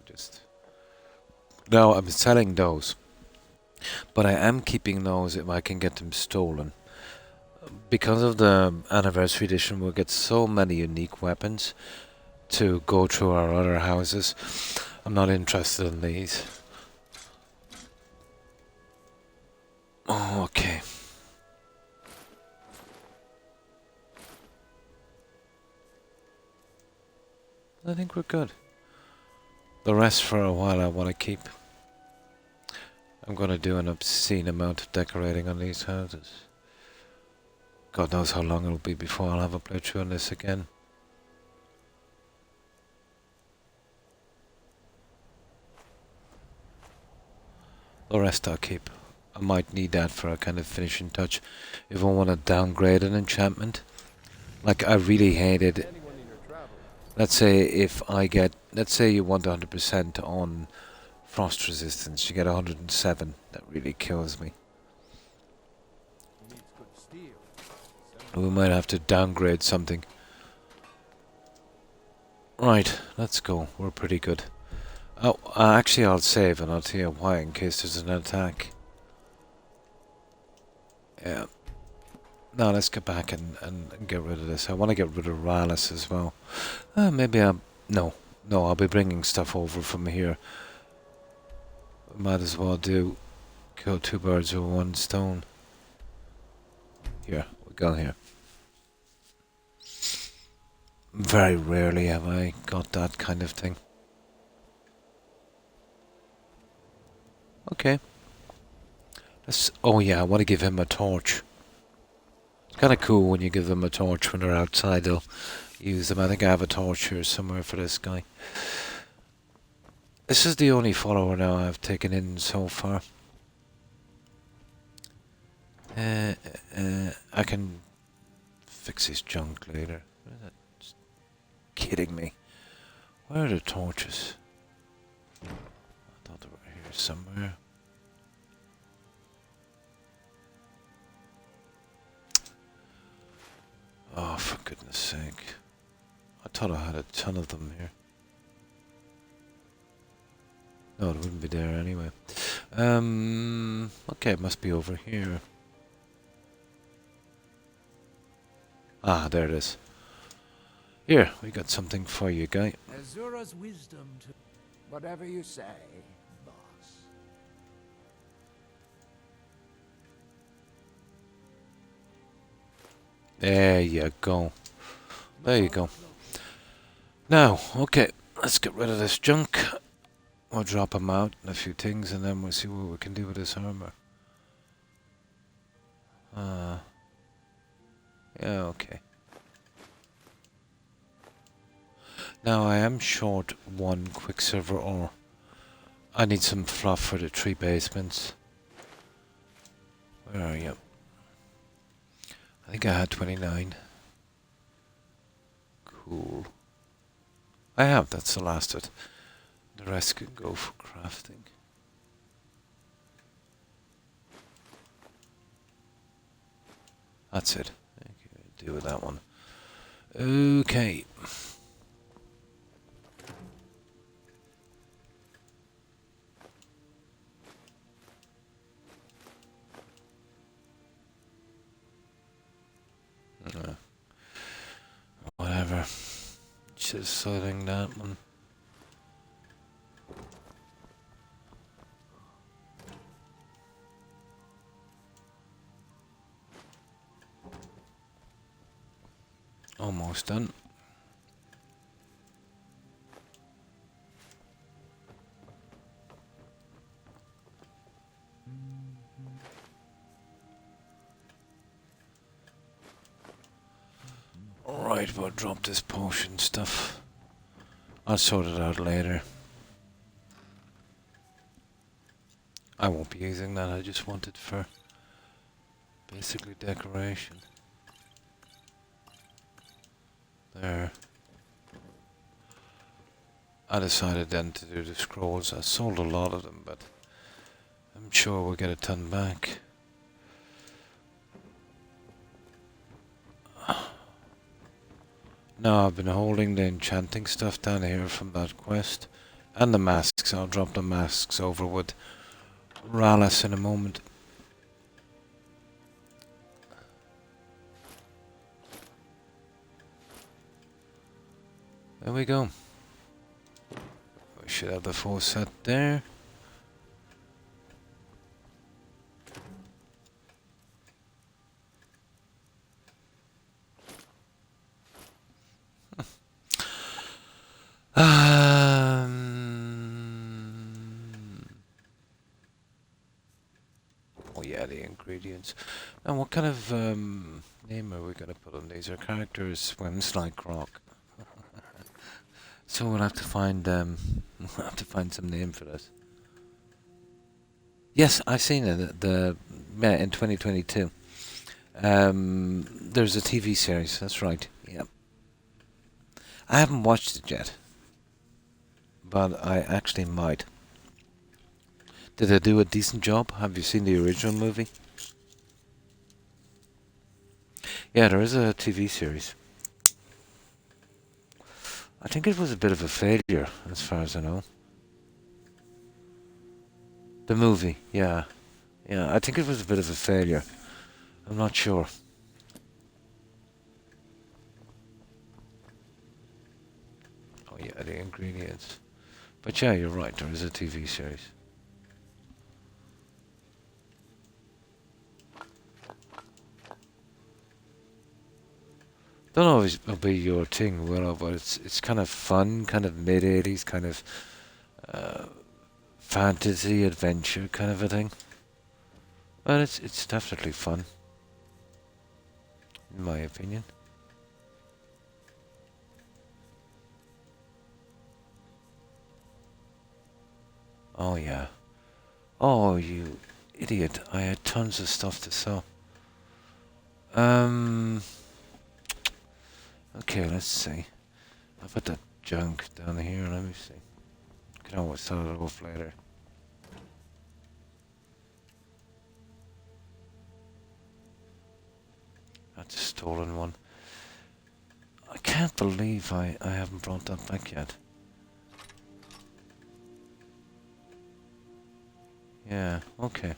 no, I'm selling those, but I am keeping those if I can get them stolen. Because of the anniversary edition, we'll get so many unique weapons to go through our other houses. I'm not interested in these. Oh, okay. I think we're good. The rest for a while I want to keep. I'm going to do an obscene amount of decorating on these houses. God knows how long it'll be before I'll have a playthrough on this again. The rest I'll keep. I might need that for a kind of finishing touch if I want to downgrade an enchantment. Like, I really hated. Let's say let's say you want 100% on frost resistance, you get 107. That really kills me. We might have to downgrade something. Right, let's go. We're pretty good. Oh, actually I'll save and I'll tell you why in case there's an attack. Yeah. Now let's get back and get rid of this. I want to get rid of Rallis as well. Maybe no, I'll be bringing stuff over from here. Might as well kill two birds with one stone. Here, we go here. Very rarely have I got that kind of thing. Okay. Oh yeah, I want to give him a torch. It's kind of cool when you give them a torch when they're outside. They'll use them. I think I have a torch here somewhere for this guy. This is the only follower now I've taken in so far. I can fix his junk later. Just kidding me. Where are the torches? I thought they were here somewhere. Oh, for goodness sake. I thought I had a ton of them here. No, it wouldn't be there anyway. Okay, it must be over here. Ah, there it is. Here, we got something for you, guy. Azura's wisdom to whatever you say, boss. There you go. There you go. Now, okay, let's get rid of this junk. We'll drop him out and a few things, and then we'll see what we can do with this armor. Yeah, okay. Now I am short one quicksilver ore. I need some fluff for the 3 basements. Where are you? I think I had 29. Cool. I have, that's the last of it. The rest can go for crafting. That's it. Okay, deal with that one. Okay. Whatever. Just selling that one. Almost done. Alright, we'll drop this potion stuff. I'll sort it out later. I won't be using that, I just want it for basically decoration. There. I decided then to do the scrolls. I sold a lot of them, but I'm sure we'll get a ton back. No, I've been holding the enchanting stuff down here from that quest. And the masks. I'll drop the masks over with Rallis in a moment. There we go. We should have the full set there. Oh yeah, the ingredients. And what kind of name are we gonna put on these? Our character swims like Croc. So we'll have to find we'll have to find some name for this. Yes, I've seen it. In 2022. There's a TV series. That's right. Yeah. I haven't watched it yet, but I actually might. Did they do a decent job? Have you seen the original movie? Yeah, there is a TV series. I think it was a bit of a failure, as far as I know. The movie, yeah. Yeah, I think it was a bit of a failure. I'm not sure. Oh yeah, the ingredients. But yeah, you're right, there is a TV series. Don't always be your thing, Willow, but it's kind of fun, kind of mid-80s, kind of fantasy adventure kind of a thing. But it's definitely fun, in my opinion. Oh yeah. Oh, you idiot! I had tons of stuff to sell. Okay, let's see. I'll put that junk down here, let me see. Can always sell it off later. That's a stolen one. I can't believe I haven't brought that back yet. Yeah, okay.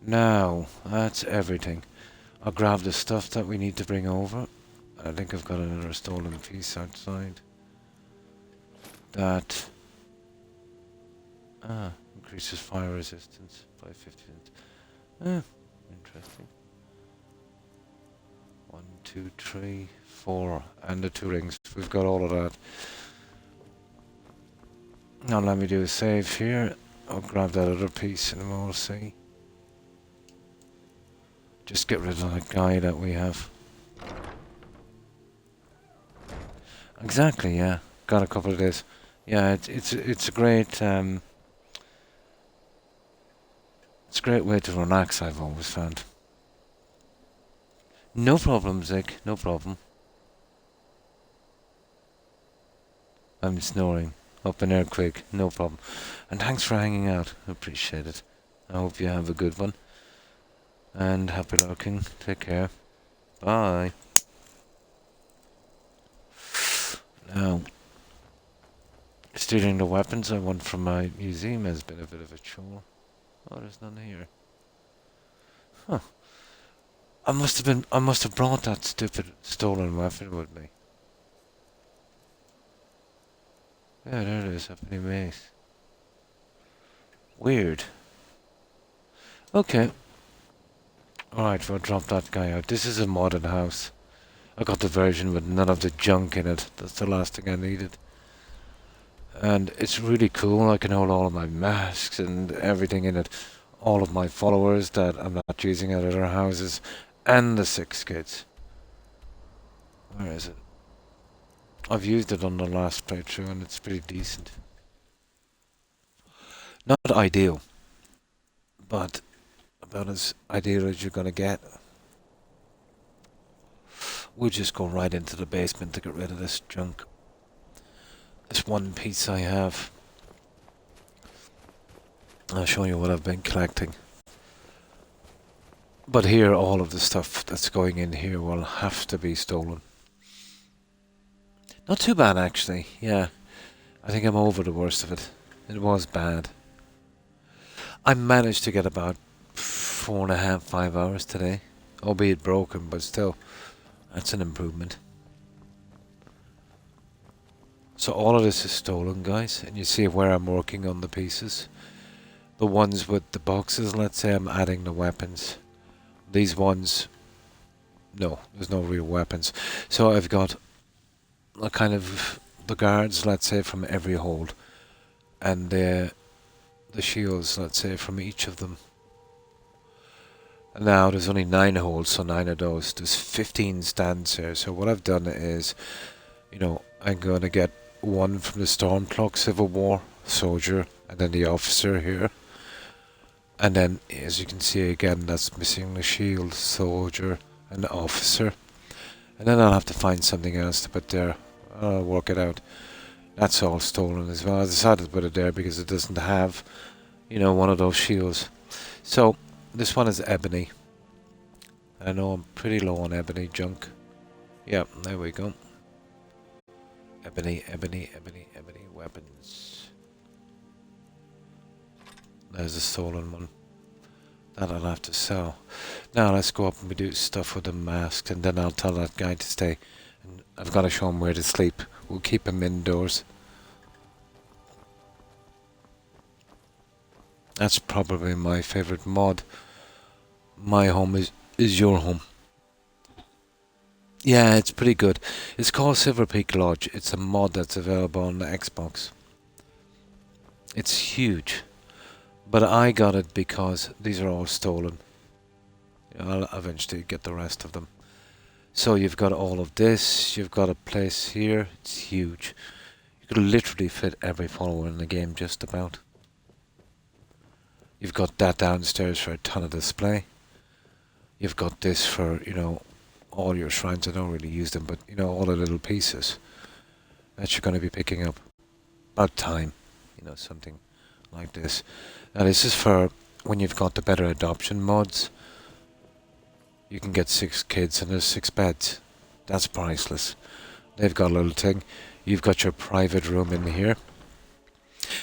Now, that's everything. I'll grab the stuff that we need to bring over. I think I've got another stolen piece outside. That increases fire resistance by 50%. Interesting. 1, 2, 3, 4, and the 2 rings. We've got all of that. Now let me do a save here. I'll grab that other piece and then we'll see. Just get rid of that guy that we have. Exactly, yeah. Got a couple of days. Yeah, it's a great it's a great way to relax, I've always found. No problem, Zick, no problem. I'm snoring. Up an earthquake, no problem. And thanks for hanging out. I appreciate it. I hope you have a good one. And happy lurking. Take care. Bye. Now, stealing the weapons I want from my museum has been a bit of a chore. Oh, there's none here. Huh. I must have brought that stupid stolen weapon with me. Yeah, there it is, up in the maze. Weird. Okay. Alright, we'll drop that guy out. This is a modern house. I got the version with none of the junk in it. That's the last thing I needed. And it's really cool. I can hold all of my masks and everything in it. All of my followers that I'm not using at other houses. And the 6 kids. Where is it? I've used it on the last playthrough and it's pretty decent. Not ideal. But about as ideal as you're gonna get. We'll just go right into the basement to get rid of this junk. This one piece I have. I'll show you what I've been collecting. But here, all of the stuff that's going in here will have to be stolen. Not too bad, actually. Yeah. I think I'm over the worst of it. It was bad. I managed to get about 4.5, 5 hours today. Albeit broken, but still. That's an improvement. So all of this is stolen, guys. And you see where I'm working on the pieces. The ones with the boxes, let's say I'm adding the weapons. These ones, no, there's no real weapons. So I've got a kind of the guards, let's say, from every hold. And the shields, let's say, from each of them. And now there's only 9 holds, so 9 of those. There's 15 stands here. So what I've done is, you know, I'm going to get one from the Stormcloak Civil War soldier, and then the officer here. And then, as you can see again, that's missing the shield, soldier, and the officer. And then I'll have to find something else to put there. I'll work it out. That's all stolen as well. I decided to put it there because it doesn't have, you know, one of those shields. So, this one is ebony. I know I'm pretty low on ebony junk. Yep, there we go. Ebony, ebony, ebony, ebony weapons. There's a stolen one. That I'll have to sell. Now let's go up and we do stuff with the mask, and then I'll tell that guy to stay. And I've got to show him where to sleep. We'll keep him indoors. That's probably my favorite mod. My home is your home. Yeah, it's pretty good. It's called Silver Peak Lodge. It's a mod that's available on the Xbox. It's huge. But I got it because these are all stolen. I'll eventually get the rest of them. So you've got all of this. You've got a place here. It's huge. You could literally fit every follower in the game just about. You've got that downstairs for a ton of display. You've got this for, you know, all your shrines. I don't really use them, but, you know, all the little pieces that you're going to be picking up. About time. You know, something like this. Now this is for when you've got the better adoption mods. You can get 6 kids and there's 6 beds. That's priceless. They've got a little thing. You've got your private room in here.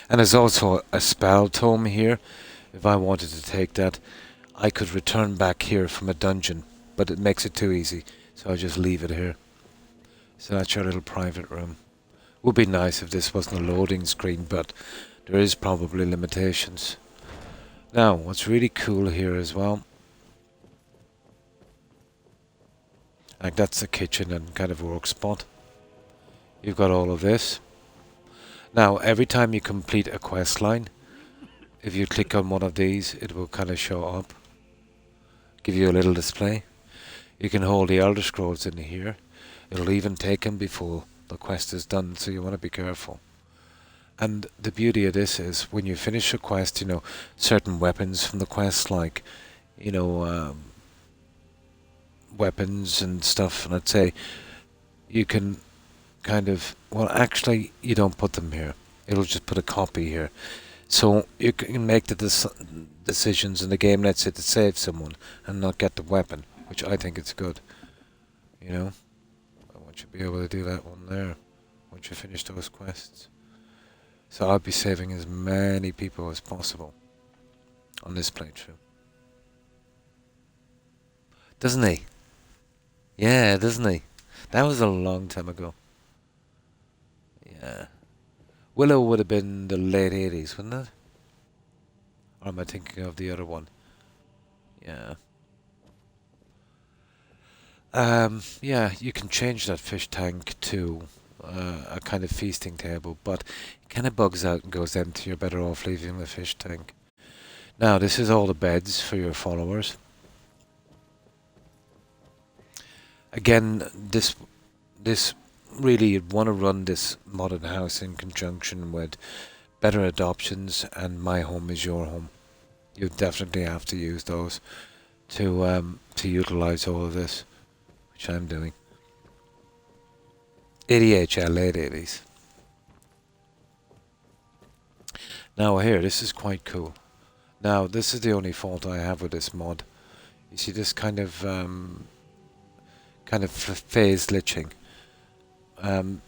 And there's also a spell tome here. If I wanted to take that, I could return back here from a dungeon. But it makes it too easy. So I just leave it here. So that's your little private room. Would be nice if this wasn't a loading screen, but there is probably limitations. Now, what's really cool here as well, like that's the kitchen and kind of work spot. You've got all of this. Now, every time you complete a quest line, if you click on one of these, it will kind of show up. Give you a little display. You can hold the Elder Scrolls in here. It'll even take them before the quest is done, so you want to be careful. And the beauty of this is, when you finish a quest, you know, certain weapons from the quest, like, you know, weapons and stuff, and I'd say you can kind of, well, actually, you don't put them here. It'll just put a copy here. So you can make the decisions, and the game lets it to save someone and not get the weapon, which I think is good. You know, I want you to be able to do that one there once you finish those quests. So I'll be saving as many people as possible on this playthrough. Doesn't he? Yeah, doesn't he? That was a long time ago. Yeah. Willow would have been the late 80s, wouldn't it? Or am I thinking of the other one? Yeah. Yeah, you can change that fish tank to a kind of feasting table, but it kind of bugs out and goes empty. You're better off leaving the fish tank. Now, this is all the beds for your followers. Again, this really, you'd want to run this modded house in conjunction with better adoptions and My Home is Your Home. You definitely have to use those to utilize all of this, which I'm doing. ADHL late 80s. Now here, this is quite cool. Now, this is the only fault I have with this mod. You see this kind of phase glitching.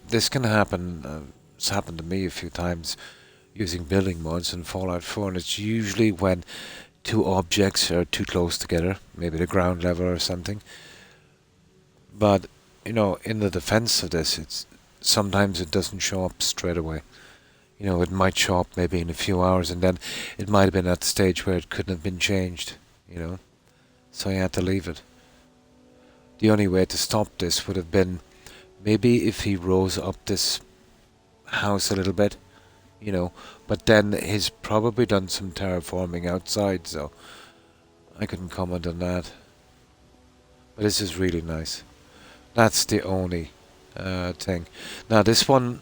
This can happen. It's happened to me a few times using building mods in Fallout 4, and it's usually when two objects are too close together, maybe the ground level or something. But you know, in the defense of this, it's sometimes it doesn't show up straight away. You know, it might show up maybe in a few hours, and then it might have been at the stage where it couldn't have been changed. You know, so you had to leave it. The only way to stop this would have been maybe if he rose up this house a little bit, you know, but then he's probably done some terraforming outside, so I couldn't comment on that. But this is really nice. That's the only thing. Now this one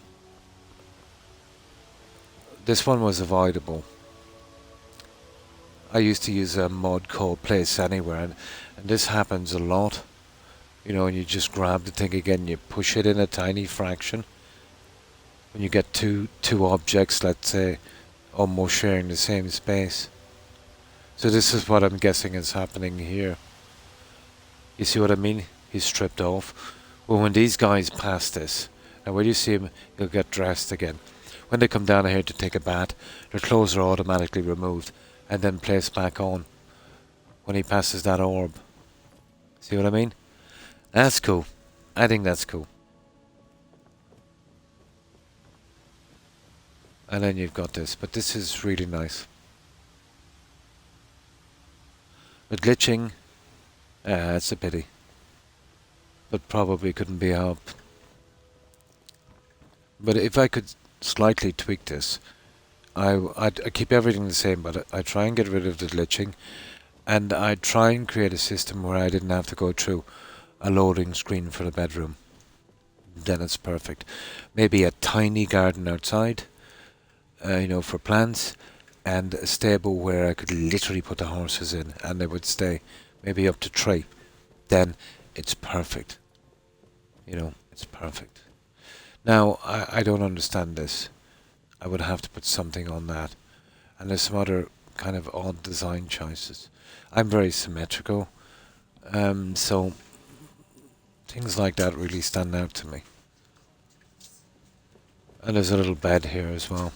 was avoidable. I used to use a mod called Place Anywhere, and this happens a lot. You know, and you just grab the thing again, you push it in a tiny fraction. When you get two objects, let's say, almost sharing the same space. So this is what I'm guessing is happening here. You see what I mean? He's stripped off. Well, when these guys pass this, and when you see him, he'll get dressed again. When they come down here to take a bath, their clothes are automatically removed and then placed back on when he passes that orb. See what I mean? That's cool. I think that's cool. And then you've got this, but this is really nice. But glitching, it's a pity. But probably couldn't be helped. But if I could slightly tweak this, I'd keep everything the same, but I try and get rid of the glitching, and I try and create a system where I didn't have to go through a loading screen for the bedroom. Then it's perfect. Maybe a tiny garden outside, you know, for plants, and a stable where I could literally put the horses in and they would stay, maybe up to 3. Then it's perfect. You know, it's perfect. Now, I don't understand this. I would have to put something on that. And there's some other kind of odd design choices. I'm very symmetrical, so things like that really stand out to me. And there's a little bed here as well.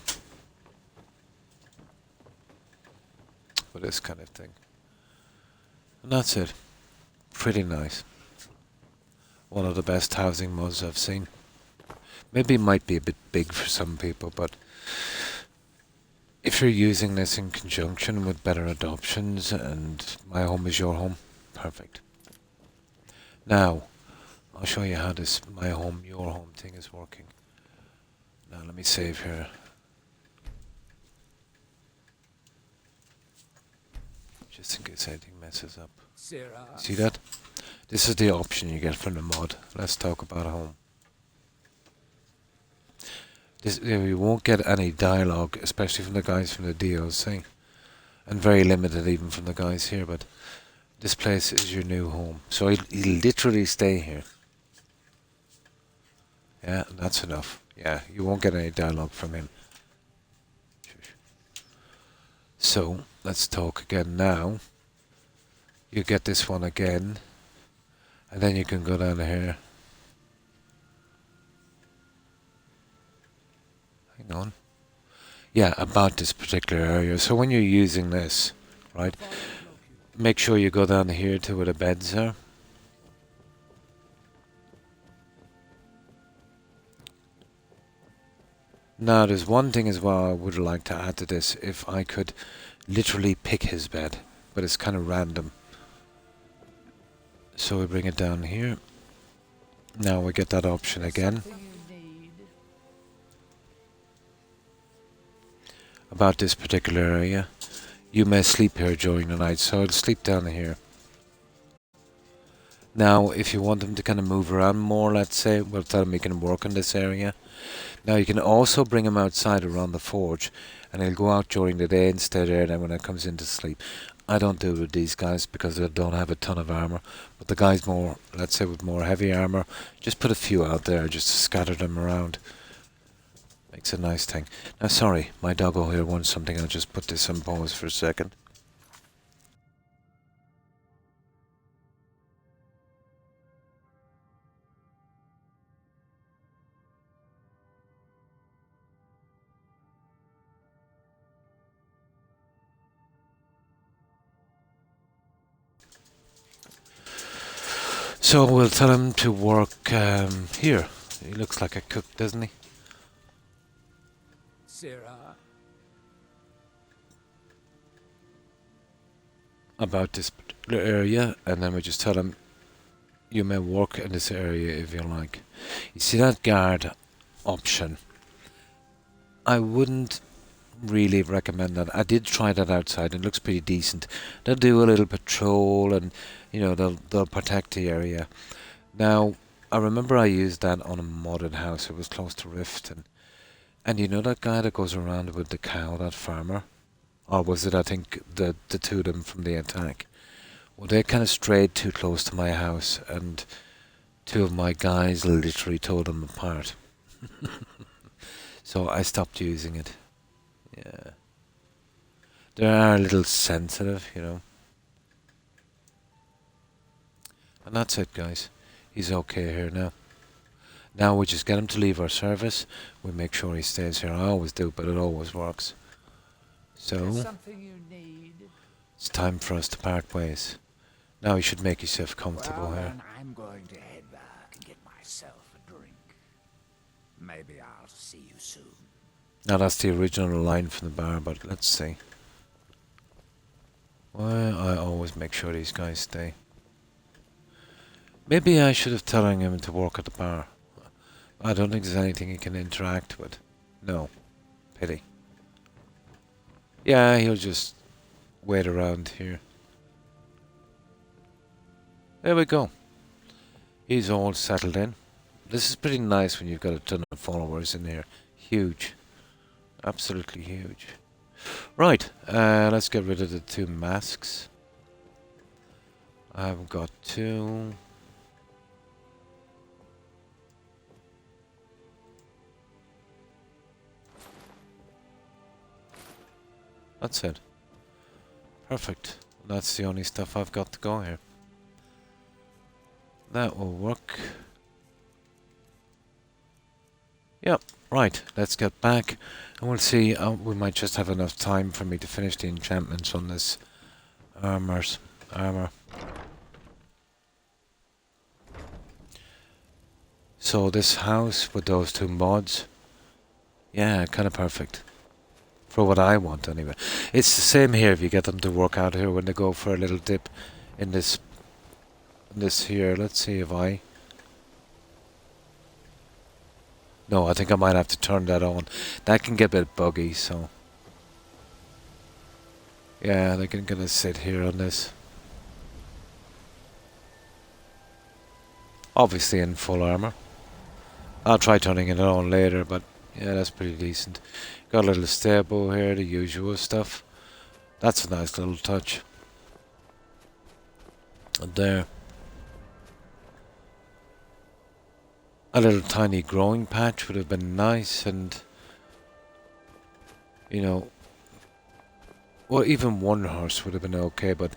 For this kind of thing. And that's it. Pretty nice. One of the best housing mods I've seen. Maybe it might be a bit big for some people, but if you're using this in conjunction with better adoptions and My Home is Your Home, perfect. Now, I'll show you how this My Home, Your Home thing is working. Now let me save here. just in case anything messes up. Sirrah. See that? This is the option you get from the mod. Let's talk about home. This, you won't get any dialogue, especially from the guys from the DLC. And very limited even from the guys here, but this place is your new home. So he'll literally stay here. Yeah, that's enough. Yeah, you won't get any dialogue from him. So, let's talk again now. You get this one again. And then you can go down here. Hang on. Yeah, about this particular area. So when you're using this, right, make sure you go down here to where the beds are. Now, there's one thing as well I would like to add to this. If I could literally pick his bed, but it's kind of random. So we bring it down here. Now we get that option again. About this particular area. You may sleep here during the night, so I'll sleep down here. Now, if you want him to kind of move around more, let's say, we'll tell him he can work in this area. Now, you can also bring him outside around the forge, and he'll go out during the day and stay there then when it comes in to sleep. I don't do it with these guys because they don't have a ton of armor, but the guys more, let's say with more heavy armor, just put a few out there just to scatter them around. Makes a nice thing. Now, sorry, my doggo here wants something. I'll just put this on pause for a second. So we'll tell him to work here. He looks like a cook, doesn't he? Sirrah. About this particular area, and then we just tell him you may work in this area if you like. You see that guard option? I wouldn't really recommend that. I did try that outside. It looks pretty decent. They'll do a little patrol, and you know they'll protect the area. Now, I remember I used that on a modded house. It was close to Rift, and you know that guy that goes around with the cow, that farmer? Or was it, I think, the two of them from the attack? Well, they kind of strayed too close to my house, and two of my guys literally tore them apart. So I stopped using it. Yeah. They are a little sensitive, you know. And that's it, guys. He's okay here now. Now we just get him to leave our service. We make sure he stays here. I always do, but it always works. So, Something you need. it's time for us to part ways. Now you should make yourself comfortable Well, here. then I'm going to head back and get myself a drink. Maybe I'll see you soon. Now that's the original line from the bar, but let's see. Well, I always make sure these guys stay. Maybe I should have telling him to work at the bar. I don't think there's anything he can interact with. No. Pity. Yeah, he'll just wait around here. There we go. He's all settled in. This is pretty nice when you've got a ton of followers in here. Huge. Absolutely huge. Right, let's get rid of the two masks. I've got two. That's it. Perfect. That's the only stuff I've got to go here. That will work. Yep, right. Let's get back and we'll see. We might just have enough time for me to finish the enchantments on this armor. So this house with those two mods, yeah, kind of perfect. For what I want, anyway. It's the same here if you get them to work out here when they go for a little dip in this here. Let's see if I... No, I think I might have to turn that on. That can get a bit buggy, so... Yeah, they can gonna sit here on this. Obviously in full armor. I'll try turning it on later, but yeah, that's pretty decent. Got a little stable here, the usual stuff. That's a nice little touch. And there. A little tiny growing patch would have been nice, and you know, well, even one horse would have been okay, but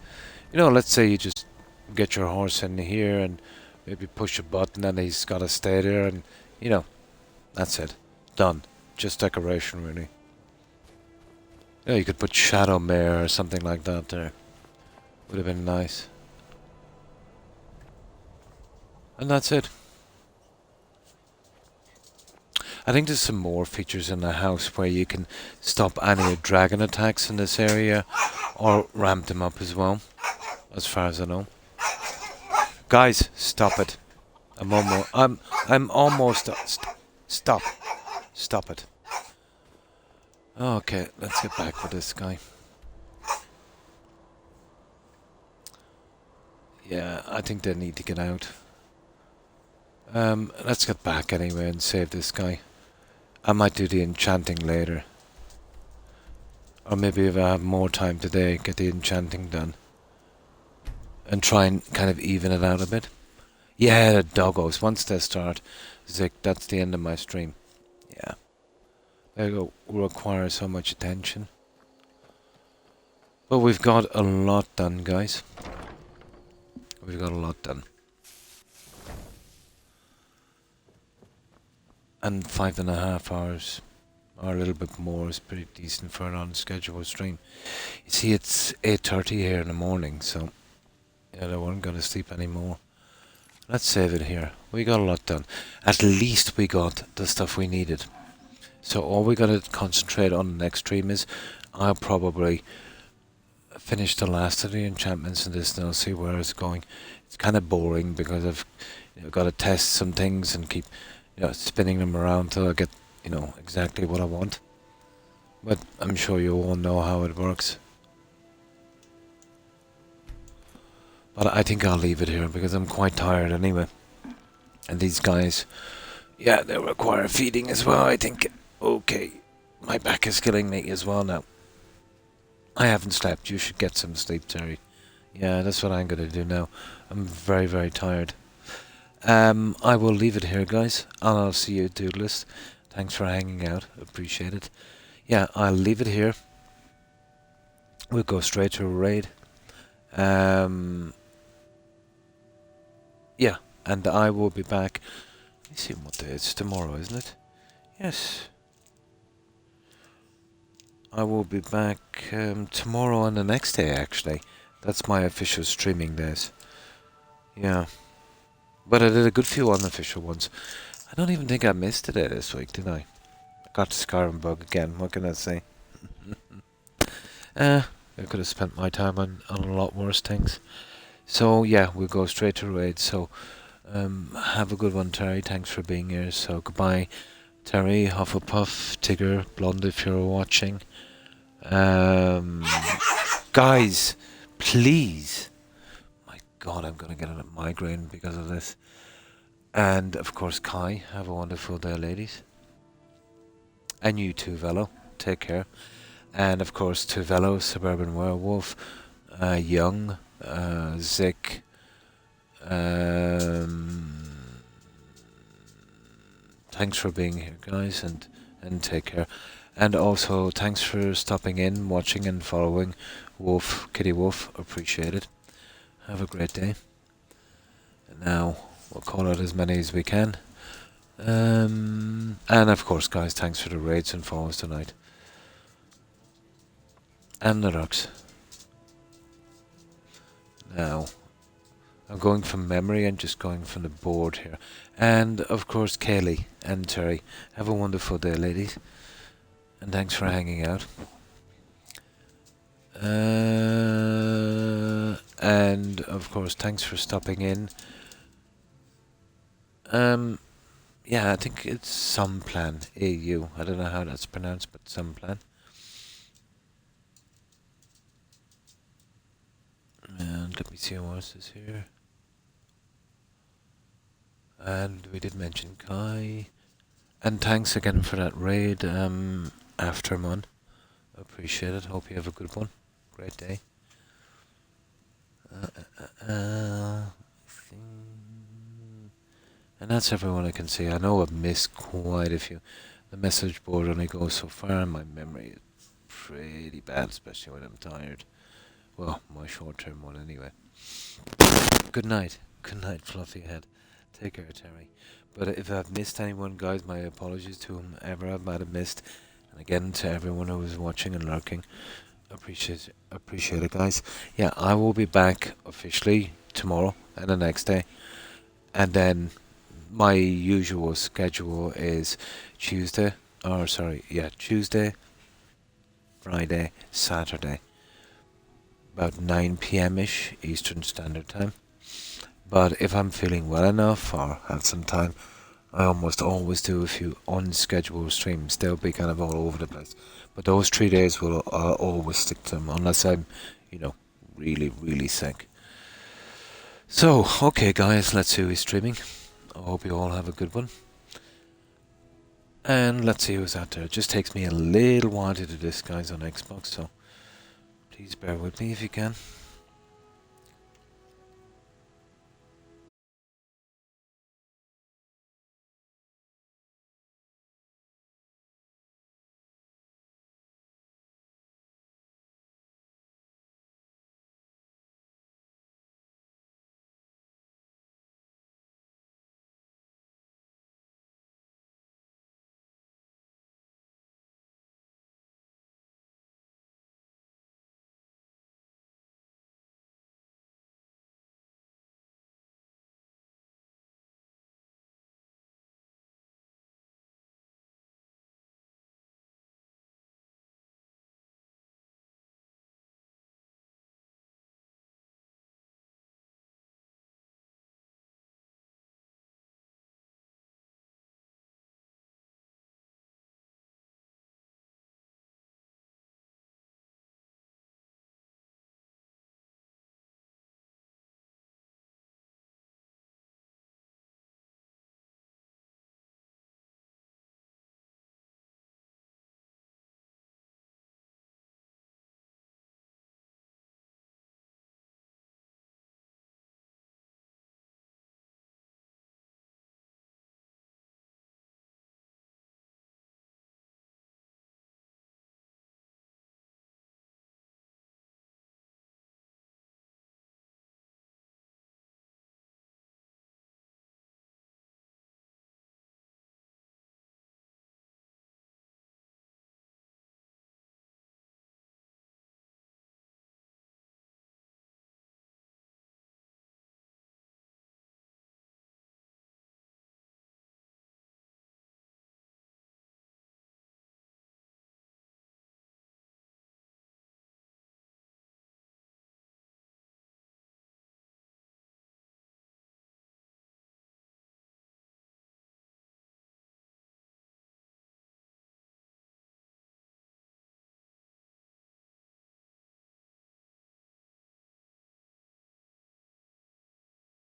you know, let's say you just get your horse in here and maybe push a button and he's got to stay there, and you know, that's it. Done. Just decoration, really. Yeah, you could put Shadow Mare or something like that there. Would have been nice. And that's it. I think there's some more features in the house where you can stop any dragon attacks in this area or ramp them up as well, as far as I know. Guys, stop it. I'm almost stop. Stop it. Okay, let's get back with this guy. Yeah, I think they need to get out. Let's get back anyway and save this guy. I might do the enchanting later. Or maybe if I have more time today, get the enchanting done. And try and kind of even it out a bit. Yeah, the doggos. Once they start, Zick, that's the end of my stream. Yeah. They go require so much attention. But we've got a lot done, guys. We've got a lot done. And 5.5 hours, or a little bit more, is pretty decent for an unscheduled stream. You see, it's 8:30 here in the morning, so yeah, I wasn't going to sleep anymore. Let's save it here. We got a lot done. At least we got the stuff we needed. So all we got to concentrate on the next stream is I'll probably finish the last of the enchantments in this, and I'll see where it's going. It's kind of boring because I've got to test some things and keep spinning them around till I get exactly what I want. But I'm sure you all know how it works. But I think I'll leave it here because I'm quite tired anyway. And these guys, yeah, they require feeding as well, I think. Okay, my back is killing me as well now. I haven't slept. You should get some sleep, Terry. Yeah, that's what I'm going to do now. I'm very, very tired. I will leave it here, guys. And I'll see you, Doodless. Thanks for hanging out. Appreciate it. Yeah, I'll leave it here. We'll go straight to a raid. Yeah, and I will be back. Let me see what day it's tomorrow, isn't it? Yes. I will be back tomorrow and the next day, actually. That's my official streaming days. Yeah. But I did a good few unofficial ones. I don't even think I missed a day this week, did I? I got the Skyrim bug again, what can I say? I could have spent my time on a lot worse things. So yeah, we'll go straight to raid. So have a good one, Terry. Thanks for being here. So goodbye, Terry, Hufflepuff, Tigger, Blonde, if you're watching. Guys, please. My God, I'm gonna get a migraine because of this. And of course, Kai. Have a wonderful day, ladies. And you too, Velo. Take care. And of course, to Velo, Suburban Werewolf, Young, Zick, thanks for being here, guys, and take care. And also, thanks for stopping in, watching and following Wolf, Kitty Wolf. Appreciate it. Have a great day. Now, we'll call out as many as we can. And of course, guys, thanks for the raids and follows tonight. And the rocks. Now, I'm going from memory and just going from the board here. And of course, Kaylee and Terry. Have a wonderful day, ladies. And thanks for hanging out. And of course, thanks for stopping in. Yeah, I think it's some plan. AU. I don't know how that's pronounced, but some plan. let me see what else is here. And we did mention Kai. And thanks again for that raid, Aftermon. Appreciate it. Hope you have a good one. Great day. And that's everyone I can see. I know I've missed quite a few. The message board only goes so far, and my memory is pretty bad, especially when I'm tired. Well, my short-term one anyway. Good night. Good night, Fluffy Head. Take care, Terry. But if I've missed anyone, guys, my apologies to whomever I might have missed. And again, to everyone who was watching and lurking. Appreciate it, guys. Yeah, I will be back officially tomorrow and the next day. And then my usual schedule is Tuesday, Friday, Saturday. About 9 p.m.-ish Eastern Standard Time. But if I'm feeling well enough or have some time, I almost always do a few unscheduled streams. They'll be kind of all over the place. But those 3 days will always stick to them, unless I'm, really, really sick. So, okay guys, let's see who's streaming. I hope you all have a good one. And let's see who's out there. It just takes me a little while to do this, guys, on Xbox, so please bear with me if you can.